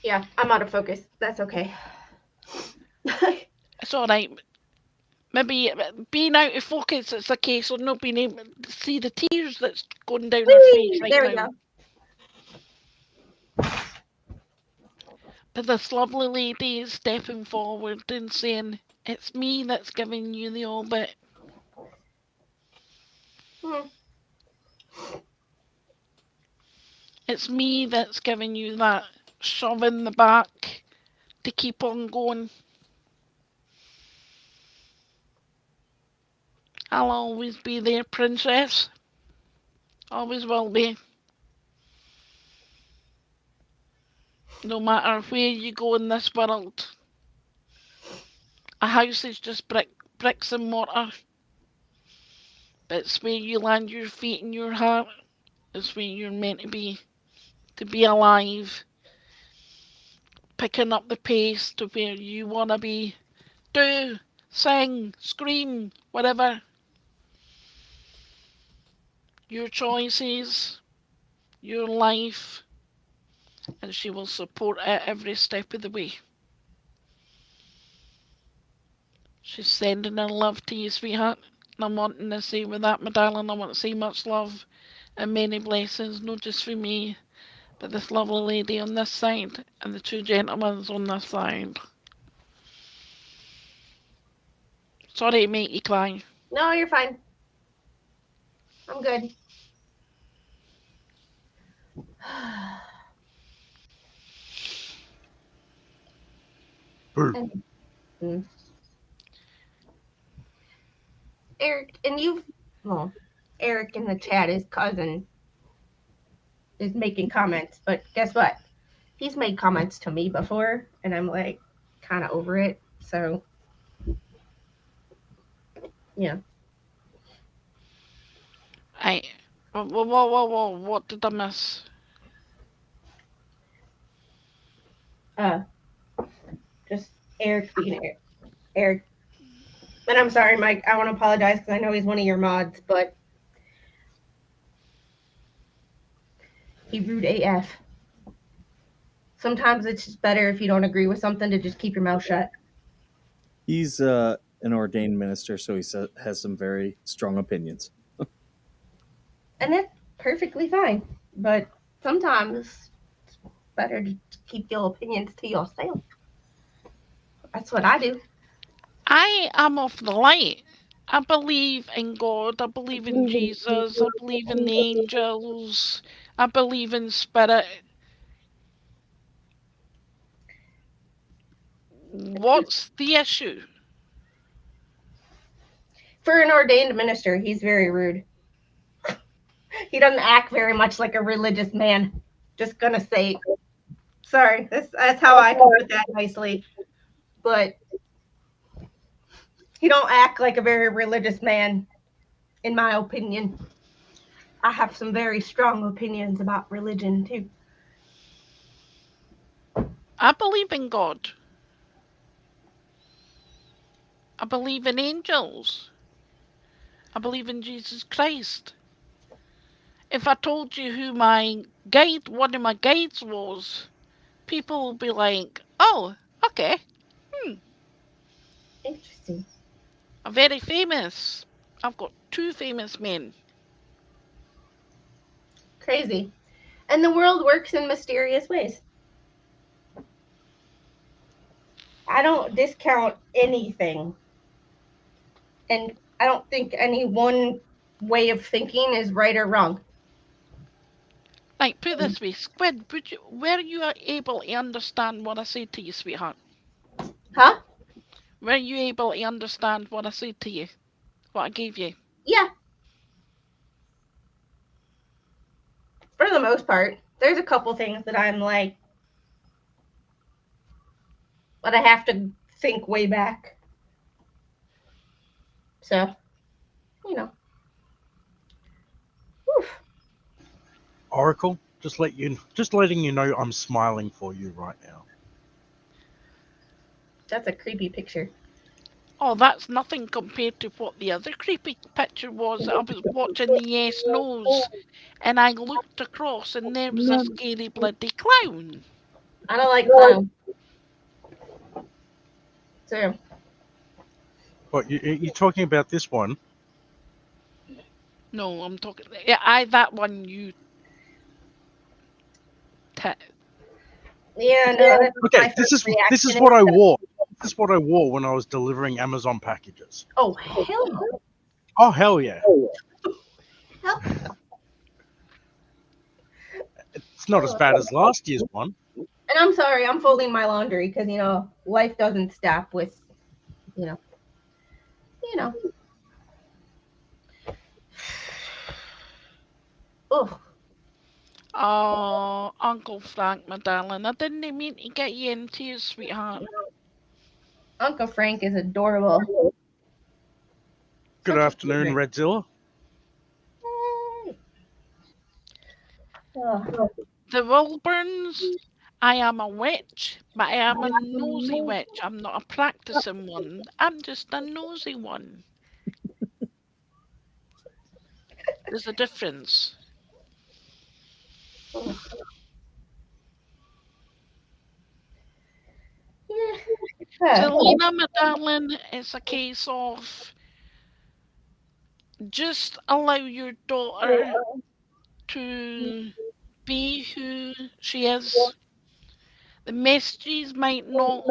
Yeah, I'm out of focus. That's okay. It's alright. Maybe being out of focus, it's a case of not being able to see the tears that's going down her face right there we now. go. But this lovely lady is stepping forward and saying, it's me that's giving you the all bit. It's me that's giving you that shove in the back to keep on going. I'll always be there, princess. Always will be. No matter where you go in this world. A house is just bricks and mortar. But it's where you land your feet and your heart. It's where you're meant to be. To be alive. Picking up the pace to where you want to be. Do, sing, scream, whatever. Your choices, your life, and she will support it every step of the way. She's sending her love to you, sweetheart. And I'm wanting to say with that, my darling, I want to say much love and many blessings, not just for me, but this lovely lady on this side and the two gentlemen on this side. Sorry to make you cry. No, you're fine. I'm good. Eric, and Eric in the chat, his cousin, is making comments, but guess what? He's made comments to me before, and I'm like kind of over it. So, yeah. Whoa, what did I miss? Just Eric being Eric. And I'm sorry, Mike. I want to apologize because I know he's one of your mods, but He rude AF. Sometimes it's just better if you don't agree with something to just keep your mouth shut. He's an ordained minister, so he has some very strong opinions. And that's perfectly fine. But sometimes it's better to keep your opinions to yourself. That's what I do. I am of the light. I believe in God. I believe in Jesus. I believe in the angels. I believe in spirit. What's the issue? For an ordained minister, he's very rude. He doesn't act very much like a religious man. Just gonna say, sorry, that's how I can put that nicely. But he don't act like a very religious man, in my opinion. I have some very strong opinions about religion too. I believe in God. I believe in angels. I believe in Jesus Christ. If I told you who one of my guides was, people will be like, oh, okay. Interesting. I'm very famous. I've got 2 famous men. Crazy. And the world works in mysterious ways. I don't discount anything. And I don't think any one way of thinking is right or wrong. Like, put it this way, Squid, were you able to understand what I said to you, sweetheart? Huh? Were you able to understand what I said to you? What I gave you? Yeah. For the most part. There's a couple things that I'm like, but I have to think way back. So, you know. Oof. Oracle, just letting you know I'm smiling for you right now. That's a creepy picture. Oh, that's nothing compared to what the other creepy picture was. I was watching the Yes No's and I looked across and there was a scary bloody clown. I don't like clowns. So, But you're talking about this one? No, I'm talking. Yeah, that one you. yeah, no, that's Okay, my this first is reaction. what I wore. This is what I wore when I was delivering Amazon packages. Oh, hell no. Oh hell yeah! Hell. It's not as bad as last year's one. And I'm sorry, I'm folding my laundry because, life doesn't stop with, you know, you know. Oh, Oh, Uncle Frank, my darling, I didn't mean to get you in tears, sweetheart. Uncle Frank is adorable. Good Such a afternoon, favorite. Redzilla. Oh. The Wilburns, I am a witch, but I am a nosy witch. I'm not a practicing one. I'm just a nosy one. There's a difference. Oh. Yeah. Selena, my darling, it's a case of just allow your daughter to be who she is. The messages might not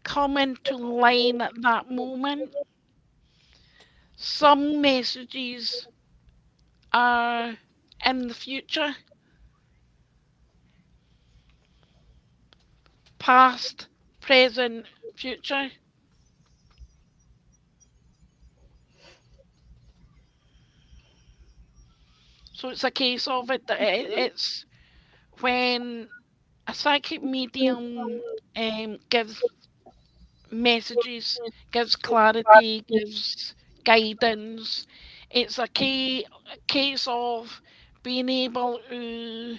come into line at that moment. Some messages are in the future, past, present, future. So it's a case of it's when a psychic medium gives messages, gives clarity, gives guidance. It's a case of being able to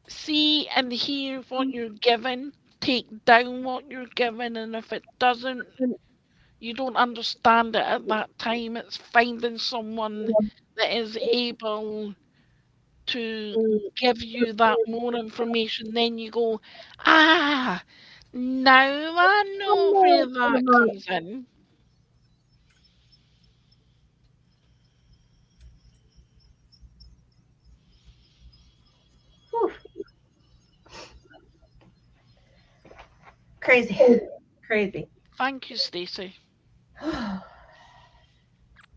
see and hear what you're given, take down what you're given, and if it doesn't, you don't understand it at that time. It's finding someone that is able to give you that more information, then you go, ah, now I know where that comes in. Whew. Crazy. Crazy. Thank you, Stacey.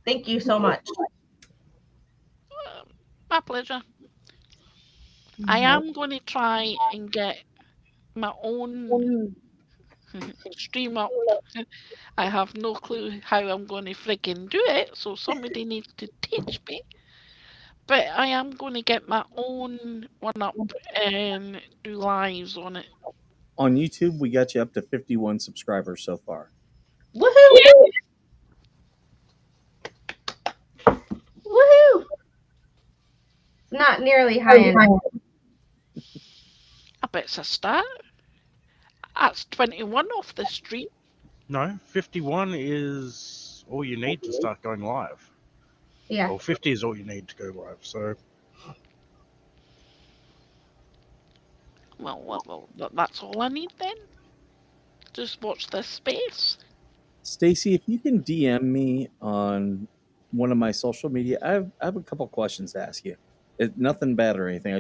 Thank you so much. My pleasure. I am going to try and get my own stream up. I have no clue how I'm going to freaking do it, so somebody needs to teach me. But I am going to get my own one up and do lives on it. On YouTube, we got you up to 51 subscribers so far. Woohoo! Woohoo! It's not nearly high enough. I bet it's a start. That's 21 off the stream. No, 51 is all you need to start going live. Yeah. Well, 50 is all you need to go live. So Well, that's all I need then. Just watch this space. Stacy, if you can DM me on one of my social media, I have a couple questions to ask you. Nothing bad or anything.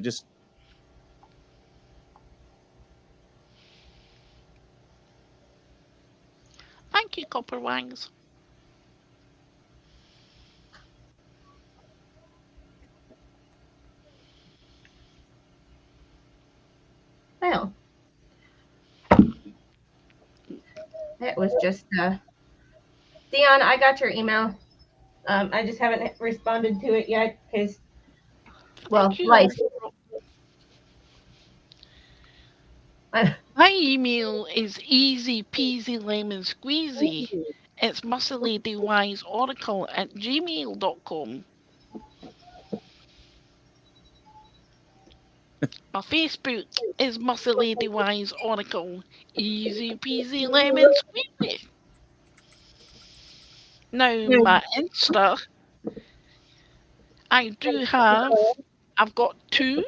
Thank you, Copper Wangs. Well, that was just Dion, I got your email. I just haven't responded to it yet because, well, life. My email is easy peasy lemon squeezy. It's muscleladywise@gmail.com. My Facebook is muscleladywise. Easy peasy lemon squeezy. Now my Insta, I've got two.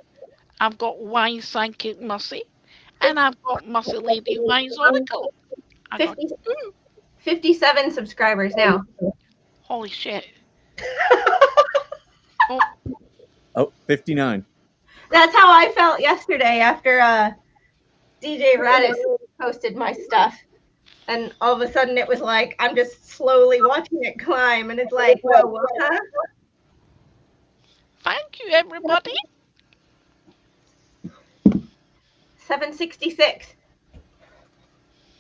I've got Wise Psychic Mussy, and I've got Mussy Lady Wise Oracle. I got 57 subscribers now. Holy shit. Oh, 59. That's how I felt yesterday after DJ Radis posted my stuff. And all of a sudden it was like, I'm just slowly watching it climb. And it's like, whoa, huh? Thank you, everybody. 766.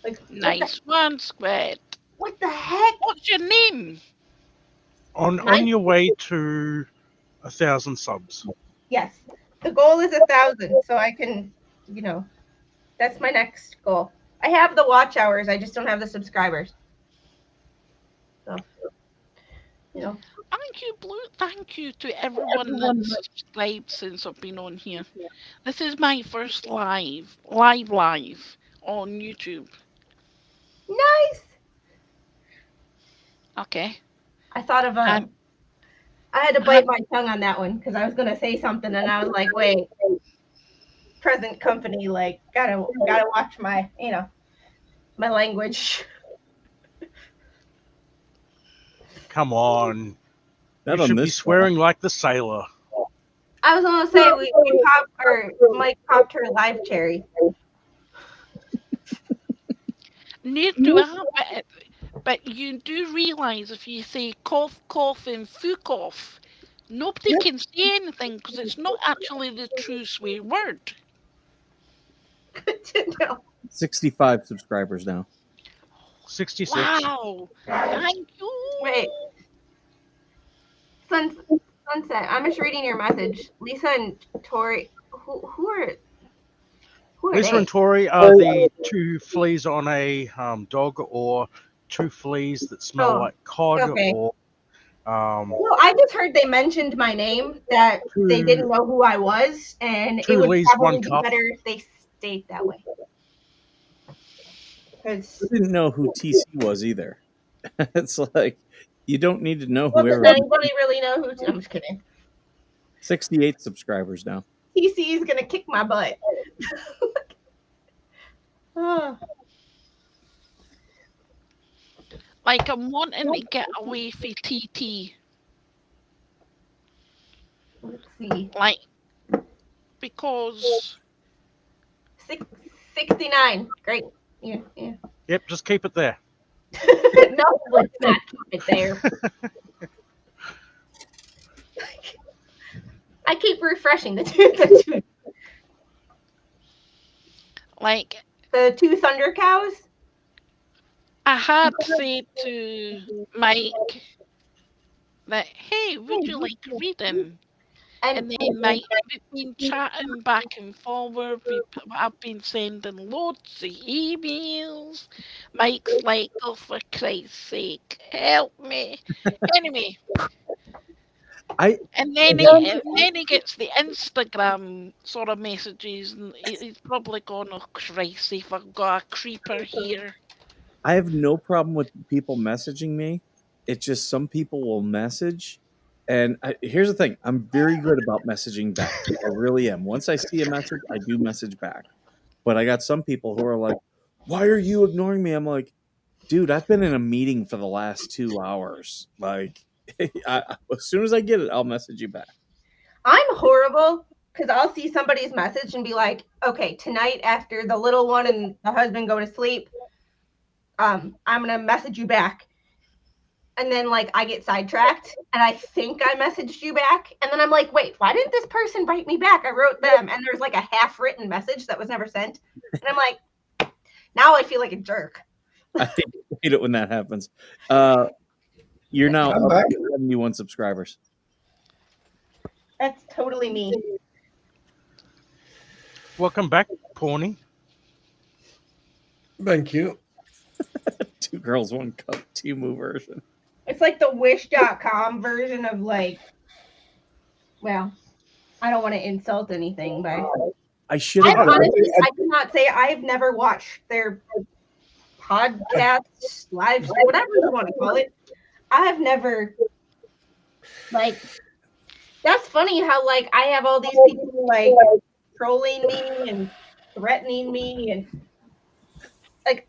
Like, nice one, Squid. What the heck? What's your name? On your way to 1,000 subs. Yes. The goal is 1,000. So I can, that's my next goal. I have the watch hours. I just don't have the subscribers. So, Thank you, Blue. Thank you to everyone that's subscribed since I've been on here. This is my first live on YouTube. Nice. Okay. I thought of I had to bite my tongue on that one because I was gonna say something and I was like, wait, present company, like gotta watch my my language. Come on. You should be swearing like the sailor. I was gonna say Mike popped her live cherry. Need to have it, but you do realise if you say cough, cough, and fuck off, nobody can say anything because it's not actually the true swear word. Good to know. 65 subscribers now. 66. Wow. Thank you. Wait. Sunset, I'm just reading your message. Lisa and Tori, who are Lisa they? and Tori are the two fleas on a dog, or two fleas that smell like cod, or well, I just heard they mentioned my name, that they didn't know who I was, and it would probably be better if they stayed that way. I didn't know who TC was either. It's like, you don't need to know Well, whoever. does anybody really know who? I'm just kidding. 68 subscribers now. TC is gonna kick my butt. Oh, Like, I'm wanting to get away from TT. let's see. Like, because 69. Great. Yeah. Yep, just keep it there. No, let's not keep it there. I keep refreshing the two thunder cows. I had said to Mike that, hey, would you like reading? And then Mike, we've been chatting back and forward. I've been sending loads of emails. Mike's like, oh, for Christ's sake, help me. Anyway. And then he gets the Instagram sort of messages, and he's probably gone, oh, Christ, if I've got a creeper here. I have no problem with people messaging me. It's just some people will message. And here's the thing. I'm very good about messaging back. I really am. Once I see a message, I do message back. But I got some people who are like, why are you ignoring me? I'm like, dude, I've been in a meeting for the last 2 hours. Like, as soon as I get it, I'll message you back. I'm horrible because I'll see somebody's message and be like, okay, tonight after the little one and the husband go to sleep, I'm going to message you back. And then, like, I get sidetracked and I think I messaged you back. And then I'm like, wait, why didn't this person write me back? I wrote them. And there's like a half-written message that was never sent. And I'm like, now I feel like a jerk. I hate it when that happens. You're now up to 71 subscribers. That's totally me. Welcome back, Pawny. Thank you. 2 girls, 1 cup, Temu version. It's like the wish.com version of, like, well, I don't want to insult anything, but I should have. Honestly, I cannot say I've never watched their podcast, live, whatever you want to call it. I have never, like, that's funny how, like, I have all these people, like, trolling me and threatening me, and, like,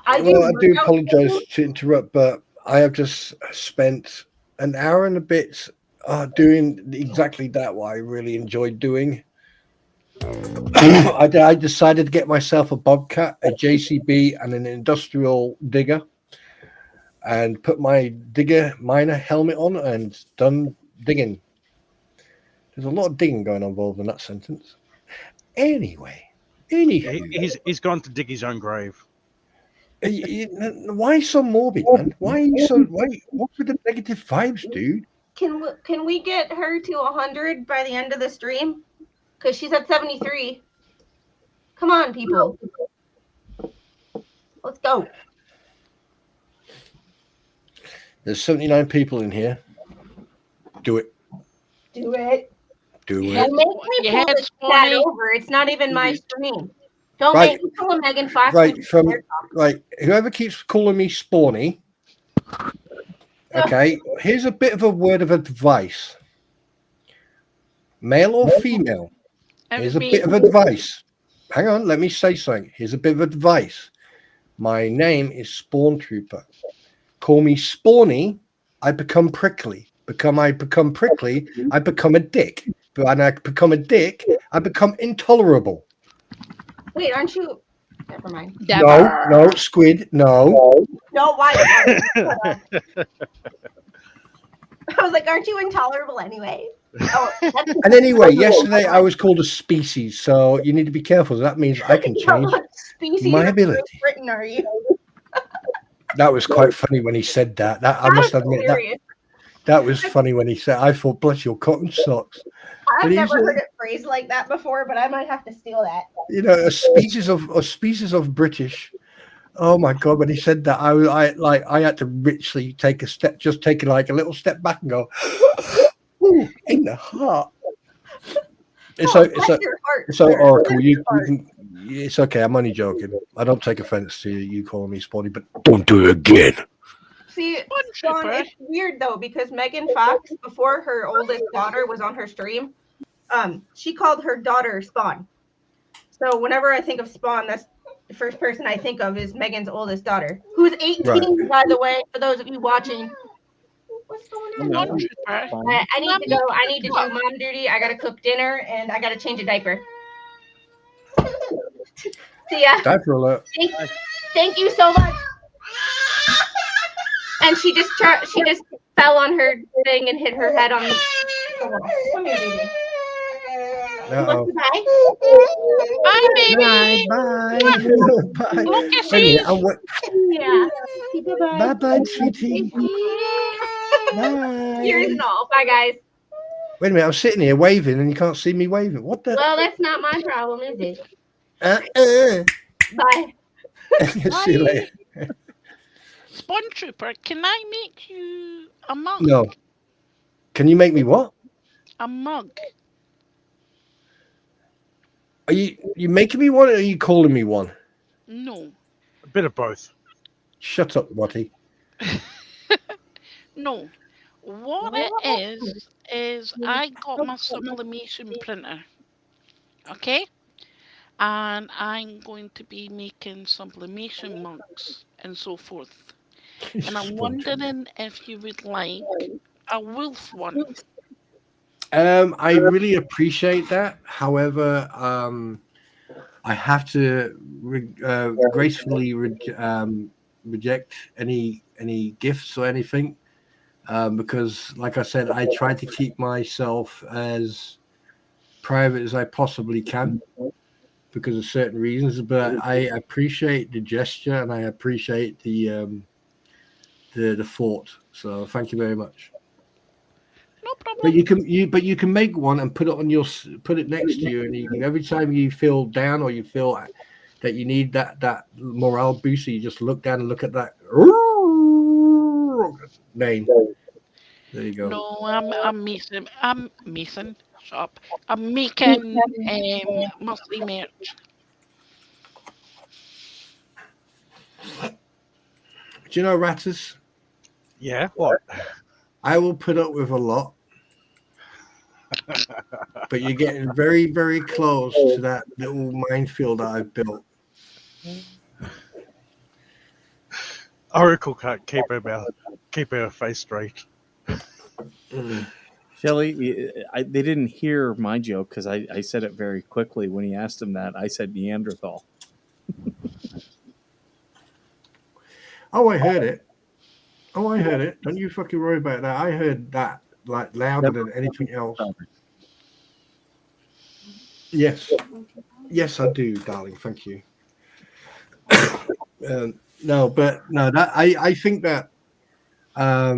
I do apologize to interrupt, but I have just spent an hour and a bit doing exactly that, what I really enjoyed doing. I decided to get myself a Bobcat, a JCB, and an industrial digger, and put my digger miner helmet on and done digging. There's a lot of digging going on involved in that sentence. Anyway, he's gone to dig his own grave. Why so morbid, man? Why are you so? What's with the negative vibes, dude? Can we get her to 100 by the end of the stream? Because she's at 73. Come on, people. Let's go. There's 79 people in here. Do it. Do it. Do it. Don't make me pull this chat over. It's not even my stream. Don't make me pull a Megan Fox. Right. Whoever keeps calling me Spawny. Okay. Here's a bit of a word of advice. Male or female? Here's a bit of advice. Hang on. Let me say something. Here's a bit of advice. My name is Spawn Trooper. Call me Spawny. I become prickly. I become prickly. I become a dick. But when I become a dick, I become intolerable. Wait, aren't you? Never mind. No, Squid. No. No, why? I was like, aren't you intolerable anyway? Oh, and anyway, yesterday I was called a species, so you need to be careful. That means I can change my ability. Britain, are you? That was quite funny when he said that. I must admit that was funny when he said. I thought, bless your cotton socks. I've never heard it phrased like that before, but I might have to steal that. You know, a species of British. Oh my God! When he said that, I had to literally take a step, just take like a little step back and go, ooh, in the heart. It's Oracle. You can. It's okay. I'm only joking. I don't take offense to you calling me Spawny, but don't do it again. See, Spawn Spawn, Trooper. it's weird though because Megan Fox, before her oldest daughter was on her stream, she called her daughter Spawn. So whenever I think of Spawn, that's the first person I think of is Megan's oldest daughter, who's 18, Right. by the way, for those of you watching. What's going on? Spawn No, Trooper. I Can need I to make go. I you need to a do mom duty. I gotta cook dinner and I gotta change a diaper. See ya. Diaper alert. Thank you so much. And she just fell on her thing and hit her head on the wall. Come here, baby. Uh-oh. Bye, Bye, baby. bye. Bye. Look, Wait a minute. kisses. Yeah. Bye, bye, sweetie. Yours Bye. and all. Bye, guys. Wait a minute. I'm sitting here waving and you can't see me waving. What the? Well, that's not my problem, is it? Bye. See you later. Spawn Trooper, can I make you a mug? No. Can you make me what? A mug. Are you making me one or are you calling me one? No. A bit of both. Shut up, Watty. No. What it is I got my sublimation printer. Okay? And I'm going to be making sublimation mugs and so forth. And I'm wondering if you would like a wolf one. I really appreciate that. However, I have to gracefully reject any gifts or anything because, like I said, I try to keep myself as private as I possibly can because of certain reasons. But I appreciate the gesture and I appreciate the thought. So thank you very much. No problem. But you can make one and put it next to you, and you can, every time you feel down or you feel that you need that morale booster, you just look down and look at that name. There you go. No, I'm making. Shut up. I'm making monthly merch. Do you know, Ratters? Yeah. What? I will put up with a lot, but you're getting very, very close to that little minefield that I've built. Oracle can't keep her face straight. Shelley, they didn't hear my joke because I said it very quickly when he asked him that. I said Neanderthal. Oh, I heard it. Don't you fucking worry about that. I heard that like louder than anything else. Yes, I do, darling. Thank you. No, that I think that I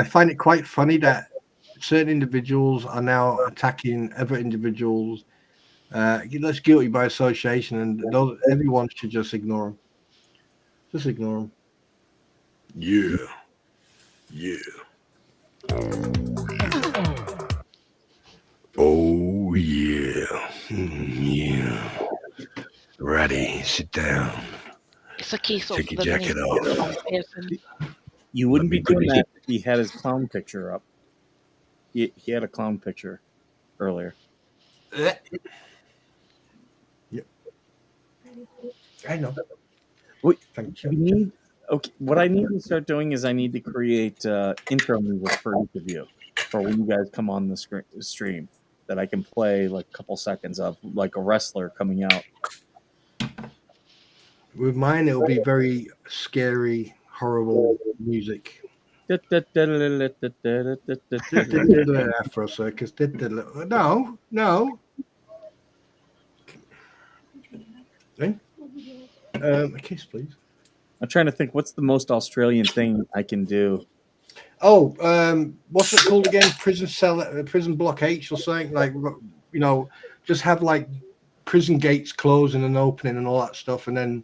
find it quite funny that certain individuals are now attacking other individuals. That's guilty by association, and everyone should just ignore them. Just ignore them. Yeah. Oh yeah. Yeah. Ready, sit down. It's a case of Take your the jacket off. You wouldn't be doing that if he had his clown picture up. He had a clown picture earlier. Yep. I know. Wait, thank you. What I need to start doing is I need to create intro music for each of you for when you guys come on the stream that I can play like a couple seconds of, like a wrestler coming out. With mine, it'll be very scary, horrible music. Afro Circus. No. Okay. A kiss, please. I'm trying to think. What's the most Australian thing I can do? Oh, what's it called again? Prison block H or something, like, just have like prison gates closing and opening and all that stuff, and then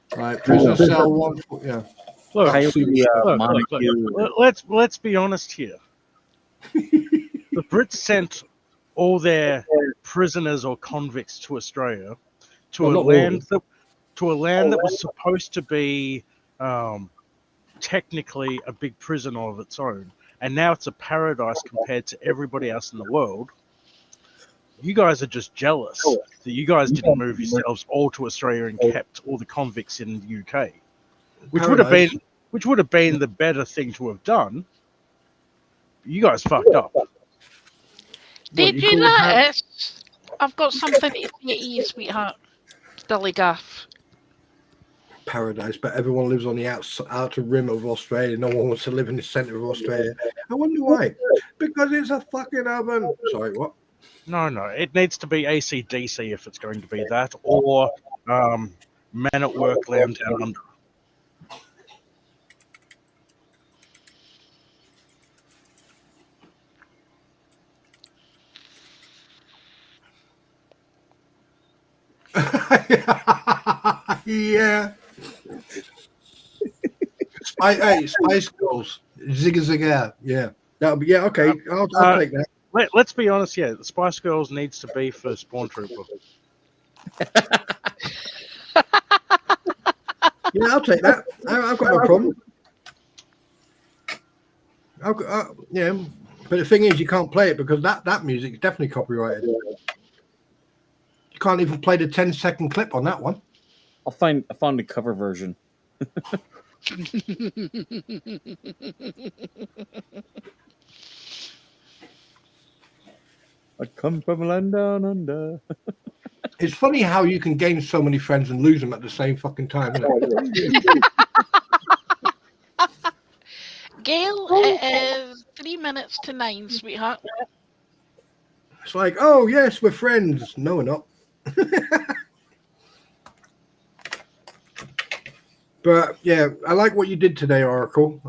prison cell one. Yeah. Look, let's be honest here. The Brits sent all their prisoners or convicts to Australia, to a land that was supposed to be technically a big prison of its own, and now it's a paradise compared to everybody else in the world. You guys are just jealous that you guys didn't move yourselves all to Australia and kept all the convicts in the UK, which would have been the better thing to have done. You guys fucked up. Did you notice? I've got something to say to you, sweetheart. Silly gaff. Paradise, but everyone lives on the outer rim of Australia. No one wants to live in the center of Australia. I wonder why. Because it's a fucking oven. Sorry, what? No, it needs to be AC/DC if it's going to be that, or Men at Work Land Down Under. Yeah. Spice Girls. Zigga Zigga. Yeah. That'll be, yeah, okay. I'll take that. Let's be honest, yeah. The Spice Girls needs to be for Spawn Trooper. Yeah, I'll take that. I've got no problem. Yeah, but the thing is, you can't play it because that music is definitely copyrighted. You can't even play the 10-second clip on that one. I found a cover version. I come from a land down under. It's funny how you can gain so many friends and lose them at the same fucking time, isn't it? Gail, it is 3 minutes to 9, sweetheart. It's like, oh yes, we're friends. No, we're not. But yeah, I like what you did today, Oracle.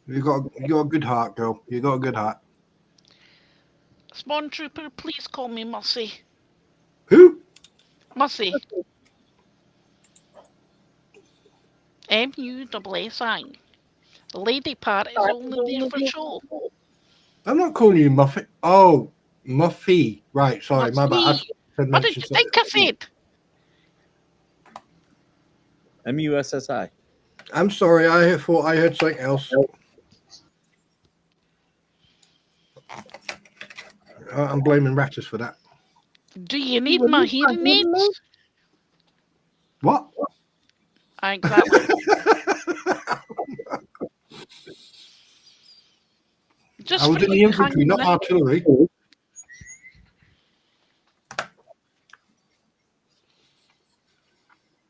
You got a good heart, girl. You got a good heart. Spawn Trooper, please call me Mussy. Who? Mussy. M-U-S-S-I. The lady part is only there for show. I'm not calling you Muffy. Oh, Muffy. Right, sorry, my bad. What did you think I said? M-U-S-S-I. I'm sorry, I thought I heard something else. I'm blaming Rattus for that. Do you need my hearing aids? What? Exactly. I was in the infantry, not artillery.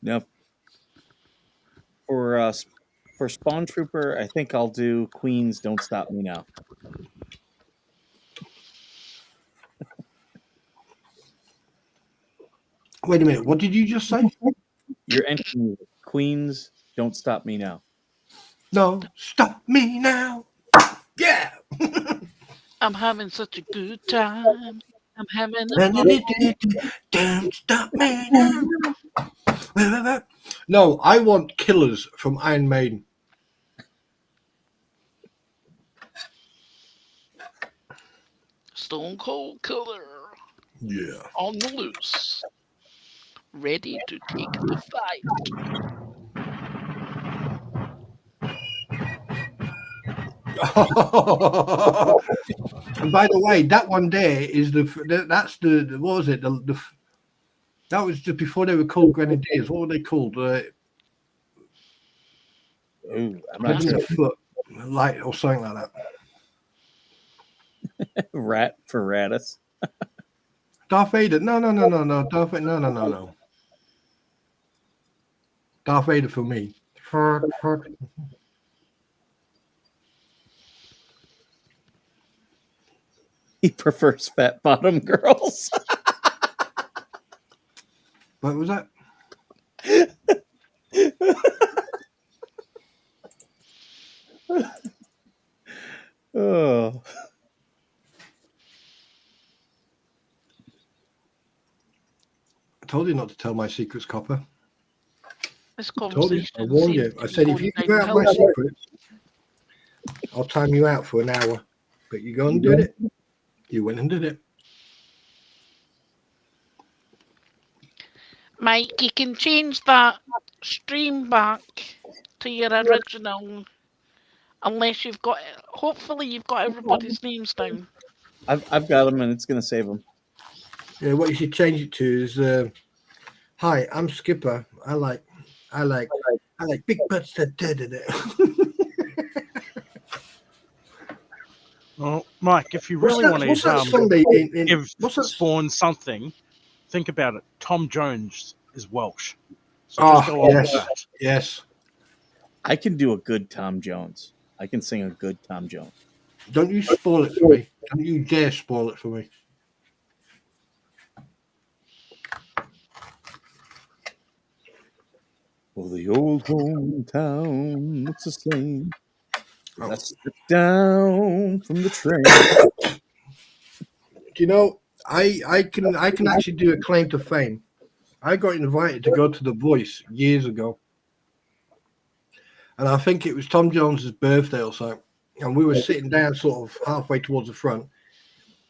Now, for Spawn Trooper, I think I'll do Queen's Don't Stop Me Now. Wait a minute, what did you just say? Your entry music, Queen's Don't Stop Me Now. No, stop me now. Yeah. I'm having such a good time. I'm having Don't stop me now. No, I want Killers from Iron Maiden. Stone Cold Killer. Yeah. On the loose. Ready to take the fight. And by the way, that one there is that's the what was it? That was just before they were called Grenadiers. What were they called? Ooh, I'm not sure. Foot, light or something like that. Rat for Rattus. Darth Vader. No. Darth Vader. No. Darth Vader for me. He prefers fat bottom girls. What was that? Oh. I told you not to tell my secrets, Copper. This I told you. I conversation warned you. I said, if you give out my secrets, I'll time you out for an hour. But you go and did it. You went and did it. Mike, you can change that stream back to your original, unless you've got. Hopefully, you've got everybody's names down. I've got them, and it's going to save them. Yeah, what you should change it to is, "Hi, I'm Skipper. I like big butts." Well, Mike, if you What's really that? want What's that to Sunday? give What's that? Spawn something, think about it. Tom Jones is Welsh, so just go on with Yes, that. yes. I can do a good Tom Jones. I can sing a good Tom Jones. Don't you spoil it for me. Don't you dare spoil it for me. Well, the old hometown looks the same. I slipped down from the train. Do you know, I can actually do a claim to fame. I got invited to go to The Voice years ago. And I think it was Tom Jones's birthday or so. And we were sitting down sort of halfway towards the front.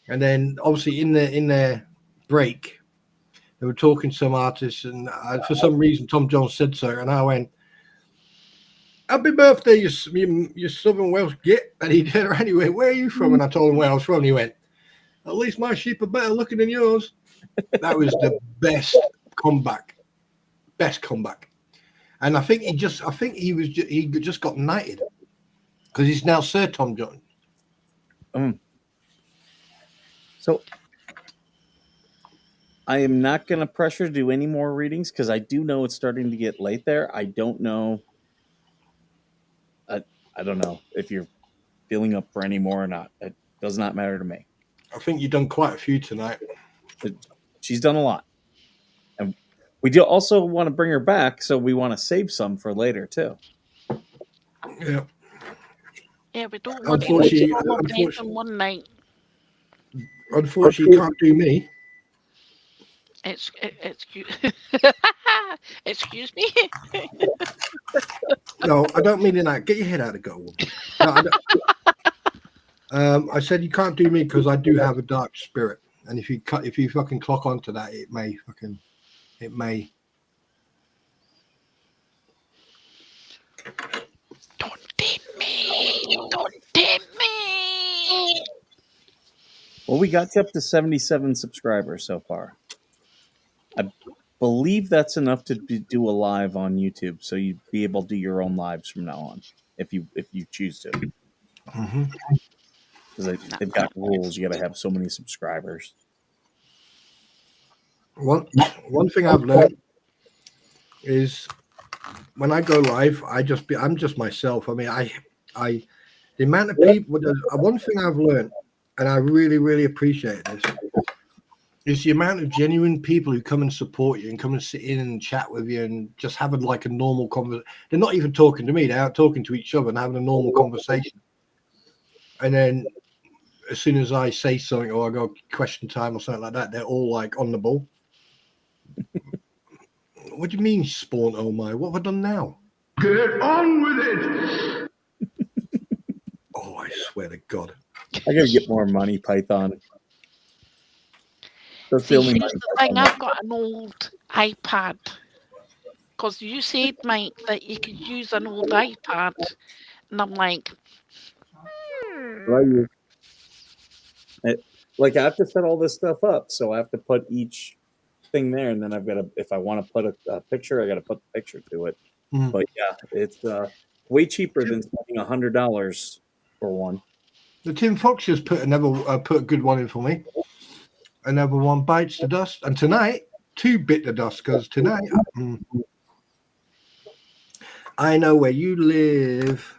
And then obviously in their break, they were talking to some artists, and for some reason Tom Jones said so, and I went, "Happy birthday, you Southern Welsh git." And he turned around, he went, "Where are you from?" And I told him where I was from, and he went, "At least my sheep are better looking than yours." That was the best comeback. And I think he just got knighted because he's now Sir Tom Jones. So I am not going to pressure to do any more readings because I do know it's starting to get late there. I don't know. I don't know if you're feeling up for any more or not. It does not matter to me. I think you've done quite a few tonight. She's done a lot. And we do also want to bring her back, so we want to save some for later, too. Yeah. Yeah, we don't want to watch all of them in one night. Unfortunately, you can't do me. Excuse me. No, I don't mean that. Get your head out of the gutter. No, I said you can't do me because I do have a dark spirit, and if you fucking clock onto that, it may. Don't tempt me. Don't tempt me. Well, we got you up to 77 subscribers so far. I believe that's enough to do a live on YouTube, so you'd be able to do your own lives from now on if you choose to. Because they've got rules. You got to have so many subscribers. One thing I've learned is when I go live, I'm just myself. I mean, the amount of people. One thing I've learned, and I really, really appreciate this, is the amount of genuine people who come and support you and come and sit in and chat with you and just having like a normal conversation. They're not even talking to me; they're out talking to each other and having a normal conversation. And then, as soon as I say something or I go question time or something like that, they're all like on the ball. What do you mean, Spawn? Oh my! What have I done now? Get on with it. Oh, I swear to God! I gotta get more money, Python. That's See, here's the thing. I've got an old iPad. Because you said, Mike, that you could use an old iPad. And I'm like... Like, I have to set all this stuff up, so I have to put each thing there, and then I've got to, if I want to put a picture, I got to put the picture to it. But yeah, it's way cheaper than spending $100 for one. The Tim Fox just put a good one in for me. Another one bites the dust, and tonight 2 bit the dust because tonight I know where you live.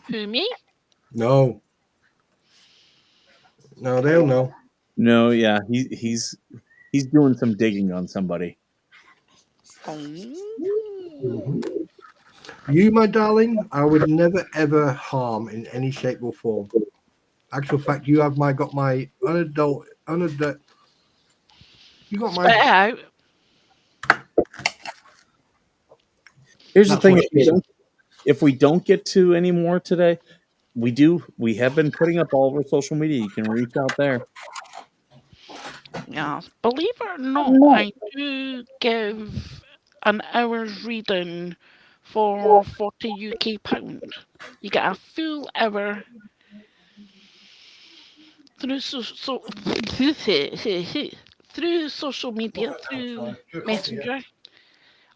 Who, me? No, they'll know. No, yeah, he's doing some digging on somebody. You, my darling, I would never ever harm in any shape or form. Actual fact, you have got my unadult. You got my. Out. Here's the thing: if we don't get to any more today, we have been putting up all over social media. You can reach out there. Yeah, believe it or not, I do give an hour's reading for 40 UK pound. You get a full hour through through social media, through Messenger,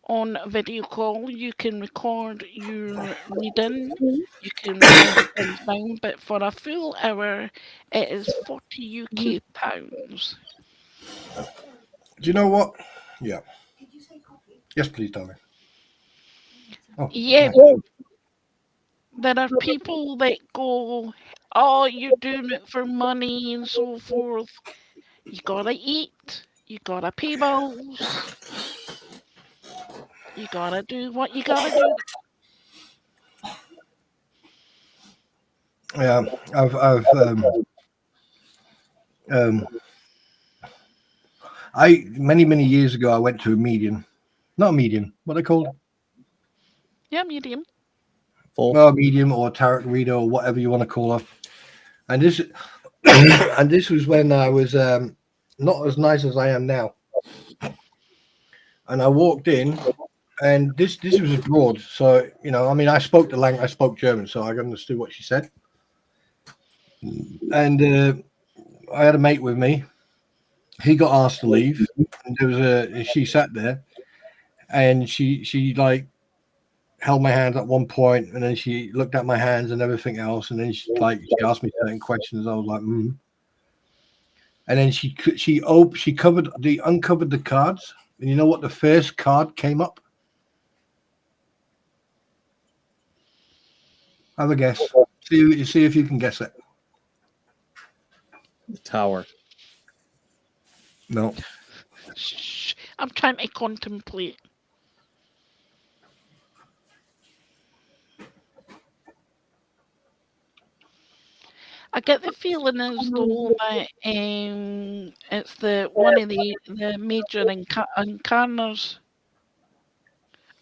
on a video call. You can record your reading, you can write things down, but for a full hour, it is 40 UK pounds. Do you know what? Yeah. Yes, please, darling. Oh, Yeah, yeah. there are people that go, oh, you're doing it for money and so forth. You gotta eat, you gotta pay bills, you gotta do what you gotta do. Yeah, I've um, I many years ago I went to a medium, not a medium, what they called, Yeah, medium. Full. well, a medium or a tarot reader or whatever you want to call her. And this, and this was when I was not as nice as I am now. And I walked in, and this was abroad, so I mean, I spoke the language, I spoke German, so I understood what she said. And I had a mate with me. He got asked to leave, and there was she sat there, and she like held my hand at one point, and then she looked at my hands and everything else, and then she asked me certain questions. I was like, and then she uncovered the cards, and you know what? The first card came up. Have a guess. See if you can guess it. The Tower. No. Shh, I'm trying to contemplate. I get the feeling as though that it's the one of the major incarners,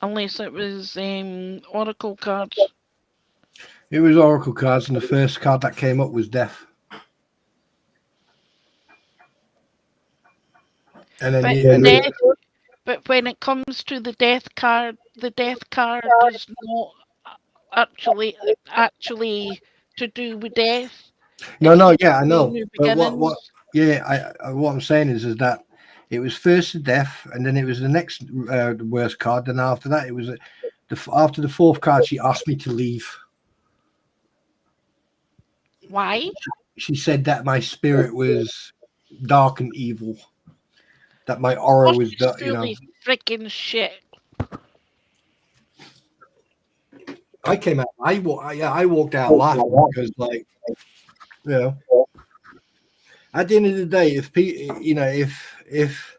unless it was oracle cards. It was oracle cards, and the first card that came up was death. And then But you, death. But when it comes to the death card is not actually to do with death. It's no, to yeah, I do with know, new but what, beginnings. yeah, what I'm saying is that it was first the death, and then it was the next the worst card. Then after that, it was after the fourth card, she asked me to leave. Why? She said that my spirit was dark and evil, that my aura Oh, was she's dark. fully freaking shit. I came out. I walked out laughing because, like, you know, at the end of the day, if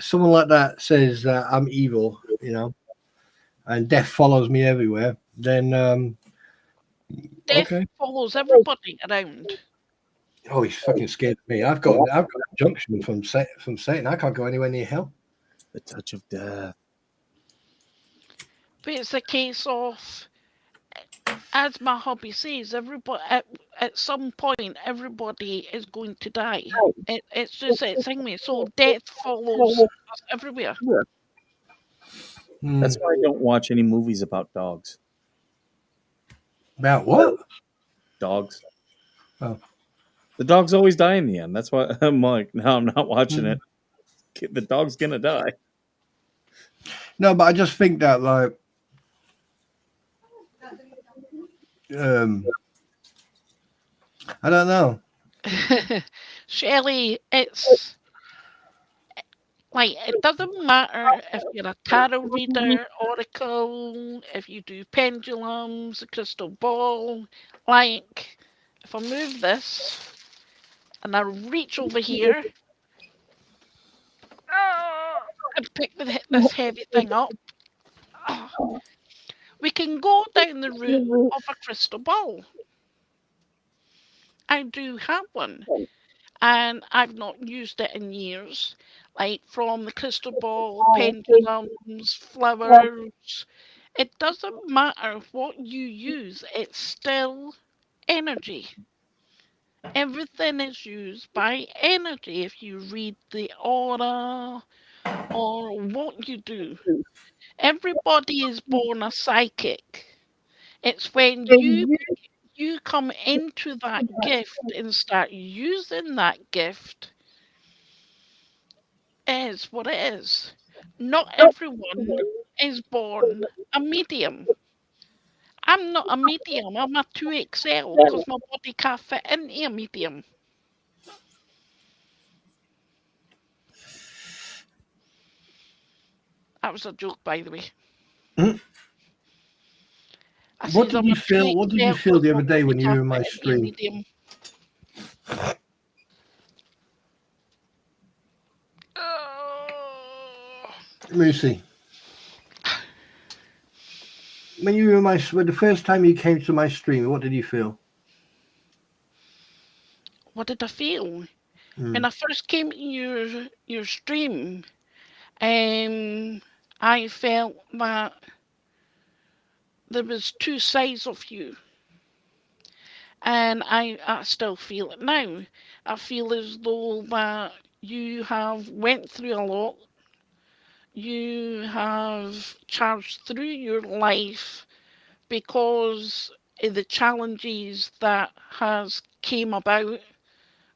someone like that says that I'm evil, and death follows me everywhere, then Death okay. follows everybody around. Oh, he's fucking scared of me. I've got a junction from Satan. I can't go anywhere near hell. The touch of death. But it's a case of, as my hobby says, everybody at some point everybody is going to die. It's just it's thing me. So death follows us everywhere. That's why I don't watch any movies about dogs. About what? Dogs. Oh. The dogs always die in the end. That's why I'm like, no, I'm not watching it. The dog's gonna die. No, but I just think that, like, I don't know. Shelley, it's like it doesn't matter if you're a tarot reader, oracle, if you do pendulums, a crystal ball. Like, if I move this and I reach over here and pick this heavy thing up, we can go down the route of a crystal ball. I do have one, and I've not used it in years. Like from the crystal ball, pendulums, flowers. It doesn't matter what you use, it's still energy. Everything is used by energy. If you read the aura, or what you do. Everybody is born a psychic. It's when you come into that gift and start using that gift is what it is. Not everyone is born a medium. I'm not a medium. I'm a 2XL because my body can't fit into a medium. That was a joke, by the way. Hmm? I What says did I'm a you feel? What did you 2XL feel because the my other day body when you were can't in my fit into a stream, medium. Lucy? When you were in when the first time you came to my stream, what did you feel? What did I feel? Hmm. When I first came to your stream, I felt that there was two sides of you, and I still feel it now. I feel as though that you have went through a lot. You have charged through your life because of the challenges that has came about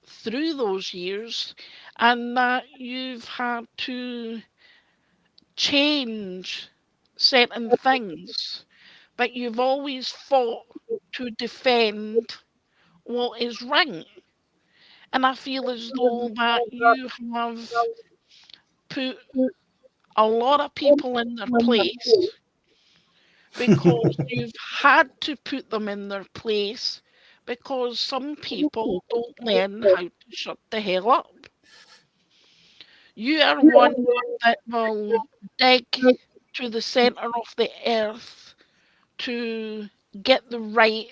through those years, and that you've had to change certain things, but you've always fought to defend what is right. And I feel as though that you have put a lot of people in their place because you've had to put them in their place because some people don't learn how to shut the hell up. You are one that will dig to the center of the earth to get the right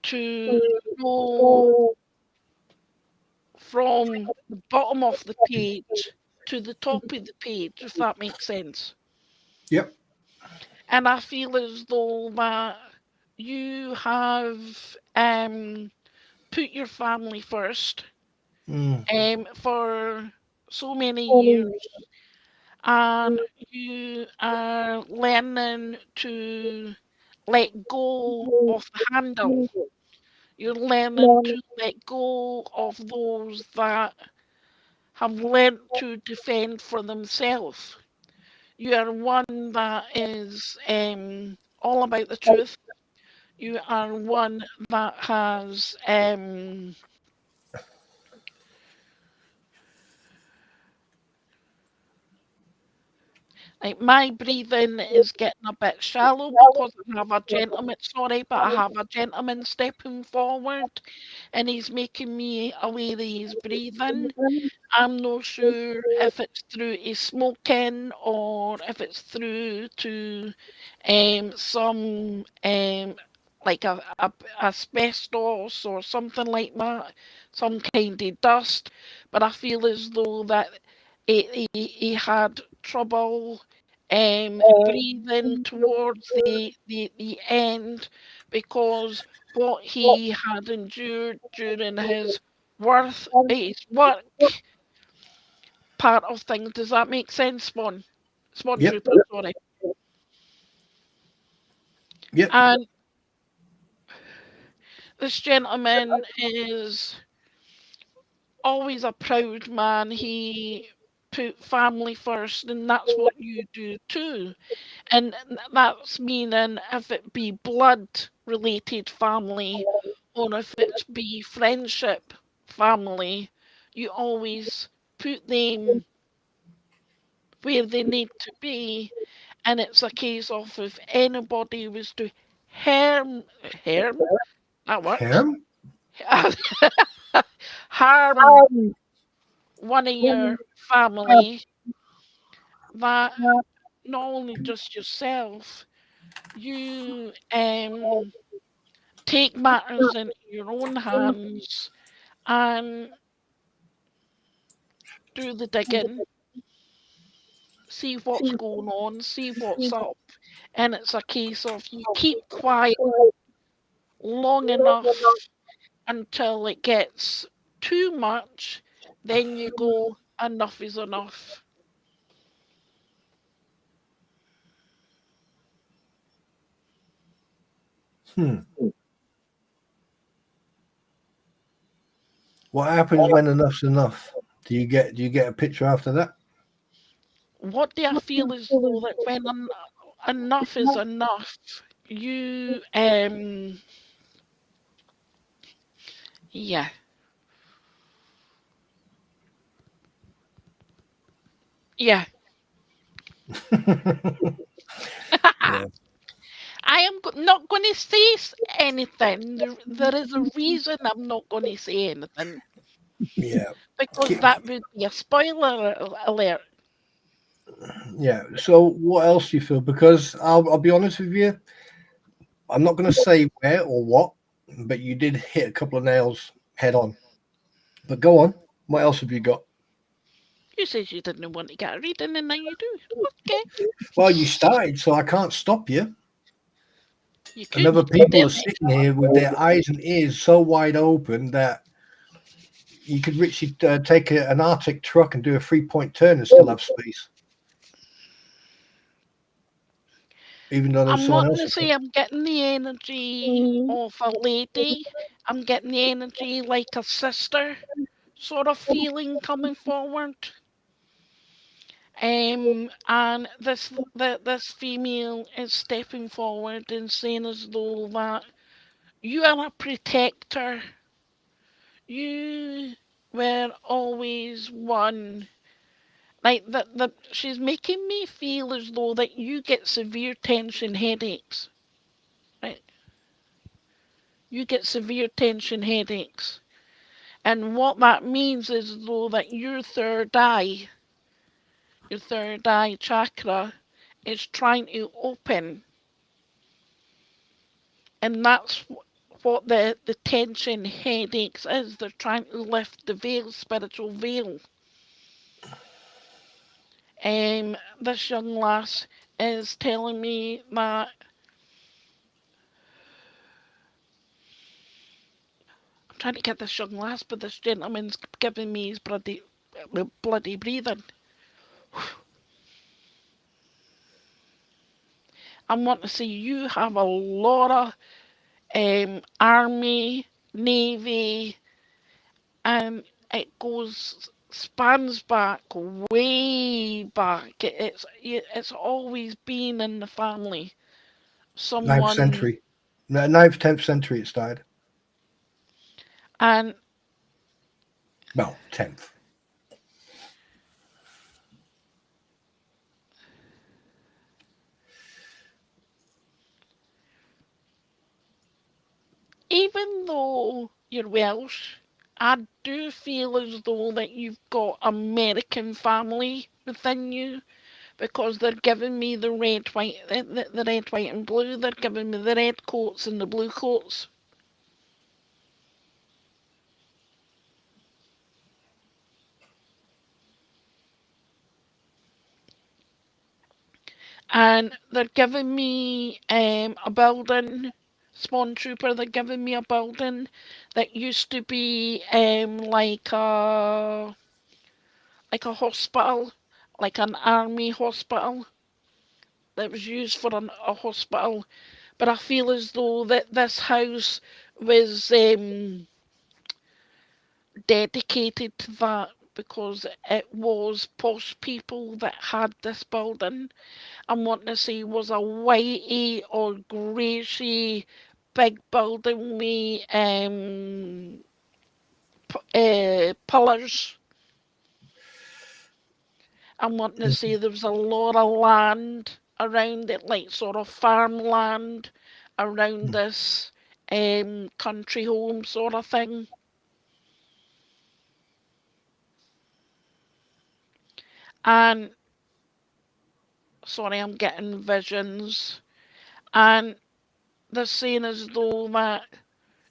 to go from the bottom of the page to the top of the page, if that makes sense. Yep. And I feel as though that you have put your family first Mm. for so many years, and you are learning to let go of the handle. You're learning to let go of those that have learned to defend for themselves. You are one that is all about the truth. You are one that has like my breathing is getting a bit shallow because I have a gentleman, sorry, but I have a gentleman stepping forward and he's making me aware that he's breathing. I'm not sure if it's through his smoking or if it's through to some like a asbestos or something like that, some kind of dust. But I feel as though that he had trouble breathing towards the end because what he had endured during his work part of things. Does that make sense, Spawn Yep. Trooper, sorry. Yep. And this gentleman is always a proud man. He put family first, and that's what you do too. And that's meaning if it be blood related family or if it's be friendship family, you always put them where they need to be. And it's a case of if anybody was to harm, that works, Ham? harm one of your family, that not only just yourself, you take matters into your own hands and do the digging, see what's going on, see what's up. And it's a case of you keep quiet long enough until it gets too much, then you go, enough is enough. Hmm. What happens when enough's enough? Do you get a picture after that? What do I feel as though that when enough is enough, you yeah. Yeah. Yeah. I am not going to say anything. There is a reason I'm not going to say anything Yeah. because that would be a spoiler alert. Yeah. So what else do you feel? Because I'll be honest with you, I'm not going to say where or what, but you did hit a couple of nails head on. But go on. What else have you got? You said you didn't want to get a reading and now you do. Okay. Well, you started, so I can't stop you. You And could. other You could people are definitely. sitting here with their eyes and ears so wide open that you could literally take an Arctic truck and do a 3-point turn and still have space, even though there's I'm someone wanting else to in say front. I'm getting the energy of a lady. I'm getting the energy like a sister sort of feeling coming forward. And this female is stepping forward and saying as though that you are a protector. You were always one. Like that she's making me feel as though that you get severe tension headaches. Right? You get severe tension headaches. And what that means is though that your third eye chakra is trying to open, and that's what the tension headaches is. They're trying to lift the veil, spiritual veil. This young lass is telling me that I'm trying to get this young lass, but this gentleman's giving me his bloody breathing. I want to say you have a lot of army, navy, and it goes spans back way back. It's always been in the family. Ninth Someone century, ninth, 10th century it started. and Well, 10th. even though you're Welsh, I do feel as though that you've got American family within you because they're giving me the red, white, the red, white, and blue. They're giving me the red coats and the blue coats. And they're giving me a building, Spawn Trooper. They're giving me a building that used to be like a hospital, like an army hospital that was used for a hospital. But I feel as though that this house was dedicated to that because it was posh people that had this building. I'm wanting to say was a whitey or greyish big building with pillars. I'm wanting to say there was a lot of land around it, like sort of farmland around this country home sort of thing. And sorry, I'm getting visions. And they're saying as though that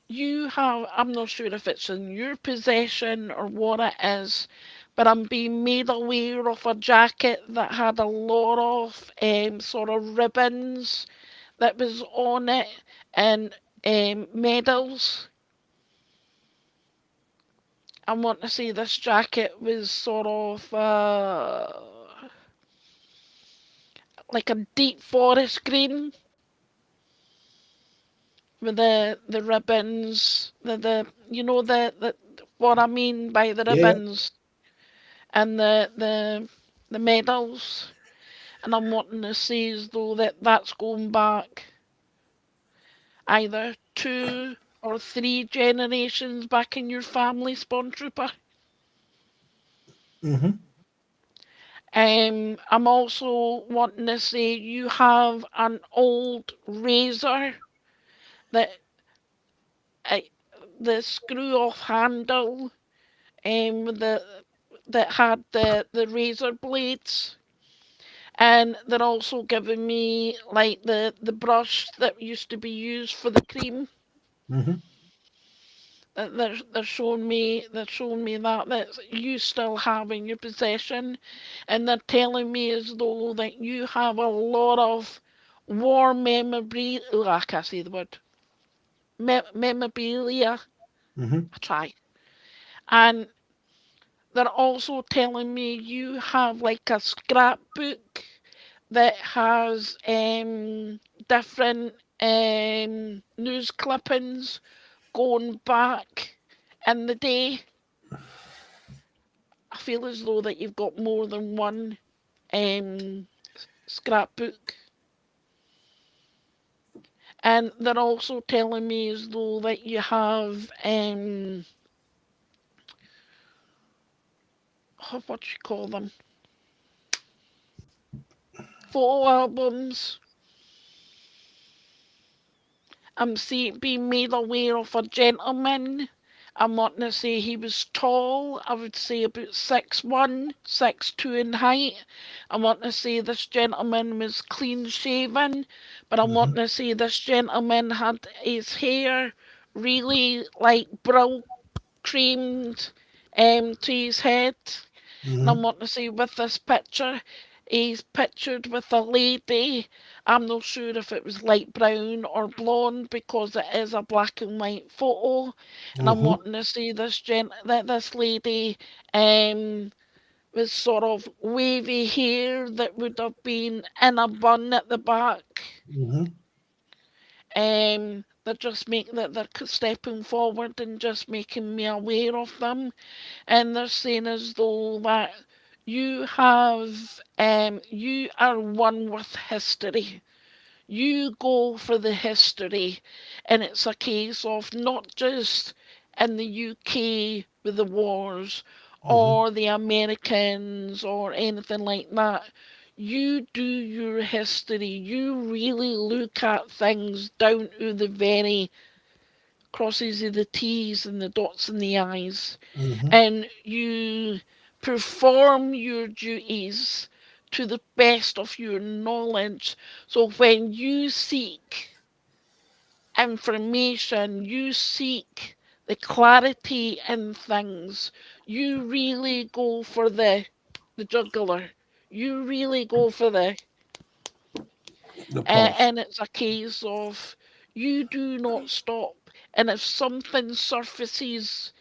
you have, I'm not sure if it's in your possession or what it is, but I'm being made aware of a jacket that had a lot of sort of ribbons that was on it and medals. I want to say this jacket was sort of like a deep forest green with the ribbons, the the what I mean by the Yeah. ribbons and the medals, and I'm wanting to say as though that's going back either 2 or 3 generations back in your family, Spawn Trooper. Mhm. I'm also wanting to say you have an old razor that uh, the screw off handle the that had the razor blades, and they're also giving me like the brush that used to be used for the cream. Mhm. They're showing me that you still have in your possession, and they're telling me as though that you have a lot of war memory. Oh, I can't say the word. Memorabilia. Mhm. I try. And they're also telling me you have like a scrapbook that has different news clippings going back in the day. I feel as though that you've got more than one um, scrapbook. And they're also telling me as though that you have what do you call them? Photo albums. I'm being made aware of a gentleman. I'm not going to say he was tall. I would say about 6'1", 6'2" in height. I want to say this gentleman was clean shaven, but I want Mhm. to say this gentleman had his hair really like brow creamed to his head. And I'm Mhm. wanting to say with this picture, he's pictured with a lady. I'm not sure if it was light brown or blonde because it is a black and white photo. And I'm Mhm. wanting to say that this lady with sort of wavy hair that would have been in a bun at the back. Mhm. That just make that they're stepping forward and just making me aware of them, and they're saying as though that you are one with history. You go for the history, and it's a case of not just in the UK with the wars Mhm. or the Americans or anything like that. You do your history. You really look at things down to the very crosses of the T's and the dots in the I's, Mhm. and you perform your duties to the best of your knowledge. So when you seek information, you seek the clarity in things, you really go for the jugular. You really go for The pulse. and it's a case of you do not stop. And if something surfaces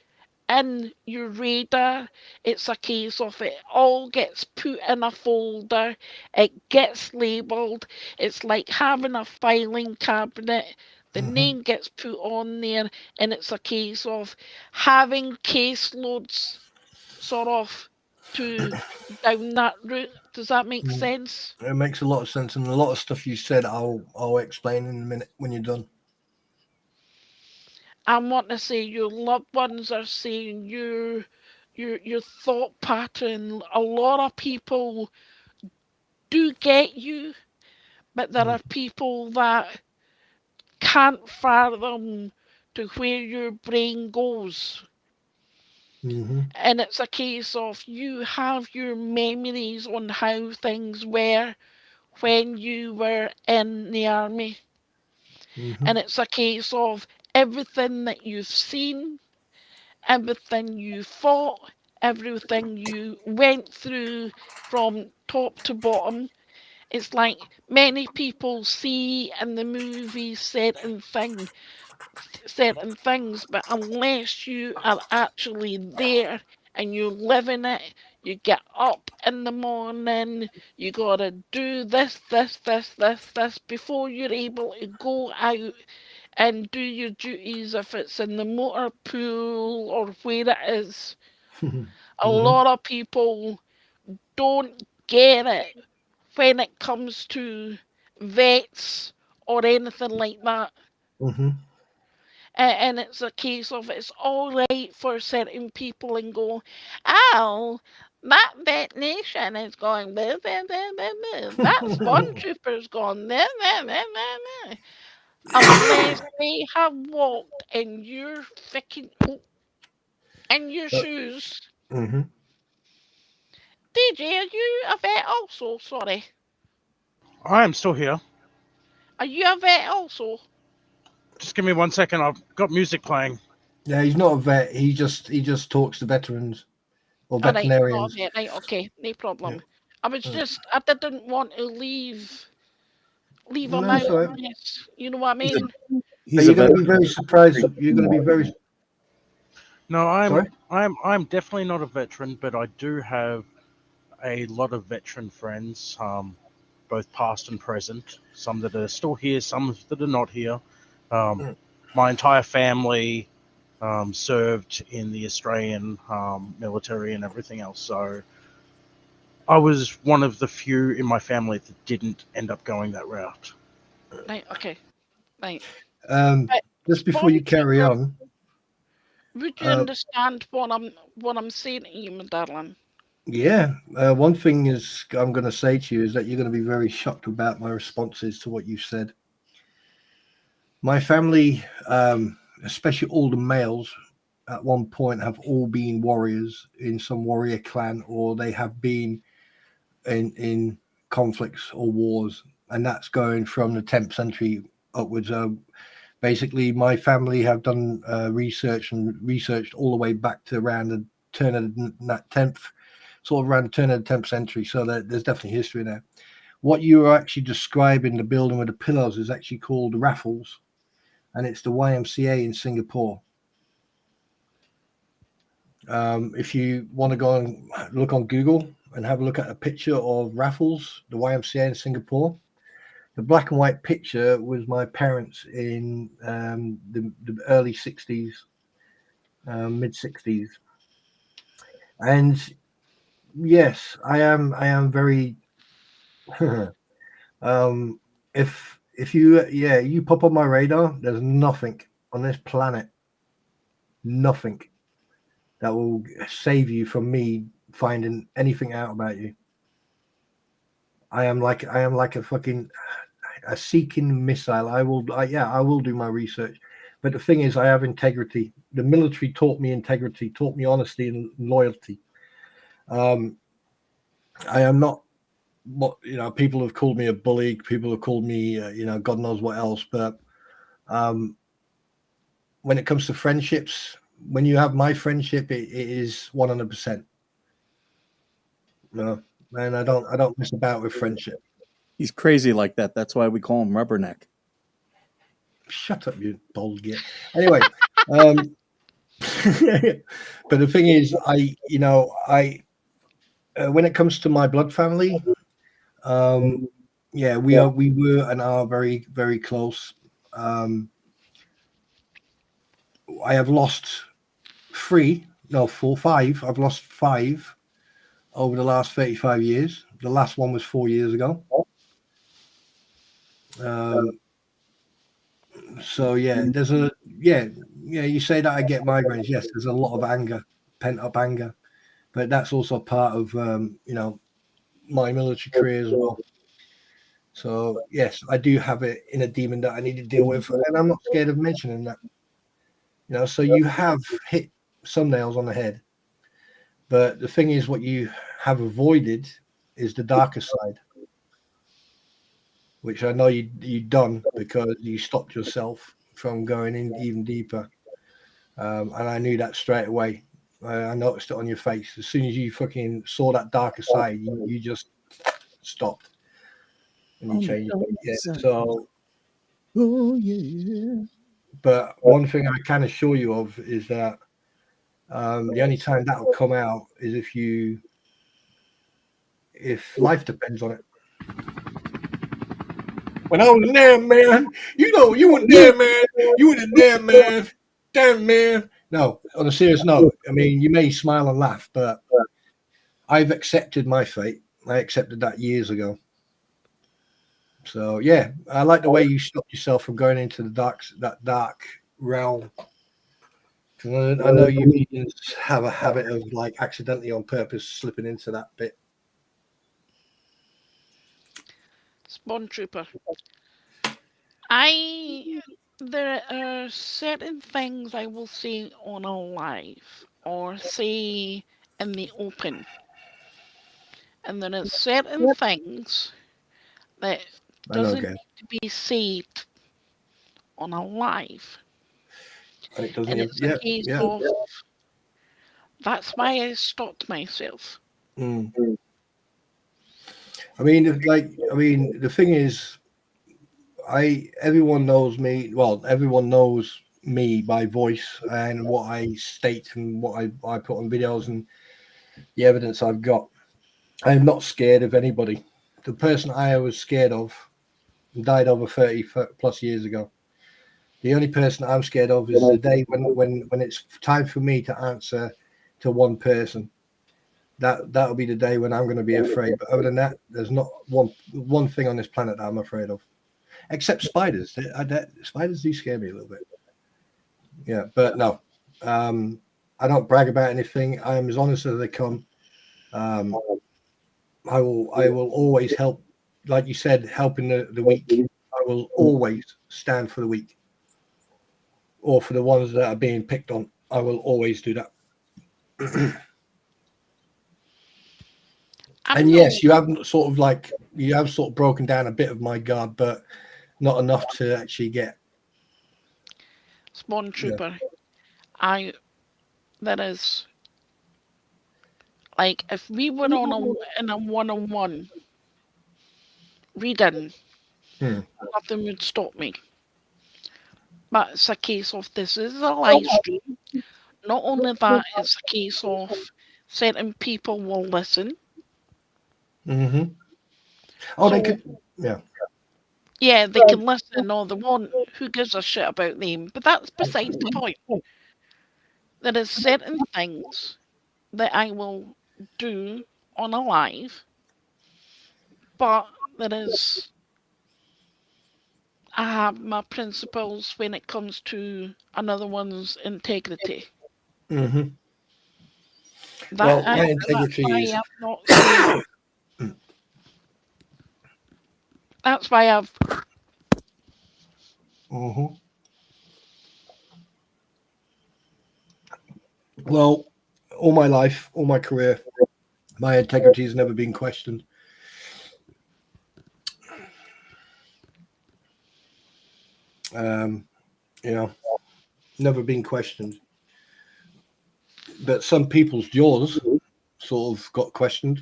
in your radar, it's a case of it all gets put in a folder, it gets labelled. It's like having a filing cabinet. The Mhm. name gets put on there, and it's a case of having caseloads sort of to down that route. Does that make Mm. sense? It makes a lot of sense, and a lot of stuff you said, I'll explain in a minute when you're done. I'm wanting to say your loved ones are saying your thought pattern. A lot of people do get you, but there Mm. are people that can't fathom to where your brain goes. Mhm. And it's a case of you have your memories on how things were when you were in the army. And Mhm. it's a case of everything that you've seen, everything you fought, everything you went through from top to bottom. It's like many people see in the movies certain things, but unless you are actually there and you live in it, you get up in the morning, you gotta do this before you're able to go out and do your duties if it's in the motor pool or where it is. A lot of people don't get it when it comes to vets or anything like that. And it's a case of it's all right for certain people and go, oh, that vet nation is going blah, blah, blah, blah, blah. That spawn trooper's gone there, there, there, there, there. Unless they have walked in your freaking in your shoes. DJ, are you a vet also? Sorry. I am still here. Are you a vet also? Just give me 1 second. I've got music playing. Yeah, he's not a vet. He just talks to veterans or All right, veterinarians. right, okay, no problem. I was I didn't want to leave him out of this. You know what I mean? You're going to be very surprised. You're going to be very. No, Sorry? I'm definitely not a veteran, but I do have a lot of veteran friends, both past and present. Some that are still here, some that are not here. My entire family served in the Australian military and everything else, so I was one of the few in my family that didn't end up going that route. Right, okay. Right. Just before you carry on, would you understand what I'm saying to you, my darling? Yeah, one thing is I'm going to say to you is that you're going to be very shocked about my responses to what you said. My family, especially all the males, at one point have all been warriors in some warrior clan, or they have been in conflicts or wars, and that's going from the 10th century upwards. Basically, my family have done researched all the way back to around the turn of the 10th, sort of around the turn of the 10th century. So there's definitely history there. What you are actually describing, the building with the pillars, is actually called Raffles, and it's the YMCA in Singapore. If you want to go and look on Google and have a look at a picture of Raffles, the YMCA in Singapore, the black and white picture was my parents in the early 60s, mid 60s. And yes, I am very if you pop on my radar, there's nothing on this planet, nothing that will save you from me finding anything out about you. I am like a fucking a seeking missile. I will do my research. But the thing is, I have integrity. The military taught me integrity, taught me honesty and loyalty. I am not what people have called me a bully. People have called me God knows what else. But when it comes to friendships, when you have my friendship, it is 100%. No, man, I don't mess about with friendship. He's crazy like that. That's why we call him Rubberneck. Shut up, you bald git. Anyway, but the thing is, when it comes to my blood family, we were and are very, very close. I have lost 5. I've lost 5 over the last 35 years. The last one was 4 years ago. So there's you say that I get migraines. Yes, there's a lot of anger, pent up anger, but that's also part of my military career as well. So yes, I do have it in a demon that I need to deal with, and I'm not scared of mentioning that. So you have hit some nails on the head, but the thing is, what you have avoided is the darker side, which I know you've done because you stopped yourself from going in even deeper. And I knew that straight away. I noticed it on your face. As soon as you fucking saw that darker side, you just stopped. And you changed. Yeah. So, but one thing I can assure you of is that the only time that will come out is if life depends on it. when I was there, man. You weren't there, man. You weren't there, man. Damn, man. No, on a serious note, I mean, you may smile and laugh, but I've accepted my fate. I accepted that years ago. So yeah, I like the way you stopped yourself from going into that dark realm. 'Cause I know you mediums have a habit of like accidentally on purpose slipping into that bit. Spawn Trooper. There are certain things I will say on a live or say in the open, and there are certain things that I know, doesn't Gail. need to be said on a live, And it doesn't and even, it's a yeah, case yeah. of that's why I stopped myself. Mm. I mean, the thing is, everyone knows me. Well, everyone knows me by voice and what I state and what I put on videos and the evidence I've got. I am not scared of anybody. The person I was scared of died over 30 plus years ago. The only person I'm scared of is the day when it's time for me to answer to one person. That'll be the day when I'm going to be afraid. But other than that, there's not one thing on this planet that I'm afraid of, except spiders. Spiders do scare me a little bit. Yeah, but no, I don't brag about anything. I am as honest as they come. I will always help, like you said, helping the weak. I will always stand for the weak, or for the ones that are being picked on. I will always do that. And yes, you have sort of broken down a bit of my guard, but not enough to actually get Spawn Trooper. Yeah. That is like if we were in a one-on-one reading, nothing would stop me. But it's a case of this is a live stream. Not only that, it's a case of certain people will listen. Mm-hmm. Oh, so, they could, yeah. Yeah, they can listen or they won't. Who gives a shit about them? But that's beside the point. There is certain things that I will do on a live, but there is I have my principles when it comes to another one's integrity. Mm-hmm. Well, my integrity is. I'm not saying. That's why I've. Mm-hmm. Well, all my life, all my career, my integrity has never been questioned. Never been questioned. But some people's jaws sort of got questioned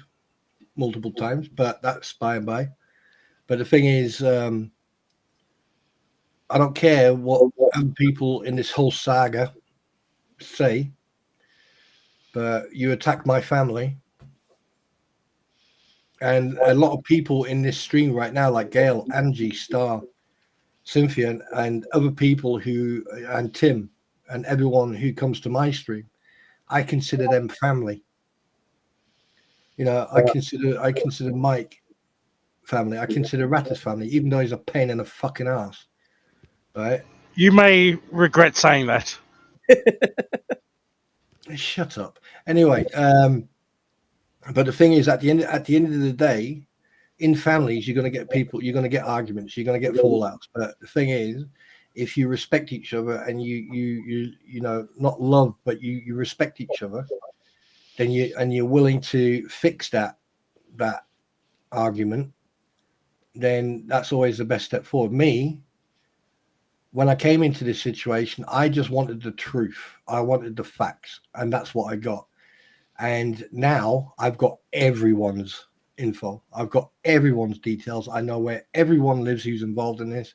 multiple times, but that's by and by. But the thing is, I don't care what other people in this whole saga say, but you attack my family. And a lot of people in this stream right now, like Gail, Angie, Star, Cynthia, and other people and Tim, and everyone who comes to my stream, I consider them family. I consider Mike family. I consider Rattus family, even though he's a pain in the fucking ass. Right? You may regret saying that. Shut up. Anyway, but the thing is, at the end of the day, in families, you're going to get people, you're going to get arguments, you're going to get fallouts. But the thing is, if you respect each other and you not love, but you respect each other, then you're willing to fix that argument, then that's always the best step forward. Me, when I came into this situation, I just wanted the truth. I wanted the facts, and that's what I got. And now I've got everyone's info. I've got everyone's details. I know where everyone lives who's involved in this.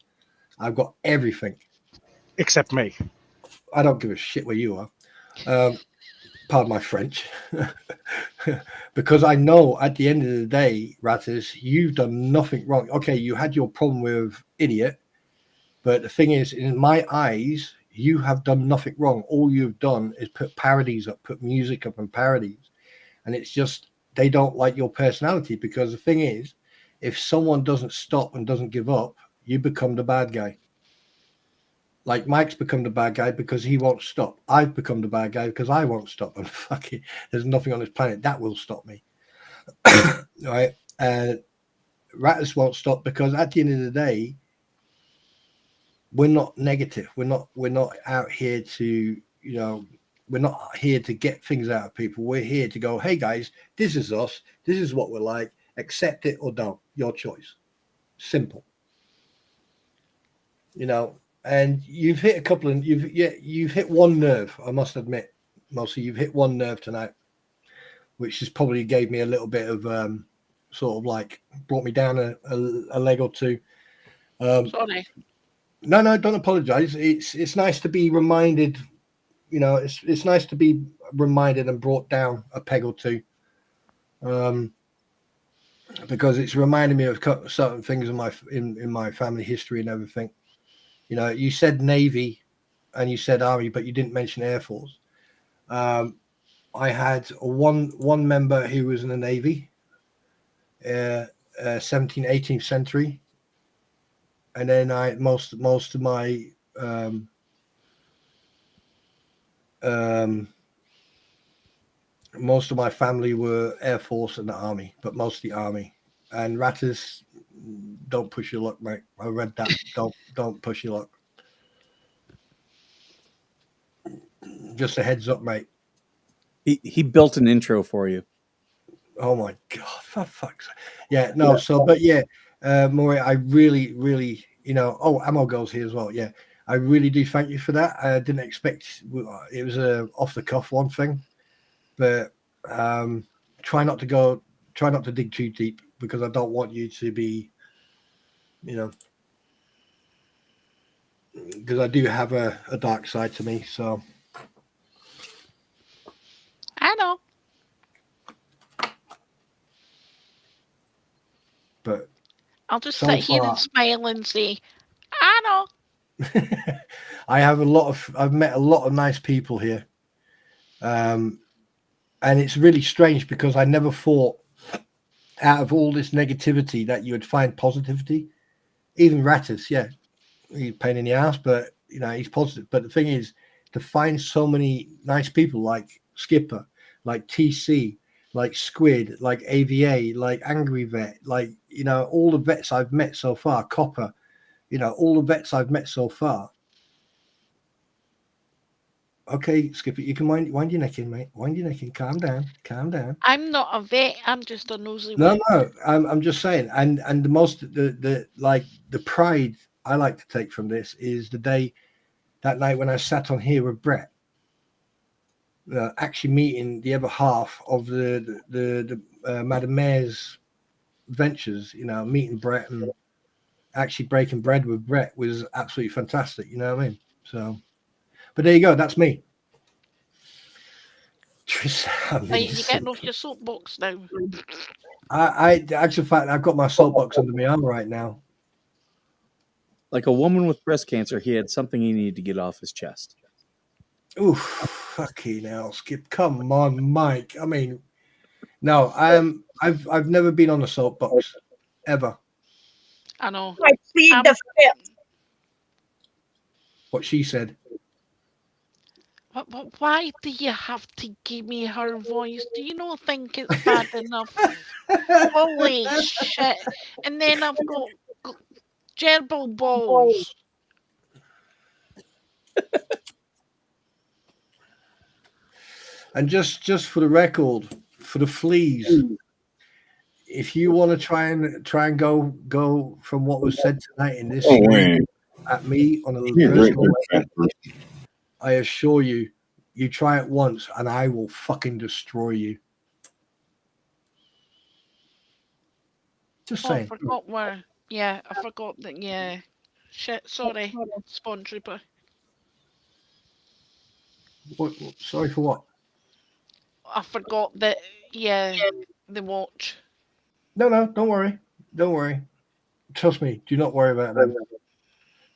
I've got everything. Except me. I don't give a shit where you are. pardon my French, because I know at the end of the day, Rattus, you've done nothing wrong. Okay, you had your problem with idiot, but the thing is, in my eyes, you have done nothing wrong. All you've done is put parodies up, put music up and parodies. And it's just, they don't like your personality, because the thing is, if someone doesn't stop and doesn't give up, you become the bad guy. Like Mike's become the bad guy because he won't stop. I've become the bad guy because I won't stop. And fuck it, there's nothing on this planet that will stop me. Right? Rattus won't stop because at the end of the day, we're not negative. We're not out here to, we're not here to get things out of people. We're here to go, hey guys, this is us. This is what we're like. Accept it or don't. Your choice. Simple. And you've hit a couple of you've hit one nerve, I must admit. Mostly you've hit one nerve tonight, which has probably gave me a little bit of sort of like brought me down a leg or two. Sorry. No, don't apologize. It's nice to be reminded. It's nice to be reminded and brought down a peg or two, because it's reminding me of certain things in my family history and everything. You said Navy and you said Army, but you didn't mention Air Force. I had one member who was in the Navy, 17th, 18th century, and then most of my most of my family were Air Force and the Army, but mostly Army. And Rattus, don't push your luck, mate. I read that. Don't push your luck. Just a heads up, mate. He built an intro for you. Oh my God, for fuck's sake. Yeah, no. Yeah. So, but yeah, Maury, I really, oh, Ammo Girl's here as well. Yeah, I really do thank you for that. I didn't expect it was a off the cuff one thing, but try not to dig too deep, because I don't want you to be, because I do have a dark side to me. So I know. But I'll just sit here and smile and say, I know. I've met a lot of nice people here. And it's really strange because I never thought out of all this negativity that you would find positivity. Even Rattus, yeah, he's a pain in the ass, but he's positive. But the thing is, to find so many nice people like Skipper, like TC, like Squid, like AVA, like Angry Vet, like all the vets I've met so far, Copper, all the vets I've met so far. Okay, Skipper, you can wind your neck in, mate. Wind your neck in. Calm down. I'm not a vet. I'm just a nosy. No, I'm just saying. And the most the pride I like to take from this is that night when I sat on here with Brett, actually meeting the other half of the Madame Mayor's ventures. Meeting Brett and actually breaking bread with Brett was absolutely fantastic. You know what I mean? So, but there you go. That's me. You're getting off your soapbox now. I actually fact I've got my soapbox under my arm right now. Like a woman with breast cancer, he had something he needed to get off his chest. Oof, fucking hell, Skip! Come on, Mike. I mean, no, I've never been on a soapbox ever. I know. I plead the fifth. What she said. Why do you have to give me her voice? Do you not think it's bad enough? Holy shit! And then I've got gerbil balls. And just for the record, for the fleas, if you want to try and go from what was said tonight in this stream at me on a personal level, I assure you, you try it once and I will fucking destroy you. Just saying. I forgot where. Yeah, I forgot that. Yeah. Shit, sorry, Spawn Trooper. Sorry for what? I forgot that. Yeah, the watch. No, don't worry. Don't worry. Trust me. Do not worry about them.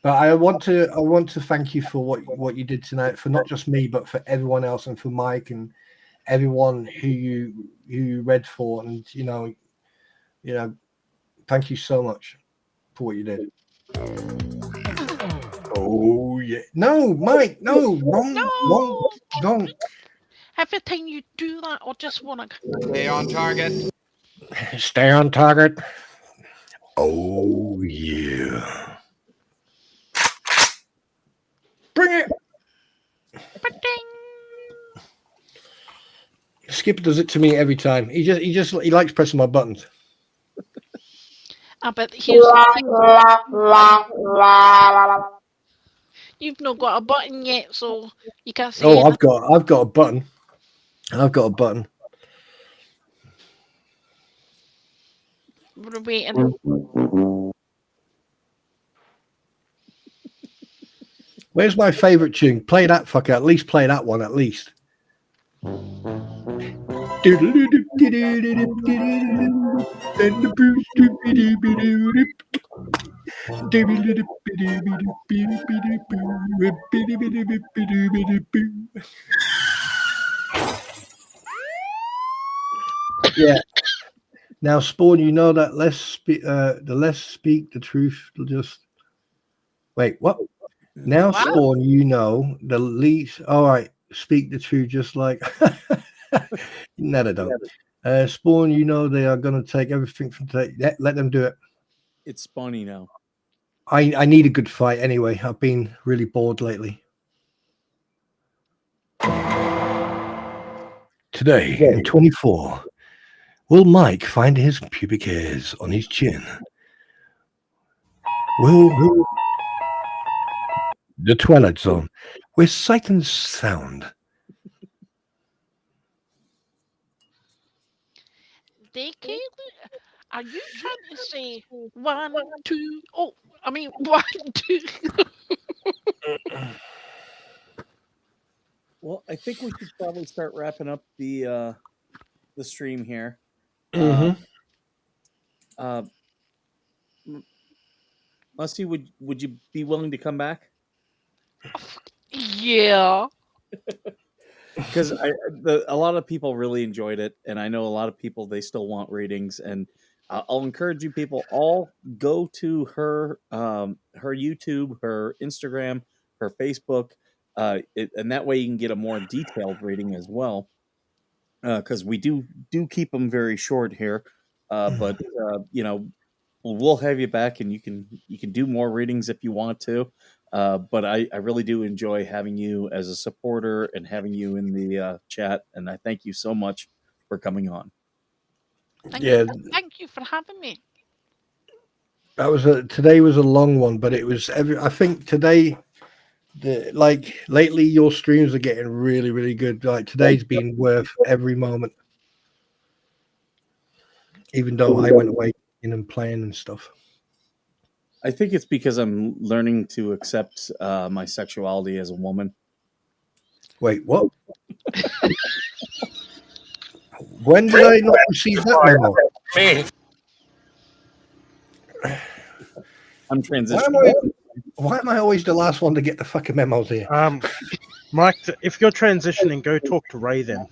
But I want to thank you for what you did tonight, for not just me, but for everyone else, and for Mike and everyone who you read for, and thank you so much for what you did. Oh yeah. No, Mike, no, wrong. Every time you do that, I just want to. Stay on target. Stay on target. Oh yeah. Bring it. Skipper does it to me every time. He likes pressing my buttons. But here's you've not got a button yet, so you can't say Oh, anything. I've got a button. I've got a button. We're waiting. Where's my favorite tune? Play that fucker. At least play that one. At least. Yeah. Now, Spawn, you know that the less speak the truth, just wait. What? Now, Wow. Spawn, you know the least. All right, speak the truth, just like no, they don't. Spawn, you know they are going to take everything from today. Let them do it. It's Spawny now. I need a good fight anyway. I've been really bored lately. Today in 24, will Mike find his pubic hairs on his chin? Will the Twilight Zone, where Satan's sound? Decade? Are you trying to say 1, 2? Oh, I mean 1, 2. Well, I think we should probably start wrapping up the stream here. Musty, would you be willing to come back? Yeah. Because a lot of people really enjoyed it, and I know a lot of people, they still want readings, and I'll encourage you people all go to her her YouTube, her Instagram, her Facebook, and that way you can get a more detailed reading as well. Because we do keep them very short here, but we'll have you back, and you can do more readings if you want to. But I really do enjoy having you as a supporter and having you in the chat, and I thank you so much for coming on. Thank you for having me. That was today was a long one, but it was I think today, lately your streams are getting really, really good. Like today's been worth every moment, even though I went away in and playing and stuff. I think it's because I'm learning to accept my sexuality as a woman. Wait, what? When did I not receive that memo? Me. I'm transitioning. Why am I always the last one to get the fucking memos here? Mike, if you're transitioning, go talk to Ray then.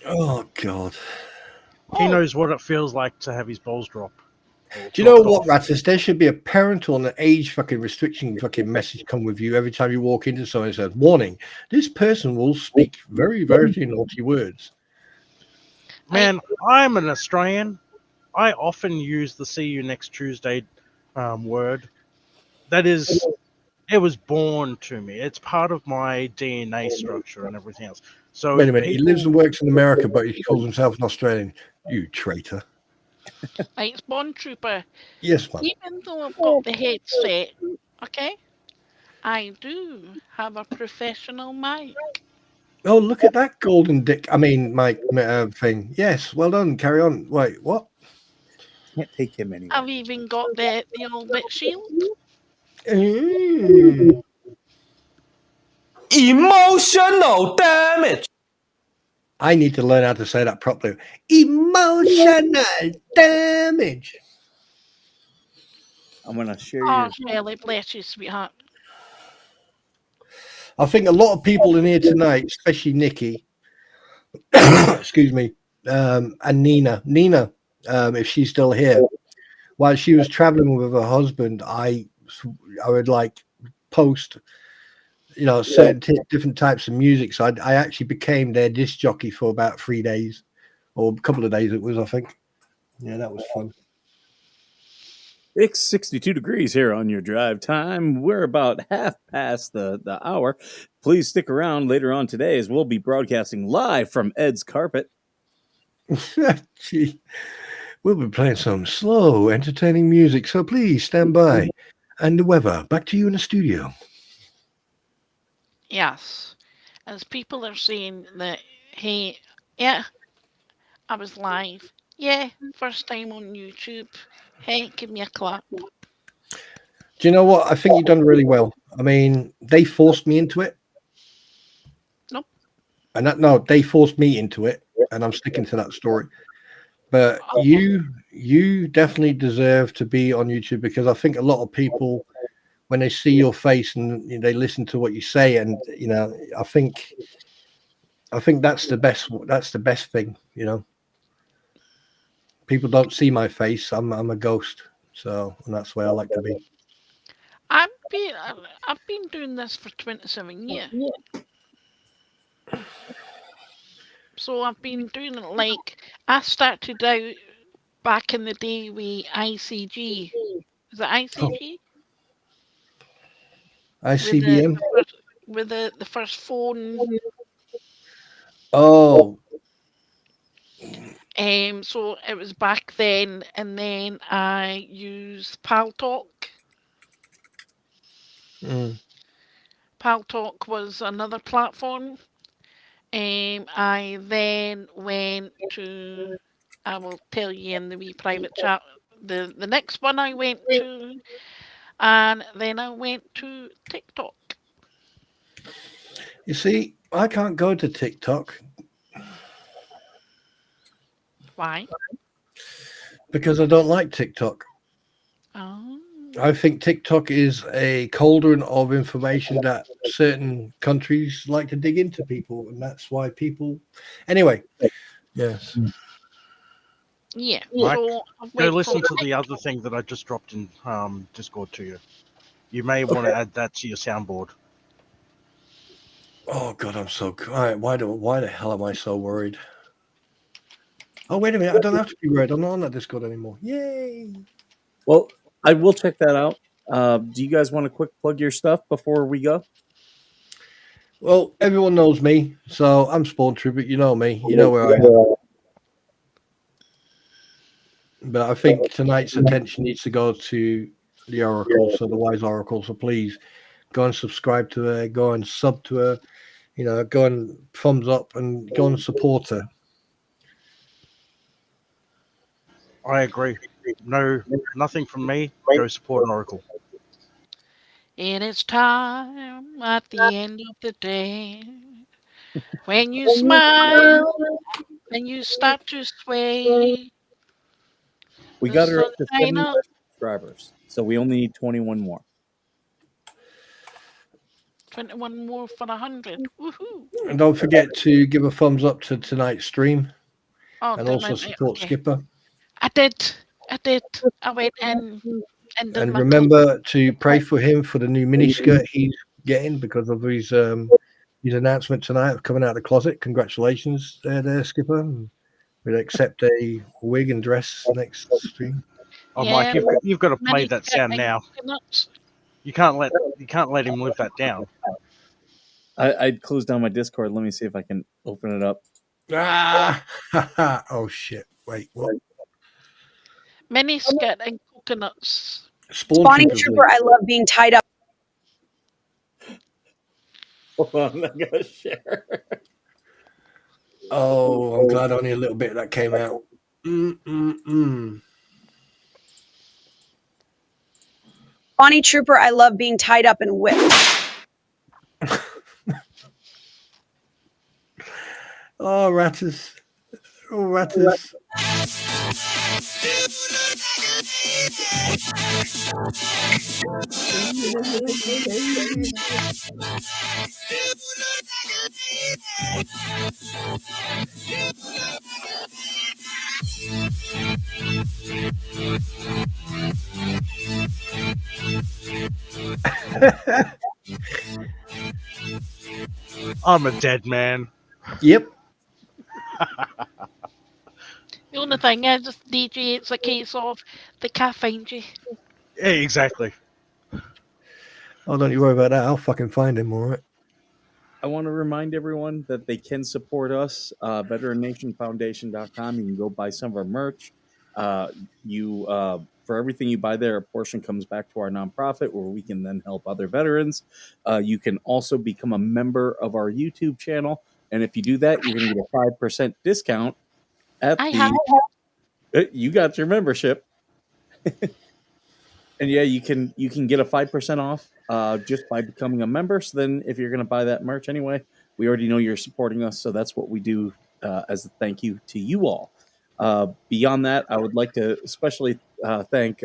Oh God. He knows what it feels like to have his balls drop. Do you know what, Rattus? There should be a parental and an age fucking restriction fucking message come with you every time you walk into someone and says, "Warning: this person will speak very, very naughty words." Man, I'm an Australian. I often use the "see you next Tuesday" word. That is, it was born to me. It's part of my DNA structure and everything else. So wait a minute. He lives and works in America, but he calls himself an Australian. You traitor! Right, Spawn Trooper. Yes, ma'am. Even though I've got the headset, okay, I do have a professional mic. Oh, look at that golden dick. I mean, Mike thing. Yes, well done. Carry on. Wait, what? Can't take him anywhere. I've even got the old bit shield. Emotional damage. I need to learn how to say that properly. Emotional damage. I'm gonna share Oh, your. Shelley, bless you, sweetheart. I think a lot of people in here tonight, especially Nikki, excuse me, and Nina. Nina, if she's still here, while she was traveling with her husband, I would like post, certain different types of music. So I actually became their disc jockey for about 3 days, or a couple of days. It was, I think. Yeah, that was fun. It's 62 degrees here on your drive time. We're about half past the hour. Please stick around later on today as we'll be broadcasting live from Ed's Carpet. Gee, we'll be playing some slow, entertaining music, so please stand by. And the weather, back to you in the studio. Yes. As people are saying that, hey, yeah, I was live. Yeah, first time on YouTube. Hey, give me a clap. Do you know what? I think you've done really well. I mean, they forced me into it. Nope. And no, they forced me into it, and I'm sticking to that story. But you definitely deserve to be on YouTube, because I think a lot of people, when they see your face and they listen to what you say, and I think that's the best. That's the best thing. People don't see my face. I'm a ghost, and that's where I like to be. I've been doing this for 27 years. So I've been doing it like I started out back in the day with ICG. Is it ICG? ICBM. With the first phone. Oh. So it was back then, and then I used PalTalk. PalTalk was another platform. I then went to, I will tell you in the wee private chat, the next one I went to, and then I went to TikTok. You see, I can't go to TikTok. Why? Because I don't like TikTok. Oh. I think TikTok is a cauldron of information that certain countries like to dig into people, and that's why people. Anyway, yes. Yeah. Mike, So go listen to the other thing that I just dropped in Discord to you. You may want to add that to your soundboard. Oh God, I'm so why the hell am I so worried? Oh wait a minute, I don't have to be worried. I'm not on that Discord anymore. Yay! Well, I will check that out. Do you guys want to quick plug your stuff before we go? Well, everyone knows me, so I'm Spawn Tribute. You know me. You know where I am. But I think tonight's attention needs to go to the Oracle, so the Wise Oracle. So please go and subscribe to her, go and sub to her, go and thumbs up and go and support her. I agree. No, nothing from me. Go support an Oracle. It is time at the end of the day when you smile and you start to sway. We got her up to 70 subscribers, so we only need 21 more. 21 more for 100. Woohoo! And don't forget to give a thumbs up to tonight's stream, and also support okay. Skipper. I did. I went in and did And my remember to pray for him for the new miniskirt he's getting because of his announcement tonight of coming out of the closet. Congratulations there, Skipper. We'll accept a wig and dress next stream. Oh, Mike, you've got to play that sound now. You can't let him live that down. I'd close down my Discord. Let me see if I can open it up. Oh shit! Wait, what? Mini skirt and coconuts. Spawning Trooper, I love being tied up. Hold on, I gotta share. Oh, I'm glad only a little bit of that came out. Bonnie Trooper, I love being tied up and whipped. Oh, ratters. Oh, ratters. I'm a dead man. Yep. The only thing is, DJ, it's a case of they can't find you. Yeah, exactly. Oh, don't you worry about that. I'll fucking find him, all right? I want to remind everyone that they can support us. VeteranNationFoundation.com. You can go buy some of our merch. You For everything you buy there, a portion comes back to our nonprofit where we can then help other veterans. You can also become a member of our YouTube channel, and if you do that, you're going to get a 5% discount at I the. have. You got your membership. And yeah, you can get a 5% off just by becoming a member. So then, if you're going to buy that merch anyway, we already know you're supporting us, so that's what we do as a thank you to you all. Beyond that, I would like to especially thank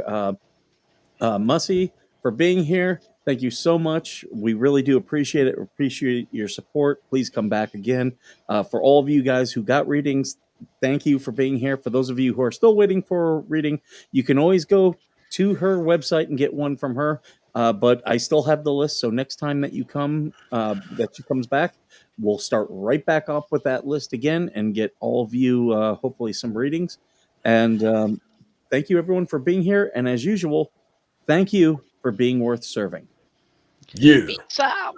Mussy for being here. Thank you so much. We really do appreciate it. Appreciate your support. Please come back again. For all of you guys who got readings, thank you for being here. For those of you who are still waiting for a reading, you can always go to her website and get one from her. But I still have the list. So next time that you come, that she comes back, we'll start right back up with that list again and get all of you hopefully some readings. And thank you everyone for being here. And as usual, thank you for being worth serving. Yeah. Peace out.